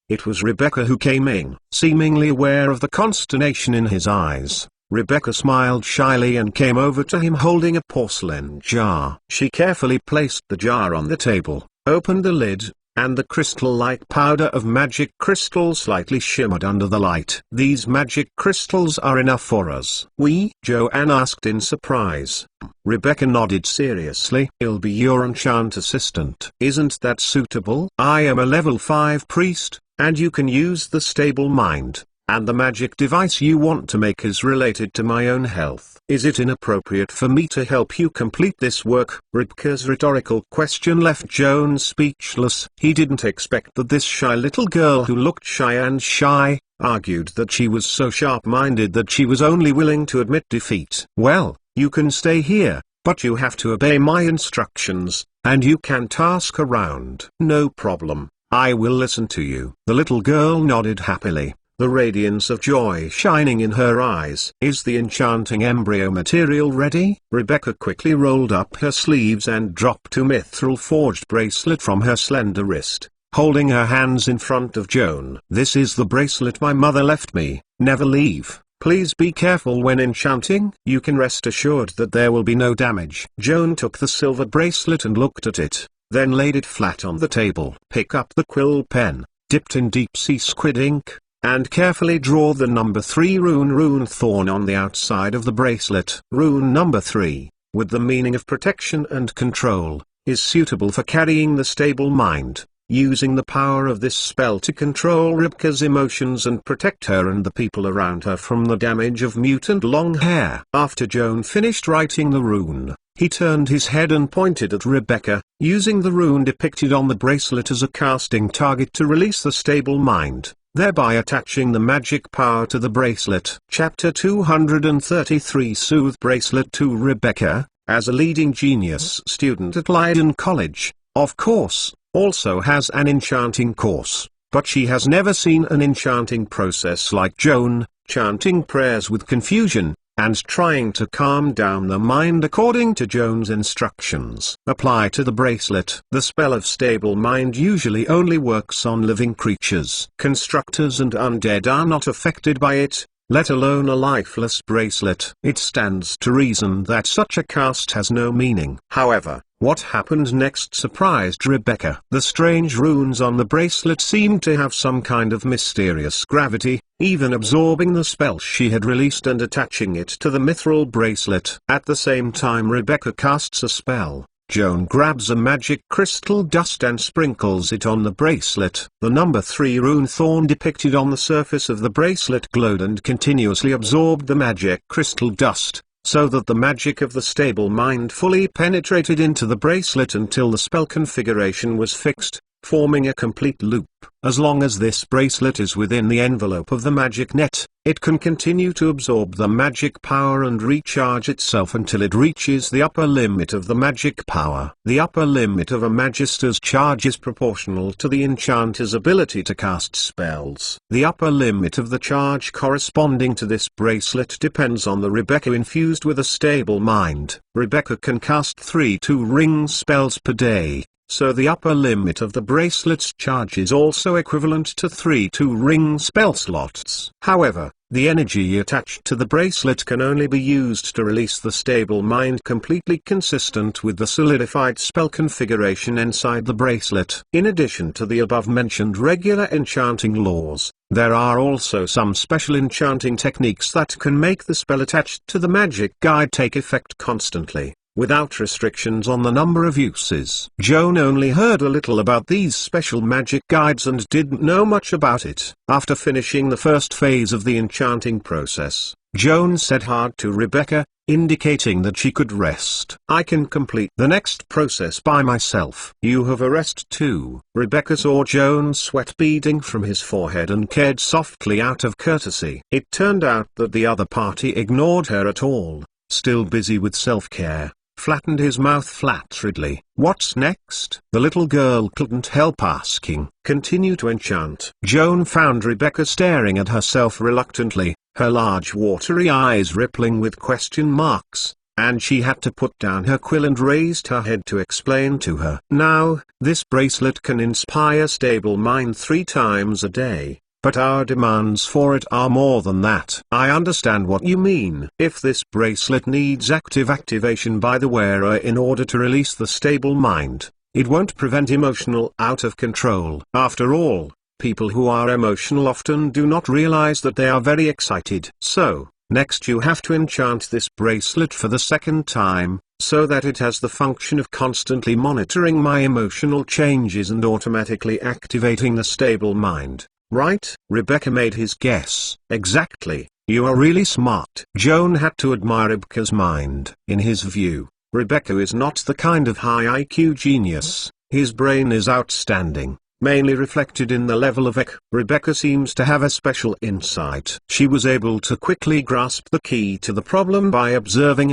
it was Rebecca who came in. Seemingly aware of the consternation in his eyes, Rebecca smiled shyly and came over to him holding a porcelain jar. She carefully placed the jar on the table, opened the lid, and the crystal-like powder of magic crystals slightly shimmered under the light. These magic crystals are enough for us. We? Joanne asked in surprise. Rebecca nodded seriously. I'll be your enchant assistant. Isn't that suitable? I am a level 5 priest, and you can use the stable mind. And the magic device you want to make is related to my own health. Is it inappropriate for me to help you complete this work? Rebecca's rhetorical question left Joan speechless. He didn't expect that this shy little girl, who looked shy and shy, argued that she was so sharp-minded that she was only willing to admit defeat. Well, you can stay here, but you have to obey my instructions, and you can't ask around. No problem. I will listen to you. The little girl nodded happily, the radiance of joy shining in her eyes. Is the enchanting embryo material ready? Rebecca quickly rolled up her sleeves and dropped a mithril-forged bracelet from her slender wrist, holding her hands in front of Joan. This is the bracelet my mother left me. Never leave. Please be careful when enchanting. You can rest assured that there will be no damage. Joan took the silver bracelet and looked at it, then laid it flat on the table. Pick up the quill pen, dipped in deep-sea squid ink, and carefully draw the number 3 rune thorn on the outside of the bracelet. Rune number 3, with the meaning of protection and control, is suitable for carrying the stable mind, using the power of this spell to control Rebecca's emotions and protect her and the people around her from the damage of mutant long hair. After Joan finished writing the rune, he turned his head and pointed at Rebecca, using the rune depicted on the bracelet as a casting target to release the stable mind, thereby attaching the magic power to the bracelet. Chapter 233 Soothe Bracelet to Rebecca, as a leading genius student at Leiden College, of course, also has an enchanting course, but she has never seen an enchanting process like Joan, chanting prayers with confusion, and trying to calm down the mind according to Joan's instructions. Apply to the bracelet. The spell of stable mind usually only works on living creatures. Constructors and undead are not affected by it, let alone a lifeless bracelet. It stands to reason that such a cast has no meaning. However, What happened next surprised Rebecca. The strange runes on the bracelet seemed to have some kind of mysterious gravity, even absorbing the spell she had released and attaching it to the mithril bracelet. At the same time Rebecca casts a spell. Joan grabs a magic crystal dust and sprinkles it on the bracelet. The number 3 rune thorn depicted on the surface of the bracelet glowed and continuously absorbed the magic crystal dust, so that the magic of the stable mind fully penetrated into the bracelet until the spell configuration was fixed, forming a complete loop. As long as this bracelet is within the envelope of the magic net, it can continue to absorb the magic power and recharge itself until it reaches the upper limit of the magic power. The upper limit of a magister's charge is proportional to the enchanter's ability to cast spells. The upper limit of the charge corresponding to this bracelet depends on the Rebecca infused with a stable mind. Rebecca can cast 3 2-ring spells per day, so the upper limit of the bracelet's charge is also equivalent to 3 2-ring spell slots. However, the energy attached to the bracelet can only be used to release the stable mind completely consistent with the solidified spell configuration inside the bracelet. In addition to the above-mentioned regular enchanting laws, there are also some special enchanting techniques that can make the spell attached to the magic guide take effect constantly, without restrictions on the number of uses. Joan only heard a little about these special magic guides and didn't know much about it. After finishing the first phase of the enchanting process, Joan said hard to Rebecca, indicating that she could rest. "I can complete the next process by myself." "You have a rest too." Rebecca saw Joan's sweat beading from his forehead and cared softly out of courtesy. It turned out that the other party ignored her at all, still busy with self-care, flattened his mouth flatteredly. "What's next?" The little girl couldn't help asking. "Continue to enchant." Joan found Rebecca staring at herself reluctantly, her large watery eyes rippling with question marks, and she had to put down her quill and raised her head to explain to her. "Now, this bracelet can inspire stable mind 3 times a day. But our demands for it are more than that." "I understand what you mean. If this bracelet needs activation by the wearer in order to release the stable mind, it won't prevent emotional out of control. After all, people who are emotional often do not realize that they are very excited. So, next you have to enchant this bracelet for the 2nd time, so that it has the function of constantly monitoring my emotional changes and automatically activating the stable mind. Right?" Rebecca made his guess. "Exactly. You are really smart." Joan had to admire Rebecca's mind. In his view, Rebecca is not the kind of high IQ genius. His brain is outstanding, mainly reflected in the level of IQ. Rebecca seems to have a special insight. She was able to quickly grasp the key to the problem by observing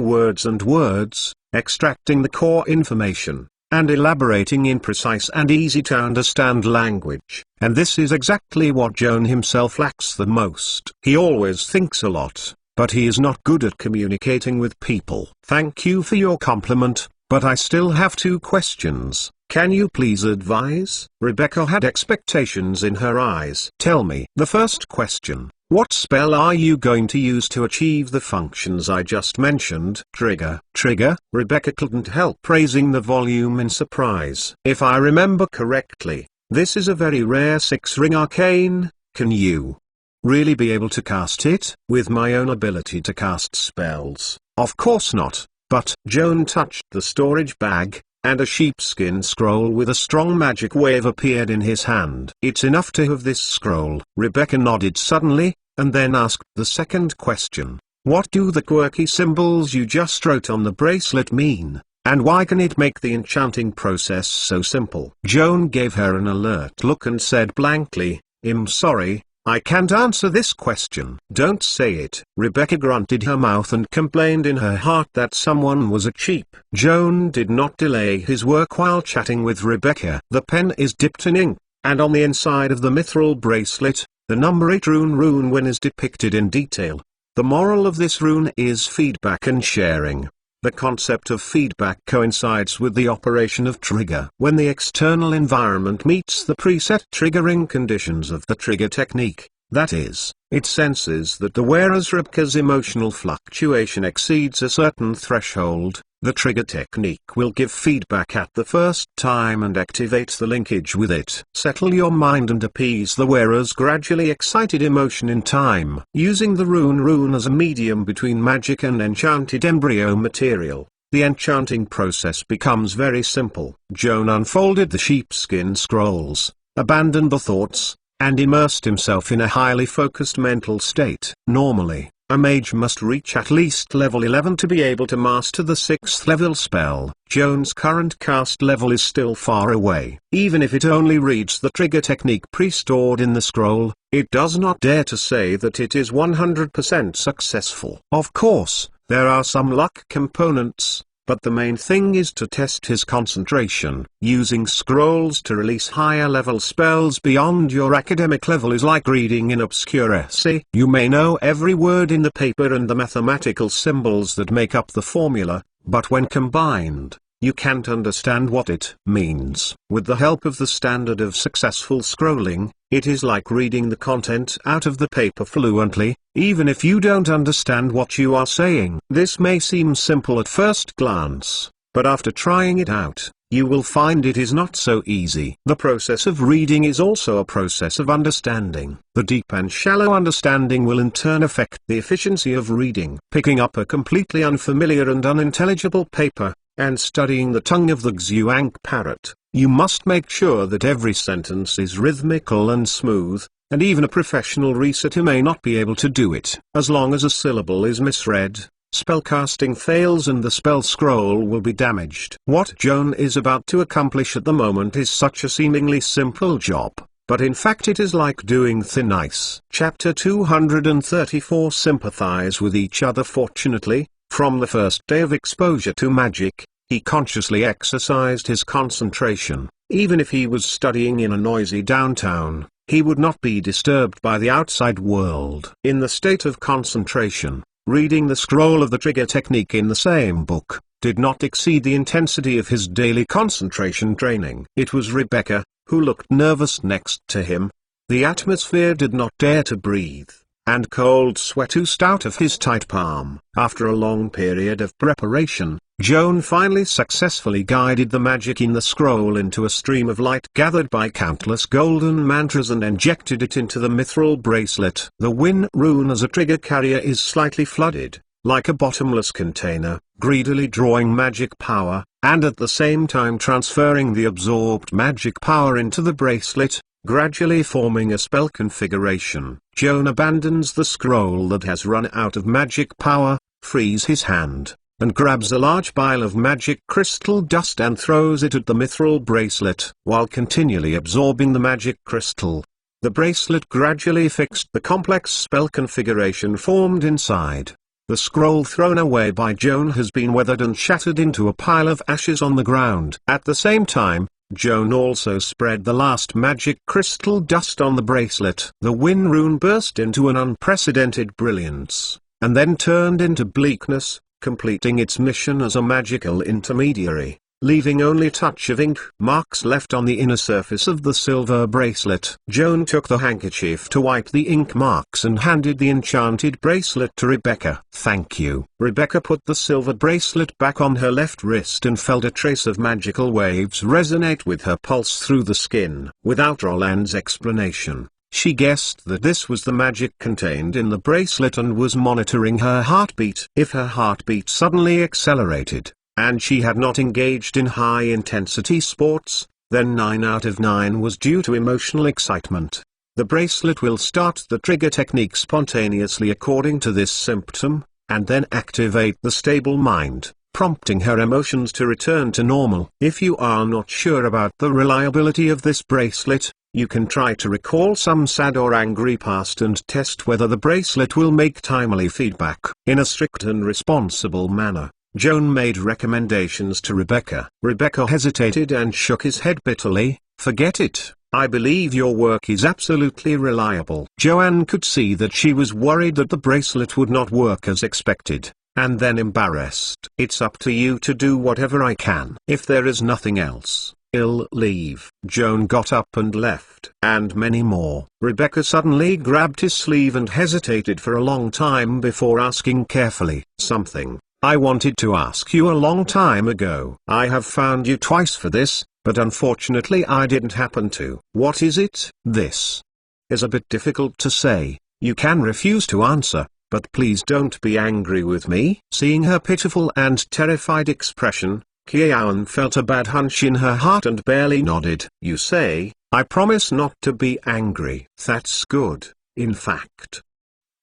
words, extracting the core information, and elaborating in precise and easy-to-understand language. And this is exactly what Joan himself lacks the most. He always thinks a lot, but he is not good at communicating with people. "Thank you for your compliment, but I still have 2 questions. Can you please advise?" Rebecca had expectations in her eyes. "Tell me." "The first question, what spell are you going to use to achieve the functions I just mentioned?" "Trigger." "Trigger?" Rebecca couldn't help raising the volume in surprise. "If I remember correctly, this is a very rare 6-ring arcane. Can you really be able to cast it?" "With my own ability to cast spells? Of course not." But Joan touched the storage bag, and a sheepskin scroll with a strong magic wave appeared in his hand. "It's enough to have this scroll." Rebecca nodded suddenly, and then asked the second question. "What do the quirky symbols you just wrote on the bracelet mean, and why can it make the enchanting process so simple?" Joan gave her an alert look and said blankly, "I'm sorry, I can't answer this question." "Don't say it." Rebecca grunted her mouth and complained in her heart that someone was a cheap. Joan did not delay his work while chatting with Rebecca. "The pen is dipped in ink, and on the inside of the mithril bracelet, the number 8 rune is depicted in detail. The moral of this rune is feedback and sharing. The concept of feedback coincides with the operation of trigger. When the external environment meets the preset triggering conditions of the trigger technique, That is, it senses that the wearer's Rebecca's emotional fluctuation exceeds a certain threshold. The trigger technique will give feedback at the first time and activate the linkage with it. Settle your mind and appease the wearer's gradually excited emotion in time. Using the rune as a medium between magic and enchanted embryo material, the enchanting process becomes very simple. Joan unfolded the sheepskin scrolls, abandoned the thoughts, and immersed himself in a highly focused mental state. Normally, a mage must reach at least level 11 to be able to master the 6th level spell. Joan's current cast level is still far away. Even if it only reads the trigger technique pre-stored in the scroll, it does not dare to say that it is 100% successful. Of course, there are some luck components, but the main thing is to test his concentration. Using scrolls to release higher level spells beyond your academic level is like reading in obscure essay. You may know every word in the paper and the mathematical symbols that make up the formula, but when combined, you can't understand what it means. With the help of the standard of successful scrolling, it is like reading the content out of the paper fluently, even if you don't understand what you are saying. This may seem simple at first glance, but after trying it out, you will find it is not so easy. The process of reading is also a process of understanding. The deep and shallow understanding will in turn affect the efficiency of reading. Picking up a completely unfamiliar and unintelligible paper, and studying the tongue of the Xuank parrot, you must make sure that every sentence is rhythmical and smooth, and even a professional reciter may not be able to do it. As long as a syllable is misread, spellcasting fails and the spell scroll will be damaged. What Joan is about to accomplish at the moment is such a seemingly simple job, but in fact it is like doing thin ice. Chapter 234 Sympathize with each other. Fortunately, from the first day of exposure to magic, he consciously exercised his concentration. Even if he was studying in a noisy downtown, he would not be disturbed by the outside world. In the state of concentration, reading the scroll of the trigger technique in the same book did not exceed the intensity of his daily concentration training. It was Rebecca, who looked nervous next to him. The atmosphere did not dare to breathe, and cold sweat oozed out of his tight palm. After a long period of preparation, Joan finally successfully guided the magic in the scroll into a stream of light gathered by countless golden mantras and injected it into the mithril bracelet. The Win rune as a trigger carrier is slightly flooded, like a bottomless container, greedily drawing magic power, and at the same time transferring the absorbed magic power into the bracelet, gradually forming a spell configuration. Joan abandons the scroll that has run out of magic power, frees his hand, and grabs a large pile of magic crystal dust and throws it at the mithril bracelet. While continually absorbing the magic crystal, the bracelet gradually fixed the complex spell configuration formed inside. The scroll thrown away by Joan has been weathered and shattered into a pile of ashes on the ground. At the same time, Joan also spread the last magic crystal dust on the bracelet. The Win rune burst into an unprecedented brilliance, and then turned into bleakness, completing its mission as a magical intermediary, leaving only a touch of ink marks left on the inner surface of the silver bracelet. Joan took the handkerchief to wipe the ink marks and handed the enchanted bracelet to Rebecca. "Thank you." Rebecca put the silver bracelet back on her left wrist and felt a trace of magical waves resonate with her pulse through the skin. Without Roland's explanation, she guessed that this was the magic contained in the bracelet and was monitoring her heartbeat. If her heartbeat suddenly accelerated, and she had not engaged in high-intensity sports, then 9 out of 9 was due to emotional excitement. The bracelet will start the trigger technique spontaneously according to this symptom, and then activate the stable mind, prompting her emotions to return to normal. If you are not sure about the reliability of this bracelet, you can try to recall some sad or angry past and test whether the bracelet will make timely feedback. In a strict and responsible manner, Joan made recommendations to Rebecca. Rebecca hesitated and shook his head bitterly. "Forget it. I believe your work is absolutely reliable." Joanne could see that she was worried that the bracelet would not work as expected, and then embarrassed. "It's up to you to do whatever I can. If there is nothing else, I'll leave. Joan got up and left. And many more. Rebecca suddenly grabbed his sleeve and hesitated for a long time before asking carefully, something I wanted to ask you a long time ago. I have found you twice for this, but unfortunately I didn't happen to. What is it? This is a bit difficult to say. You can refuse to answer, but please don't be angry with me. Seeing her pitiful and terrified expression, Joan felt a bad hunch in her heart and barely nodded. You say, I promise not to be angry. That's good. In fact,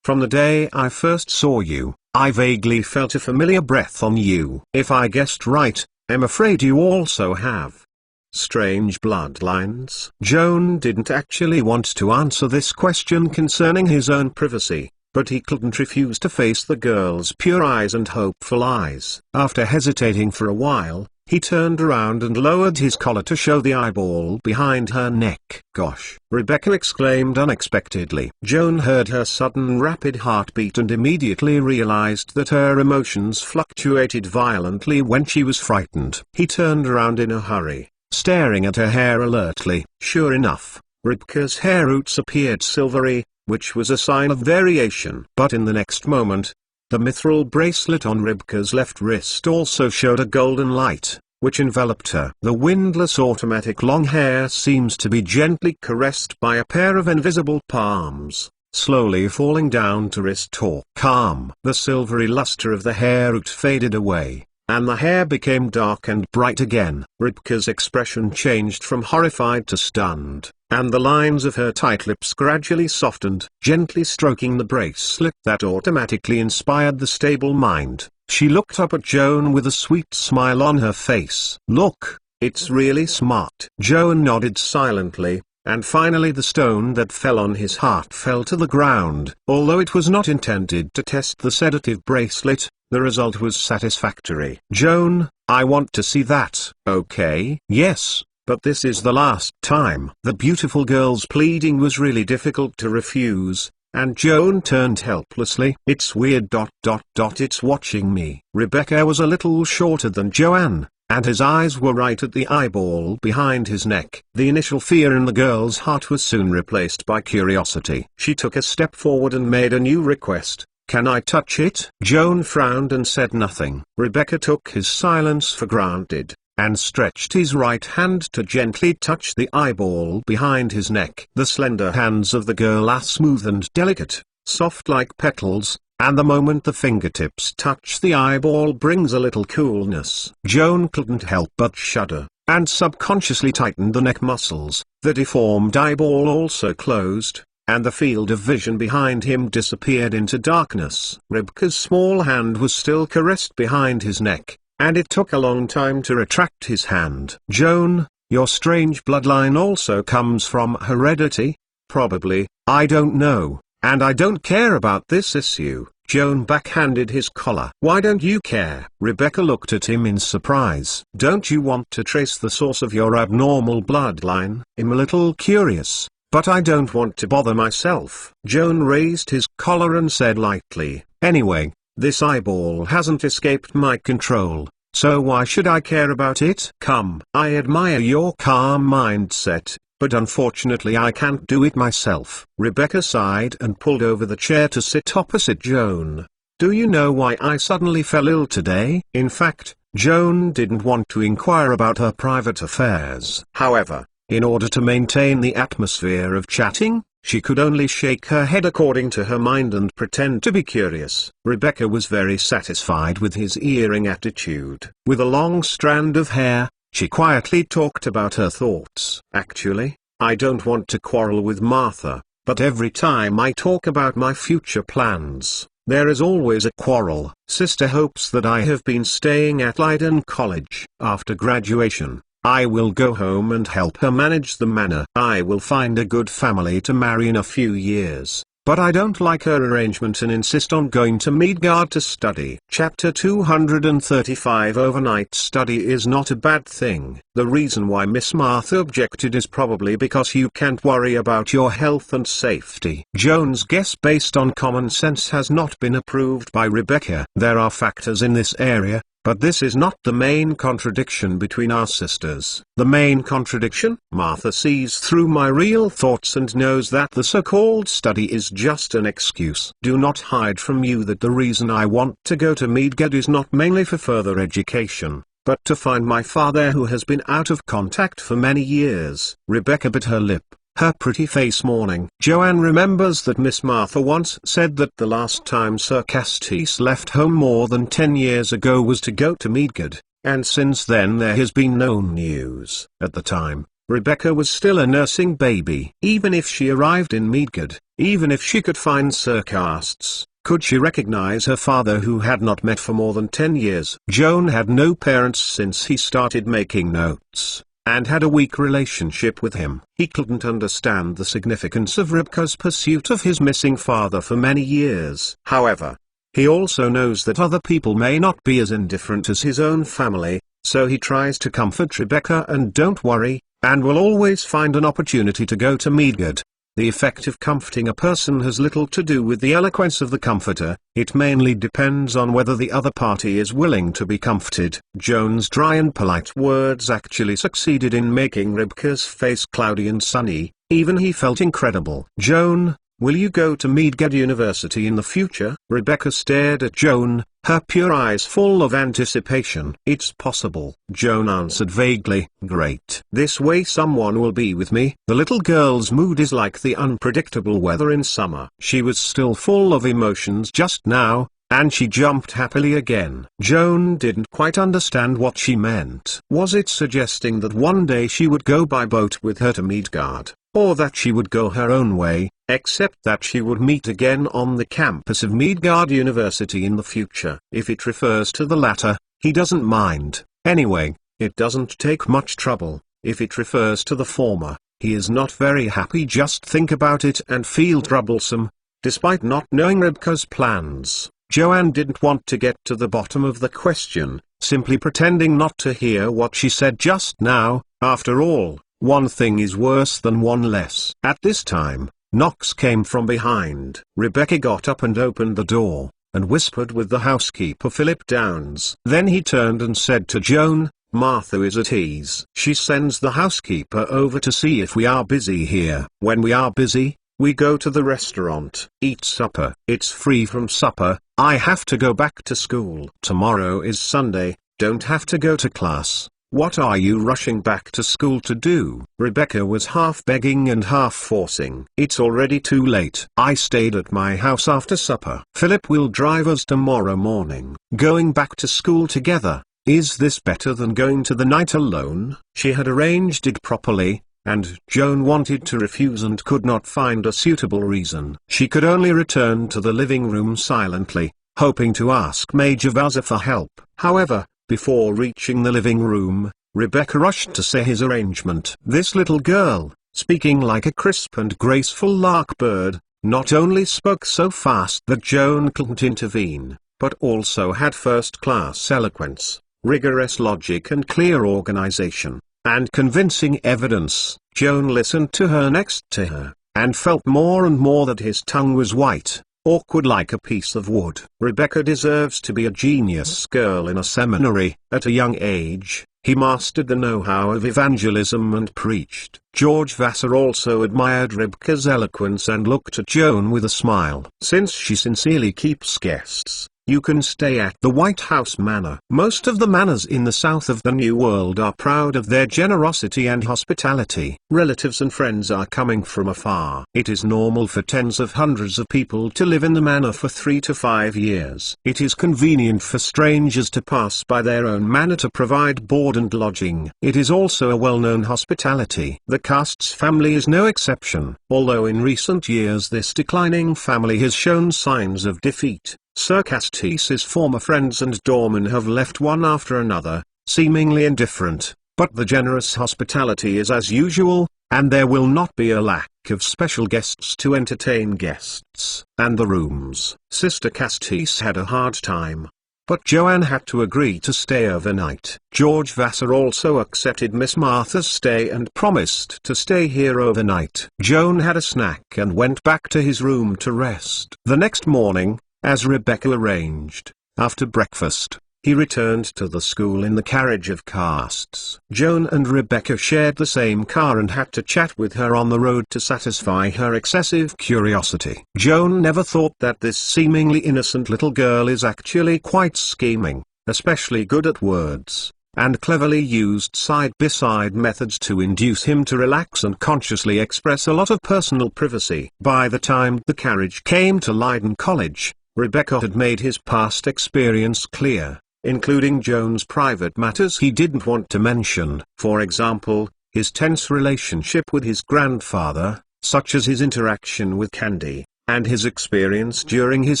from the day I first saw you, I vaguely felt a familiar breath on you. If I guessed right, I'm afraid you also have strange bloodlines. Joan didn't actually want to answer this question concerning his own privacy, but he couldn't refuse to face the girl's pure eyes and hopeful eyes. After hesitating for a while, he turned around and lowered his collar to show the eyeball behind her neck. Gosh! Rebecca exclaimed unexpectedly. Joan heard her sudden rapid heartbeat and immediately realized that her emotions fluctuated violently when she was frightened. He turned around in a hurry, staring at her hair alertly. Sure enough, Rebecca's hair roots appeared silvery, which was a sign of variation. But in the next moment, the mithril bracelet on Rebecca's left wrist also showed a golden light, which enveloped her. The windless automatic long hair seems to be gently caressed by a pair of invisible palms, slowly falling down to wrist or calm. The silvery luster of the hair root faded away, and the hair became dark and bright again. Rebecca's expression changed from horrified to stunned, and the lines of her tight lips gradually softened. Gently stroking the bracelet that automatically inspired the stable mind, she looked up at Joan with a sweet smile on her face. Look, it's really smart. Joan nodded silently, and finally the stone that fell on his heart fell to the ground. Although it was not intended to test the sedative bracelet, the result was satisfactory. Joan, I want to see that. Okay? Yes, but this is the last time. The beautiful girl's pleading was really difficult to refuse, and Joan turned helplessly. It's weird. It's watching me. Rebecca was a little shorter than Joan, and his eyes were right at the eyeball behind his neck. The initial fear in the girl's heart was soon replaced by curiosity. She took a step forward and made a new request. Can I touch it? Joan frowned and said nothing. Rebecca took his silence for granted, and stretched his right hand to gently touch the eyeball behind his neck. The slender hands of the girl are smooth and delicate, soft like petals, and the moment the fingertips touch the eyeball brings a little coolness. Joan couldn't help but shudder, and subconsciously tightened the neck muscles. The deformed eyeball also closed, and the field of vision behind him disappeared into darkness. Rebecca's small hand was still caressed behind his neck, and it took a long time to retract his hand. Joan, your strange bloodline also comes from heredity? Probably, I don't know, and I don't care about this issue. Joan backhanded his collar. Why don't you care? Rebecca looked at him in surprise. Don't you want to trace the source of your abnormal bloodline? I'm a little curious, but I don't want to bother myself. Joan raised his collar and said lightly, anyway, this eyeball hasn't escaped my control, so why should I care about it? Come, I admire your calm mindset, but unfortunately I can't do it myself. Rebecca sighed and pulled over the chair to sit opposite Joan. Do you know why I suddenly fell ill today? In fact, Joan didn't want to inquire about her private affairs. However, in order to maintain the atmosphere of chatting, she could only shake her head according to her mind and pretend to be curious. Rebecca was very satisfied with his earring attitude. With a long strand of hair, she quietly talked about her thoughts. Actually, I don't want to quarrel with Martha, but every time I talk about my future plans, there is always a quarrel. Sister hopes that I have been staying at Leiden College. After graduation, I will go home and help her manage the manor. I will find a good family to marry in a few years, but I don't like her arrangement and insist on going to Midgard to study. Chapter 235 Overnight study is not a bad thing. The reason why Miss Martha objected is probably because you can't worry about your health and safety. Joan's guess based on common sense has not been approved by Rebecca. There are factors in this area, But this is not the main contradiction between our sisters. The main contradiction? Martha sees through my real thoughts and knows that the so-called study is just an excuse. Do not hide from you that the reason I want to go to Meadged is not mainly for further education, but to find my father who has been out of contact for many years. Rebecca bit her lip, her pretty face mourning. Joanne remembers that Miss Martha once said that the last time Sir Castis left home more than 10 years ago was to go to Meadged, and since then there has been no news. At the time, Rebecca was still a nursing baby. Even if she arrived in Meadged, even if she could find Sir Castis, could she recognize her father who had not met for more than 10 years? Joan had no parents since he started making notes, and had a weak relationship with him. He couldn't understand the significance of Rebecca's pursuit of his missing father for many years. However, he also knows that other people may not be as indifferent as his own family, so he tries to comfort Rebecca and don't worry, and will always find an opportunity to go to Meadged. The effect of comforting a person has little to do with the eloquence of the comforter, it mainly depends on whether the other party is willing to be comforted. Joan's dry and polite words actually succeeded in making Rebecca's face cloudy and sunny. Even he felt incredible. Joan, will you go to Meadged University in the future? Rebecca stared at Joan, her pure eyes full of anticipation. It's possible, Joan answered vaguely. Great. This way someone will be with me. The little girl's mood is like the unpredictable weather in summer. She was still full of emotions just now, and she jumped happily again. Joan didn't quite understand what she meant. Was it suggesting that one day she would go by boat with her to Meadged, or that she would go her own way, except that she would meet again on the campus of Meadged University in the future? If it refers to the latter, he doesn't mind. Anyway, it doesn't take much trouble. If it refers to the former, he is not very happy. Just think about it and feel troublesome. Despite not knowing Rebecca's plans, Joanne didn't want to get to the bottom of the question, simply pretending not to hear what she said just now. After all, one thing is worse than one less. At this time, knocks came from behind. Rebecca got up and opened the door, and whispered with the housekeeper Philip Downs. Then he turned and said to Joan, Martha is at ease. She sends the housekeeper over to see if we are busy here. When we are busy, we go to the restaurant, eat supper. It's free from supper. I have to go back to school. Tomorrow is Sunday, don't have to go to class. What are you rushing back to school to do? Rebecca was half begging and half forcing. It's already too late. I stayed at my house after supper. Philip will drive us tomorrow morning. Going back to school together. Is this better than going to the night alone? She had arranged it properly, and Joan wanted to refuse and could not find a suitable reason. She could only return to the living room silently, hoping to ask Major Bowser for help. However, before reaching the living room, Rebecca rushed to say his arrangement. This little girl, speaking like a crisp and graceful lark bird, not only spoke so fast that Joan couldn't intervene, but also had first-class eloquence, rigorous logic and clear organization, and convincing evidence. Joan listened to her next to her, and felt more and more that his tongue was white, awkward like a piece of wood. Rebecca deserves to be a genius girl in a seminary. At a young age, he mastered the know-how of evangelism and preached. George Vassar also admired Rebecca's eloquence and looked at Joan with a smile. Since she sincerely keeps guests, you can stay at the White House Manor. Most of the manors in the south of the New World are proud of their generosity and hospitality. Relatives and friends are coming from afar. It is normal for tens of hundreds of people to live in the manor for 3 to 5 years. It is convenient for strangers to pass by their own manor to provide board and lodging. It is also a well-known hospitality. The Castis family is no exception, although in recent years this declining family has shown signs of defeat. Sir Castis's former friends and doormen have left one after another, seemingly indifferent, but the generous hospitality is as usual, and there will not be a lack of special guests to entertain guests. And the rooms. Sister Castis had a hard time, but Joanne had to agree to stay overnight. George Vassar also accepted Miss Martha's stay and promised to stay here overnight. Joan had a snack and went back to his room to rest. The next morning, as Rebecca arranged, after breakfast, he returned to the school in the carriage of casts. Joan and Rebecca shared the same car and had to chat with her on the road to satisfy her excessive curiosity. Joan never thought that this seemingly innocent little girl is actually quite scheming, especially good at words, and cleverly used side-by-side methods to induce him to relax and consciously express a lot of personal privacy. By the time the carriage came to Leiden College, Rebecca had made his past experience clear, including Joan's private matters he didn't want to mention, for example, his tense relationship with his grandfather, such as his interaction with Candy, and his experience during his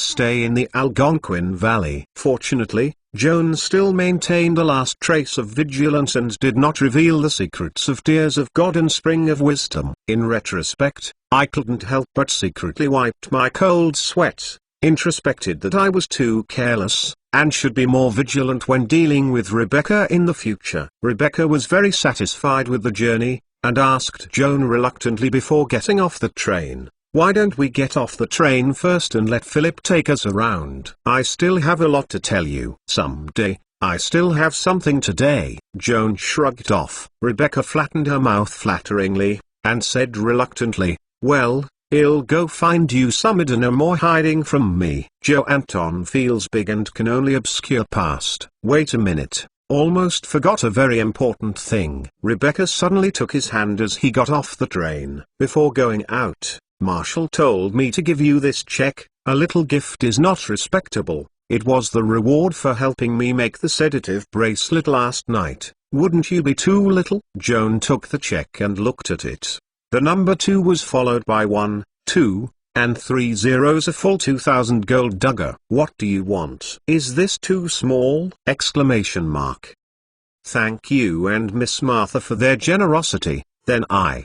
stay in the Algonquin Valley. Fortunately, Joan still maintained a last trace of vigilance and did not reveal the secrets of Tears of God and Spring of Wisdom. In retrospect, I couldn't help but secretly wiped my cold sweat, introspected that I was too careless, and should be more vigilant when dealing with Rebecca in the future. Rebecca was very satisfied with the journey, and asked Joan reluctantly before getting off the train, "Why don't we get off the train first and let Philip take us around? I still have a lot to tell you." "Someday, I still have something today." Joan shrugged off. Rebecca flattened her mouth flatteringly, and said reluctantly, "Well, I'll go find you some dinner more hiding from me." Joe Anton feels big and can only obscure past. Wait a minute, almost forgot a very important thing. Rebecca suddenly took his hand as he got off the train. "Before going out, Marshall told me to give you this check. A little gift is not respectable. It was the reward for helping me make the sedative bracelet last night. Wouldn't you be too little?" Joan took the check and looked at it. The number 2 was followed by 1, 2, and 3 zeros, a full 2,000 gold dagger. "What do you want? Is this too small?" Exclamation mark. "Thank you and Miss Martha for their generosity, then I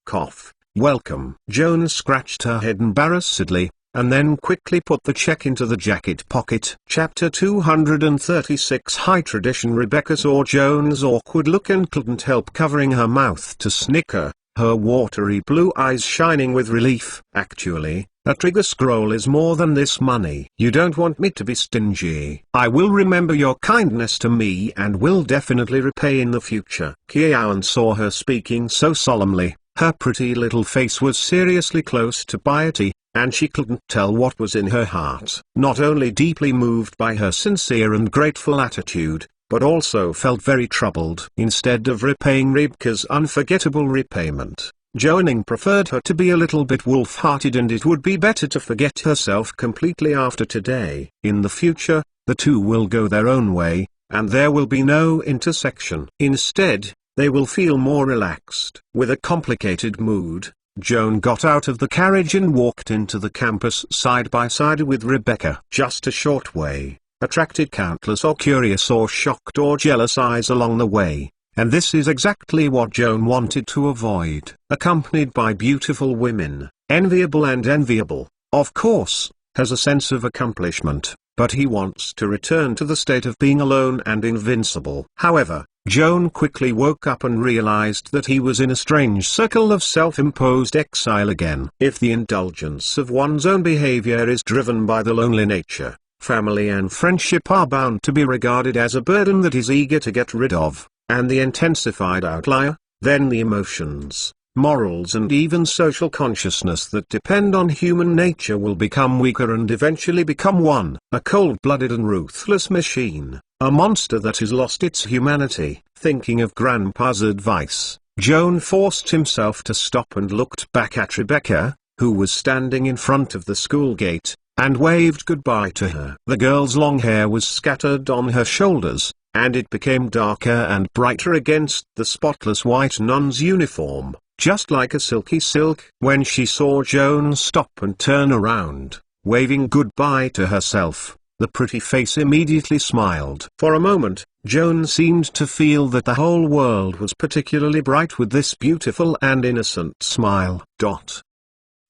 cough. Welcome." Joan scratched her head embarrassedly, and then quickly put the check into the jacket pocket. Chapter 236 High Tradition. Rebecca saw Joan's awkward look and couldn't help covering her mouth to snicker, her watery blue eyes shining with relief. "Actually, a trigger scroll is more than this money. You don't want me to be stingy. I will remember your kindness to me and will definitely repay in the future." Kian saw her speaking so solemnly. Her pretty little face was seriously close to piety, and she couldn't tell what was in her heart. Not only deeply moved by her sincere and grateful attitude, but also felt very troubled. Instead of repaying Rebecca's unforgettable repayment, Joaning preferred her to be a little bit wolf-hearted, and it would be better to forget herself completely after today. In the future, the two will go their own way, and there will be no intersection. Instead, they will feel more relaxed. With a complicated mood, Joan got out of the carriage and walked into the campus side by side with Rebecca. Just a short way, attracted countless or curious or shocked or jealous eyes along the way, and this is exactly what Joan wanted to avoid. Accompanied by beautiful women, enviable and enviable, of course, has a sense of accomplishment, but he wants to return to the state of being alone and invincible. However, Joan quickly woke up and realized that he was in a strange circle of self-imposed exile again. If the indulgence of one's own behavior is driven by the lonely nature, family and friendship are bound to be regarded as a burden that is eager to get rid of, and the intensified outlier, then the emotions, morals and even social consciousness that depend on human nature will become weaker and eventually become a cold-blooded and ruthless machine. A monster that has lost its humanity. Thinking of Grandpa's advice, Joan forced himself to stop and looked back at Rebecca, who was standing in front of the school gate, and waved goodbye to her. The girl's long hair was scattered on her shoulders, and it became darker and brighter against the spotless white nun's uniform, just like a silky silk. When she saw Joan stop and turn around, waving goodbye to herself, the pretty face immediately smiled. For a moment, Joan seemed to feel that the whole world was particularly bright with this beautiful and innocent smile.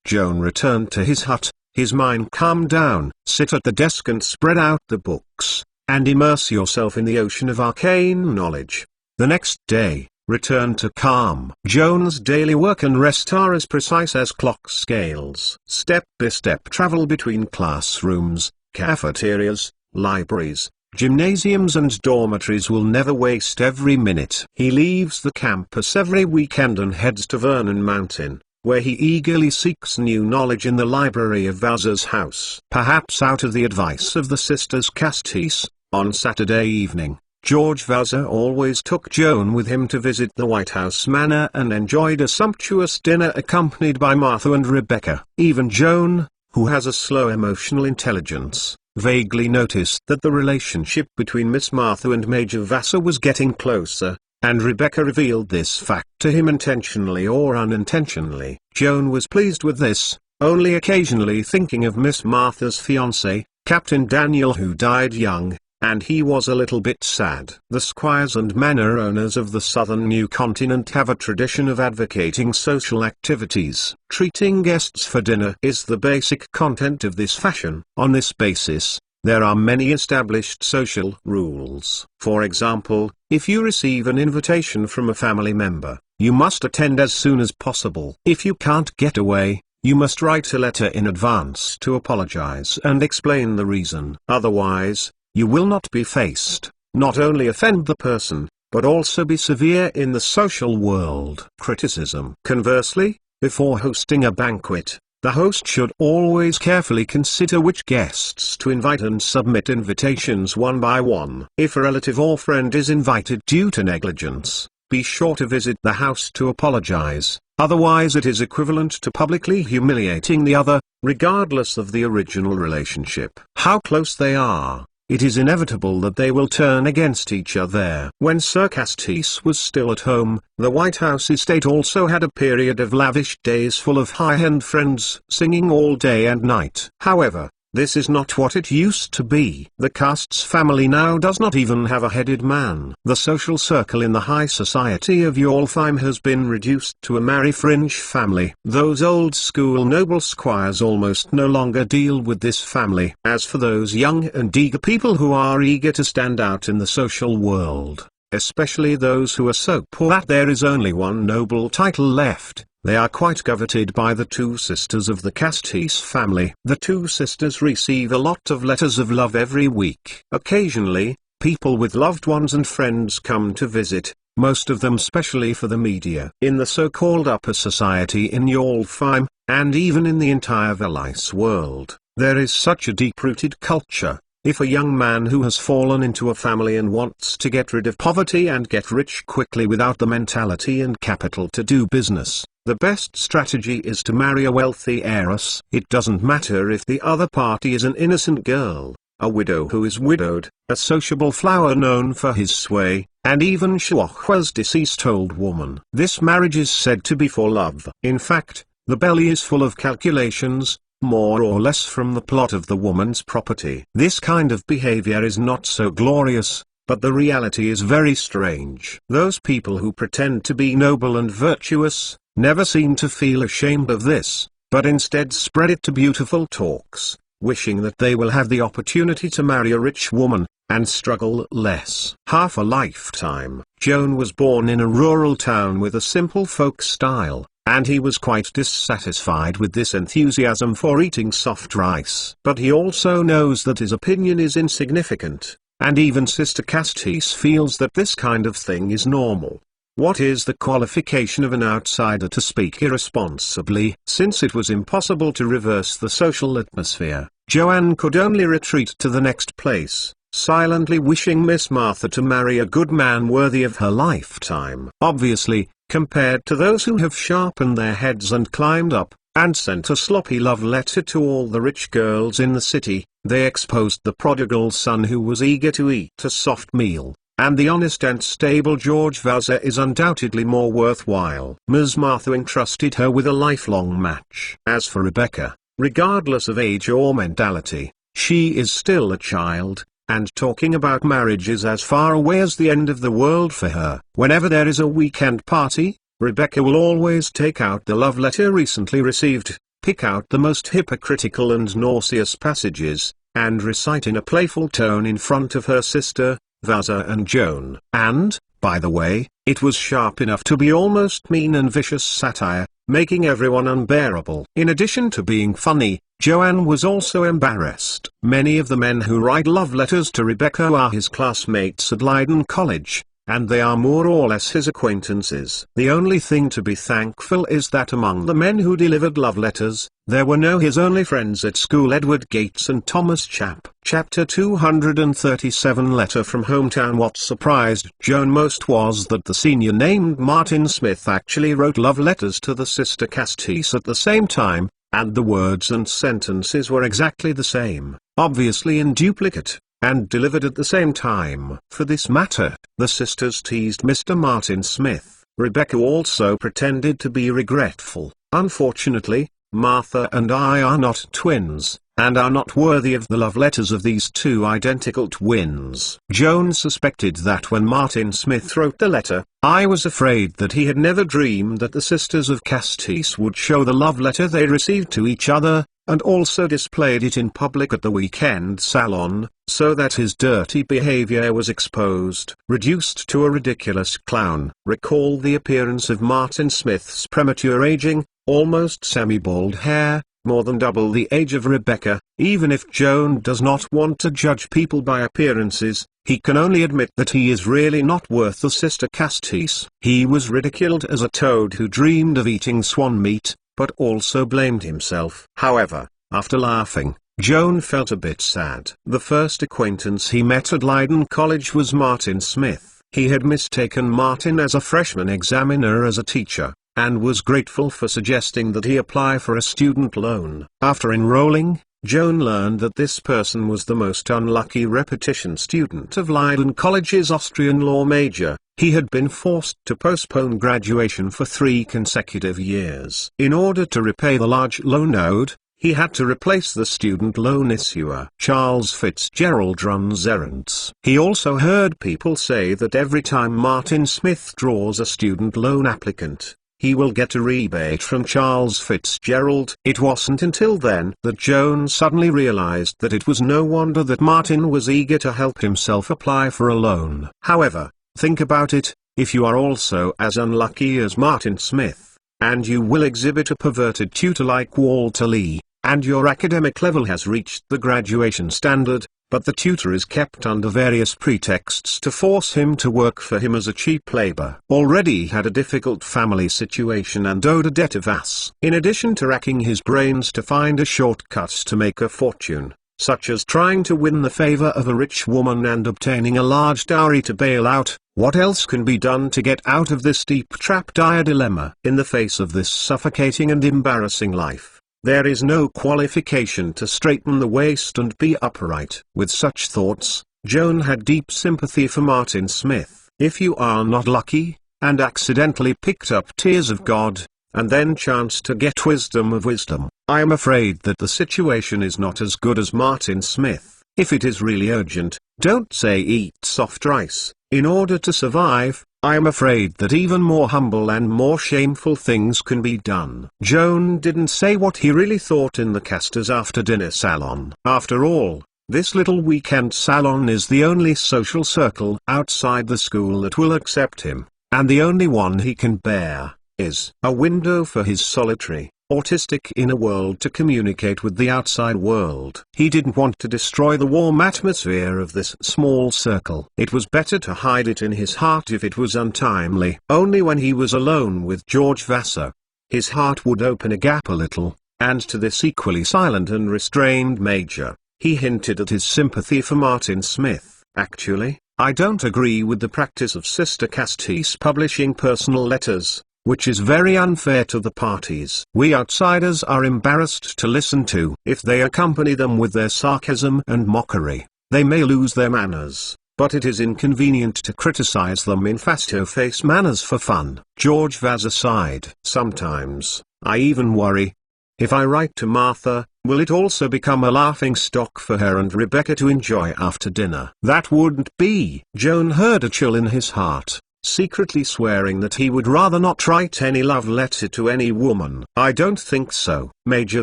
Joan returned to his hut, his mind calmed down. Sit at the desk and spread out the books, and immerse yourself in the ocean of arcane knowledge. The next day, return to calm. Joan's daily work and rest are as precise as clock scales. Step-by-step travel between classrooms, cafeterias, libraries, Gymnasiums and dormitories will never waste every minute. He leaves the campus every weekend and heads to Vernon Mountain, where he eagerly seeks new knowledge in the library of Vaza's house. Perhaps out of the advice of the sisters Castis, on Saturday evening, George Vaza always took Joan with him to visit the White House Manor and enjoyed a sumptuous dinner accompanied by Martha and Rebecca. Even Joan, who has a slow emotional intelligence, vaguely noticed that the relationship between Miss Martha and Major Vassar was getting closer, and Rebecca revealed this fact to him intentionally or unintentionally. Joan was pleased with this, only occasionally thinking of Miss Martha's fiancé, Captain Daniel, who died young, and he was a little bit sad. The squires and manor owners of the southern New Continent have a tradition of advocating social activities. Treating guests for dinner is the basic content of this fashion. On this basis, there are many established social rules. For example, if you receive an invitation from a family member, you must attend as soon as possible. If you can't get away, you must write a letter in advance to apologize and explain the reason. Otherwise, you will not be faced, not only offend the person, but also be severe in the social world. Criticism. Conversely, before hosting a banquet, the host should always carefully consider which guests to invite and submit invitations one by one. If a relative or friend is invited due to negligence, be sure to visit the house to apologize, otherwise it is equivalent to publicly humiliating the other, regardless of the original relationship. How close they are. It is inevitable that they will turn against each other. When Sir Castis was still at home, the White House estate also had a period of lavish days full of high-end friends singing all day and night. However, this is not what it used to be. The Castis family now does not even have a headed man. The social circle in the high society of Yaltheim has been reduced to a merry fringe family. Those old-school noble squires almost no longer deal with this family. As for those young and eager people who are eager to stand out in the social world, especially those who are so poor that there is only one noble title left, they are quite coveted by the two sisters of the Castis family. The two sisters receive a lot of letters of love every week. Occasionally, people with loved ones and friends come to visit, most of them specially for the media. In the so-called upper society in Yaltheim, and even in the entire Valais world, there is such a deep-rooted culture. If a young man who has fallen into a family and wants to get rid of poverty and get rich quickly without the mentality and capital to do business, the best strategy is to marry a wealthy heiress. It doesn't matter if the other party is an innocent girl, a widow who is widowed, a sociable flower known for his sway, and even Shuahua's deceased old woman. This marriage is said to be for love. In fact, the belly is full of calculations, more or less from the plot of the woman's property. This kind of behavior is not so glorious, but the reality is very strange. Those people who pretend to be noble and virtuous, never seem to feel ashamed of this, but instead spread it to beautiful talks, wishing that they will have the opportunity to marry a rich woman, and struggle less. Half a lifetime. Joan was born in a rural town with a simple folk style, and he was quite dissatisfied with this enthusiasm for eating soft rice. But he also knows that his opinion is insignificant, and even Sister Castis feels that this kind of thing is normal. What is the qualification of an outsider to speak irresponsibly? Since it was impossible to reverse the social atmosphere, Joanne could only retreat to the next place, silently wishing Miss Martha to marry a good man worthy of her lifetime. Obviously, compared to those who have sharpened their heads and climbed up, and sent a sloppy love letter to all the rich girls in the city, they exposed the prodigal son who was eager to eat a soft meal. And the honest and stable George Vaza is undoubtedly more worthwhile. Ms. Martha entrusted her with a lifelong match. As for Rebecca, regardless of age or mentality, she is still a child, and talking about marriage is as far away as the end of the world for her. Whenever there is a weekend party, Rebecca will always take out the love letter recently received, pick out the most hypocritical and nauseous passages, and recite in a playful tone in front of her sister, Vaza and Joan. And, By the way, it was sharp enough to be almost mean and vicious satire, making everyone unbearable. In addition to being funny, Joanne was also embarrassed. Many of the men who write love letters to Rebecca are his classmates at Leiden College, and they are more or less his acquaintances. The only thing to be thankful is that among the men who delivered love letters, there were no his only friends at school, Edward Gates and Thomas Chapp. Chapter 237, Letter from Hometown. What surprised Joan most was that the senior named Martin Smith actually wrote love letters to the sister Castis at the same time, and the words and sentences were exactly the same, obviously in duplicate, and delivered at the same time. For this matter, the sisters teased Mr. Martin Smith. Rebecca also pretended to be regretful. Unfortunately, Martha and I are not twins, and are not worthy of the love letters of these two identical twins. Joan suspected that when Martin Smith wrote the letter, I was afraid that he had never dreamed that the sisters of Castis would show the love letter they received to each other, and also displayed it in public at the weekend salon, so that his dirty behavior was exposed. Reduced to a ridiculous clown. Recall the appearance of Martin Smith's premature aging, almost semi-bald hair, more than double the age of Rebecca. Even if Joan does not want to judge people by appearances, he can only admit that he is really not worth the sister Castis. He was ridiculed as a toad who dreamed of eating swan meat, but also blamed himself. However, after laughing, Joan felt a bit sad. The first acquaintance he met at Leiden College was Martin Smith. He had mistaken Martin as a freshman examiner as a teacher, and was grateful for suggesting that he apply for a student loan. After enrolling, Joan learned that this person was the most unlucky repetition student of Leiden College's Austrian law major. He had been forced to postpone graduation for 3 consecutive years. In order to repay the large loan owed, he had to replace the student loan issuer. Charles Fitzgerald runs errands. He also heard people say that every time Martin Smith draws a student loan applicant, he will get a rebate from Charles Fitzgerald. It wasn't until then that Joan suddenly realized that it was no wonder that Martin was eager to help himself apply for a loan. However, think about it, if you are also as unlucky as Martin Smith, and you will exhibit a perverted tutor like Walter Lee, and your academic level has reached the graduation standard, but the tutor is kept under various pretexts to force him to work for him as a cheap labor. Already had a difficult family situation and owed a debt of ass. In addition to racking his brains to find a shortcut to make a fortune, such as trying to win the favor of a rich woman and obtaining a large dowry to bail out, what else can be done to get out of this deep trap? Dire dilemma. In the face of this suffocating and embarrassing life, there is no qualification to straighten the waist and be upright. With such thoughts, Joan had deep sympathy for Martin Smith. If you are not lucky, and accidentally picked up tears of God, and then chanced to get wisdom of wisdom, I am afraid that the situation is not as good as Martin Smith. If it is really urgent, don't say eat soft rice. In order to survive, I am afraid that even more humble and more shameful things can be done. Joan didn't say what he really thought in the Castors after-dinner salon. After all, this little weekend salon is the only social circle outside the school that will accept him, and the only one he can bear is a window for his solitary, autistic inner world to communicate with the outside world. He didn't want to destroy the warm atmosphere of this small circle. It was better to hide it in his heart if it was untimely. Only when he was alone with George Vassar, his heart would open a gap a little, and to this equally silent and restrained major, he hinted at his sympathy for Martin Smith. Actually, I don't agree with the practice of Sister Castis publishing personal letters, which is very unfair to the parties. We outsiders are embarrassed to listen to. If they accompany them with their sarcasm and mockery, they may lose their manners, but it is inconvenient to criticize them in face-to-face manners for fun. George Vassar sighed. Sometimes, I even worry. If I write to Martha, will it also become a laughing stock for her and Rebecca to enjoy after dinner? That wouldn't be. Joan heard a chill in his heart, secretly swearing that he would rather not write any love letter to any woman. I don't think so. Major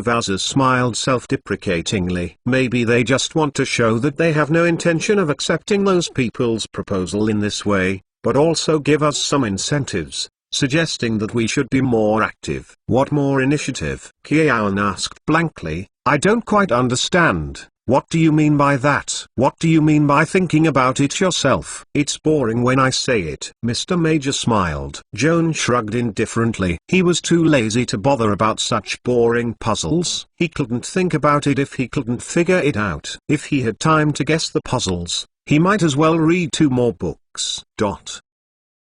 Vassar smiled self-deprecatingly. Maybe they just want to show that they have no intention of accepting those people's proposal in this way. but also give us some incentives, suggesting that we should be more active. What more initiative? Kiaon asked blankly. I don't quite understand. What do you mean by that? What do you mean by thinking about it yourself? It's boring when I say it. Mr. Major smiled. Joan shrugged indifferently. He was too lazy to bother about such boring puzzles. He couldn't think about it if he couldn't figure it out. If he had time to guess the puzzles, he might as well read 2 more books.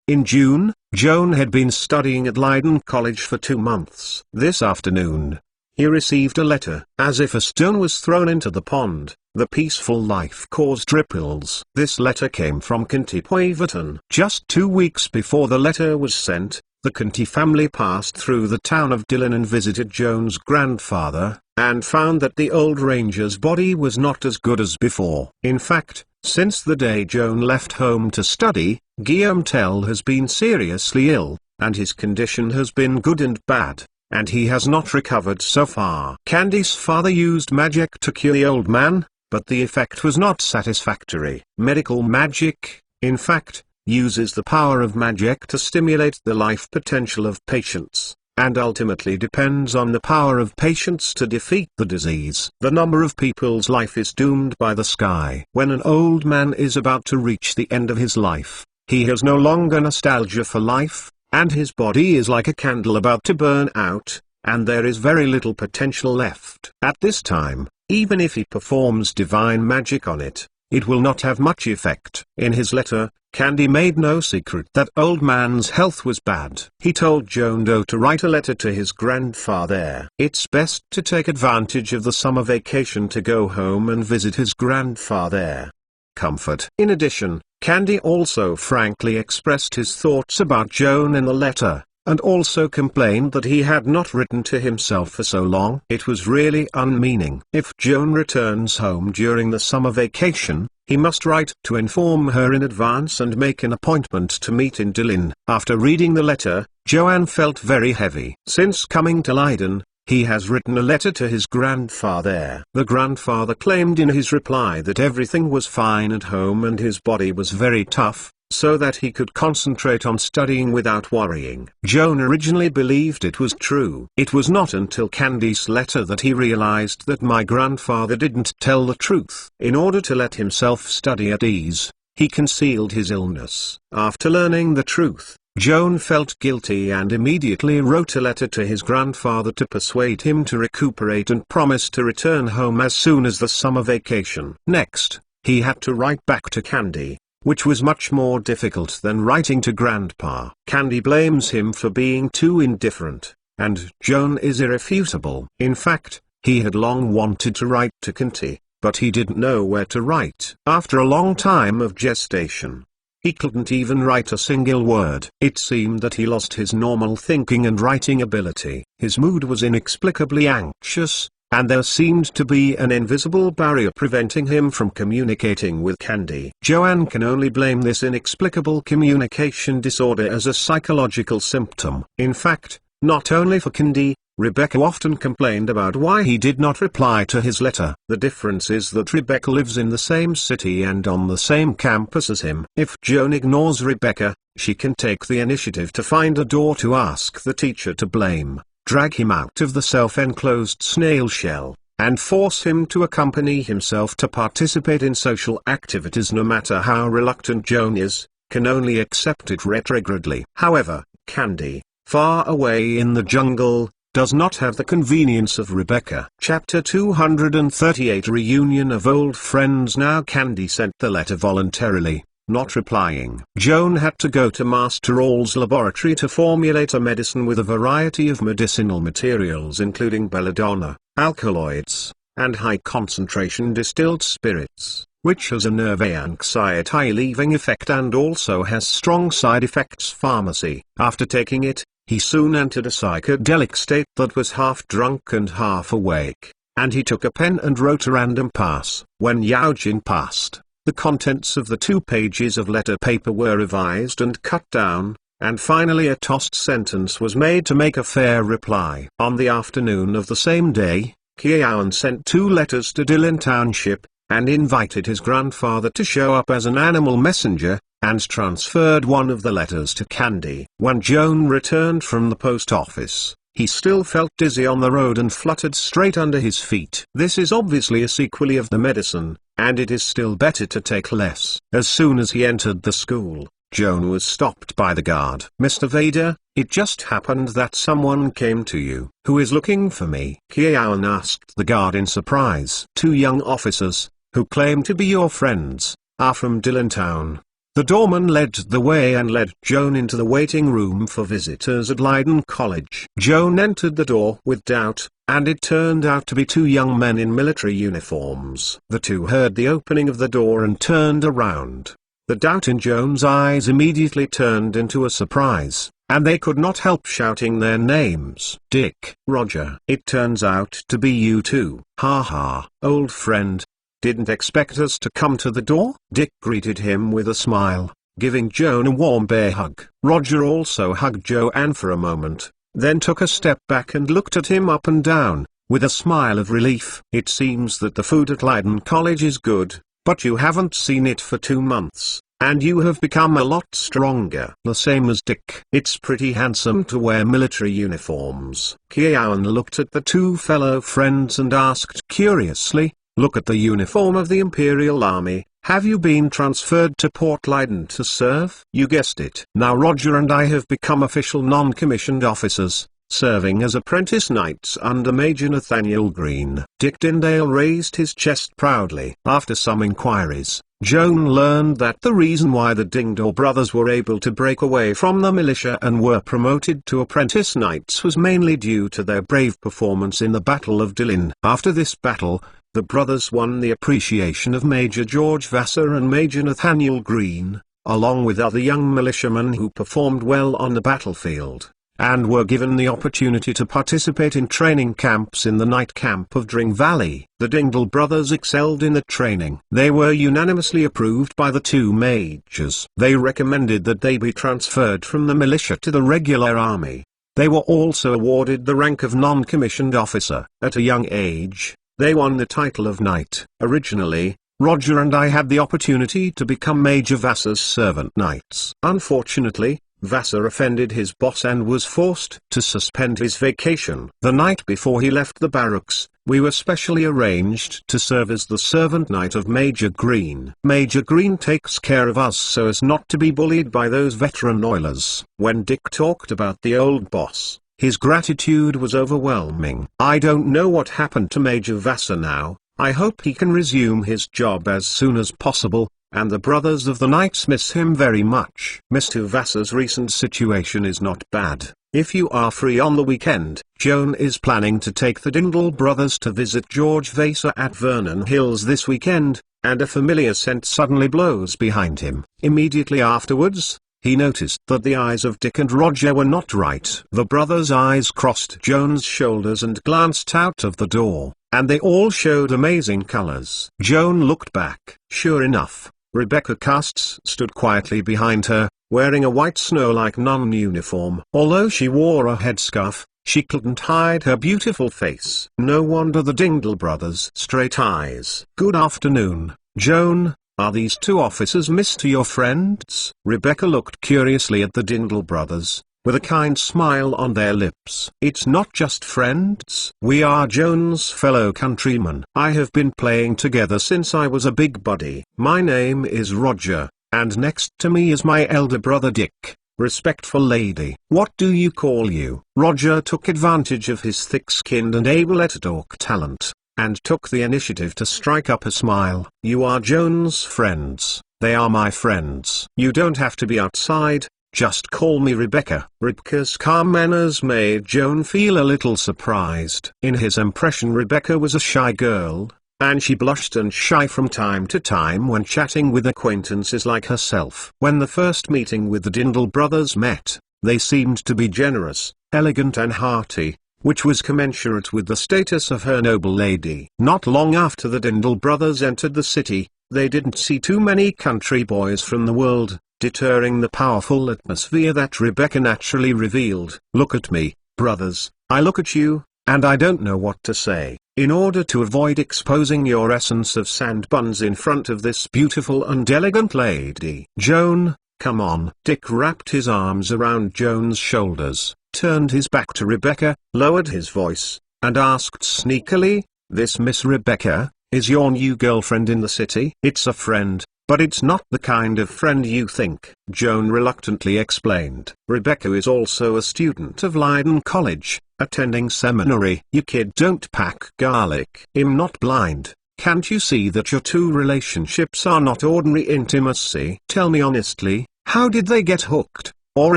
In June, Joan had been studying at Leiden College for 2 months. This afternoon, he received a letter. As if a stone was thrown into the pond, the peaceful life caused ripples. This letter came from Kinty Poiverton. Just 2 weeks before the letter was sent, the Kinty family passed through the town of Dillon and visited Joan's grandfather, and found that the old ranger's body was not as good as before. In fact, since the day Joan left home to study, Guillaume Tell has been seriously ill, and his condition has been good and bad, and he has not recovered so far. Candy's father used magic to cure the old man, but the effect was not satisfactory. Medical magic, in fact, uses the power of magic to stimulate the life potential of patients, and ultimately depends on the power of patients to defeat the disease. The number of people's life is doomed by the sky. When an old man is about to reach the end of his life, he has no longer nostalgia for life, and his body is like a candle about to burn out, and there is very little potential left. At this time, even if he performs divine magic on it, it will not have much effect. In his letter, Candy made no secret that old man's health was bad. He told Joan Doe to write a letter to his grandfather. It's best to take advantage of the summer vacation to go home and visit his grandfather. Comfort. In addition, Candy also frankly expressed his thoughts about Joan in the letter, and also complained that he had not written to himself for so long. It was really unmeaning. If Joan returns home during the summer vacation, he must write to inform her in advance and make an appointment to meet in Dillon. After reading the letter, Joanne felt very heavy. Since coming to Leiden, he has written a letter to his grandfather. The grandfather claimed in his reply that everything was fine at home and his body was very tough, so that he could concentrate on studying without worrying. Joan originally believed it was true. It was not until Candy's letter that he realized that my grandfather didn't tell the truth. In order to let himself study at ease, he concealed his illness. After learning the truth, Joan felt guilty and immediately wrote a letter to his grandfather to persuade him to recuperate and promise to return home as soon as the summer vacation. Next, he had to write back to Candy, which was much more difficult than writing to Grandpa. Candy blames him for being too indifferent, and Joan is irrefutable. In fact, he had long wanted to write to Candy, but he didn't know where to write. After a long time of gestation, he couldn't even write a single word. It seemed that he lost his normal thinking and writing ability. His mood was inexplicably anxious, and there seemed to be an invisible barrier preventing him from communicating with Candy. Joanne can only blame this inexplicable communication disorder as a psychological symptom. In fact, not only for Candy, Rebecca often complained about why he did not reply to his letter. The difference is that Rebecca lives in the same city and on the same campus as him. If Joan ignores Rebecca, she can take the initiative to find a door to ask the teacher to blame, drag him out of the self-enclosed snail shell, and force him to accompany himself to participate in social activities. No matter how reluctant Joan is, can only accept it retrogradely. However, Candy, far away in the jungle, does not have the convenience of Rebecca. Chapter 238 Reunion of Old Friends. Now Candy sent the letter voluntarily, not replying. Joan had to go to Master All's laboratory to formulate a medicine with a variety of medicinal materials including belladonna, alkaloids, and high-concentration distilled spirits, which has a nerve anxiety-leaving effect and also has strong side effects. Pharmacy. After taking it, he soon entered a psychedelic state that was half drunk and half awake, and he took a pen and wrote a random pass. When Yao Jin passed, the contents of the 2 pages of letter paper were revised and cut down, and finally a tossed sentence was made to make a fair reply. On the afternoon of the same day, Kiaon sent 2 letters to Dillon Township, and invited his grandfather to show up as an animal messenger, and transferred one of the letters to Candy. When Joan returned from the post office, he still felt dizzy on the road and fluttered straight under his feet. This is obviously a sequel of the medicine, and it is still better to take less. As soon as he entered the school, Joan was stopped by the guard. "Mr. Vader, it just happened that someone came to you." "Who is looking for me?" Joan asked the guard in surprise. "Two young officers, who claim to be your friends, are from Dillontown." The doorman led the way and led Joan into the waiting room for visitors at Leiden College. Joan entered the door with doubt, and it turned out to be two young men in military uniforms. The two heard the opening of the door and turned around. The doubt in Joan's eyes immediately turned into a surprise, and they could not help shouting their names. "Dick, Roger, it turns out to be you two. Ha ha, old friend. Didn't expect us to come to the door?" Dick greeted him with a smile, giving Joan a warm bear hug. Roger also hugged Joan for a moment, then took a step back and looked at him up and down, with a smile of relief. "It seems that the food at Leiden College is good, but you haven't seen it for 2 months, and you have become a lot stronger." "The same as Dick. It's pretty handsome to wear military uniforms." Joan looked at the two fellow friends and asked curiously, "Look at the uniform of the Imperial Army. Have you been transferred to Port Leiden to serve?" "You guessed it. Now Roger and I have become official non-commissioned officers, serving as apprentice knights under Major Nathaniel Green." Dick Tyndale raised his chest proudly. After some inquiries, Joan learned that the reason why the Dingdor brothers were able to break away from the militia and were promoted to apprentice knights was mainly due to their brave performance in the Battle of Dillon. After this battle, the brothers won the appreciation of Major George Vassar and Major Nathaniel Green, along with other young militiamen who performed well on the battlefield, and were given the opportunity to participate in training camps in the night camp of Dring Valley. The Dingdale brothers excelled in the training. They were unanimously approved by the two majors. They recommended that they be transferred from the militia to the regular army. They were also awarded the rank of non-commissioned officer. At a young age, they won the title of knight. Originally, Roger and I had the opportunity to become Major Vassar's servant knights. Unfortunately, Vassar offended his boss and was forced to suspend his vacation. The night before he left the barracks, we were specially arranged to serve as the servant knight of Major Green. Major Green takes care of us so as not to be bullied by those veteran oilers. When Dick talked about the old boss, his gratitude was overwhelming. "I don't know what happened to Major Vassar now. I hope he can resume his job as soon as possible, and the brothers of the Knights miss him very much." Mr. Vassar's recent situation is not bad. If you are free on the weekend, Joan is planning to take the Dingdale brothers to visit George Vassar at Vernon Hills this weekend, and a familiar scent suddenly blows behind him. Immediately afterwards, he noticed that the eyes of Dick and Roger were not right. The brothers' eyes crossed Joan's shoulders and glanced out of the door, and they all showed amazing colors. Joan looked back. Sure enough, Rebecca Casts stood quietly behind her, wearing a white snow-like nun uniform. Although she wore a headscarf, she couldn't hide her beautiful face. No wonder the Dingdale brothers' straight eyes. "Good afternoon, Joan. Are these two officers Mr. your friends?" Rebecca looked curiously at the Dingdale brothers, with a kind smile on their lips. "It's not just friends. We are Joan's fellow countrymen. I have been playing together since I was a big buddy. My name is Roger, and next to me is my elder brother Dick. Respectful lady." "What do you call you?" Roger took advantage of his thick-skinned and able-at-talk talent, and took the initiative to strike up a smile. "You are Joan's friends. They are my friends. You don't have to be outside, just call me Rebecca." Rebecca's calm manners made Joan feel a little surprised. In his impression, Rebecca was a shy girl, and she blushed and shy from time to time when chatting with acquaintances like herself. When the first meeting with the Dingdale brothers met, they seemed to be generous, elegant and hearty, which was commensurate with the status of her noble lady. Not long after the Dingdale brothers entered the city, they didn't see too many country boys from the world, deterring the powerful atmosphere that Rebecca naturally revealed. "Look at me, brothers, I look at you, and I don't know what to say. in order to avoid exposing your essence of sand buns in front of this beautiful and elegant lady. Joan, come on. Dick wrapped his arms around Joan's shoulders, turned his back to Rebecca, lowered his voice, and asked sneakily, "This Miss Rebecca, is your new girlfriend in the city?" "It's a friend, but it's not the kind of friend you think," Joan reluctantly explained. "Rebecca is also a student of Leiden College, attending seminary." "You kid, don't pack garlic. I'm not blind. Can't you see that your two relationships are not ordinary intimacy? Tell me honestly, how did they get hooked? Or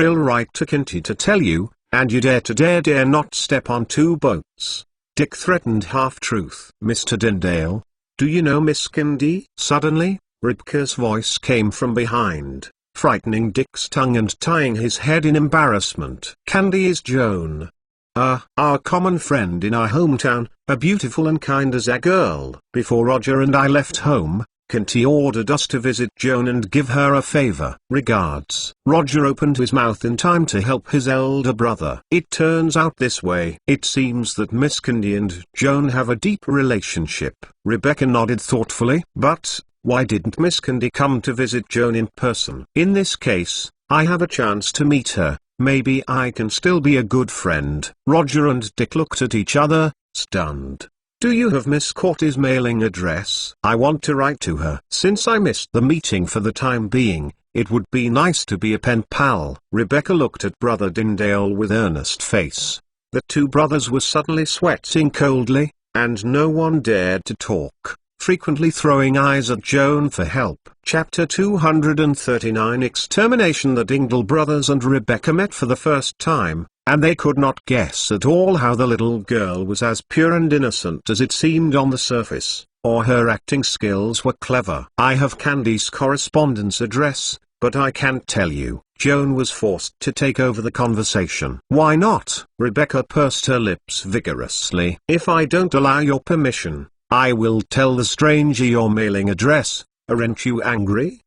I'll write to Kinty to tell you, and you dare not step on two boats." Dick threatened half-truth. "Mr. Dindale, do you know Miss Kindy?" Suddenly, Rebecca's voice came from behind, frightening Dick's tongue and tying his head in embarrassment. "Candy is Joan. Our common friend in our hometown, a beautiful and kind as a girl. Before Roger and I left home, Kinty ordered us to visit Joan and give her a favor. Regards." Roger opened his mouth in time to help his elder brother. "It turns out this way. It seems that Miss Kindy and Joan have a deep relationship." Rebecca nodded thoughtfully. "But why didn't Miss Kindy come to visit Joan in person? In this case, I have a chance to meet her. Maybe I can still be a good friend." Roger and Dick looked at each other, stunned. "Do you have Miss Court's mailing address? I want to write to her. Since I missed the meeting for the time being, it would be nice to be a pen pal." Rebecca looked at Brother Dindale with earnest face. The two brothers were suddenly sweating coldly, and no one dared to talk, frequently throwing eyes at Joan for help. Chapter 239 Extermination. The Dingle brothers and Rebecca met for the first time, and they could not guess at all how the little girl was as pure and innocent as it seemed on the surface, or her acting skills were clever. "I have Candy's correspondence address, but I can't tell you." Joan was forced to take over the conversation. "Why not?" Rebecca pursed her lips vigorously. "If I don't allow your permission, I will tell the stranger your mailing address. Aren't you angry?"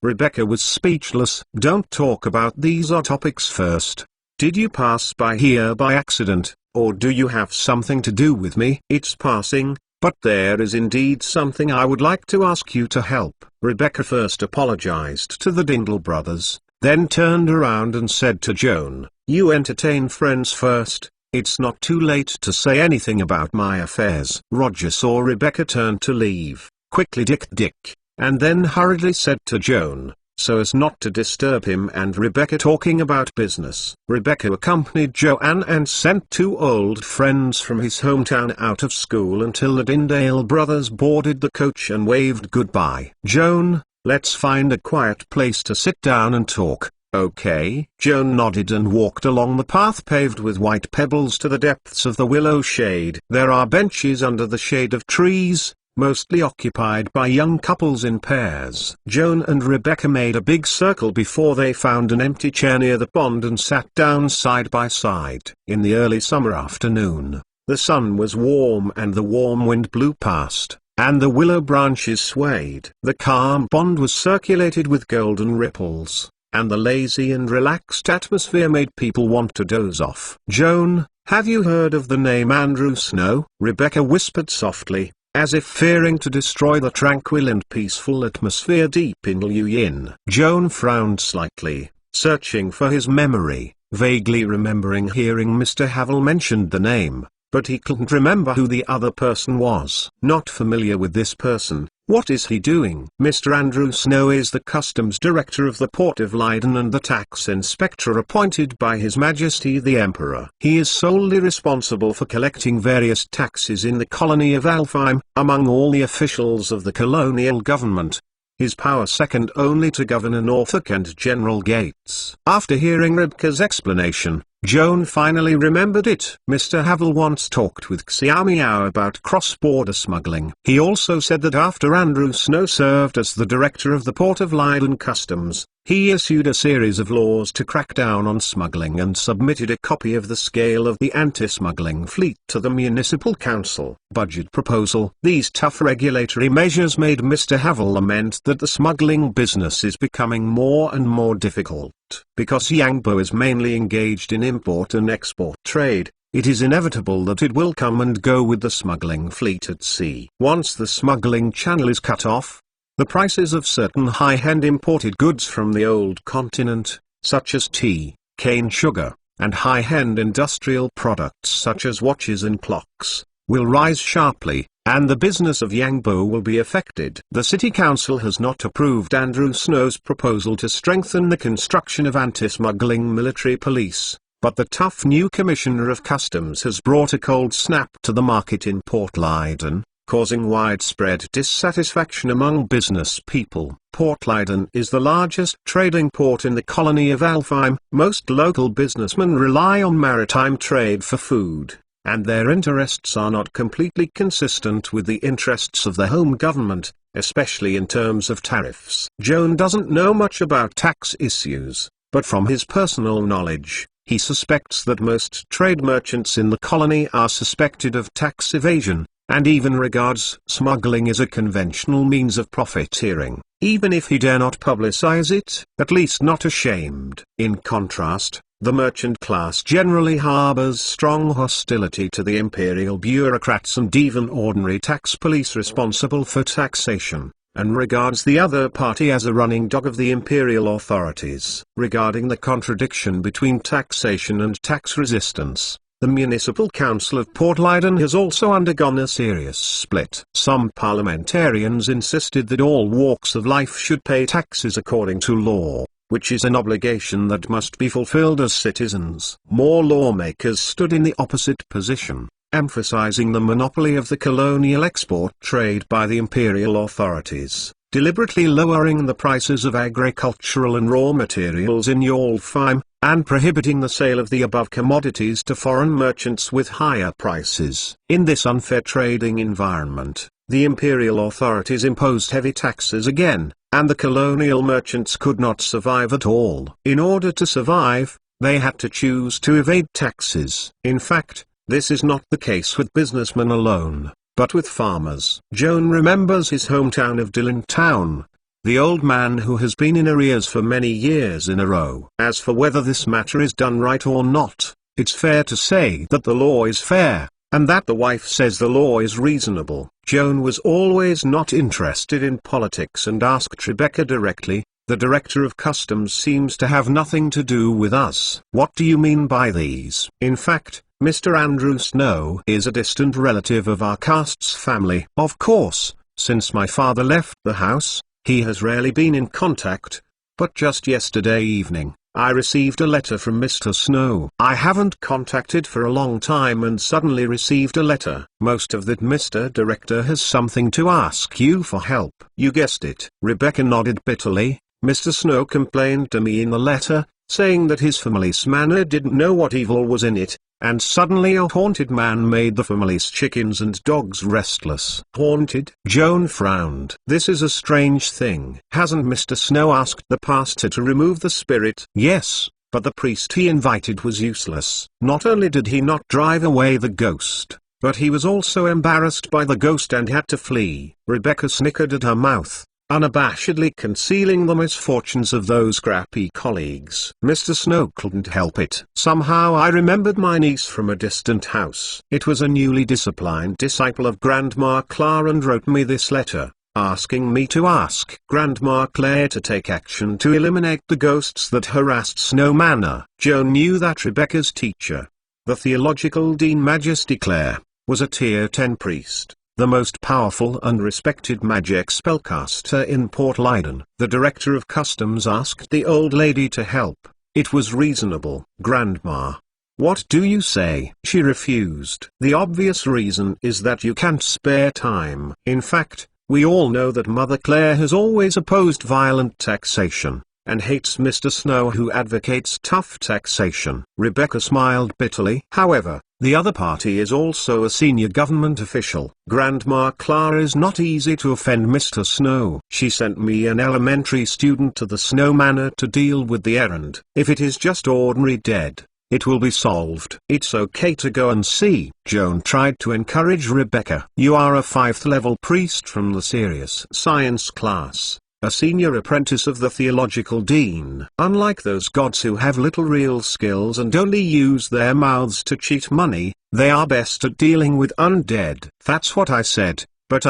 Rebecca was speechless. "Don't talk about these topics first. Did you pass by here by accident, or do you have something to do with me?" "It's passing, but there is indeed something I would like to ask you to help." Rebecca first apologized to the Dingle brothers, then turned around and said to Joan, "You entertain friends first. It's not too late to say anything about my affairs." Roger saw Rebecca turn to leave, quickly Dick, and then hurriedly said to Joan, so as not to disturb him and Rebecca talking about business. Rebecca accompanied Joanne and sent two old friends from his hometown out of school until the Dindale brothers boarded the coach and waved goodbye. "Joan, let's find a quiet place to sit down and talk." "Okay." Joan nodded and walked along the path paved with white pebbles to the depths of the willow shade. There are benches under the shade of trees, mostly occupied by young couples in pairs. Joan and Rebecca made a big circle before they found an empty chair near the pond and sat down side by side. In the early summer afternoon, the sun was warm and the warm wind blew past, and the willow branches swayed. The calm pond was circulated with golden ripples, and the lazy and relaxed atmosphere made people want to doze off. "Joan, have you heard of the name Andrew Snow?" Rebecca whispered softly, as if fearing to destroy the tranquil and peaceful atmosphere deep in Yin. Joan frowned slightly, searching for his memory, vaguely remembering hearing Mr. Havel mentioned the name, but he couldn't remember who the other person was. "Not familiar with this person. What is he doing?" "Mr. Andrew Snow is the customs director of the port of Leiden and the tax inspector appointed by His Majesty the Emperor. He is solely responsible for collecting various taxes in the colony of Alfheim, among all the officials of the colonial government. His power second only to Governor Norfolk and General Gates." After hearing Rebecca's explanation, Joan finally remembered it. "Mr. Havel once talked with Xiaomiao about cross-border smuggling. He also said that after Andrew Snow served as the director of the Port of Leiden Customs, He issued a series of laws to crack down on smuggling and submitted a copy of the scale of the anti-smuggling fleet to the municipal council budget proposal. These tough regulatory measures made Mr. Havel lament that the smuggling business is becoming more and more difficult. Because Yangbo is mainly engaged in import and export trade, it is inevitable that it will come and go with the smuggling fleet at sea. Once the smuggling channel is cut off, the prices of certain high-end imported goods from the old continent, such as tea, cane sugar, and high-end industrial products such as watches and clocks, will rise sharply, and the business of Yangbo will be affected. The City Council has not approved Andrew Snow's proposal to strengthen the construction of anti-smuggling military police, but the tough new Commissioner of Customs has brought a cold snap to the market in Portlaiden, causing widespread dissatisfaction among business people. Portlaiden is the largest trading port in the colony of Alfheim. Most local businessmen rely on maritime trade for food, and their interests are not completely consistent with the interests of the home government, especially in terms of tariffs. Joan doesn't know much about tax issues, but from his personal knowledge, he suspects that most trade merchants in the colony are suspected of tax evasion, and even regards smuggling as a conventional means of profiteering, even if he dare not publicize it, at least not ashamed. In contrast, the merchant class generally harbors strong hostility to the imperial bureaucrats and even ordinary tax police responsible for taxation, and regards the other party as a running dog of the imperial authorities. Regarding the contradiction between taxation and tax resistance, the Municipal Council of Portlaiden has also undergone a serious split. Some parliamentarians insisted that all walks of life should pay taxes according to law, which is an obligation that must be fulfilled as citizens. More lawmakers stood in the opposite position, emphasizing the monopoly of the colonial export trade by the imperial authorities, deliberately lowering the prices of agricultural and raw materials in Alfheim, and prohibiting the sale of the above commodities to foreign merchants with higher prices. In this unfair trading environment, the imperial authorities imposed heavy taxes again, and the colonial merchants could not survive at all. In order to survive, they had to choose to evade taxes. In fact, this is not the case with businessmen alone, but with farmers. Joan remembers his hometown of Dillon Town, the old man who has been in arrears for many years in a row. As for whether this matter is done right or not, it's fair to say that the law is fair, and that the wife says the law is reasonable. Joan was always not interested in politics and asked Rebecca directly, "The Director of Customs seems to have nothing to do with us. What do you mean by these?" In fact, Mr. Andrew Snow is a distant relative of our cast's family. Of course, since my father left the house, he has rarely been in contact, but just yesterday evening, I received a letter from Mr. Snow. I haven't contacted for a long time and suddenly received a letter. Most of that Mr. Director has something to ask you for help. You guessed it. Rebecca nodded bitterly. Mr. Snow complained to me in the letter, saying that his family's manor didn't know what evil was in it, and suddenly a haunted man made the family's chickens and dogs restless. Haunted? Joan frowned. This is a strange thing. Hasn't Mr. Snow asked the pastor to remove the spirit? Yes, but the priest he invited was useless. Not only did he not drive away the ghost, but he was also embarrassed by the ghost and had to flee. Rebecca snickered at her mouth, unabashedly concealing the misfortunes of those scrappy colleagues. Mr. Snow couldn't help it. Somehow I remembered my niece from a distant house. It was a newly disciplined disciple of Grandma Clare and wrote me this letter, asking me to ask Grandma Clare to take action to eliminate the ghosts that harassed Snow Manor. Joan knew that Rebecca's teacher, the theological Dean Majesty Clare, was a Tier 10 priest, the most powerful and respected magic spellcaster in Portlaiden. The Director of Customs asked the old lady to help. It was reasonable. "Grandma, what do you say?" She refused. "The obvious reason is that you can't spare time. In fact, we all know that Mother Clare has always opposed violent taxation, and hates Mr. Snow who advocates tough taxation." Rebecca smiled bitterly. "However, The other party is also a senior government official. Grandma Clara is not easy to offend, Mr. Snow. She sent me, an elementary student, to the Snow Manor to deal with the errand. If it is just ordinary dead, it will be solved. It's okay to go and see. Joan tried to encourage Rebecca. You are a 5th level priest from the serious science class, a senior apprentice of the theological dean. Unlike those gods who have little real skills and only use their mouths to cheat money, they are best at dealing with undead. That's what I said, but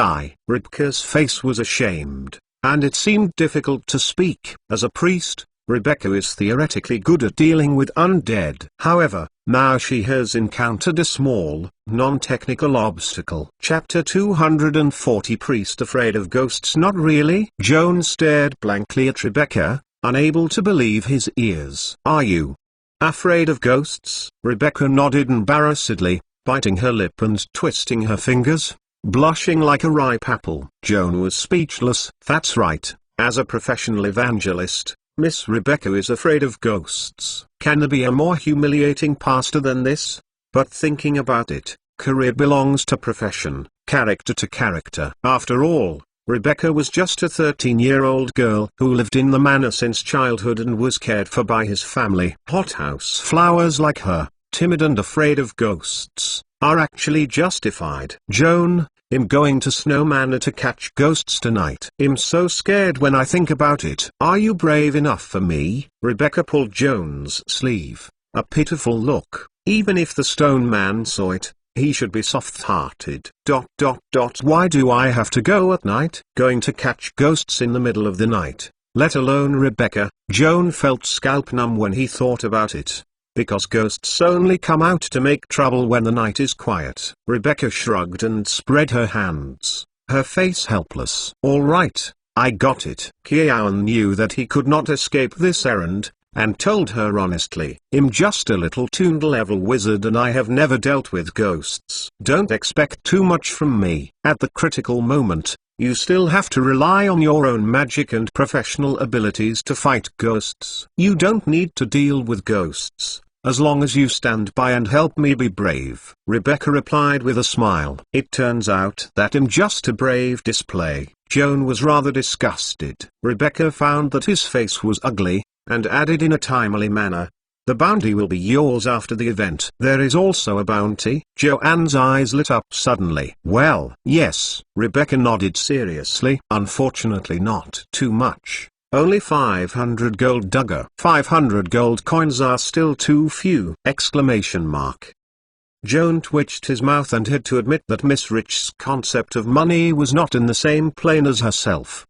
Rebecca's face was ashamed, and it seemed difficult to speak. As a priest, Rebecca is theoretically good at dealing with undead. However, now she has encountered a small, non-technical obstacle. Chapter 240 Priest afraid of ghosts? Not really. Joan stared blankly at Rebecca, unable to believe his ears. Are you afraid of ghosts? Rebecca nodded embarrassedly, biting her lip and twisting her fingers, blushing like a ripe apple. Joan was speechless. That's right. As a professional evangelist, Miss Rebecca is afraid of ghosts. Can there be a more humiliating pastor than this? But thinking about it, career belongs to profession, character to character. After all, Rebecca was just a 13-year-old girl who lived in the manor since childhood and was cared for by his family. Hothouse flowers like her, timid and afraid of ghosts, are actually justified. Joan, I'm going to Snow Manor to catch ghosts tonight. I'm so scared when I think about it. Are you brave enough for me? Rebecca pulled Joan's sleeve, a pitiful look. Even if the stone man saw it, he should be soft-hearted. Why do I have to go at night? Going to catch ghosts in the middle of the night, let alone Rebecca. Joan felt scalp numb when he thought about it. Because ghosts only come out to make trouble when the night is quiet. Rebecca shrugged and spread her hands, her face helpless. All right, I got it. Kian knew that he could not escape this errand, and told her honestly, I'm just a little tuned level wizard and I have never dealt with ghosts. Don't expect too much from me. At the critical moment, you still have to rely on your own magic and professional abilities to fight ghosts. You don't need to deal with ghosts, as long as you stand by and help me be brave. Rebecca replied with a smile. It turns out that I'm just a brave display. Joan was rather disgusted. Rebecca found that his face was ugly, and added in a timely manner, the bounty will be yours after the event. There is also a bounty? Joanne's eyes lit up suddenly. Well, yes. Rebecca nodded seriously. Unfortunately not too much. Only 500 gold dagger. 500 gold coins are still too few! Joan twitched his mouth and had to admit that Miss Rich's concept of money was not in the same plane as herself.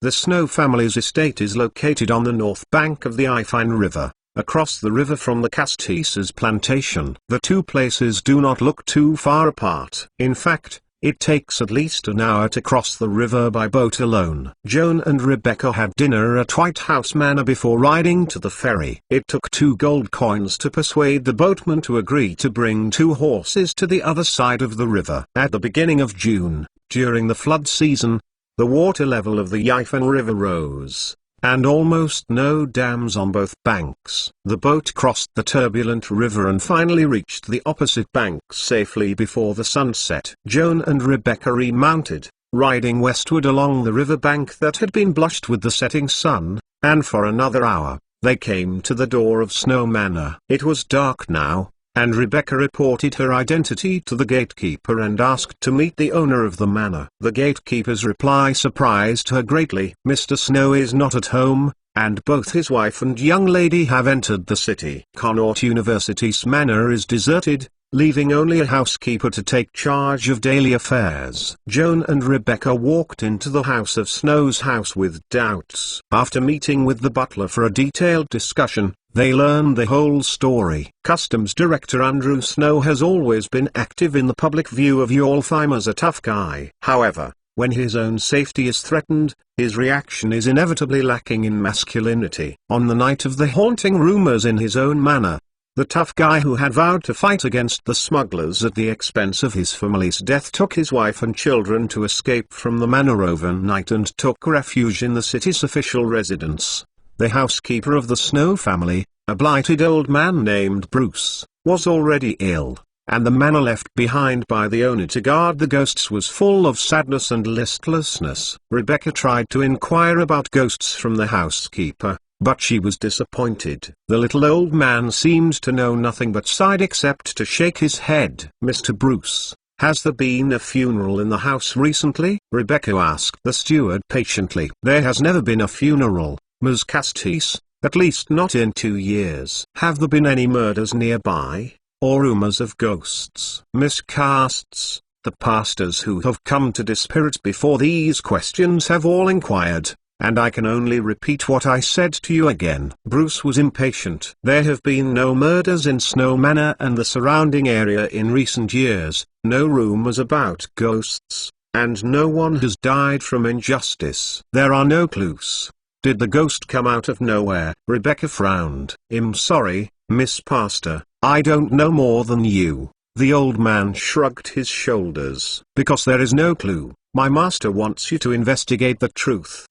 The Snow family's estate is located on the north bank of the Ifine River, across the river from the Castice's plantation. The two places do not look too far apart. In fact, it takes at least an hour to cross the river by boat alone. Joan and Rebecca had dinner at White House Manor before riding to the ferry. It took 2 gold coins to persuade the boatman to agree to bring 2 horses to the other side of the river. At the beginning of June, during the flood season, the water level of the Yifan River rose, and almost no dams on both banks. The boat crossed the turbulent river and finally reached the opposite bank safely before the sunset. Joan and Rebecca remounted, riding westward along the river bank that had been blushed with the setting sun, and for another hour, they came to the door of Snow Manor. It was dark now, and Rebecca reported her identity to the gatekeeper and asked to meet the owner of the manor. The gatekeeper's reply surprised her greatly. Mr. Snow is not at home, and both his wife and young lady have entered the city. Connaught University's manor is deserted, leaving only a housekeeper to take charge of daily affairs. Joan and Rebecca walked into the House of Snow's house with doubts. After meeting with the butler for a detailed discussion, they learned the whole story. Customs Director Andrew Snow has always been active in the public view of Yalfheim as a tough guy. However, when his own safety is threatened, his reaction is inevitably lacking in masculinity. On the night of the haunting rumors in his own manor, the tough guy who had vowed to fight against the smugglers at the expense of his family's death took his wife and children to escape from the manor overnight and took refuge in the city's official residence. The housekeeper of the Snow family, a blighted old man named Bruce, was already ill, and the manor left behind by the owner to guard the ghosts was full of sadness and listlessness. Rebecca tried to inquire about ghosts from the housekeeper, but she was disappointed. The little old man seemed to know nothing but sighed except to shake his head. "Mr. Bruce, has there been a funeral in the house recently?" Rebecca asked the steward patiently. "There has never been a funeral, Ms. Castis, at least not in 2 years." "Have there been any murders nearby, or rumors of ghosts?" "Miss Castis, the pastors who have come to dispirit before these questions have all inquired, and I can only repeat what I said to you again." Bruce was impatient. "There have been no murders in Snow Manor and the surrounding area in recent years, no rumors about ghosts, and no one has died from injustice. There are no clues. Did the ghost come out of nowhere?" Rebecca frowned. "I'm sorry, Miss Pastor, I don't know more than you." The old man shrugged his shoulders. "Because there is no clue, my master wants you to investigate the truth."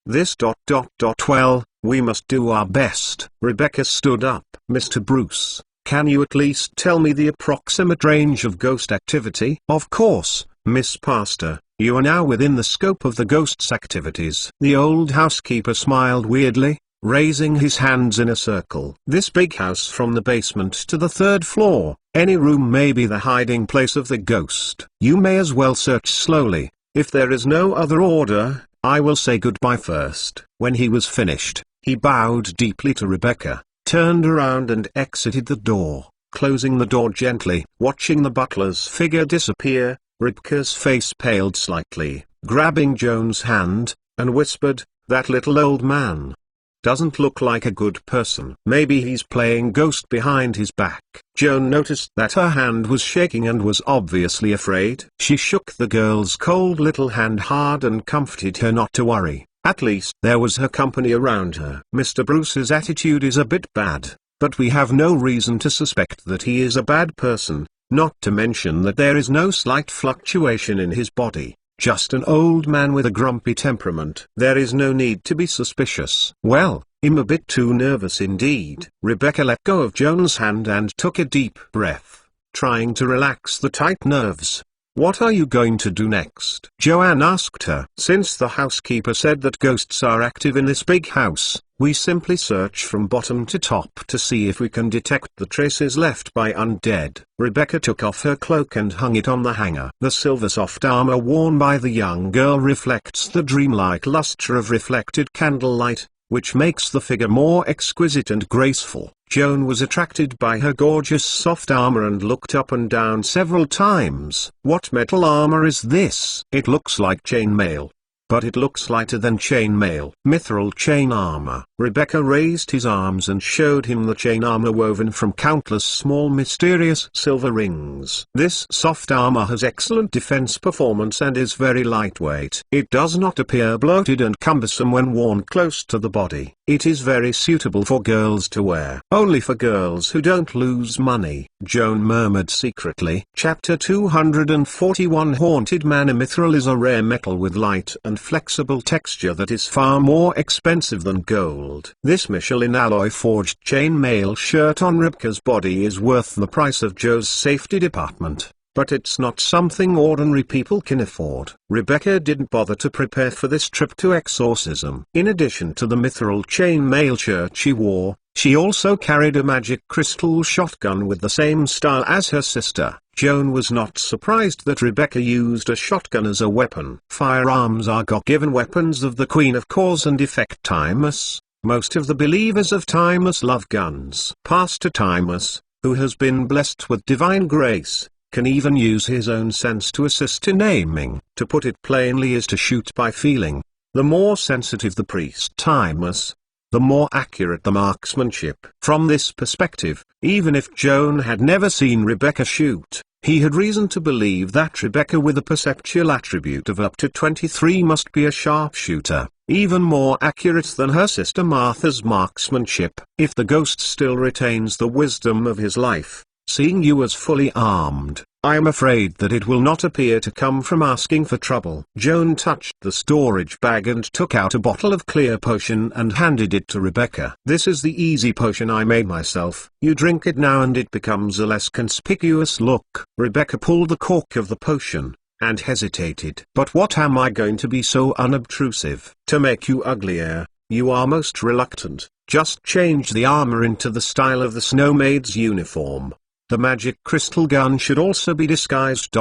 Well, we must do our best." Rebecca stood up. "Mr. Bruce, can you at least tell me the approximate range of ghost activity?" "Of course, Miss Pastor. You are now within the scope of the ghost's activities." The old housekeeper smiled weirdly, raising his hands in a circle. "This big house from the basement to the 3rd floor, any room may be the hiding place of the ghost. You may as well search slowly. If there is no other order, I will say goodbye first." When he was finished, he bowed deeply to Rebecca, turned around and exited the door, closing the door gently. Watching the butler's figure disappear, Rebecca's face paled slightly, grabbing Joan's hand, and whispered, "That little old man doesn't look like a good person. Maybe he's playing ghost behind his back." Joan noticed that her hand was shaking and was obviously afraid. She shook the girl's cold little hand hard and comforted her not to worry. At least there was her company around her. "Mr. Bruce's attitude is a bit bad, but we have no reason to suspect that he is a bad person, not to mention that there is no slight fluctuation in his body. Just an old man with a grumpy temperament. There is no need to be suspicious." "Well, I'm a bit too nervous indeed." Rebecca let go of Joan's hand and took a deep breath, trying to relax the tight nerves. "What are you going to do next?" Joanne asked her. "Since the housekeeper said that ghosts are active in this big house, we simply search from bottom to top to see if we can detect the traces left by undead." Rebecca took off her cloak and hung it on the hanger. The silver soft armor worn by the young girl reflects the dreamlike luster of reflected candlelight, which makes the figure more exquisite and graceful. Joan was attracted by her gorgeous soft armor and looked up and down several times. "What metal armor is this?" "It looks like chainmail, but it looks lighter than chainmail." "Mithril chain armor." Rebecca raised his arms and showed him the chain armor woven from countless small mysterious silver rings. "This soft armor has excellent defense performance and is very lightweight. It does not appear bloated and cumbersome when worn close to the body. It is very suitable for girls to wear." "Only for girls who don't lose money," Joan murmured secretly. Chapter 241 Haunted Manor. Mithril is a rare metal with light and flexible texture that is far more expensive than gold. This Michelin alloy forged chainmail shirt on Rebecca's body is worth the price of Joe's safety department, but it's not something ordinary people can afford. Rebecca didn't bother to prepare for this trip to exorcism. In addition to the mithril chainmail shirt she wore, she also carried a magic crystal shotgun with the same style as her sister. Joan was not surprised that Rebecca used a shotgun as a weapon. Firearms are God-given weapons of the Queen of Cause and Effect Timus. Most of the believers of Timus love guns. Pastor Timus, who has been blessed with divine grace, can even use his own sense to assist in aiming. To put it plainly is to shoot by feeling. The more sensitive the priest Timus, the more accurate the marksmanship. From this perspective, even if Joan had never seen Rebecca shoot, he had reason to believe that Rebecca with a perceptual attribute of up to 23 must be a sharpshooter, even more accurate than her sister Martha's marksmanship. If the ghost still retains the wisdom of his life, seeing you as fully armed, I am afraid that it will not appear to come from asking for trouble. Joan touched the storage bag and took out a bottle of clear potion and handed it to Rebecca. This is the easy potion I made myself. You drink it now and it becomes a less conspicuous look. Rebecca pulled the cork of the potion and hesitated. But what am I going to be so unobtrusive? To make you uglier, you are most reluctant. Just change the armor into the style of the Snow Maid's uniform. The magic crystal gun should also be disguised ...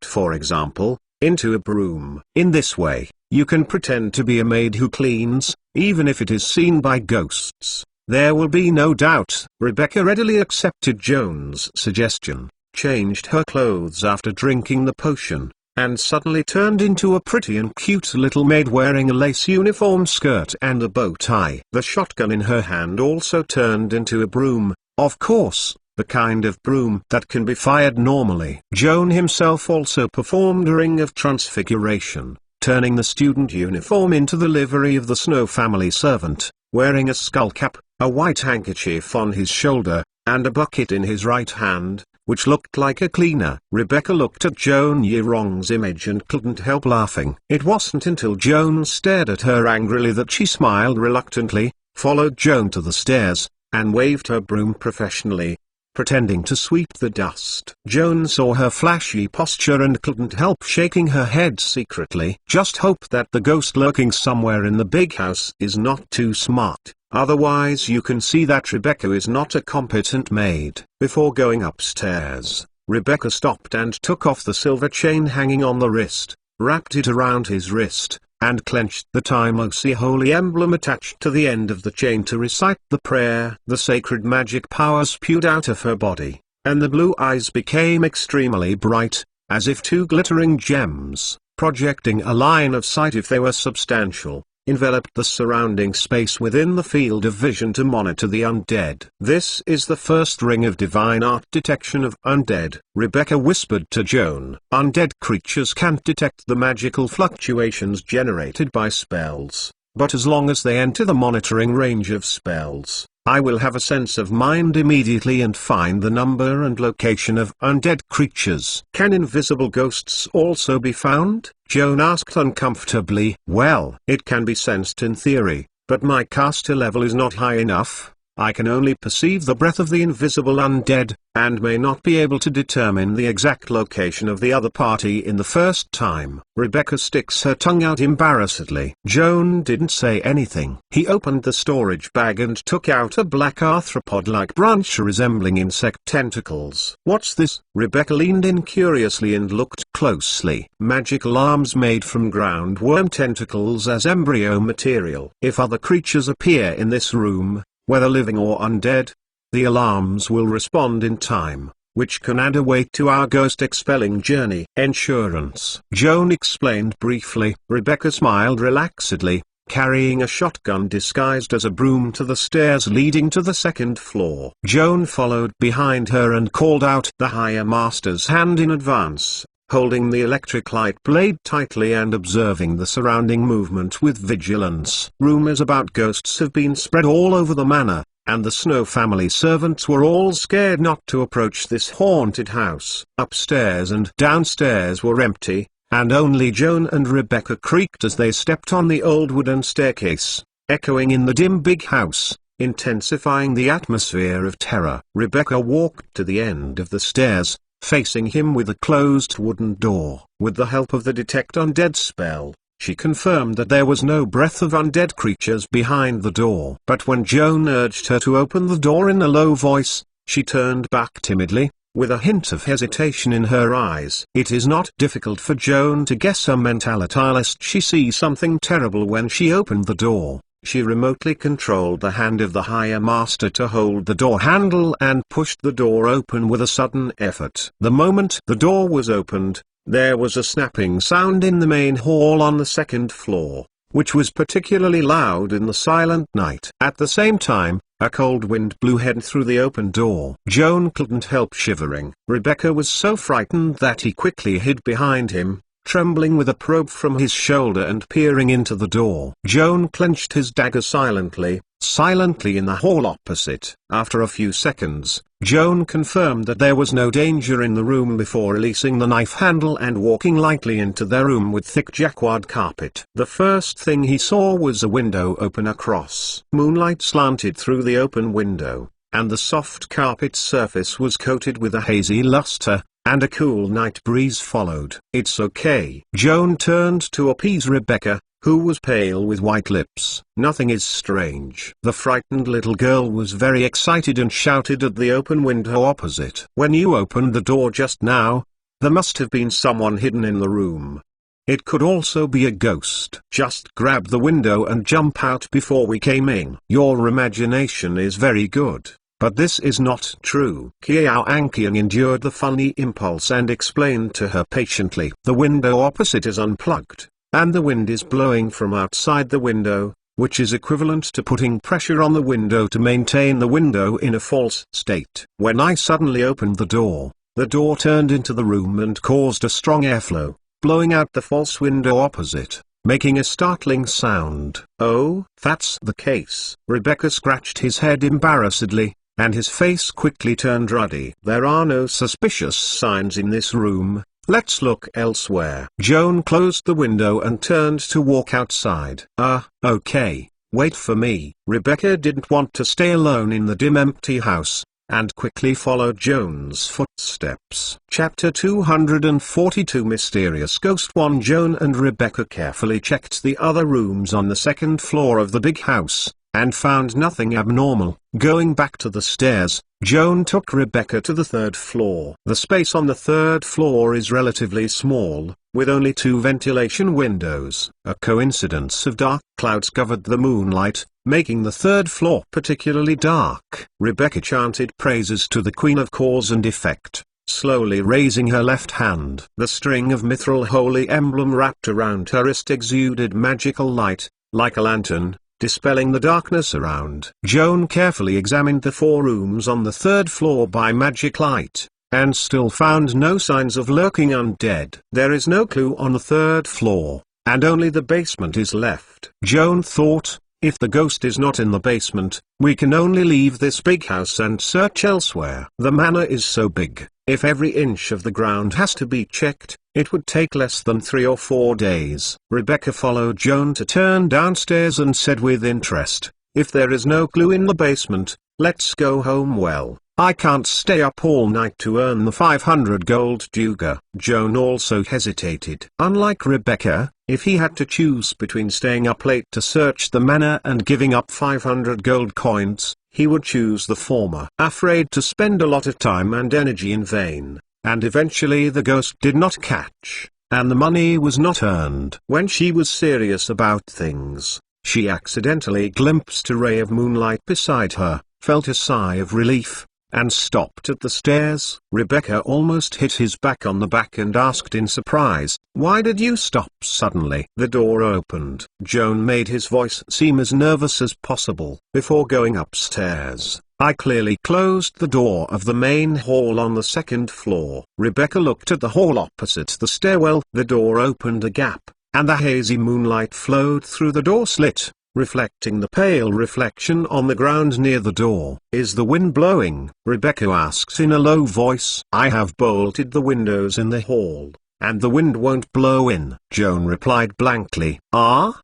For example, into a broom. In this way, you can pretend to be a maid who cleans, even if it is seen by ghosts. There will be no doubt. Rebecca readily accepted Joan's suggestion, changed her clothes after drinking the potion, and suddenly turned into a pretty and cute little maid wearing a lace uniform skirt and a bow tie. The shotgun in her hand also turned into a broom, of course, the kind of broom that can be fired normally. Joan himself also performed a ring of transfiguration, turning the student uniform into the livery of the Snow family servant, wearing a skull cap, a white handkerchief on his shoulder, and a bucket in his right hand, which looked like a cleaner. Rebecca looked at Joan Yearong's image and couldn't help laughing. It wasn't until Joan stared at her angrily that she smiled reluctantly, followed Joan to the stairs, and waved her broom professionally, pretending to sweep the dust. Joan saw her flashy posture and couldn't help shaking her head secretly. Just hope that the ghost lurking somewhere in the big house is not too smart. Otherwise you can see that Rebecca is not a competent maid. Before going upstairs, Rebecca stopped and took off the silver chain hanging on the wrist, wrapped it around his wrist, and clenched the Timosi holy emblem attached to the end of the chain to recite the prayer. The sacred magic power spewed out of her body, and the blue eyes became extremely bright, as if two glittering gems, projecting a line of sight if they were substantial, enveloped the surrounding space within the field of vision to monitor the undead. This is the first ring of divine art detection of undead, Rebecca whispered to Joan. Undead creatures can't detect the magical fluctuations generated by spells, but as long as they enter the monitoring range of spells, I will have a sense of mind immediately and find the number and location of undead creatures. Can invisible ghosts also be found? Joan asked uncomfortably. Well, it can be sensed in theory, but my caster level is not high enough. I can only perceive the breath of the invisible undead, and may not be able to determine the exact location of the other party in the first time. Rebecca sticks her tongue out embarrassedly. Joan didn't say anything. He opened the storage bag and took out a black arthropod-like branch resembling insect tentacles. What's this? Rebecca leaned in curiously and looked closely. Magical arms made from ground worm tentacles as embryo material. If other creatures appear in this room, whether living or undead, the alarms will respond in time, which can add a weight to our ghost-expelling journey. Insurance. Joan explained briefly. Rebecca smiled relaxedly, carrying a shotgun disguised as a broom to the stairs leading to the second floor. Joan followed behind her and called out the higher master's hand in advance, holding the electric light blade tightly and observing the surrounding movement with vigilance. Rumors about ghosts have been spread all over the manor, and the Snow family servants were all scared not to approach this haunted house. Upstairs and downstairs were empty, and only Joan and Rebecca creaked as they stepped on the old wooden staircase, echoing in the dim big house, intensifying the atmosphere of terror. Rebecca walked to the end of the stairs, facing him with a closed wooden door. With the help of the Detect Undead spell, she confirmed that there was no breath of undead creatures behind the door. But when Joan urged her to open the door in a low voice, she turned back timidly, with a hint of hesitation in her eyes. It is not difficult for Joan to guess her mentality lest she see something terrible when she opened the door. She remotely controlled the hand of the higher master to hold the door handle and pushed the door open with a sudden effort. The moment the door was opened, there was a snapping sound in the main hall on the second floor, which was particularly loud in the silent night. At the same time, a cold wind blew head through the open door. Joan couldn't help shivering. Rebecca was so frightened that he quickly hid behind him, trembling with a probe from his shoulder and peering into the door. Joan clenched his dagger silently in the hall opposite. After a few seconds, Joan confirmed that there was no danger in the room before releasing the knife handle and walking lightly into their room with thick jacquard carpet. The first thing he saw was a window open across. Moonlight slanted through the open window, and the soft carpet surface was coated with a hazy luster, and a cool night breeze followed. "It's okay." Joan turned to appease Rebecca, who was pale with white lips. "Nothing is strange." The frightened little girl was very excited and shouted at the open window opposite. "When you opened the door just now, there must have been someone hidden in the room. It could also be a ghost. Just grab the window and jump out before we came in." "Your imagination is very good, but this is not true." Xiao Anqiang endured the funny impulse and explained to her patiently. "The window opposite is unplugged, and the wind is blowing from outside the window, which is equivalent to putting pressure on the window to maintain the window in a false state. When I suddenly opened the door turned into the room and caused a strong airflow, blowing out the false window opposite, making a startling sound." "Oh, that's the case." Rebecca scratched his head embarrassedly, and his face quickly turned ruddy. "There are no suspicious signs in this room. Let's look elsewhere." Joan closed the window and turned to walk outside. Okay, wait for me." Rebecca didn't want to stay alone in the dim empty house, and quickly followed Joan's footsteps. Chapter 242 Mysterious Ghost 1. Joan and Rebecca carefully checked the other rooms on the second floor of the big house, and found nothing abnormal. Going back to the stairs, Joan took Rebecca to the third floor. The space on the third floor is relatively small, with only 2 ventilation windows. A coincidence of dark clouds covered the moonlight, making the third floor particularly dark. Rebecca chanted praises to the Queen of Cause and Effect, slowly raising her left hand. The string of mithril holy emblem wrapped around her wrist exuded magical light, like a lantern, dispelling the darkness around. Joan carefully examined the 4 rooms on the third floor by magic light, and still found no signs of lurking undead. There is no clue on the third floor, and only the basement is left. Joan thought, if the ghost is not in the basement, we can only leave this big house and search elsewhere. The manor is so big, if every inch of the ground has to be checked, it would take less than 3 or 4 days. Rebecca followed Joan to turn downstairs and said with interest, "If there is no clue in the basement, let's go home." "Well, I can't stay up all night to earn the 500 gold duga." Joan also hesitated. Unlike Rebecca, if he had to choose between staying up late to search the manor and giving up 500 gold coins, he would choose the former. Afraid to spend a lot of time and energy in vain, and eventually the ghost did not catch, and the money was not earned. When she was serious about things, she accidentally glimpsed a ray of moonlight beside her, felt a sigh of relief, and stopped at the stairs. Rebecca almost hit his back on the back and asked in surprise, "Why did you stop suddenly?" The door opened. Joan made his voice seem as nervous as possible. "Before going upstairs, I clearly closed the door of the main hall on the second floor." Rebecca looked at the hall opposite the stairwell. The door opened a gap, and the hazy moonlight flowed through the door slit, reflecting the pale reflection on the ground near the door. "Is the wind blowing?" Rebecca asked in a low voice. "I have bolted the windows in the hall, and the wind won't blow in," Joan replied blankly.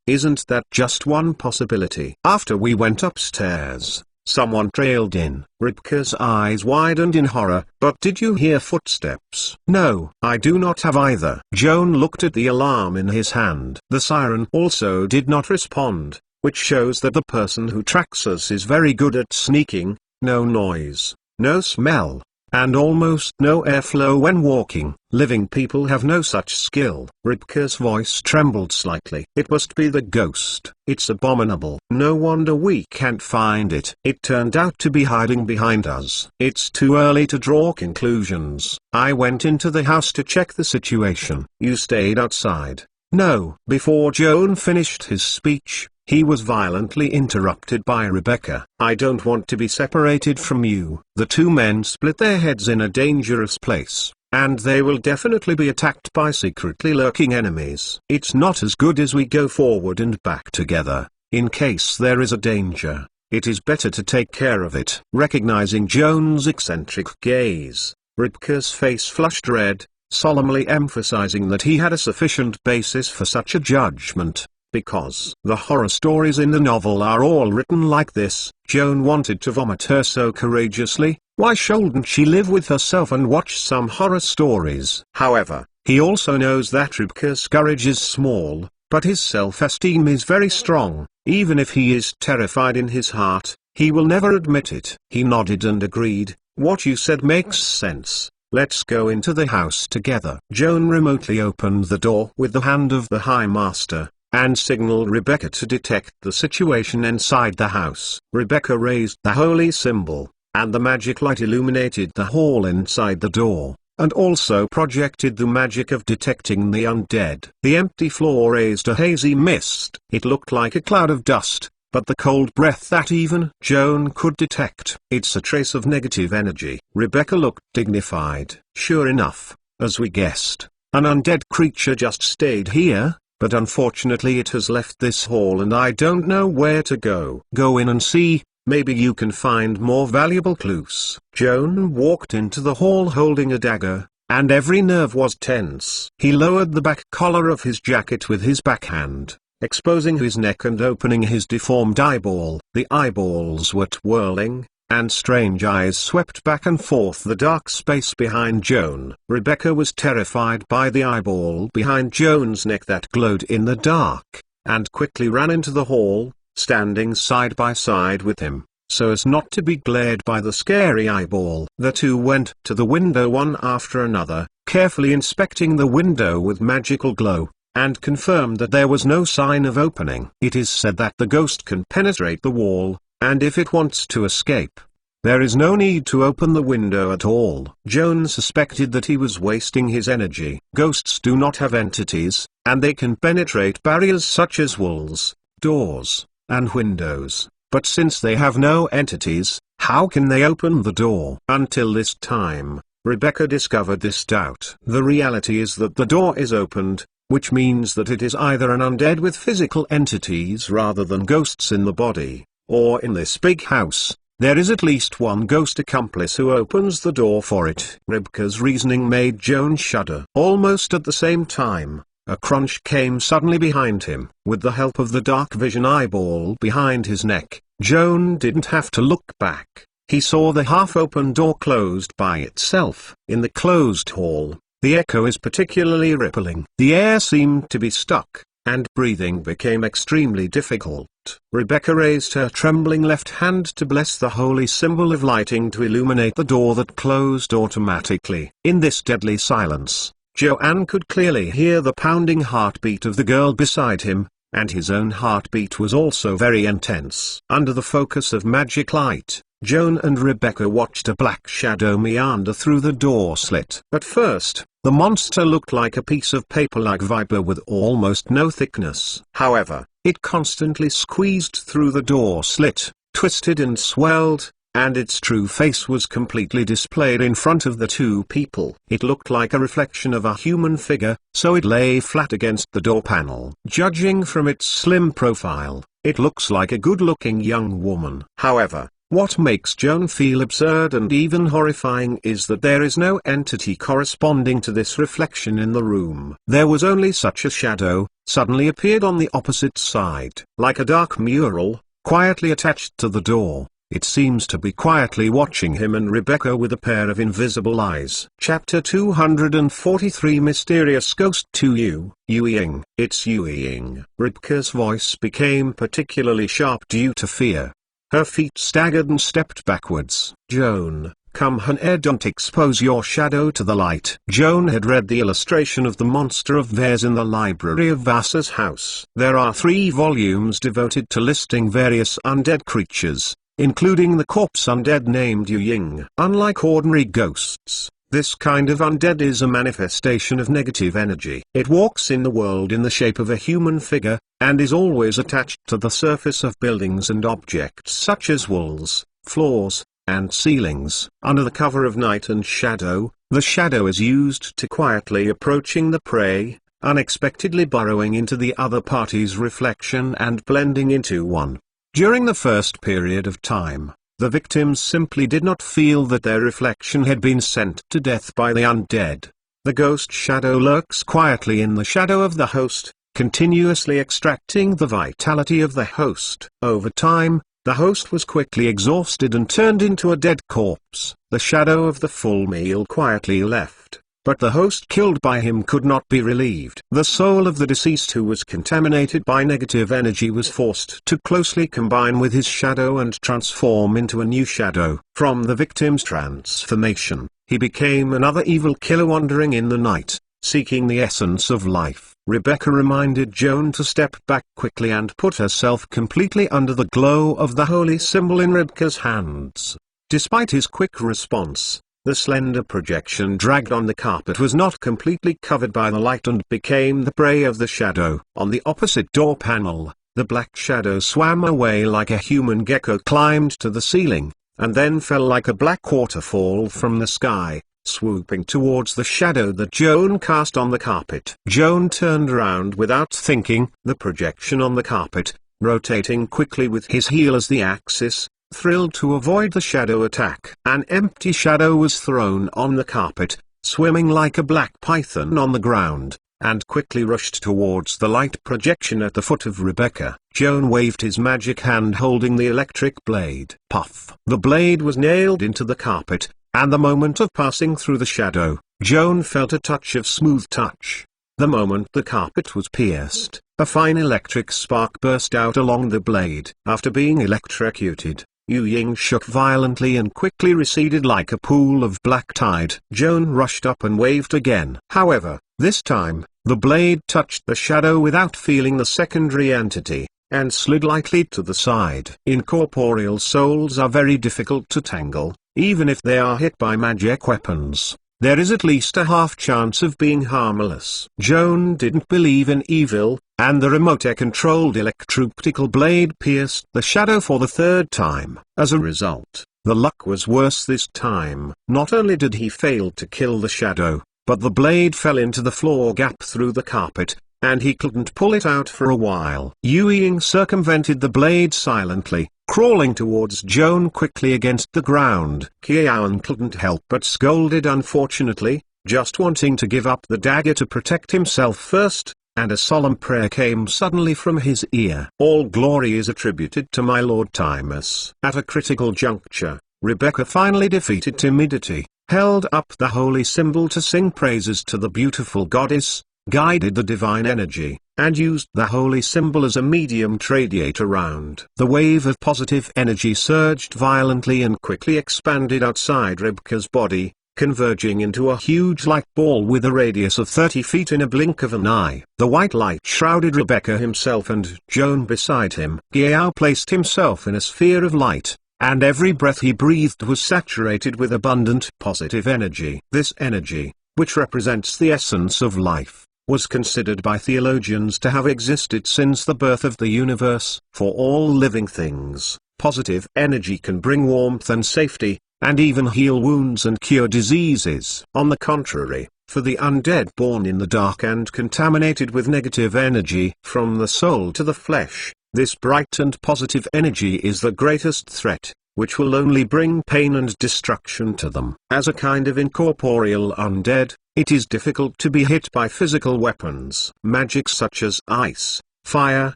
"Isn't that just one possibility?" "After we went upstairs, someone trailed in." Rebecca's eyes widened in horror. "But did you hear footsteps?" "No, I do not have either." Joan looked at the alarm in his hand. The siren also did not respond, which shows that the person who tracks us is very good at sneaking. No noise, no smell, and almost no airflow when walking. Living people have no such skill. Rebecca's voice trembled slightly. "It must be the ghost. It's abominable. No wonder we can't find it. It turned out to be hiding behind us." "It's too early to draw conclusions. I went into the house to check the situation." "You stayed outside?" "No." Before Joan finished his speech, he was violently interrupted by Rebecca. "I don't want to be separated from you." The 2 men split their heads in a dangerous place, and they will definitely be attacked by secretly lurking enemies. It's not as good as we go forward and back together. In case there is a danger, it is better to take care of it. Recognizing Joan's eccentric gaze, Rebecca's face flushed red, solemnly emphasizing that he had a sufficient basis for such a judgment. Because the horror stories in the novel are all written like this, Joan wanted to vomit her so courageously. Why shouldn't she live with herself and watch some horror stories? However, he also knows that Rebecca's courage is small, but his self-esteem is very strong. Even if he is terrified in his heart, he will never admit it. He nodded and agreed. What you said makes sense. Let's go into the house together. Joan remotely opened the door with the hand of the High Master, and signaled Rebecca to detect the situation inside the house. Rebecca raised the holy symbol, and the magic light illuminated the hall inside the door, and also projected the magic of detecting the undead. The empty floor raised a hazy mist. It looked like a cloud of dust, but the cold breath that even Joan could detect. It's a trace of negative energy. Rebecca looked dignified. Sure enough, as we guessed, an undead creature just stayed here. But unfortunately it has left this hall and I don't know where to go. Go in and see, maybe you can find more valuable clues. Joan walked into the hall holding a dagger, and every nerve was tense. He lowered the back collar of his jacket with his backhand, exposing his neck and opening his deformed eyeball. The eyeballs were twirling, and strange eyes swept back and forth the dark space behind Joan. Rebecca was terrified by the eyeball behind Joan's neck that glowed in the dark, and quickly ran into the hall, standing side by side with him, so as not to be glared by the scary eyeball. The two went to the window one after another, carefully inspecting the window with magical glow, and confirmed that there was no sign of opening. It is said that the ghost can penetrate the wall, and if it wants to escape, there is no need to open the window at all. Joan suspected that he was wasting his energy. Ghosts do not have entities, and they can penetrate barriers such as walls, doors, and windows. But since they have no entities, how can they open the door? Until this time, Rebecca discovered this doubt. The reality is that the door is opened, which means that it is either an undead with physical entities rather than ghosts in the body. Or in this big house, there is at least one ghost accomplice who opens the door for it. Rebecca's reasoning made Joan shudder. Almost at the same time, a crunch came suddenly behind him. With the help of the dark vision eyeball behind his neck, Joan didn't have to look back. He saw the half-open door closed by itself. In the closed hall, the echo is particularly rippling. The air seemed to be stuck, and breathing became extremely difficult. Rebecca raised her trembling left hand to bless the holy symbol of lighting to illuminate the door that closed automatically. In this deadly silence, Joanne could clearly hear the pounding heartbeat of the girl beside him, and his own heartbeat was also very intense. Under the focus of magic light, Joan and Rebecca watched a black shadow meander through the door slit. At first, the monster looked like a piece of paper-like viper with almost no thickness. However, it constantly squeezed through the door slit, twisted and swelled, and its true face was completely displayed in front of the two people. It looked like a reflection of a human figure, so it lay flat against the door panel. Judging from its slim profile, it looks like a good-looking young woman. However, what makes Joan feel absurd and even horrifying is that there is no entity corresponding to this reflection in the room. There was only such a shadow, suddenly appeared on the opposite side. Like a dark mural, quietly attached to the door, it seems to be quietly watching him and Rebecca with a pair of invisible eyes. Chapter 243 Mysterious Ghost to You, Ying. It's Ying. Rebecca's voice became particularly sharp due to fear. Her feet staggered and stepped backwards. Joan, come here, don't expose your shadow to the light. Joan had read the illustration of the monster of theirs in the library of Vasa's house. There are 3 volumes devoted to listing various undead creatures, including the corpse undead named Ying. Unlike ordinary ghosts, this kind of undead is a manifestation of negative energy. It walks in the world in the shape of a human figure, and is always attached to the surface of buildings and objects such as walls, floors, and ceilings. Under the cover of night and shadow, The shadow is used to quietly approaching the prey, unexpectedly burrowing into the other party's reflection and blending into one. During the first period of time, the victims simply did not feel that their reflection had been sent to death by the undead. The ghost shadow lurks quietly in the shadow of the host, continuously extracting the vitality of the host. Over time, the host was quickly exhausted and turned into a dead corpse. The shadow of the full meal quietly left, but the host killed by him could not be relieved. The soul of the deceased who was contaminated by negative energy was forced to closely combine with his shadow and transform into a new shadow. From the victim's transformation, he became another evil killer wandering in the night, seeking the essence of life. Rebecca reminded Joan to step back quickly and put herself completely under the glow of the holy symbol in Rebecca's hands. Despite his quick response, the slender projection dragged on the carpet was not completely covered by the light and became the prey of the shadow. On the opposite door panel, the black shadow swam away like a human gecko, climbed to the ceiling, and then fell like a black waterfall from the sky, swooping towards the shadow that Joan cast on the carpet. Joan turned around without thinking, the projection on the carpet, rotating quickly with his heel as the axis, thrilled to avoid the shadow attack. An empty shadow was thrown on the carpet, swimming like a black python on the ground, and quickly rushed towards the light projection at the foot of Rebecca. Joan waved his magic hand holding the electric blade. Puff! The blade was nailed into the carpet, and the moment of passing through the shadow, Joan felt a touch of smooth touch. The moment the carpet was pierced, a fine electric spark burst out along the blade. After being electrocuted, Yu Ying shook violently and quickly receded like a pool of black tide. Joan rushed up and waved again. However, this time, the blade touched the shadow without feeling the secondary entity, and slid lightly to the side. Incorporeal souls are very difficult to tangle, even if they are hit by magic weapons. There is at least a half chance of being harmless. Joan didn't believe in evil, and the remote-controlled electrooptical blade pierced the shadow for the third time. As a result, the luck was worse this time. Not only did he fail to kill the shadow, but the blade fell into the floor gap through the carpet, and he couldn't pull it out for a while. Yu Ying circumvented the blade silently, crawling towards Joan quickly against the ground. Qian couldn't help but scolded unfortunately, just wanting to give up the dagger to protect himself first, and a solemn prayer came suddenly from his ear. All glory is attributed to my Lord Timus. At a critical juncture, Rebecca finally defeated timidity, held up the holy symbol to sing praises to the beautiful goddess, guided the divine energy, and used the holy symbol as a medium to radiate around. The wave of positive energy surged violently and quickly expanded outside Rebecca's body, converging into a huge light ball with a radius of 30 feet in a blink of an eye. The white light shrouded Rebecca himself and Joan beside him. Qiao placed himself in a sphere of light, and every breath he breathed was saturated with abundant positive energy. This energy, which represents the essence of life, was considered by theologians to have existed since the birth of the universe. For all living things, positive energy can bring warmth and safety, and even heal wounds and cure diseases. On the contrary, for the undead born in the dark and contaminated with negative energy from the soul to the flesh, this bright and positive energy is the greatest threat, which will only bring pain and destruction to them. As a kind of incorporeal undead, it is difficult to be hit by physical weapons. Magic such as ice, fire,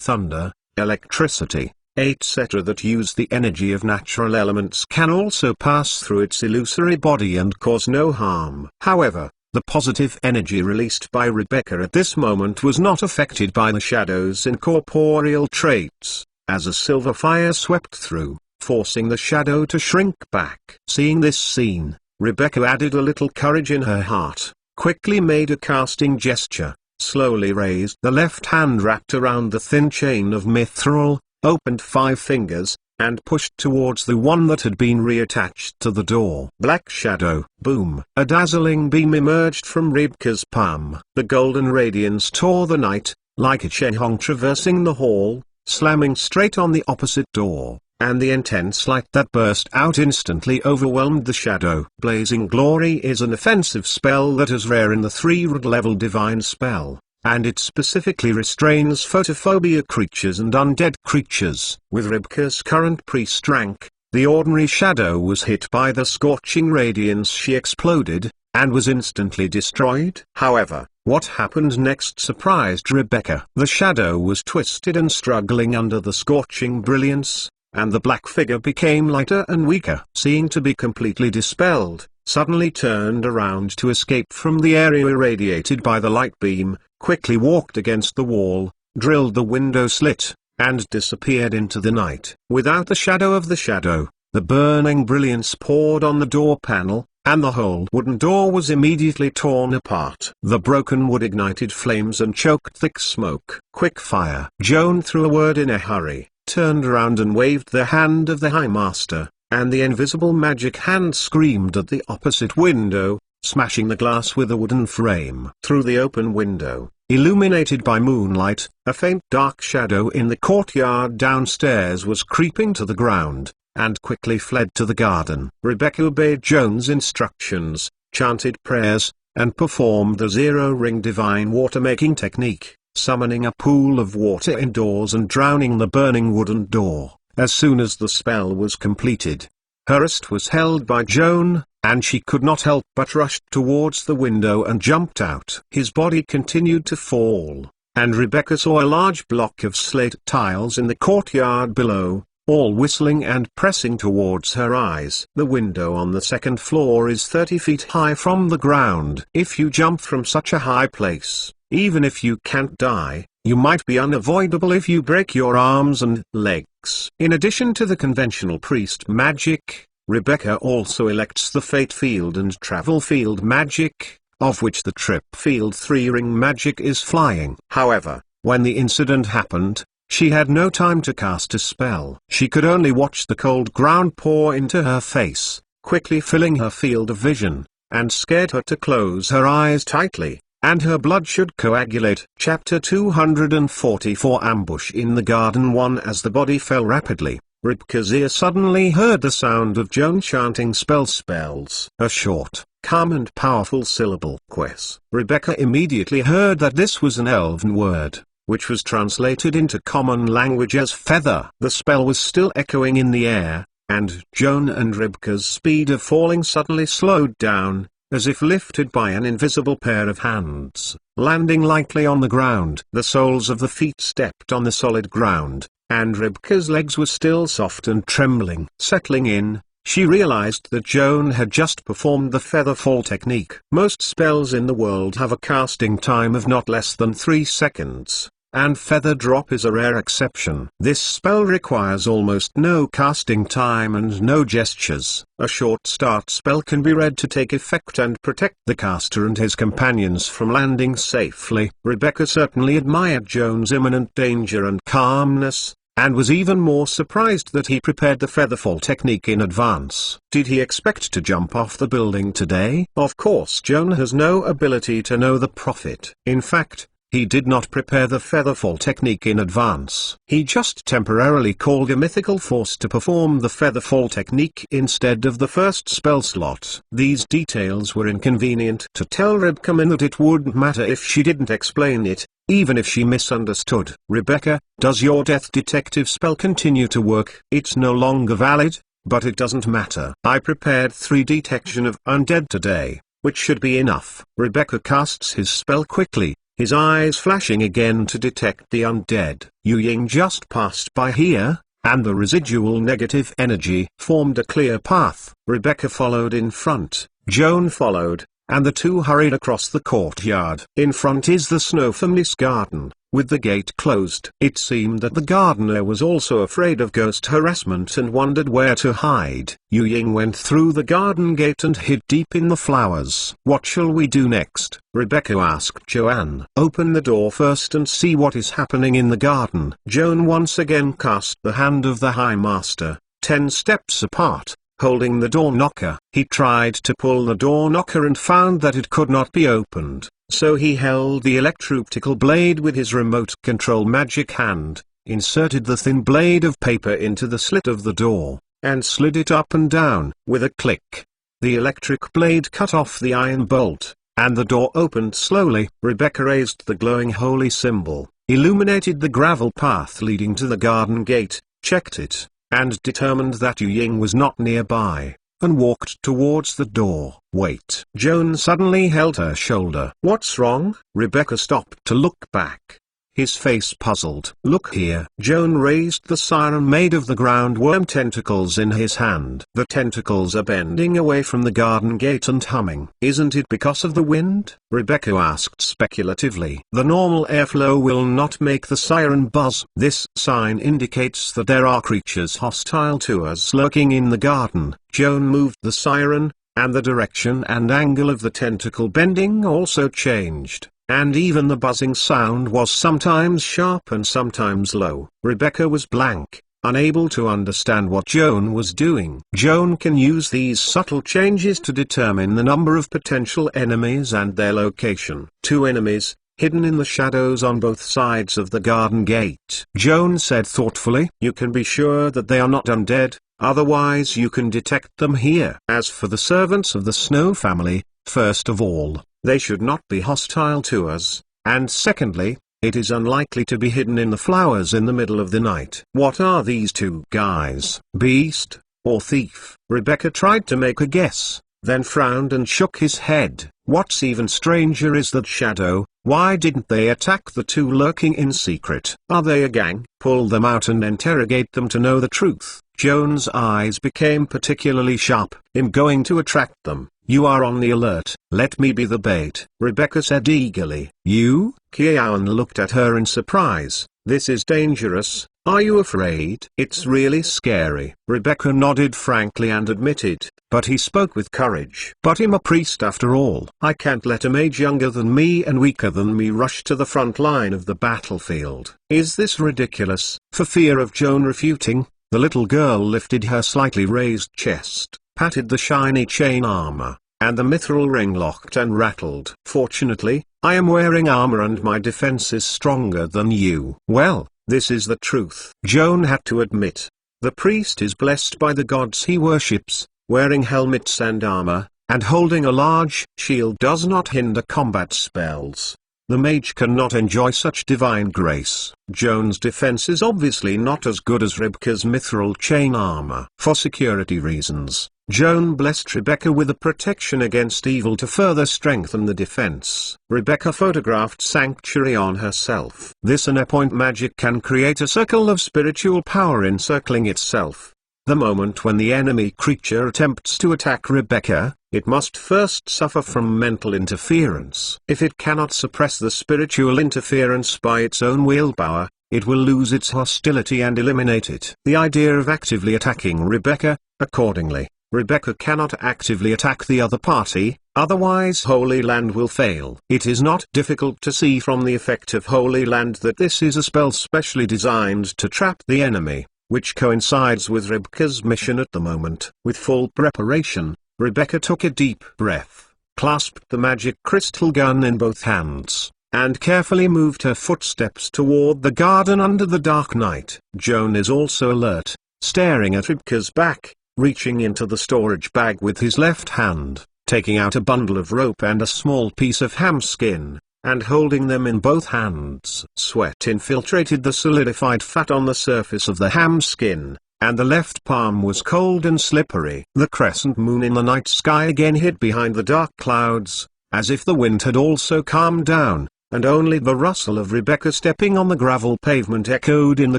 thunder, electricity, etc. that use the energy of natural elements can also pass through its illusory body and cause no harm. However, the positive energy released by Rebecca at this moment was not affected by the shadow's incorporeal traits, as a silver fire swept through, forcing the shadow to shrink back. Seeing this scene, Rebecca added a little courage in her heart, quickly made a casting gesture, slowly raised the left hand wrapped around the thin chain of mithril, opened 5 fingers, and pushed towards the one that had been reattached to the door. Black shadow, boom! A dazzling beam emerged from Rebecca's palm. The golden radiance tore the night, like a chehong traversing the hall, slamming straight on the opposite door. and the intense light that burst out instantly overwhelmed the shadow. Blazing Glory is an offensive spell that is rare in the 3rd level divine spell, and it specifically restrains photophobia creatures and undead creatures. With Ribka's current priest rank, the ordinary shadow was hit by the scorching radiance. She exploded, and was instantly destroyed. However, what happened next surprised Rebecca. The shadow was twisted and struggling under the scorching brilliance, and the black figure became lighter and weaker. Seeing to be completely dispelled, suddenly turned around to escape from the area irradiated by the light beam, quickly walked against the wall, drilled the window slit, and disappeared into the night. Without the shadow of the shadow, the burning brilliance poured on the door panel, and the whole wooden door was immediately torn apart. The broken wood ignited flames and choked thick smoke. Quick fire. Joan threw a word in a hurry, turned around and waved the hand of the High Master, and the invisible magic hand screamed at the opposite window, smashing the glass with a wooden frame. Through the open window, illuminated by moonlight, a faint dark shadow in the courtyard downstairs was creeping to the ground, and quickly fled to the garden. Rebecca obeyed Joan's instructions, chanted prayers, and performed the zero-ring divine water-making technique, summoning a pool of water indoors and drowning the burning wooden door. As soon as the spell was completed, her wrist was held by Joan, and she could not help but rushed towards the window and jumped out. His body continued to fall, and Rebecca saw a large block of slate tiles in the courtyard below, all whistling and pressing towards her eyes. The window on the 2nd floor is 30 feet high from the ground. If you jump from such a high place, even if you can't die, you might be unavoidable if you break your arms and legs. In addition to the conventional priest magic, Rebecca also elects the fate field and travel field magic, of which the trip field 3-ring magic is flying. However, when the incident happened, she had no time to cast a spell. She could only watch the cold ground pour into her face, quickly filling her field of vision, and scared her to close her eyes tightly, and her blood should coagulate. Chapter 244 Ambush in the Garden 1. As the body fell rapidly, Ribka's ear suddenly heard the sound of Joan chanting spells. A short, calm and powerful syllable. Ques. Rebecca immediately heard that this was an elven word, which was translated into common language as feather. The spell was still echoing in the air, and Joan and Ribka's speed of falling suddenly slowed down, as if lifted by an invisible pair of hands, landing lightly on the ground. The soles of the feet stepped on the solid ground, and Ribka's legs were still soft and trembling. Settling in, she realized that Joan had just performed the feather fall technique. Most spells in the world have a casting time of not less than 3 seconds. And Feather Drop is a rare exception. This spell requires almost no casting time and no gestures. A short start spell can be read to take effect and protect the caster and his companions from landing safely. Rebecca certainly admired Joan's imminent danger and calmness, and was even more surprised that he prepared the featherfall technique in advance. Did he expect to jump off the building today? Of course, Joan has no ability to know the prophet. In fact, he did not prepare the featherfall technique in advance. He just temporarily called a mythical force to perform the featherfall technique instead of the first spell slot. These details were inconvenient to tell Rebecca, that it wouldn't matter if she didn't explain it, even if she misunderstood. Rebecca, does your death detective spell continue to work? It's no longer valid, but it doesn't matter. I prepared 3 detection of undead today, which should be enough. Rebecca casts his spell quickly, his eyes flashing again to detect the undead. Yu Ying just passed by here, and the residual negative energy formed a clear path. Rebecca followed in front, Joan followed, and the two hurried across the courtyard. In front is the Snow family's garden, with the gate closed. It seemed that the gardener was also afraid of ghost harassment and wondered where to hide. Yu Ying went through the garden gate and hid deep in the flowers. What shall we do next? Rebecca asked Joanne. Open the door first and see what is happening in the garden. Joan once again cast the hand of the High Master, 10 steps apart, holding the door knocker. He tried to pull the door knocker and found that it could not be opened, so he held the electrooptical blade with his remote control magic hand, inserted the thin blade of paper into the slit of the door, and slid it up and down. With a click, the electric blade cut off the iron bolt, and the door opened slowly. Rebecca raised the glowing holy symbol, illuminated the gravel path leading to the garden gate, checked it, and determined that Yu Ying was not nearby, and walked towards the door. Wait. Joan suddenly held her shoulder. What's wrong? Rebecca stopped to look back, his face puzzled. Look here. Joan raised the siren made of the ground worm tentacles in his hand. The tentacles are bending away from the garden gate and humming. Isn't it because of the wind? Rebecca asked speculatively. The normal airflow will not make the siren buzz. This sign indicates that there are creatures hostile to us lurking in the garden. Joan moved the siren, and the direction and angle of the tentacle bending also changed, and even the buzzing sound was sometimes sharp and sometimes low. Rebecca was blank, unable to understand what Joan was doing. Joan can use these subtle changes to determine the number of potential enemies and their location. 2 enemies, hidden in the shadows on both sides of the garden gate. Joan said thoughtfully, you can be sure that they are not undead, otherwise you can detect them here. As for the servants of the Snow family, first of all, they should not be hostile to us, and secondly, it is unlikely to be hidden in the flowers in the middle of the night. What are these 2 guys? Beast, or thief? Rebecca tried to make a guess, then frowned and shook his head. What's even stranger is that shadow. Why didn't they attack the 2 lurking in secret? Are they a gang? Pull them out and interrogate them to know the truth. Joan's eyes became particularly sharp. I'm going to attract them. You are on the alert. Let me be the bait, Rebecca said eagerly. You? Qian looked at her in surprise. This is dangerous. Are you afraid? It's really scary. Rebecca nodded frankly and admitted, but he spoke with courage. But I'm a priest after all. I can't let a mage younger than me and weaker than me rush to the front line of the battlefield. Is this ridiculous? For fear of Joan refuting, the little girl lifted her slightly raised chest, patted the shiny chain armor, and the mithril ring locked and rattled. Fortunately, I am wearing armor and my defense is stronger than you. Well, this is the truth. Joan had to admit. The priest is blessed by the gods he worships, wearing helmets and armor, and holding a large shield does not hinder combat spells. The mage cannot enjoy such divine grace. Joan's defense is obviously not as good as Rebecca's mithril chain armor. For security reasons, Joan blessed Rebecca with a protection against evil to further strengthen the defense. Rebecca photographed sanctuary on herself. This point magic can create a circle of spiritual power encircling itself. The moment when the enemy creature attempts to attack Rebecca, it must first suffer from mental interference. If it cannot suppress the spiritual interference by its own willpower, it will lose its hostility and eliminate it. The idea of actively attacking Rebecca, accordingly, Rebecca cannot actively attack the other party, otherwise Holy Land will fail. It is not difficult to see from the effect of Holy Land that this is a spell specially designed to trap the enemy, which coincides with Rebecca's mission at the moment. With full preparation, Rebecca took a deep breath, clasped the magic crystal gun in both hands, and carefully moved her footsteps toward the garden under the dark night. Joan is also alert, staring at Rebecca's back, reaching into the storage bag with his left hand, taking out a bundle of rope and a small piece of ham skin, and holding them in both hands. Sweat infiltrated the solidified fat on the surface of the ham skin, and the left palm was cold and slippery. The crescent moon in the night sky again hid behind the dark clouds, as if the wind had also calmed down, and only the rustle of Rebecca stepping on the gravel pavement echoed in the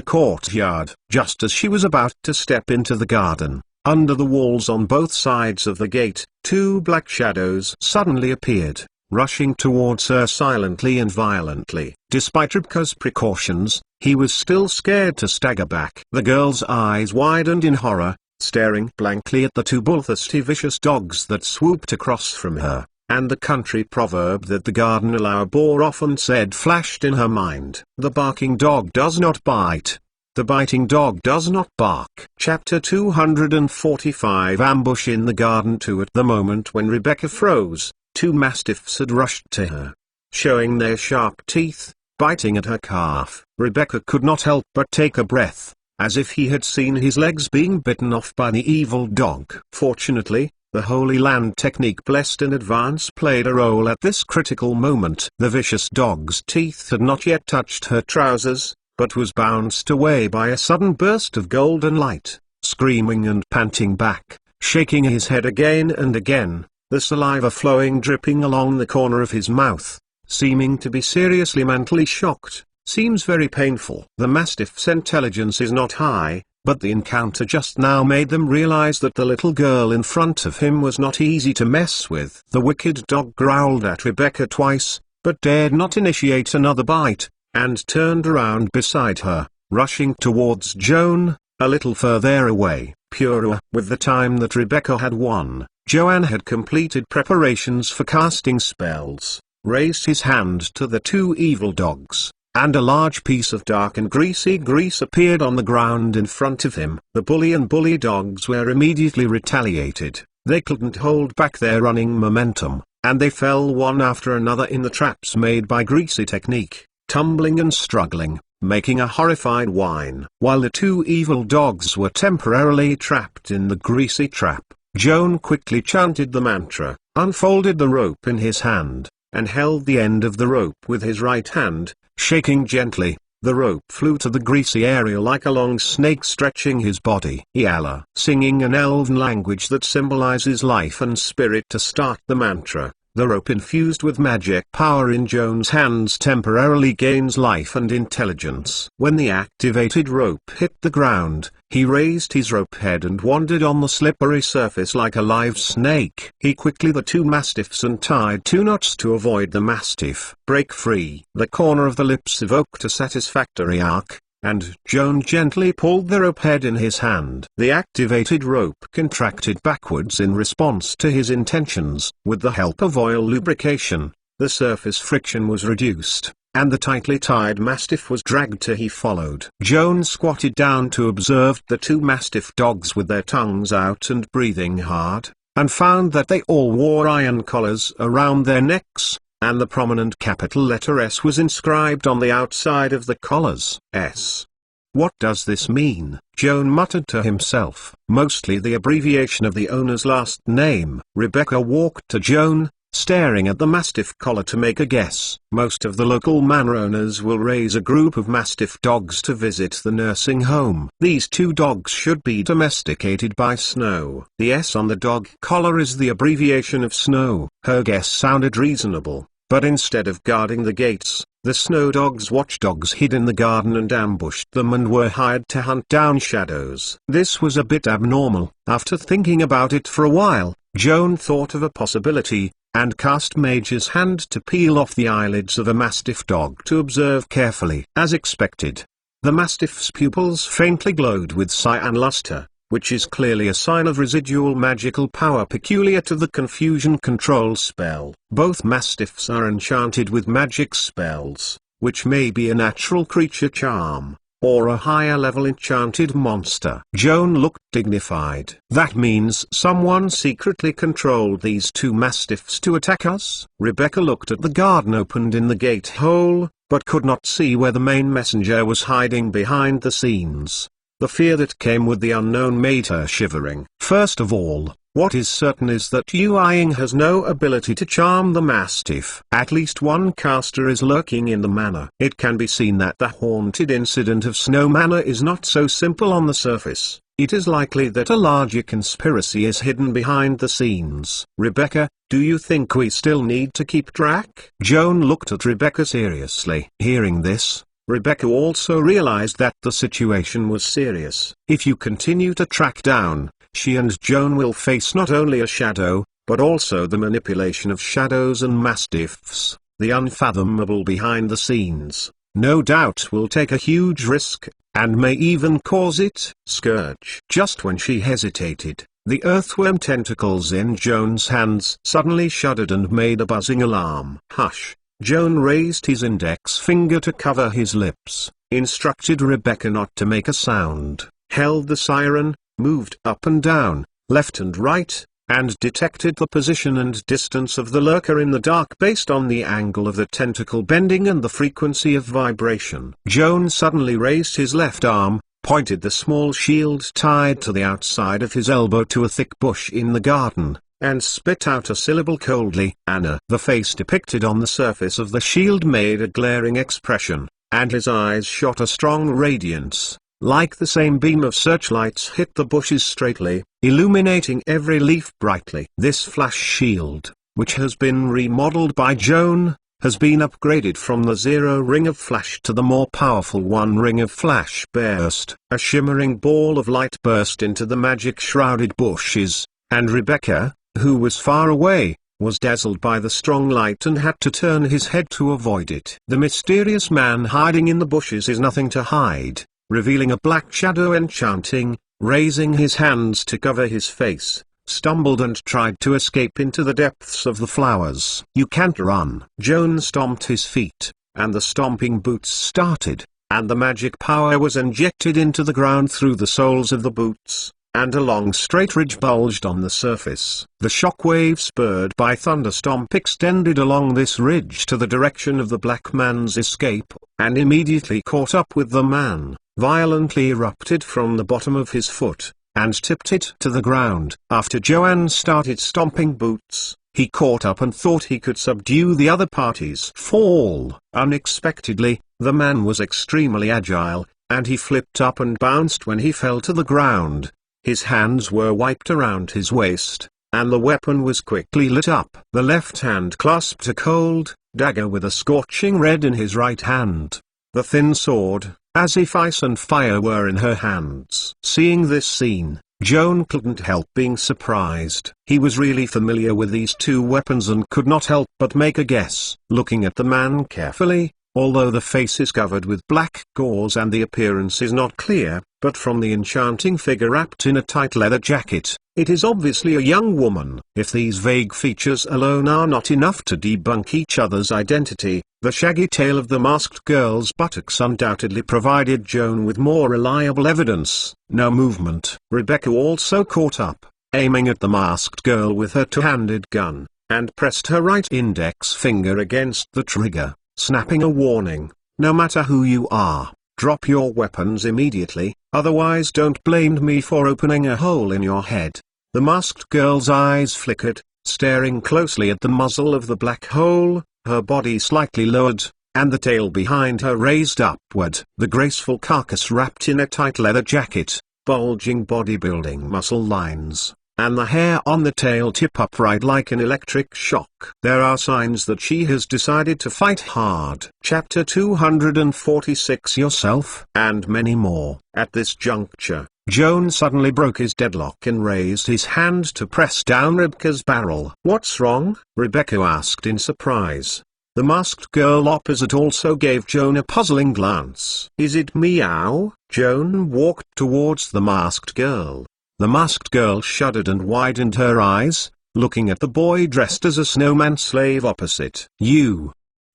courtyard. Just as she was about to step into the garden, under the walls on both sides of the gate, 2 black shadows suddenly appeared, rushing towards her silently and violently. Despite Rebecca's precautions, he was still scared to stagger back. The girl's eyes widened in horror, staring blankly at the 2 bloodthirsty vicious dogs that swooped across from her, and the country proverb that the garden allow bore often said flashed in her mind. The barking dog does not bite. The biting dog does not bark. Chapter 245. Ambush in the garden 2. At the moment when Rebecca froze, 2 mastiffs had rushed to her. Showing their sharp teeth, biting at her calf. Rebecca could not help but take a breath, as if he had seen his legs being bitten off by the evil dog. Fortunately, the Holy Land technique blessed in advance played a role at this critical moment. The vicious dog's teeth had not yet touched her trousers, but was bounced away by a sudden burst of golden light. Screaming and panting back, shaking his head again and again, the saliva flowing dripping along the corner of his mouth, seeming to be seriously mentally shocked, seems very painful. The Mastiff's intelligence is not high, but the encounter just now made them realize that the little girl in front of him was not easy to mess with. The wicked dog growled at Rebecca twice, but dared not initiate another bite, and turned around beside her, rushing towards Joan, a little further away. Pure with the time that Rebecca had won, Joan had completed preparations for casting spells, raised his hand to the two evil dogs, and a large piece of dark and greasy grease appeared on the ground in front of him. The bully and bully dogs were immediately retaliated. They couldn't hold back their running momentum, and they fell one after another in the traps made by greasy technique, tumbling and struggling, making a horrified whine. While the two evil dogs were temporarily trapped in the greasy trap, Joan quickly chanted the mantra, unfolded the rope in his hand, and held the end of the rope with his right hand, shaking gently. The rope flew to the greasy area like a long snake stretching his body. Yalla, singing an elven language that symbolizes life and spirit to start the mantra. The rope infused with magic power in Joan's hands temporarily gains life and intelligence. When the activated rope hit the ground, he raised his rope head and wandered on the slippery surface like a live snake. He quickly the two mastiffs and tied two knots to avoid the mastiff break free. The corner of the lips evoked a satisfactory arc, and Joan gently pulled the rope head in his hand. The activated rope contracted backwards in response to his intentions. With the help of oil lubrication, the surface friction was reduced, and the tightly tied mastiff was dragged to he followed. Joan squatted down to observe the two mastiff dogs with their tongues out and breathing hard, and found that they all wore iron collars around their necks, and the prominent capital letter S was inscribed on the outside of the collars. S. What does this mean? Joan muttered to himself. Mostly the abbreviation of the owner's last name. Rebecca walked to Joan, staring at the mastiff collar to make a guess. Most of the local manor owners will raise a group of mastiff dogs to visit the nursing home. These two dogs should be domesticated by Snow. The S on the dog collar is the abbreviation of Snow. Her guess sounded reasonable, but instead of guarding the gates, the Snow Dogs watchdogs hid in the garden and ambushed them and were hired to hunt down shadows. This was a bit abnormal. After thinking about it for a while, Joan thought of a possibility, and cast Mage's hand to peel off the eyelids of a mastiff dog to observe carefully. As expected, the mastiff's pupils faintly glowed with cyan luster, which is clearly a sign of residual magical power peculiar to the confusion control spell. Both mastiffs are enchanted with magic spells, which may be a natural creature charm, or a higher level enchanted monster. Joan looked dignified. That means someone secretly controlled these two mastiffs to attack us? Rebecca looked at the garden opened in the gate hole, but could not see where the main messenger was hiding behind the scenes. The fear that came with the unknown made her shivering. First of all, what is certain is that Yu Ying has no ability to charm the mastiff. At least one caster is lurking in the manor. It can be seen that the haunted incident of Snow Manor is not so simple on the surface. It is likely that a larger conspiracy is hidden behind the scenes. Rebecca, do you think we still need to keep track? Joan looked at Rebecca seriously. Hearing this, Rebecca also realized that the situation was serious. If you continue to track down, she and Joan will face not only a shadow, but also the manipulation of shadows and mastiffs. The unfathomable behind the scenes, no doubt will take a huge risk, and may even cause it. Scourge. Just when she hesitated, the earthworm tentacles in Joan's hands suddenly shuddered and made a buzzing alarm. Hush. Joan raised his index finger to cover his lips, instructed Rebecca not to make a sound, held the siren, moved up and down, left and right, and detected the position and distance of the lurker in the dark based on the angle of the tentacle bending and the frequency of vibration. Joan suddenly raised his left arm, pointed the small shield tied to the outside of his elbow to a thick bush in the garden, and spit out a syllable coldly. Anna. The face depicted on the surface of the shield made a glaring expression, and his eyes shot a strong radiance, like the same beam of searchlights hit the bushes straightly, illuminating every leaf brightly. This flash shield, which has been remodeled by Joan, has been upgraded from the 0 ring of flash to the more powerful 1 ring of flash burst. A shimmering ball of light burst into the magic-shrouded bushes, and Rebecca, who was far away, was dazzled by the strong light and had to turn his head to avoid it. The mysterious man hiding in the bushes is nothing to hide, revealing a black shadow enchanting, raising his hands to cover his face, stumbled and tried to escape into the depths of the flowers. You can't run. Joan stomped his feet, and the stomping boots started, and the magic power was injected into the ground through the soles of the boots, and a long straight ridge bulged on the surface. The shockwave spurred by thunderstomp extended along this ridge to the direction of the black man's escape, and immediately caught up with the man, violently erupted from the bottom of his foot, and tipped it to the ground. After Joan started stomping boots, he caught up and thought he could subdue the other party's fall. Unexpectedly, the man was extremely agile, and he flipped up and bounced when he fell to the ground. His hands were wiped around his waist, and the weapon was quickly lit up. The left hand clasped a cold dagger with a scorching red in his right hand. The thin sword, as if ice and fire were in her hands. Seeing this scene, Joan couldn't help being surprised. He was really familiar with these two weapons and could not help but make a guess. Looking at the man carefully, although the face is covered with black gauze and the appearance is not clear, but from the enchanting figure wrapped in a tight leather jacket, it is obviously a young woman. If these vague features alone are not enough to debunk each other's identity, the shaggy tail of the masked girl's buttocks undoubtedly provided Joan with more reliable evidence. No movement. Rebecca also caught up, aiming at the masked girl with her two-handed gun, and pressed her right index finger against the trigger, snapping a warning. No matter who you are, drop your weapons immediately, otherwise don't blame me for opening a hole in your head. The masked girl's eyes flickered, staring closely at the muzzle of the black hole, her body slightly lowered, and the tail behind her raised upward. The graceful carcass wrapped in a tight leather jacket, bulging bodybuilding muscle lines, and the hair on the tail tip upright like an electric shock. There are signs that she has decided to fight hard. Chapter 246 Yourself and many more. At this juncture, Joan suddenly broke his deadlock and raised his hand to press down Rebecca's barrel. What's wrong? Rebecca asked in surprise. The masked girl opposite also gave Joan a puzzling glance. Is it meow? Joan walked towards the masked girl. The masked girl shuddered and widened her eyes, looking at the boy dressed as a snowman slave opposite. You.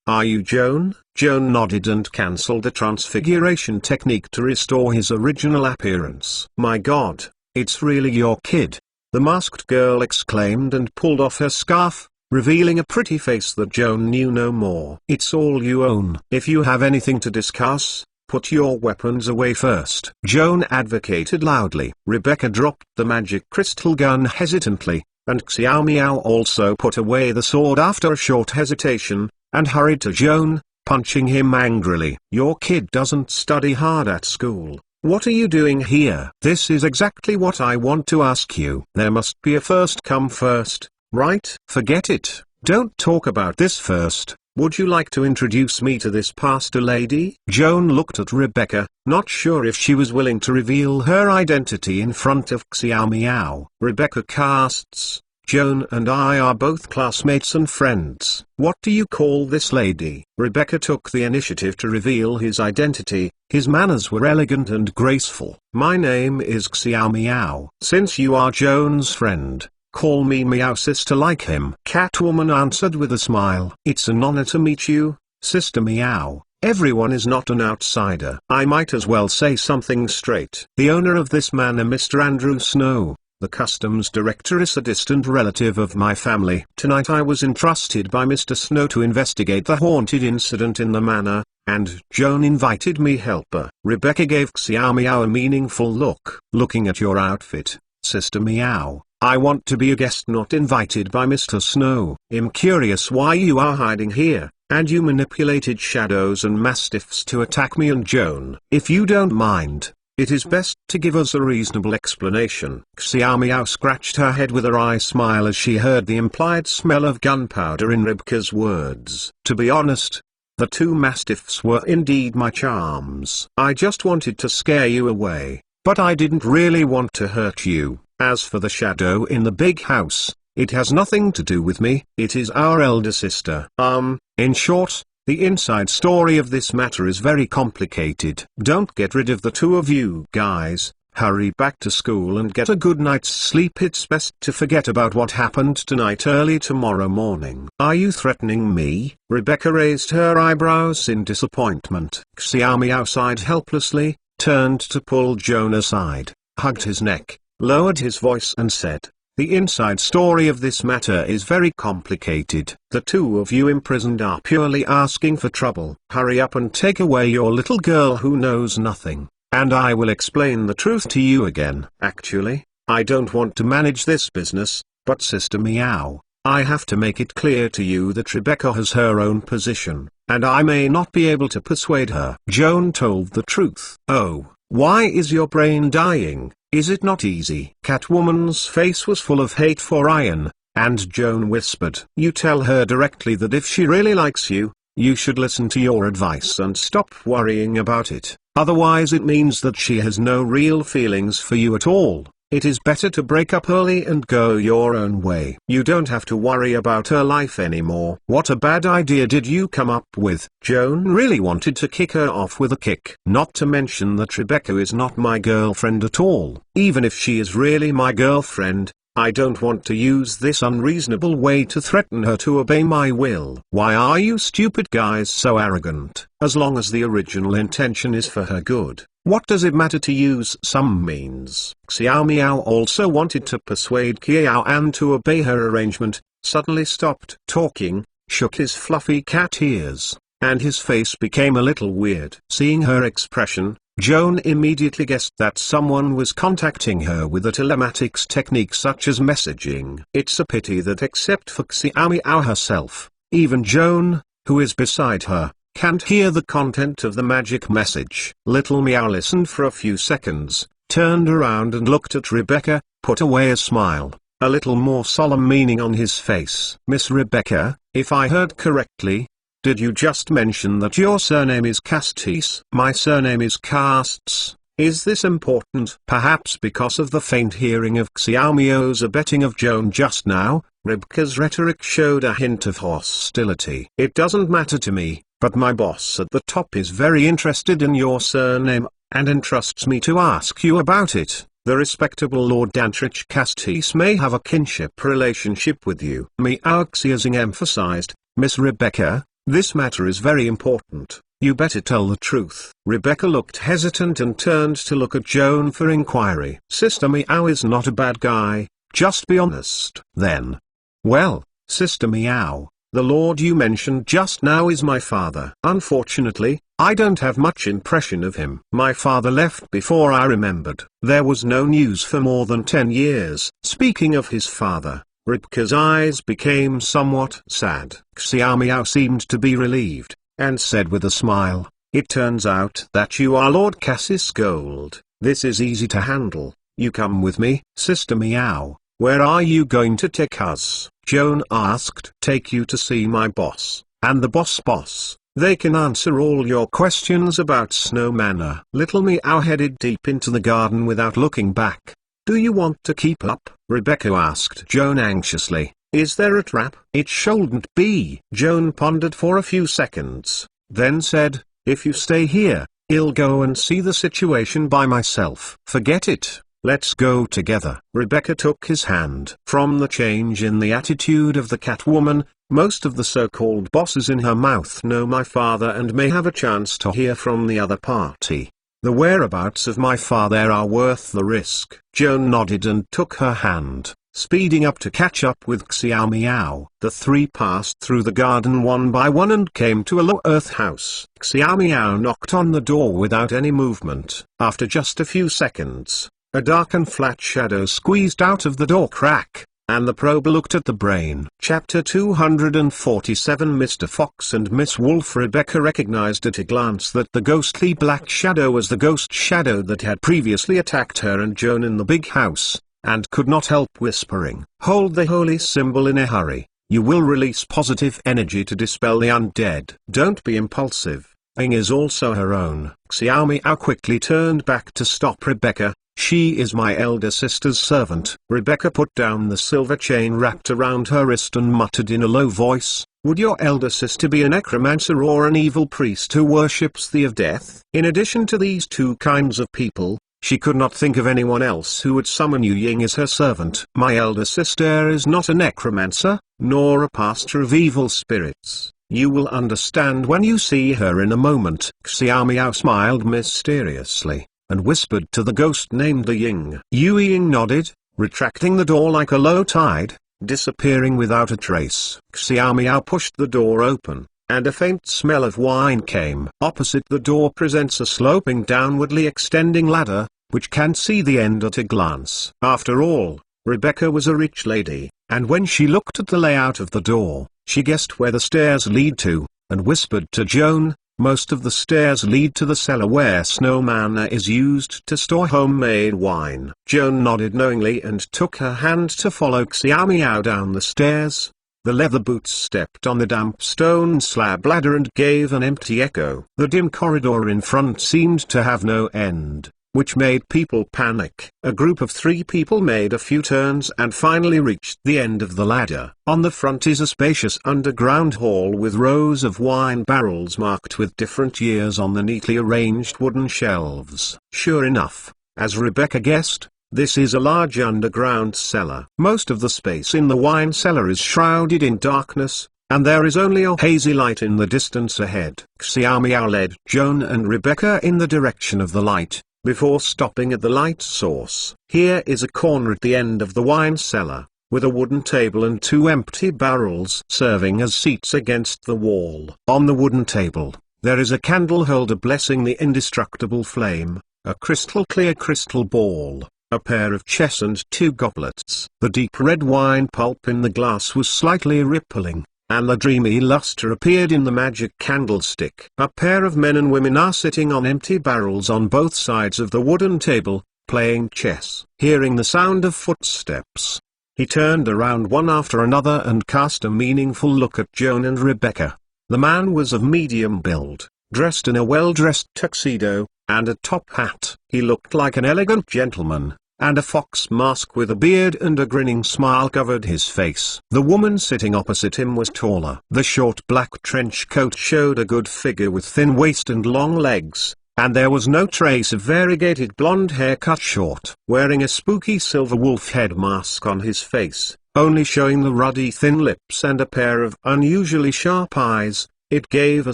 Are you Joan? Joan nodded and cancelled the transfiguration technique to restore his original appearance. My God, it's really your kid, the masked girl exclaimed and pulled off her scarf, revealing a pretty face that Joan knew no more. It's all you own. If you have anything to discuss, put your weapons away first. Joan advocated loudly. Rebecca dropped the magic crystal gun hesitantly, and Xiao Miao also put away the sword after a short hesitation, and hurried to Joan, punching him angrily. Your kid doesn't study hard at school. What are you doing here? This is exactly what I want to ask you. There must be a first come first, right? Forget it. Don't talk about this first. Would you like to introduce me to this pastor lady? Joan looked at Rebecca, not sure if she was willing to reveal her identity in front of Xiao Miao. Rebecca casts, Joan and I are both classmates and friends. What do you call this lady? Rebecca took the initiative to reveal his identity. His manners were elegant and graceful. My name is Xiao Miao. Since you are Joan's friend, call me Meow Sister like him. Catwoman answered with a smile. It's an honor to meet you, Sister Meow. Everyone is not an outsider. I might as well say something straight. The owner of this manor, Mr. Andrew Snow, The customs director is a distant relative of my family. Tonight I was entrusted by Mr. Snow to investigate the haunted incident in the manor, and Joan invited me helper. Rebecca gave Xiaomiao a meaningful look. Looking at your outfit, Sister Meow, I want to be a guest not invited by Mr. Snow. I'm curious why you are hiding here, and you manipulated shadows and mastiffs to attack me and Joan. If you don't mind, it is best to give us a reasonable explanation. Xiaomiao scratched her head with a wry smile as she heard the implied smell of gunpowder in Rebecca's words. To be honest, the two mastiffs were indeed my charms. I just wanted to scare you away, but I didn't really want to hurt you. As for the shadow in the big house, it has nothing to do with me. It is our elder sister. In short, the inside story of this matter is very complicated. Don't get rid of the two of you guys. Hurry back to school and get a good night's sleep. It's best to forget about what happened tonight early tomorrow morning. Are you threatening me? Rebecca raised her eyebrows in disappointment. Xiaomiao sighed helplessly, turned to pull Joan aside, hugged his neck, lowered his voice and said, the inside story of this matter is very complicated. The two of you imprisoned are purely asking for trouble. Hurry up and take away your little girl who knows nothing, and I will explain the truth to you again. Actually, I don't want to manage this business, but Sister Meow, I have to make it clear to you that Rebecca has her own position, and I may not be able to persuade her. Joan told the truth. Oh, why is your brain dying? Is it not easy? Catwoman's face was full of hate for Ian, and Joan whispered, you tell her directly that if she really likes you, you should listen to your advice and stop worrying about it. Otherwise it means that she has no real feelings for you at all. It is better to break up early and go your own way. You don't have to worry about her life anymore. What a bad idea did you come up with? Joan really wanted to kick her off with a kick. Not to mention that Rebecca is not my girlfriend at all. Even if she is really my girlfriend, I don't want to use this unreasonable way to threaten her to obey my will. Why are you stupid guys so arrogant? As long as the original intention is for her good, what does it matter to use some means? Xiaomiao also wanted to persuade Qiao An to obey her arrangement, suddenly stopped talking, shook his fluffy cat ears, and his face became a little weird. Seeing her expression, Joan immediately guessed that someone was contacting her with a telematics technique such as messaging. It's a pity that except for Xiaomiao herself, even Joan, who is beside her, can't hear the content of the magic message. Little Meow listened for a few seconds, turned around and looked at Rebecca, put away a smile, a little more solemn meaning on his face. Miss Rebecca, if I heard correctly, did you just mention that your surname is Castis? My surname is Casts. Is this important? Perhaps because of the faint hearing of Xiaomiao's abetting of Joan just now, Rebecca's rhetoric showed a hint of hostility. It doesn't matter to me, but my boss at the top is very interested in your surname, and entrusts me to ask you about it. The respectable Lord Dantrich Castis may have a kinship relationship with you. Meowxiazing emphasized, Miss Rebecca, this matter is very important. You better tell the truth. Rebecca looked hesitant and turned to look at Joan for inquiry. Sister Meow is not a bad guy, just be honest. Then, well, Sister Meow, the lord you mentioned just now is my father. Unfortunately, I don't have much impression of him. My father left before I remembered. There was no news for more than 10 years. Speaking of his father, Rebecca's eyes became somewhat sad. Xiaomiao seemed to be relieved, and said with a smile, it turns out that you are Lord Cassis Gold. This is easy to handle. You come with me. Sister Meow, where are you going to take us? Joan asked. Take you to see my boss, and the boss. They can answer all your questions about Snow Manor. Little Meow headed deep into the garden without looking back. Do you want to keep up? Rebecca asked Joan anxiously. Is there a trap? It shouldn't be. Joan pondered for a few seconds, then said, if you stay here, I'll go and see the situation by myself. Forget it. Let's go together. Rebecca took his hand. From the change in the attitude of the Catwoman, most of the so-called bosses in her mouth know my father and may have a chance to hear from the other party. The whereabouts of my father are worth the risk. Joan nodded and took her hand, speeding up to catch up with Xiao Miao. The three passed through the garden one by one and came to a low earth house. Xiao Miao knocked on the door without any movement. After just a few seconds, a dark and flat shadow squeezed out of the door crack, and the probe looked at the brain. Chapter 247. Mr. Fox and Miss Wolf. Rebecca recognized at a glance that the ghostly black shadow was the ghost shadow that had previously attacked her and Joan in the big house, and could not help whispering, "Hold the holy symbol in a hurry. You will release positive energy to dispel the undead. Don't be impulsive. Ying is also her own." Xiao Miao quickly turned back to stop Rebecca. "She is my elder sister's servant." Rebecca put down the silver chain wrapped around her wrist and muttered in a low voice, "Would your elder sister be a necromancer or an evil priest who worships the of death?" In addition to these two kinds of people, she could not think of anyone else who would summon Ying as her servant. "My elder sister is not a necromancer, nor a pastor of evil spirits. You will understand when you see her in a moment." Xiao Miao smiled mysteriously, and whispered to the ghost named Ying. Ying nodded, retracting the door like a low tide, disappearing without a trace. Xiao Miao pushed the door open, and a faint smell of wine came. Opposite the door presents a sloping downwardly extending ladder, which can see the end at a glance. After all, Rebecca was a rich lady, and when she looked at the layout of the door, she guessed where the stairs lead to, and whispered to Joan, "Most of the stairs lead to the cellar where snow manna is used to store homemade wine." Joan nodded knowingly and took her hand to follow Xiao Miao down the stairs. The leather boots stepped on the damp stone slab ladder and gave an empty echo. The dim corridor in front seemed to have no end, which made people panic. A group of 3 people made a few turns and finally reached the end of the ladder. On the front is a spacious underground hall with rows of wine barrels marked with different years on the neatly arranged wooden shelves. Sure enough, as Rebecca guessed, this is a large underground cellar. Most of the space in the wine cellar is shrouded in darkness, and there is only a hazy light in the distance ahead. Xiao Miao led Joan and Rebecca in the direction of the light, before stopping at the light source. Here is a corner at the end of the wine cellar, with a wooden table and 2 empty barrels serving as seats against the wall. On the wooden table, there is a candle holder blessing the indestructible flame, a crystal clear crystal ball, a pair of chess and 2 goblets. The deep red wine pulp in the glass was slightly rippling, and the dreamy luster appeared in the magic candlestick. A pair of men and women are sitting on empty barrels on both sides of the wooden table, playing chess. Hearing the sound of footsteps, he turned around one after another and cast a meaningful look at Joan and Rebecca. The man was of medium build, dressed in a well-dressed tuxedo, and a top hat. He looked like an elegant gentleman, and a fox mask with a beard and a grinning smile covered his face. The woman sitting opposite him was taller. The short black trench coat showed a good figure with thin waist and long legs, and there was no trace of variegated blonde hair cut short. Wearing a spooky silver wolf head mask on his face, only showing the ruddy thin lips and a pair of unusually sharp eyes, it gave a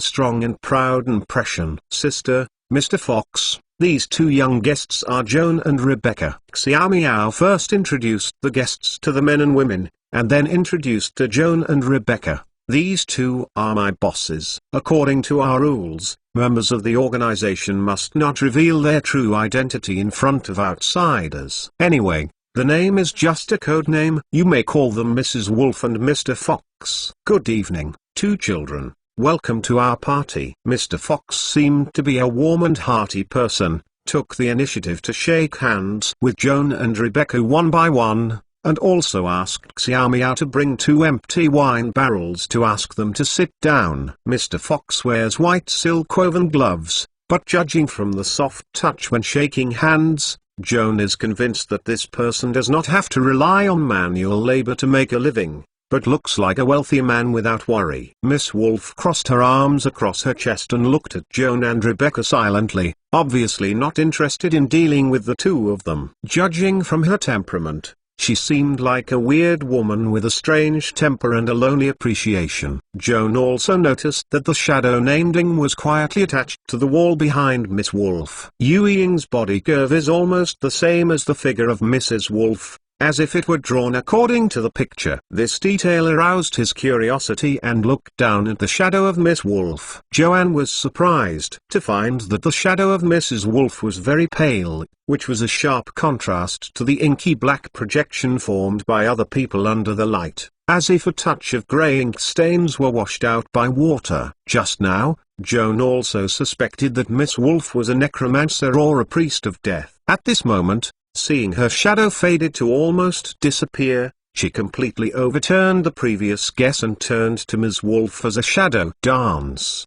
strong and proud impression. "Sister, Mr. Fox, these 2 young guests are Joan and Rebecca." Xiao Miao first introduced the guests to the men and women, and then introduced to Joan and Rebecca. "These 2 are my bosses. According to our rules, members of the organization must not reveal their true identity in front of outsiders. Anyway, the name is just a code name. You may call them Mrs. Wolf and Mr. Fox." "Good evening, 2 children. Welcome to our party." Mr. Fox seemed to be a warm and hearty person, took the initiative to shake hands with Joan and Rebecca one by one, and also asked Xiao Miao to bring 2 empty wine barrels to ask them to sit down. Mr. Fox wears white silk woven gloves, but judging from the soft touch when shaking hands, Joan is convinced that this person does not have to rely on manual labor to make a living, but looks like a wealthy man without worry. Miss Wolf crossed her arms across her chest and looked at Joan and Rebecca silently, obviously not interested in dealing with the 2 of them. Judging from her temperament, She seemed like a weird woman with a strange temper and a lonely appreciation. Joan also noticed that the shadow naming was quietly attached to the wall behind Miss Wolf. Yu Ying's body curve is almost the same as the figure of Mrs. Wolf, as if it were drawn according to the picture. This detail aroused his curiosity and looked down at the shadow of Miss Wolf. Joanne was surprised to find that the shadow of Mrs. Wolf was very pale, which was a sharp contrast to the inky black projection formed by other people under the light, as if a touch of grey ink stains were washed out by water. Just now, Joan also suspected that Miss Wolf was a necromancer or a priest of death. At this moment, seeing her shadow faded to almost disappear, she completely overturned the previous guess and turned to Ms. Wolf as a shadow dance.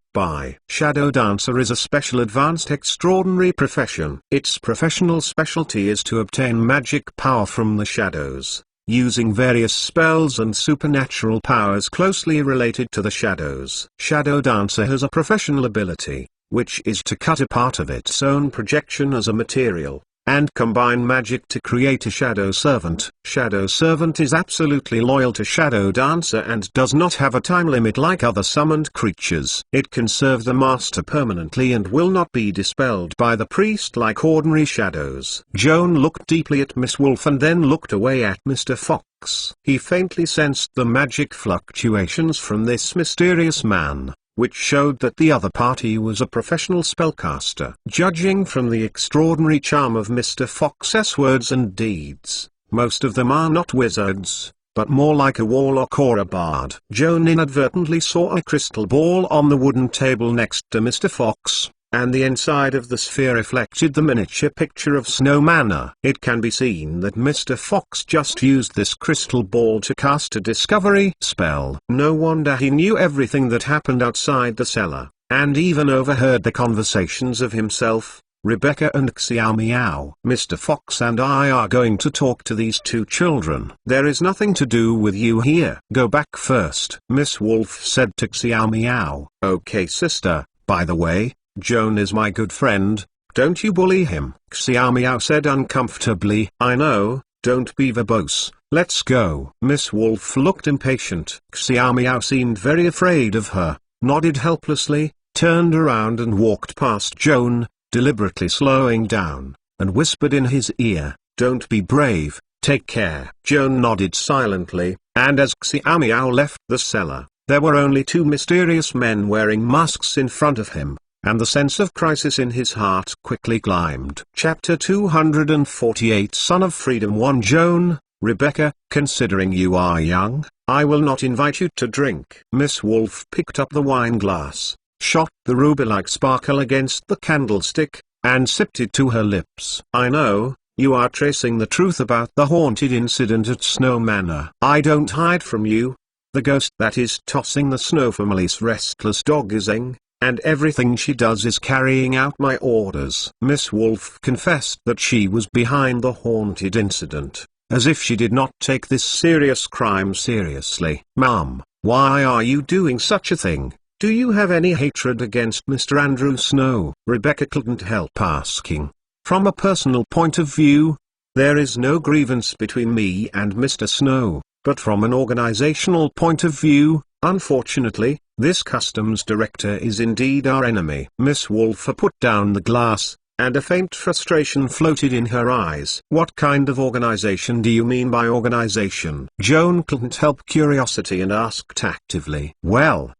Shadow dancer is a special advanced extraordinary profession. Its professional specialty is to obtain magic power from the shadows, using various spells and supernatural powers closely related to the shadows. Shadow dancer has a professional ability, which is to cut a part of its own projection as a material, and combine magic to create a shadow servant. Shadow servant is absolutely loyal to shadow dancer and does not have a time limit like other summoned creatures. It can serve the master permanently and will not be dispelled by the priest like ordinary shadows. Joan looked deeply at Miss Wolf and then looked away at Mr. Fox. He faintly sensed the magic fluctuations from this mysterious man, which showed that the other party was a professional spellcaster. Judging from the extraordinary charm of Mr. Fox's words and deeds, most of them are not wizards, but more like a warlock or a bard. Joan inadvertently saw a crystal ball on the wooden table next to Mr. Fox, and the inside of the sphere reflected the miniature picture of Snow Manor. It can be seen that Mr. Fox just used this crystal ball to cast a discovery spell. No wonder he knew everything that happened outside the cellar, and even overheard the conversations of himself, Rebecca and Xiao Miao. Mr. Fox and I are going to talk to these two children. There is nothing to do with you here. Go back first, Miss Wolf said to Xiao Miao. Okay sister, by the way, Joan is my good friend, don't you bully him, Xiao Miao said uncomfortably. I know, don't be verbose, let's go. Miss Wolf looked impatient. Xiao Miao seemed very afraid of her, nodded helplessly, turned around and walked past Joan, deliberately slowing down, and whispered in his ear, don't be brave, take care. Joan nodded silently, and as Xiao Miao left the cellar, there were only two mysterious men wearing masks in front of him, and the sense of crisis in his heart quickly climbed. Chapter 248 Son of Freedom 1 Joan, Rebecca, considering you are young, I will not invite you to drink. Miss Wolf picked up the wine glass, shot the ruby-like sparkle against the candlestick, and sipped it to her lips. I know, you are tracing the truth about the haunted incident at Snow Manor. I don't hide from you. The ghost that is tossing the Snow family's restless dog is Ing, and everything she does is carrying out my orders. Miss Wolf confessed that she was behind the haunted incident, as if she did not take this serious crime seriously. Ma'am, why are you doing such a thing? Do you have any hatred against Mr. Andrew Snow? Rebecca couldn't help asking. From a personal point of view, there is no grievance between me and Mr. Snow, but from an organizational point of view, unfortunately, this customs director is indeed our enemy. Miss Wolf put down the glass, and a faint frustration floated in her eyes. What kind of organization do you mean by organization? Joan couldn't help curiosity and asked actively. Well,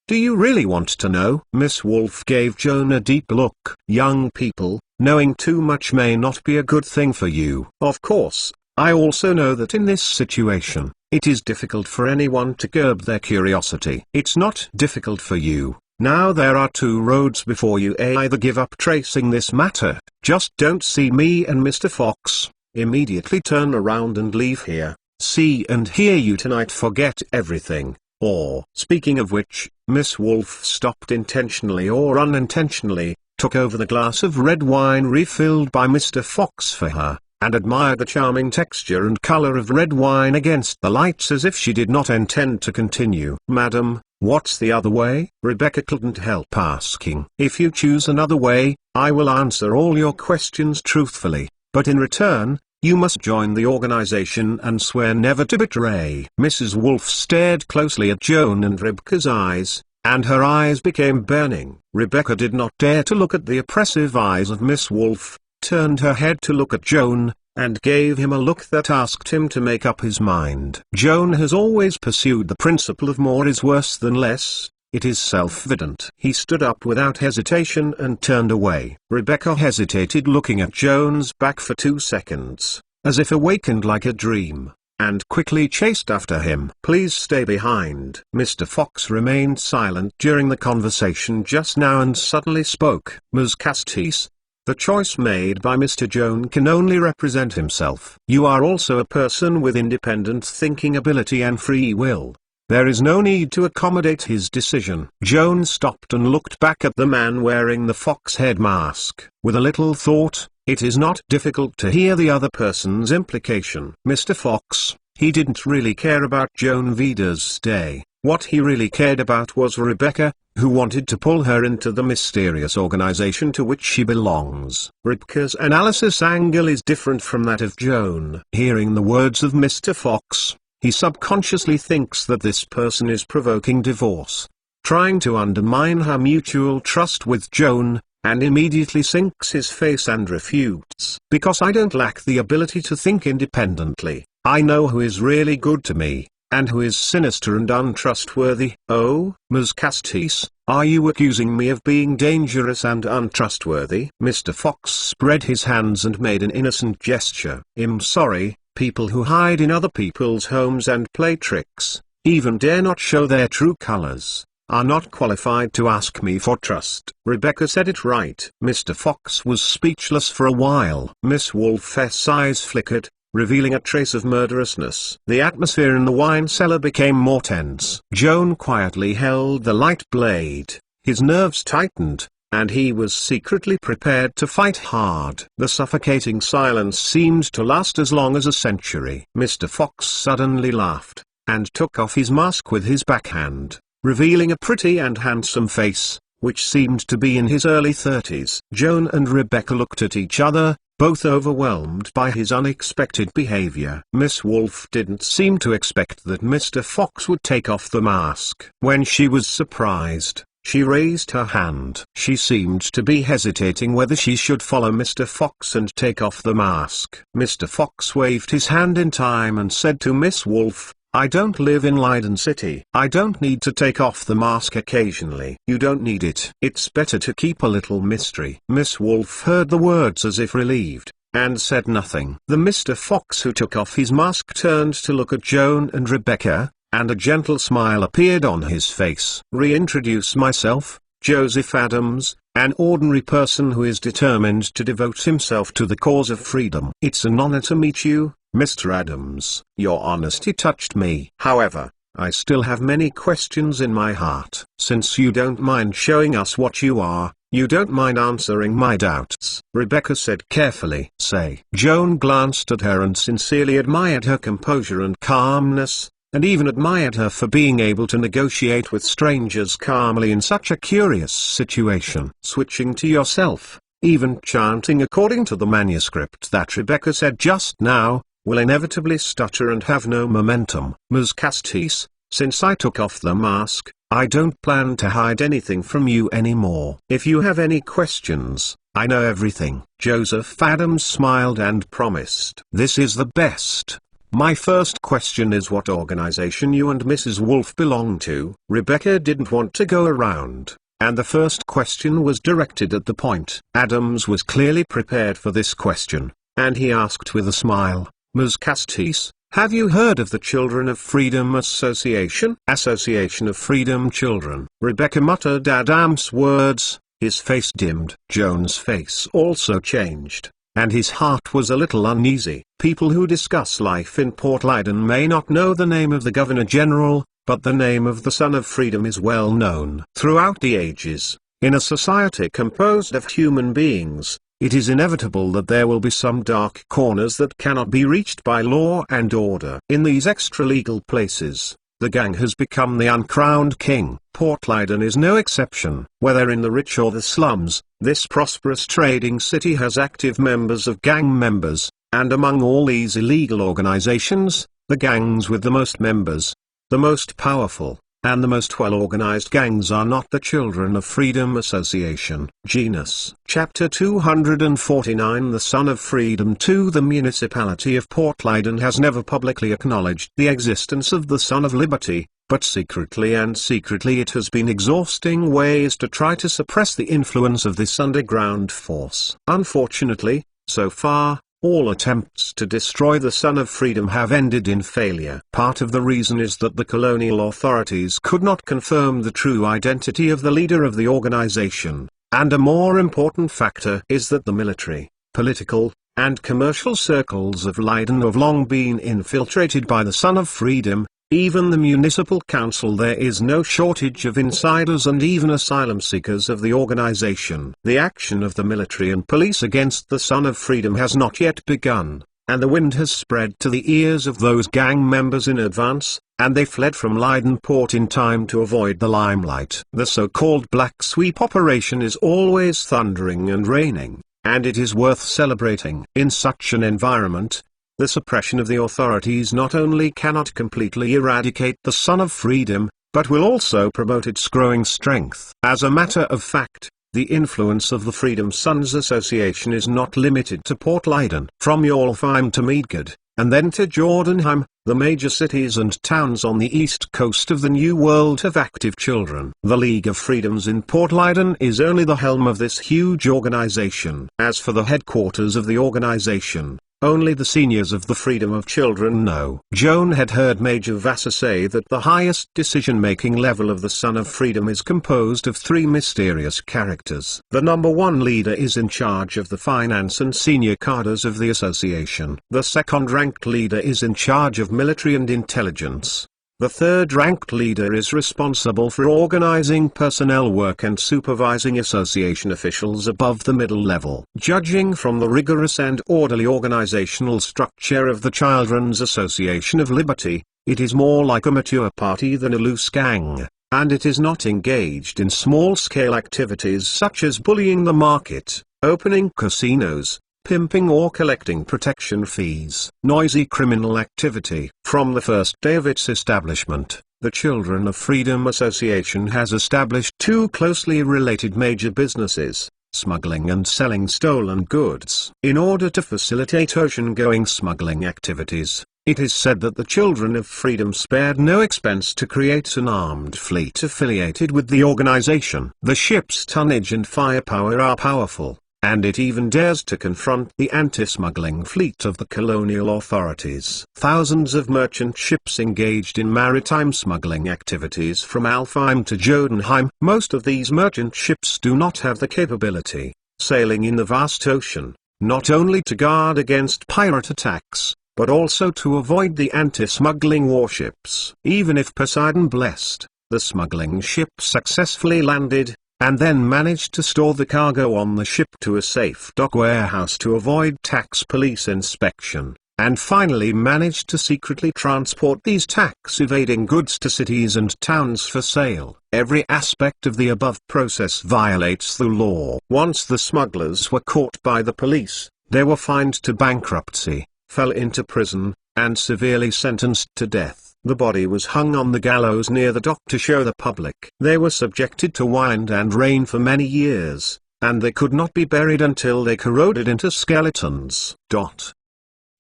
do you really want to know? Miss Wolf gave Joan a deep look. Young people, knowing too much may not be a good thing for you. Of course, I also know that in this situation, it is difficult for anyone to curb their curiosity. It's not difficult for you. Now there are two roads before you. Either give up tracing this matter, just don't see me and Mr. Fox, immediately turn around and leave here, see and hear you tonight, forget everything, or, speaking of which, Miss Wolf stopped intentionally or unintentionally, took over the glass of red wine refilled by Mr. Fox for her, and admired the charming texture and color of red wine against the lights as if she did not intend to continue. Madam, what's the other way? Rebecca couldn't help asking. If you choose another way, I will answer all your questions truthfully, but in return, You must join the organization and swear never to betray. Mrs. Wolf stared closely at Joan and Rebecca's eyes, and her eyes became burning. Rebecca did not dare to look at the oppressive eyes of Miss Wolf, turned her head to look at Joan, and gave him a look that asked him to make up his mind. Joan has always pursued the principle of more is worse than less. It is self-evident. He stood up without hesitation and turned away. Rebecca hesitated, looking at Joan's back for 2 seconds, as if awakened like a dream, and quickly chased after him. "Please stay behind." Mr. Fox remained silent during the conversation just now and suddenly spoke. "Ms. Castis, the choice made by Mr. Joan can only represent himself. You are also a person with independent thinking ability and free will. There is no need to accommodate his decision." Joan stopped and looked back at the man wearing the fox head mask. With a little thought, it is not difficult to hear the other person's implication. Mr. Fox, he didn't really care about Joan Vida's stay. What he really cared about was Rebecca, who wanted to pull her into the mysterious organization to which she belongs. Rebecca's analysis angle is different from that of Joan. Hearing the words of Mr. Fox, he subconsciously thinks that this person is provoking divorce, trying to undermine her mutual trust with Joan, and immediately sinks his face and refutes. "Because I don't lack the ability to think independently. I know who is really good to me, and who is sinister and untrustworthy." "Oh, Ms. Castis, are you accusing me of being dangerous and untrustworthy?" Mr. Fox spread his hands and made an innocent gesture. "I'm sorry, people who hide in other people's homes and play tricks, even dare not show their true colors, are not qualified to ask me for trust." Rebecca said it right. Mr. Fox was speechless for a while. Miss Wolf's eyes flickered, revealing a trace of murderousness. The atmosphere in the wine cellar became more tense. Joan quietly held the light blade. His nerves tightened, and he was secretly prepared to fight hard. The suffocating silence seemed to last as long as a century. Mr. Fox suddenly laughed, and took off his mask with his backhand, revealing a pretty and handsome face, which seemed to be in his early 30s. Joan and Rebecca looked at each other, both overwhelmed by his unexpected behavior. Miss Wolf didn't seem to expect that Mr. Fox would take off the mask. When she was surprised, she raised her hand. She seemed to be hesitating whether she should follow Mr. Fox and take off the mask. Mr. Fox waved his hand in time and said to Miss Wolf, "I don't live in Leiden City. I don't need to take off the mask occasionally." "You don't need it. It's better to keep a little mystery." Miss Wolf heard the words as if relieved, and said nothing. The Mr. Fox who took off his mask turned to look at Joan and Rebecca, and a gentle smile appeared on his face. "Reintroduce myself, Joseph Adams, an ordinary person who is determined to devote himself to the cause of freedom." "It's an honor to meet you, Mr. Adams." "Your honesty touched me. However, I still have many questions in my heart. Since you don't mind showing us what you are, you don't mind answering my doubts," Rebecca said carefully. "Say." Joan glanced at her and sincerely admired her composure and calmness, and even admired her for being able to negotiate with strangers calmly in such a curious situation. "Switching to yourself, even chanting according to the manuscript that Rebecca said just now, will inevitably stutter and have no momentum. Ms. Castis, since I took off the mask, I don't plan to hide anything from you anymore. If you have any questions, I know everything." Joseph Adams smiled and promised. "This is the best. My first question is what organization you and Mrs. Wolf belong to." Rebecca didn't want to go around, and the first question was directed at the point. Adams was clearly prepared for this question, and he asked with a smile, "Ms. Castis, have you heard of the Children of Freedom Association?" "Association of Freedom Children." Rebecca muttered Adams' words, his face dimmed. Joan's face also changed, and his heart was a little uneasy. People who discuss life in Port Leiden may not know the name of the Governor General, but the name of the Son of Freedom is well known. Throughout the ages, in a society composed of human beings, it is inevitable that there will be some dark corners that cannot be reached by law and order. In these extra-legal places, the gang has become the uncrowned king. Port Leiden is no exception. Whether in the rich or the slums, this prosperous trading city has active members of gang members, And among all these illegal organizations, the gangs with the most members, the most powerful, and the most well-organized gangs are not the Children of Freedom Association. Genus. Chapter 249 The Son of Freedom 2 The municipality of Portland has never publicly acknowledged the existence of the Son of Liberty, but secretly it has been exhausting ways to try to suppress the influence of this underground force. Unfortunately, so far, all attempts to destroy the Son of Freedom have ended in failure. Part of the reason is that the colonial authorities could not confirm the true identity of the leader of the organization, and a more important factor is that the military, political, and commercial circles of Leiden have long been infiltrated by the Son of Freedom. Even the municipal council. There is no shortage of insiders and even asylum seekers of the organization. The action of the military and police against the Son of Freedom has not yet begun, and the wind has spread to the ears of those gang members in advance, and they fled from Leiden port in time to avoid the limelight. The so-called Black Sweep operation is always thundering and raining, and it is worth celebrating. In such an environment, the suppression of the authorities not only cannot completely eradicate the Son of Freedom, but will also promote its growing strength. As a matter of fact, the influence of the Freedom Sons Association is not limited to Port Leiden. From Yalfheim to Midgard, and then to Jordanheim, the major cities and towns on the east coast of the New World have active children. The League of Freedoms in Port Leiden is only the helm of this huge organization. As for the headquarters of the organization, only the seniors of the Freedom of Children know. Joan had heard Major Vassar say that the highest decision-making level of the Son of Freedom is composed of three mysterious characters. The number one leader is in charge of the finance and senior cadres of the association. The second-ranked leader is in charge of military and intelligence. The third-ranked leader is responsible for organizing personnel work and supervising association officials above the middle level. Judging from the rigorous and orderly organizational structure of the Children's Association of Liberty, it is more like a mature party than a loose gang, and it is not engaged in small-scale activities such as bullying the market, opening casinos, pimping or collecting protection fees. Noisy criminal activity. From the first day of its establishment, the Children of Freedom Association has established two closely related major businesses: smuggling and selling stolen goods. In order to facilitate ocean-going smuggling activities, it is said that the Children of Freedom spared no expense to create an armed fleet affiliated with the organization. The ship's tonnage and firepower are powerful, and it even dares to confront the anti-smuggling fleet of the colonial authorities. Thousands of merchant ships engaged in maritime smuggling activities from Alfheim to Jotunheim. Most of these merchant ships do not have the capability, sailing in the vast ocean, not only to guard against pirate attacks, but also to avoid the anti-smuggling warships. Even if Poseidon blessed, the smuggling ship successfully landed, and then managed to store the cargo on the ship to a safe dock warehouse to avoid tax police inspection, and finally managed to secretly transport these tax-evading goods to cities and towns for sale. Every aspect of the above process violates the law. Once the smugglers were caught by the police, they were fined to bankruptcy, fell into prison, and severely sentenced to death. The body was hung on the gallows near the dock to show the public. They were subjected to wind and rain for many years, and they could not be buried until they corroded into skeletons.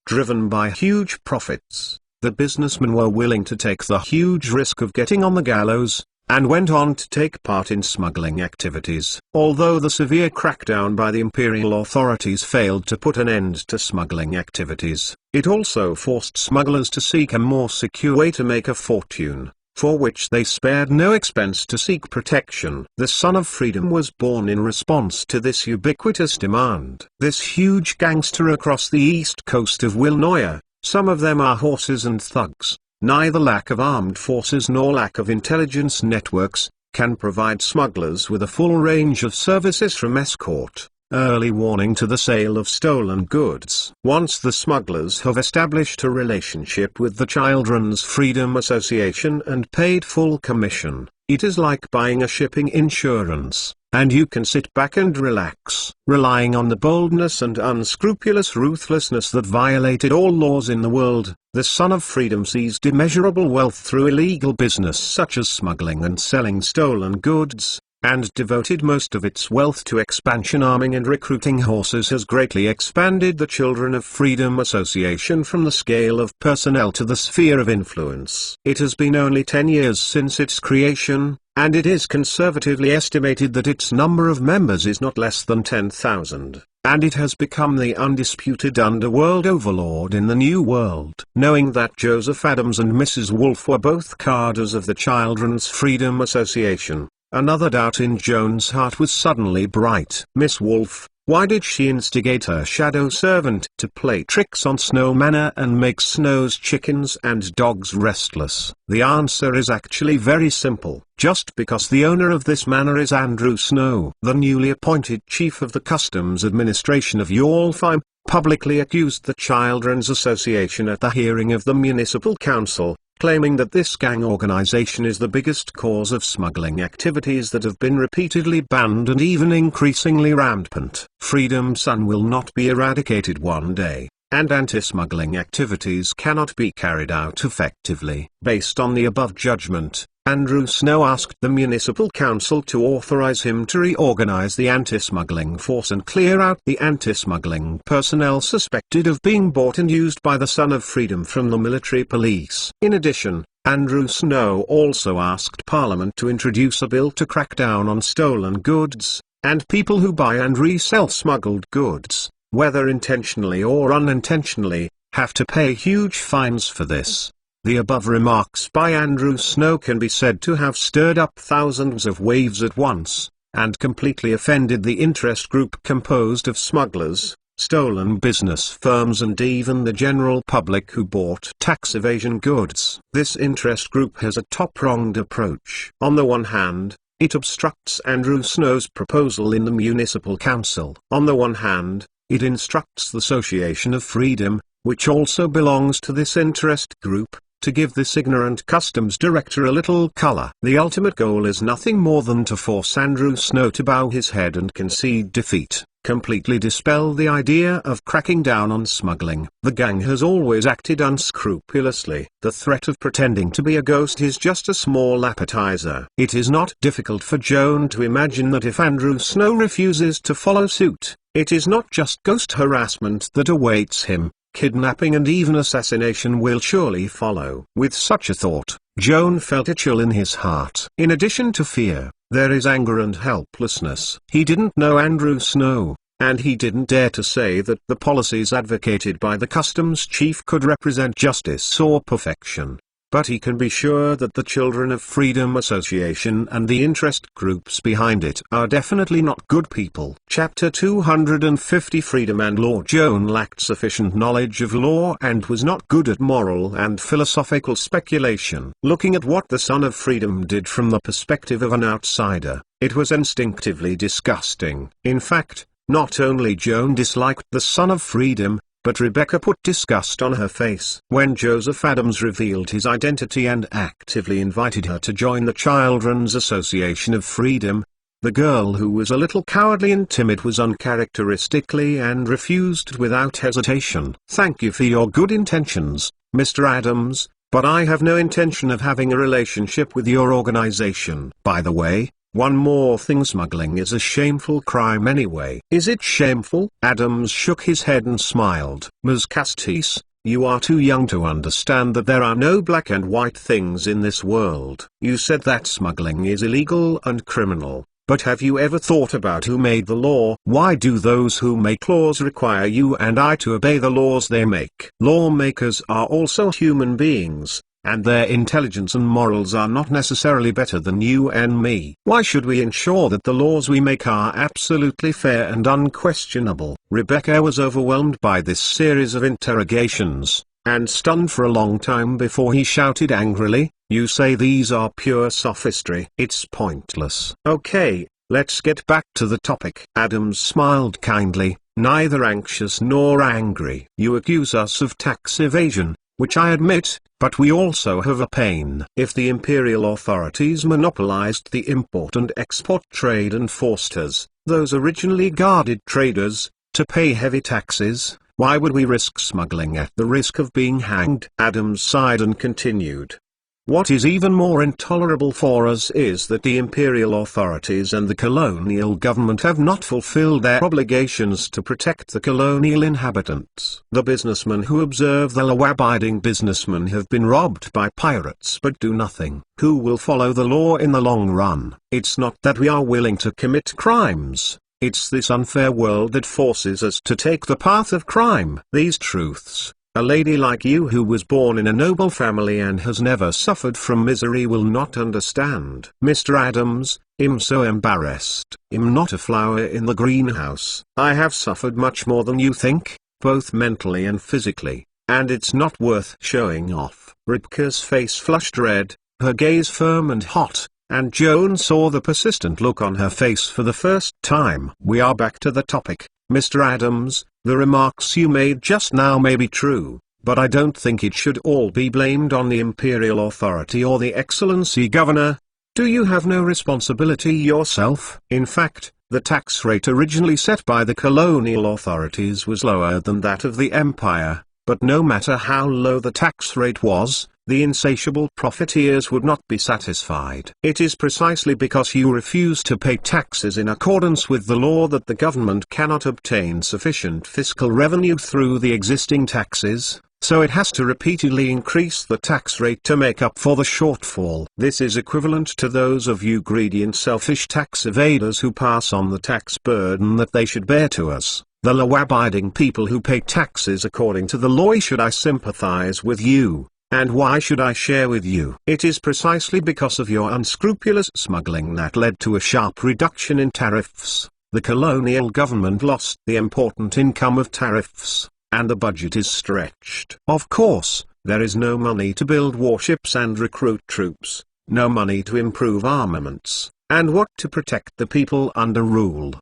Driven by huge profits, the businessmen were willing to take the huge risk of getting on the gallows, and went on to take part in smuggling activities. Although the severe crackdown by the imperial authorities failed to put an end to smuggling activities, it also forced smugglers to seek a more secure way to make a fortune, for which they spared no expense to seek protection. The Son of Freedom was born in response to this ubiquitous demand. This huge gangster across the east coast of Wilnoya, some of them are horses and thugs. Neither lack of armed forces nor lack of intelligence networks can provide smugglers with a full range of services from escort, early warning to the sale of stolen goods. Once the smugglers have established a relationship with the Children's Freedom Association and paid full commission, It is like buying a shipping insurance, and you can sit back and relax, relying on the boldness and unscrupulous ruthlessness that violated all laws in the world. The Son of Freedom seized immeasurable wealth through illegal business such as smuggling and selling stolen goods, and devoted most of its wealth to expansion. Arming and recruiting horses has greatly expanded the Children of Freedom Association from the scale of personnel to the sphere of influence. It has been only 10 years since its creation, and it is conservatively estimated that its number of members is not less than 10,000. And it has become the undisputed underworld overlord in the New World. Knowing that Joseph Adams and Mrs. Wolfe were both cadres of the Children's Freedom Association, another doubt in Joan's heart was suddenly bright. Miss Wolfe, why did she instigate her shadow servant to play tricks on Snow Manor and make Snow's chickens and dogs restless? The answer is actually very simple. Just because the owner of this manor is Andrew Snow, the newly appointed chief of the Customs Administration of Yalfheim, publicly accused the Children's Association at the hearing of the Municipal Council, claiming that this gang organization is the biggest cause of smuggling activities that have been repeatedly banned and even increasingly rampant. Freedom Sun will not be eradicated one day, and anti-smuggling activities cannot be carried out effectively. Based on the above judgment, Andrew Snow asked the Municipal Council to authorize him to reorganize the anti-smuggling force and clear out the anti-smuggling personnel suspected of being bought and used by the Son of Freedom from the military police. In addition, Andrew Snow also asked Parliament to introduce a bill to crack down on stolen goods, and people who buy and resell smuggled goods, whether intentionally or unintentionally, have to pay huge fines for this. The above remarks by Andrew Snow can be said to have stirred up thousands of waves at once, and completely offended the interest group composed of smugglers, stolen business firms and even the general public who bought tax evasion goods. This interest group has a top-pronged approach. On the one hand, it obstructs Andrew Snow's proposal in the Municipal Council. On the one hand, it instructs the Association of Freedom, which also belongs to this interest group, to give this ignorant customs director a little color. The ultimate goal is nothing more than to force Andrew Snow to bow his head and concede defeat, completely dispel the idea of cracking down on smuggling. The gang has always acted unscrupulously. The threat of pretending to be a ghost is just a small appetizer. It is not difficult for Joan to imagine that if Andrew Snow refuses to follow suit, it is not just ghost harassment that awaits him. Kidnapping and even assassination will surely follow. With such a thought, Joan felt a chill in his heart. In addition to fear, there is anger and helplessness. He didn't know Andrew Snow, and he didn't dare to say that the policies advocated by the customs chief could represent justice or perfection. But he can be sure that the Children of Freedom Association and the interest groups behind it are definitely not good people. Chapter 250 Freedom and Law. Joan lacked sufficient knowledge of law and was not good at moral and philosophical speculation. Looking at what the Son of Freedom did from the perspective of an outsider, it was instinctively disgusting. In fact, not only Joan disliked the Son of Freedom, but Rebecca put disgust on her face. When Joseph Adams revealed his identity and actively invited her to join the Children's Association of Freedom, the girl who was a little cowardly and timid was uncharacteristically and refused without hesitation. "Thank you for your good intentions, Mr. Adams, but I have no intention of having a relationship with your organization. By the way, one more thing, smuggling is a shameful crime anyway." "Is it shameful?" Adams shook his head and smiled. "Ms. Castis, you are too young to understand that there are no black and white things in this world. You said that smuggling is illegal and criminal, but have you ever thought about who made the law? Why do those who make laws require you and I to obey the laws they make? Lawmakers are also human beings, and their intelligence and morals are not necessarily better than you and me. Why should we ensure that the laws we make are absolutely fair and unquestionable?" Rebecca was overwhelmed by this series of interrogations, and stunned for a long time before he shouted angrily, "You say these are pure sophistry. It's pointless." "Okay, let's get back to the topic." Adams smiled kindly, neither anxious nor angry. "You accuse us of tax evasion, which I admit, but we also have a pain. If the imperial authorities monopolized the import and export trade and forced us, those originally guarded traders, to pay heavy taxes, why would we risk smuggling at the risk of being hanged? Adams sighed and continued. What is even more intolerable for us is that the imperial authorities and the colonial government have not fulfilled their obligations to protect the colonial inhabitants. The businessmen who observe the law-abiding businessmen have been robbed by pirates but do nothing. Who will follow the law in the long run? It's not that we are willing to commit crimes. It's this unfair world that forces us to take the path of crime. These truths, a lady like you who was born in a noble family and has never suffered from misery will not understand. Mr. Adams, I'm so embarrassed. I'm not a flower in the greenhouse. I have suffered much more than you think, both mentally and physically, and it's not worth showing off. Rebecca's face flushed red, her gaze firm and hot, and Joan saw the persistent look on her face for the first time. We are back to the topic, Mr. Adams. The remarks you made just now may be true, but I don't think it should all be blamed on the imperial authority or the Excellency Governor. Do you have no responsibility yourself? In fact, the tax rate originally set by the colonial authorities was lower than that of the empire, but no matter how low the tax rate was, the insatiable profiteers would not be satisfied. It is precisely because you refuse to pay taxes in accordance with the law that the government cannot obtain sufficient fiscal revenue through the existing taxes, so it has to repeatedly increase the tax rate to make up for the shortfall. This is equivalent to those of you greedy and selfish tax evaders who pass on the tax burden that they should bear to us, the law-abiding people who pay taxes according to the law. Why should I sympathize with you? And why should I share with you? It is precisely because of your unscrupulous smuggling that led to a sharp reduction in tariffs. The colonial government lost the important income of tariffs, and the budget is stretched. Of course, there is no money to build warships and recruit troops, no money to improve armaments, and what to protect the people under rule?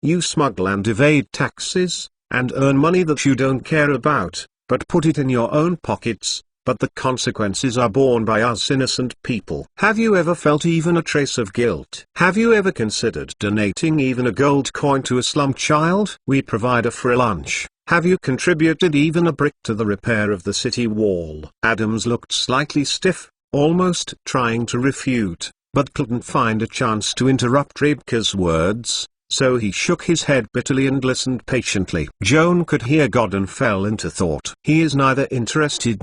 You smuggle and evade taxes, and earn money that you don't care about, but put it in your own pockets, but the consequences are borne by us innocent people. Have you ever felt even a trace of guilt? Have you ever considered donating even a gold coin to a slum child? We provide a free lunch. Have you contributed even a brick to the repair of the city wall? Adams looked slightly stiff, almost trying to refute, but couldn't find a chance to interrupt Rebecca's words. So he shook his head bitterly and listened patiently. Joan could hear God and fell into thought. He is neither interested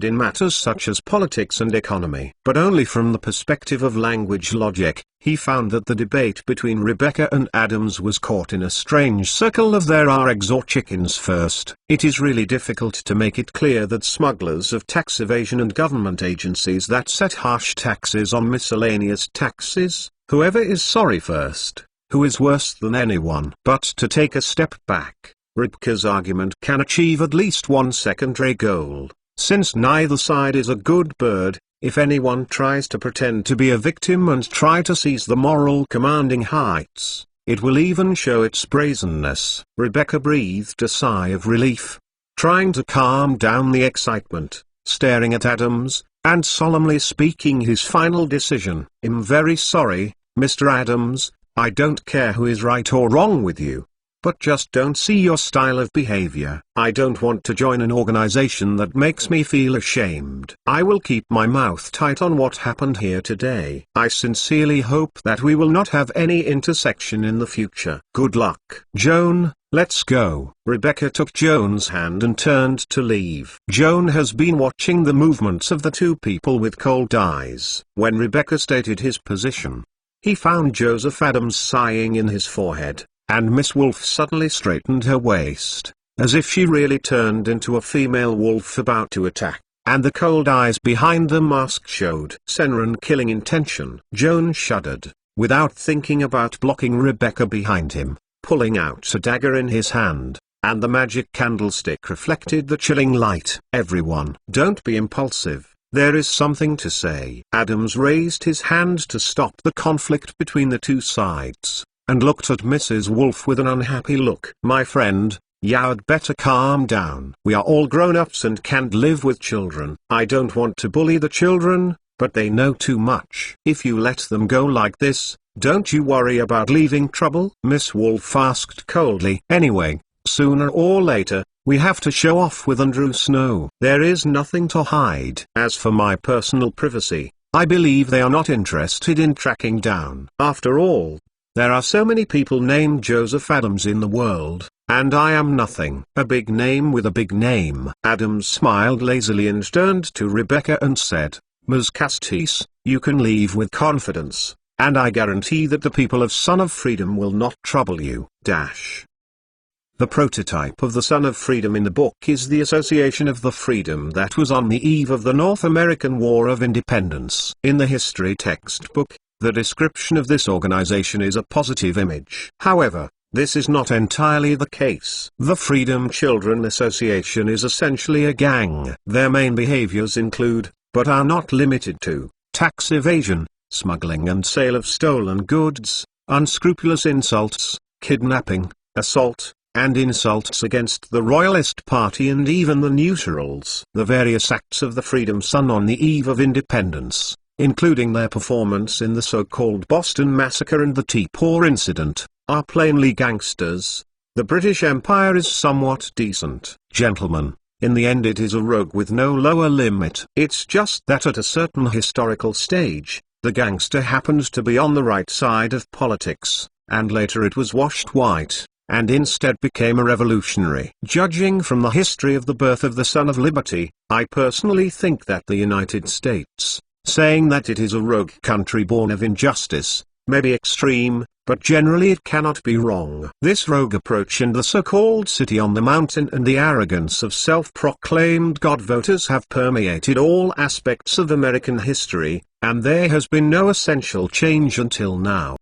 in matters such as politics and economy, but only from the perspective of language logic. He found that the debate between Rebecca and Adams was caught in a strange circle of there are eggs or chickens first. It is really difficult to make it clear that smugglers of tax evasion and government agencies that set harsh taxes on miscellaneous taxes, whoever is sorry first, who is worse than anyone. But to take a step back, Rebecca's argument can achieve at least one secondary goal. Since neither side is a good bird, if anyone tries to pretend to be a victim and try to seize the moral commanding heights, it will even show its brazenness. Rebecca breathed a sigh of relief, trying to calm down the excitement, staring at Adams, and solemnly speaking his final decision. I'm very sorry, Mr. Adams. I don't care who is right or wrong with you. But just don't see your style of behavior. I don't want to join an organization that makes me feel ashamed. I will keep my mouth tight on what happened here today. I sincerely hope that we will not have any intersection in the future. Good luck. Joan, let's go. Rebecca took Joan's hand and turned to leave. Joan has been watching the movements of the two people with cold eyes. When Rebecca stated his position, he found Joseph Adams sighing in his forehead, and Miss Wolf suddenly straightened her waist, as if she really turned into a female wolf about to attack, and the cold eyes behind the mask showed Senran killing intention. Joan shuddered, without thinking about blocking Rebecca behind him, pulling out a dagger in his hand, and the magic candlestick reflected the chilling light. Everyone, don't be impulsive. There is something to say. Adams raised his hand to stop the conflict between the two sides, and looked at Mrs. Wolf with an unhappy look. My friend, You'd better calm down. We are all grown-ups and can't live with children. I don't want to bully the children, but they know too much. If you let them go like this, don't you worry about leaving trouble? Miss Wolf asked coldly. Anyway, sooner or later, we have to show off with Andrew Snow. There is nothing to hide. As for my personal privacy, I believe they are not interested in tracking down. After all, there are so many people named Joseph Adams in the world, and I am nothing. A big name with a big name. Adams smiled lazily and turned to Rebecca and said, Ms. Castis, you can leave with confidence, and I guarantee that the people of Son of Freedom will not trouble you. The prototype of the Son of Freedom in the book is the Association of the Freedom that was on the eve of the North American War of Independence. In the history textbook, the description of this organization is a positive image. However, this is not entirely the case. The Freedom Children Association is essentially a gang. Their main behaviors include, but are not limited to, tax evasion, smuggling and sale of stolen goods, unscrupulous insults, kidnapping, assault, and insults against the Royalist Party and even the neutrals. The various acts of the Freedom Son on the eve of independence, including their performance in the so-called Boston Massacre and the Teapot Incident, are plainly gangsters. The British Empire is somewhat decent. Gentlemen, in the end it is a rogue with no lower limit. It's just that at a certain historical stage, the gangster happened to be on the right side of politics, and later it was washed white, and instead became a revolutionary. Judging from the history of the birth of the Son of Liberty, I personally think that the United States, saying that it is a rogue country born of injustice, may be extreme, but generally it cannot be wrong. This rogue approach and the so-called city on the mountain and the arrogance of self-proclaimed God voters have permeated all aspects of American history, and there has been no essential change until now.